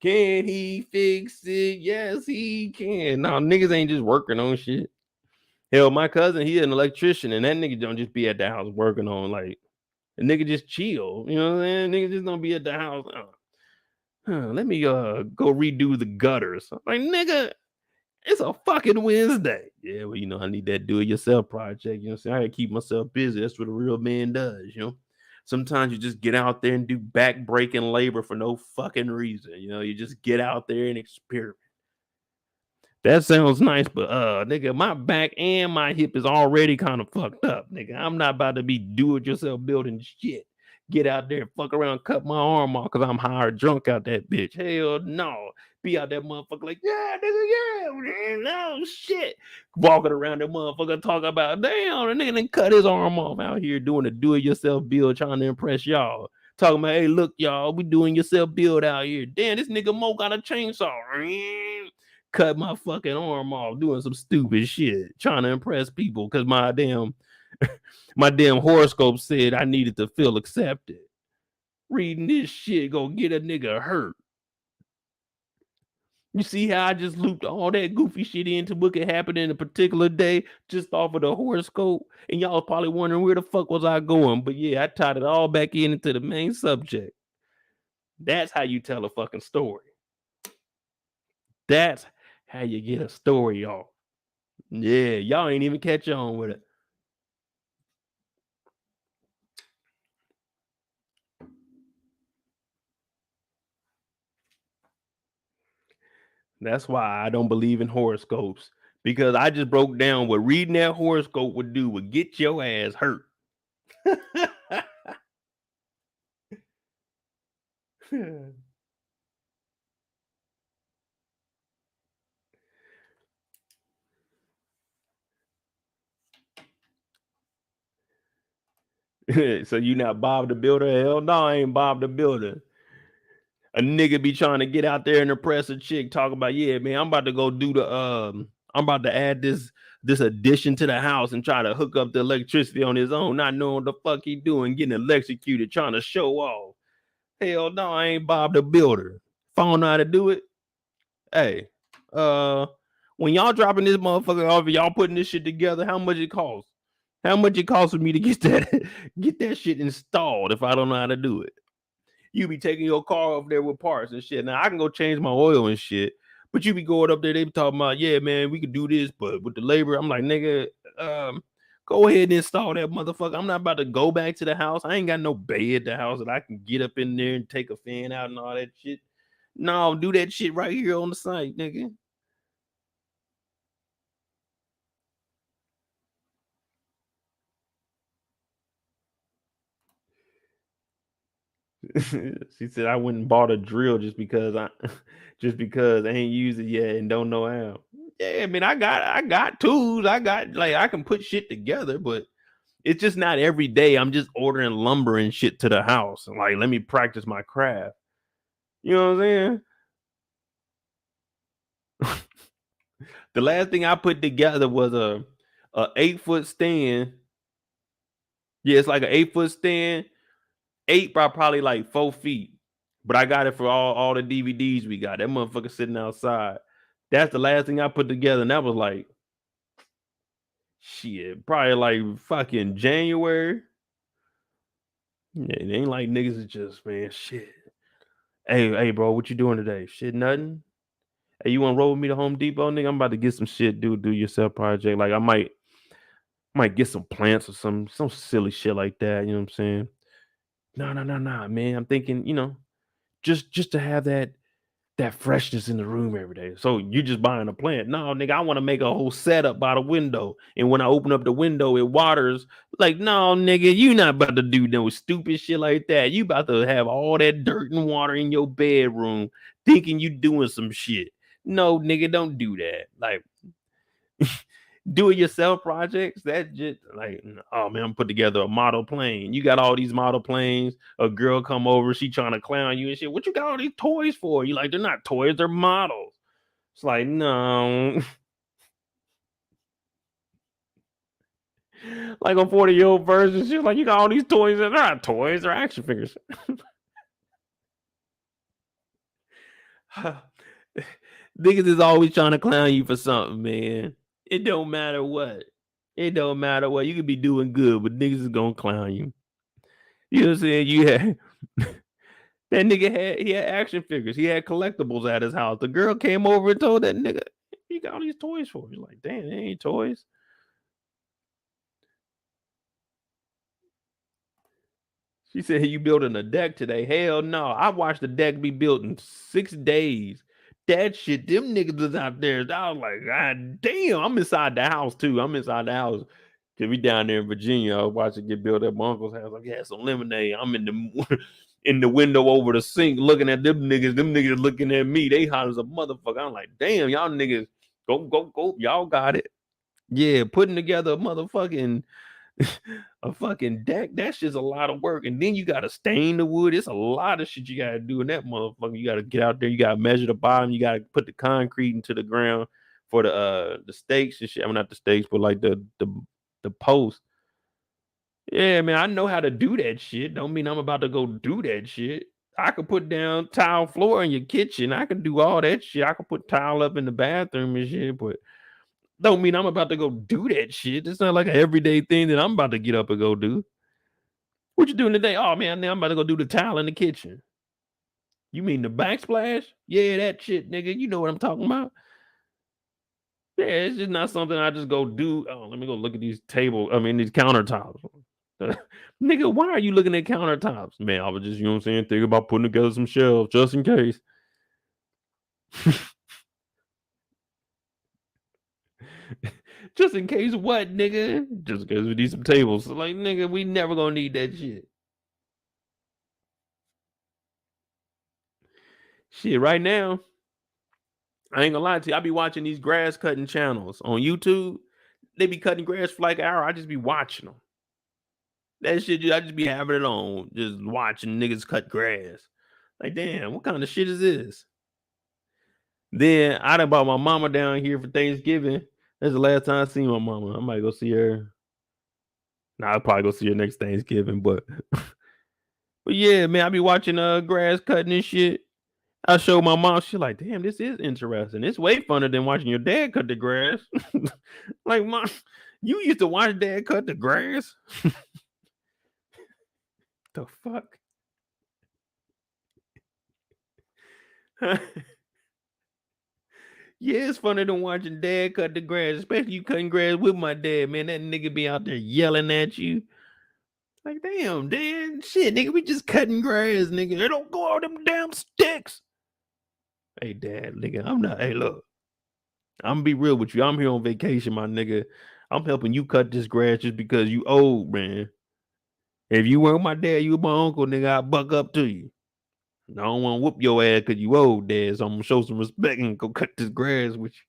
Can he fix it? Yes, he can. No, niggas ain't just working on shit. Hell, my cousin, he an electrician, and that nigga don't just be at the house working on like a nigga just chill. You know what I'm saying? Nigga just don't be at the house. Let me go redo the gutters. Like, nigga, it's a fucking Wednesday. Yeah, well, you know, I need that do-it-yourself project. You know what I'm saying? I gotta keep myself busy. That's what a real man does, you know. Sometimes you just get out there and do back-breaking labor for no fucking reason. You know, you just get out there and experiment. That sounds nice, but nigga, my back and my hip is already kind of fucked up, nigga. I'm not about to be do-it-yourself building shit. Get out there and fuck around, cut my arm off because I'm high or drunk out that bitch. Hell no. Be out that motherfucker like, yeah, nigga, yeah, man, no shit. Walking around that motherfucker talking about, damn, the nigga done cut his arm off out here doing a do-it-yourself build trying to impress y'all. Talking about, hey, look, y'all, we doing yourself build out here. Damn, this nigga Mo got a chainsaw. Cut my fucking arm off doing some stupid shit, trying to impress people because my damn horoscope said I needed to feel accepted. Reading this shit gonna get a nigga hurt. You see how I just looped all that goofy shit into what could happen in a particular day just off of the horoscope? And y'all probably wondering where the fuck was I going? But yeah, I tied it all back into the main subject. That's how you tell a fucking story. That's how you get a story off. Yeah, y'all ain't even catch on with it. That's why I don't believe in horoscopes, because I just broke down what reading that horoscope would do would get your ass hurt. So you not Bob the Builder? Hell no, I ain't Bob the Builder. A nigga be trying to get out there and impress a chick, talk about, yeah, man, I'm about to go do I'm about to add this addition to the house and try to hook up the electricity on his own, not knowing what the fuck he doing, getting electrocuted, trying to show off. Hell no, I ain't Bob the Builder. If I don't know how to do it, hey, when y'all dropping this motherfucker off and y'all putting this shit together, how much it costs? How much it costs for me to get that shit installed if I don't know how to do it? You be taking your car up there with parts and shit. Now I can go change my oil and shit, but you be going up there, they be talking about, yeah, man, we could do this, but with the labor, I'm like, nigga, go ahead and install that motherfucker. I'm not about to go back to the house. I ain't got no bed at the house that I can get up in there and take a fan out and all that shit. No, do that shit right here on the site, nigga. She said I went and bought a drill just because I ain't used it yet and don't know how. Yeah, I mean I got tools. I got like I can put shit together, but it's just not every day. I'm just ordering lumber and shit to the house and like let me practice my craft. You know what I'm saying? The last thing I put together was a 8-foot stand. Yeah, it's like an 8-foot stand. 8 by probably like 4 feet. But I got it for all the DVDs we got. That motherfucker sitting outside. That's the last thing I put together. And that was like shit, probably like fucking January. Yeah, it ain't like niggas is just, man, shit. Hey, bro, what you doing today? Shit, nothing. Hey, you want to roll with me to Home Depot, nigga? I'm about to get some shit, do yourself project. Like I might get some plants or some silly shit like that. You know what I'm saying? No, man. I'm thinking, just to have that freshness in the room every day. So you just buying a plant? No, nigga, I want to make a whole setup by the window. And when I open up the window, it waters. Like, no, nigga, you not about to do no stupid shit like that. You about to have all that dirt and water in your bedroom, thinking you doing some shit. No, nigga, don't do that. Like, do it yourself projects. That just like, oh man, I'm put together a model plane. You got all these model planes. A girl come over, she trying to clown you and shit. What you got all these toys for? You like, they're not toys, they're models. It's like, no. Like a 40-year-old version, she's like, you got all these toys, they're not toys, they're action figures. Niggas is always trying to clown you for something, man. It don't matter what. It don't matter what. You could be doing good, but niggas is gonna clown you. You know what I'm saying? You had that nigga he had action figures. He had collectibles at his house. The girl came over and told that nigga, you got all these toys for? He's like, damn, they ain't toys. She said, hey, you building a deck today? Hell no. I watched the deck be built in 6 days. That shit, them niggas was out there. I was like, God damn, I'm inside the house too. I'm inside the house. Cause we down there in Virginia. I was watching it get built at my uncle's house. Like, yeah, some lemonade. I'm in the in the window over the sink looking at them niggas. Them niggas looking at me. They hot as a motherfucker. I'm like, damn, y'all niggas, go. Y'all got it. Yeah, putting together a motherfucking a fucking deck, that's just a lot of work. And then you gotta stain the wood. It's a lot of shit you gotta do in that motherfucker. You gotta get out there, you gotta measure the bottom, you gotta put the concrete into the ground for the stakes and shit. I mean, not the stakes, but like the post. Yeah, man, I know how to do that shit. Don't mean I'm about to go do that shit. I could put down tile floor in your kitchen. I can do all that shit. I could put tile up in the bathroom and shit, but don't mean I'm about to go do that shit. It's not like an everyday thing that I'm about to get up and go do. What you doing today? Oh man, now I'm about to go do the tile in the kitchen. You mean the backsplash? Yeah, that shit, nigga. You know what I'm talking about. Yeah, it's just not something I just go do. Oh, let me go look at these these countertops. Nigga, why are you looking at countertops? Man, I was just, you know what I'm saying, thinking about putting together some shelves just in case. Just in case what, nigga? Just because we need some tables. Like, nigga, we never gonna need that shit. Shit, right now, I ain't gonna lie to you. I be watching these grass cutting channels on YouTube. They be cutting grass for like an hour. I just be watching them. That shit, I just be having it on, just watching niggas cut grass. Like, damn, what kind of shit is this? Then I done brought my mama down here for Thanksgiving. That's the last time I seen my mama. I might go see her. Nah, I'll probably go see her next Thanksgiving, but yeah, man, I be watching grass cutting and shit. I showed my mom, she like, damn, this is interesting. It's way funner than watching your dad cut the grass. Like, mom, you used to watch dad cut the grass? The fuck? Yeah, it's funner than watching dad cut the grass, especially you cutting grass with my dad, man. That nigga be out there yelling at you. Like, damn, dad, shit, nigga, we just cutting grass, nigga. They don't go all them damn sticks. Hey, dad, nigga, I'm not. Hey, look, I'm gonna be real with you. I'm here on vacation, my nigga. I'm helping you cut this grass just because you old, man. If you weren't my dad, you were my uncle, nigga, I'd buck up to you. I don't want to whoop your ass because you old, dad. So I'm gonna show some respect and go cut this grass with you.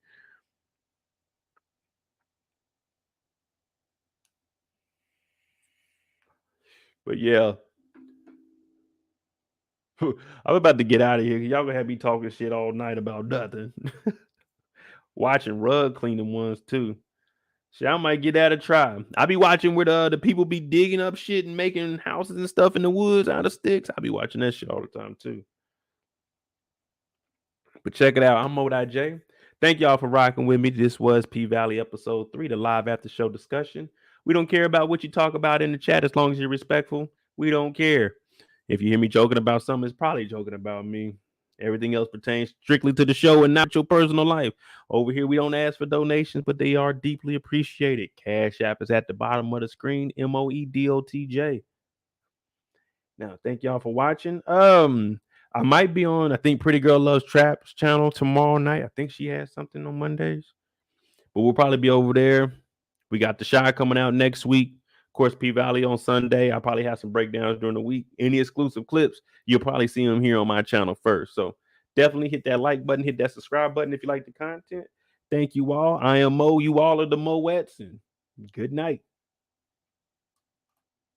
But yeah, I'm about to get out of here. Y'all gonna have me talking shit all night about nothing. Watching rug cleaning ones too. Shit, I might get that a try. I be watching where the people be digging up shit and making houses and stuff in the woods out of sticks. I be watching that shit all the time too. But check it out. I'm Moedotj. Thank y'all for rocking with me. This was PValley episode 3, the live after show discussion. We don't care about what you talk about in the chat as long as you're respectful. We don't care. If you hear me joking about something, it's probably joking about me. Everything else pertains strictly to the show and not your personal life. Over here, we don't ask for donations, but they are deeply appreciated. Cashapp is at the bottom of the screen. Moedotj. Now, thank y'all for watching. I might be on, I think Pretty Girl Loves Trap's channel tomorrow night. I think she has something on Mondays. But we'll probably be over there. We got The Shy coming out next week. Of course, PValley on Sunday. I'll probably have some breakdowns during the week. Any exclusive clips, you'll probably see them here on my channel first. So definitely hit that like button, hit that subscribe button if you like the content. Thank you all. I am Mo. You all are the Moettes, and good night.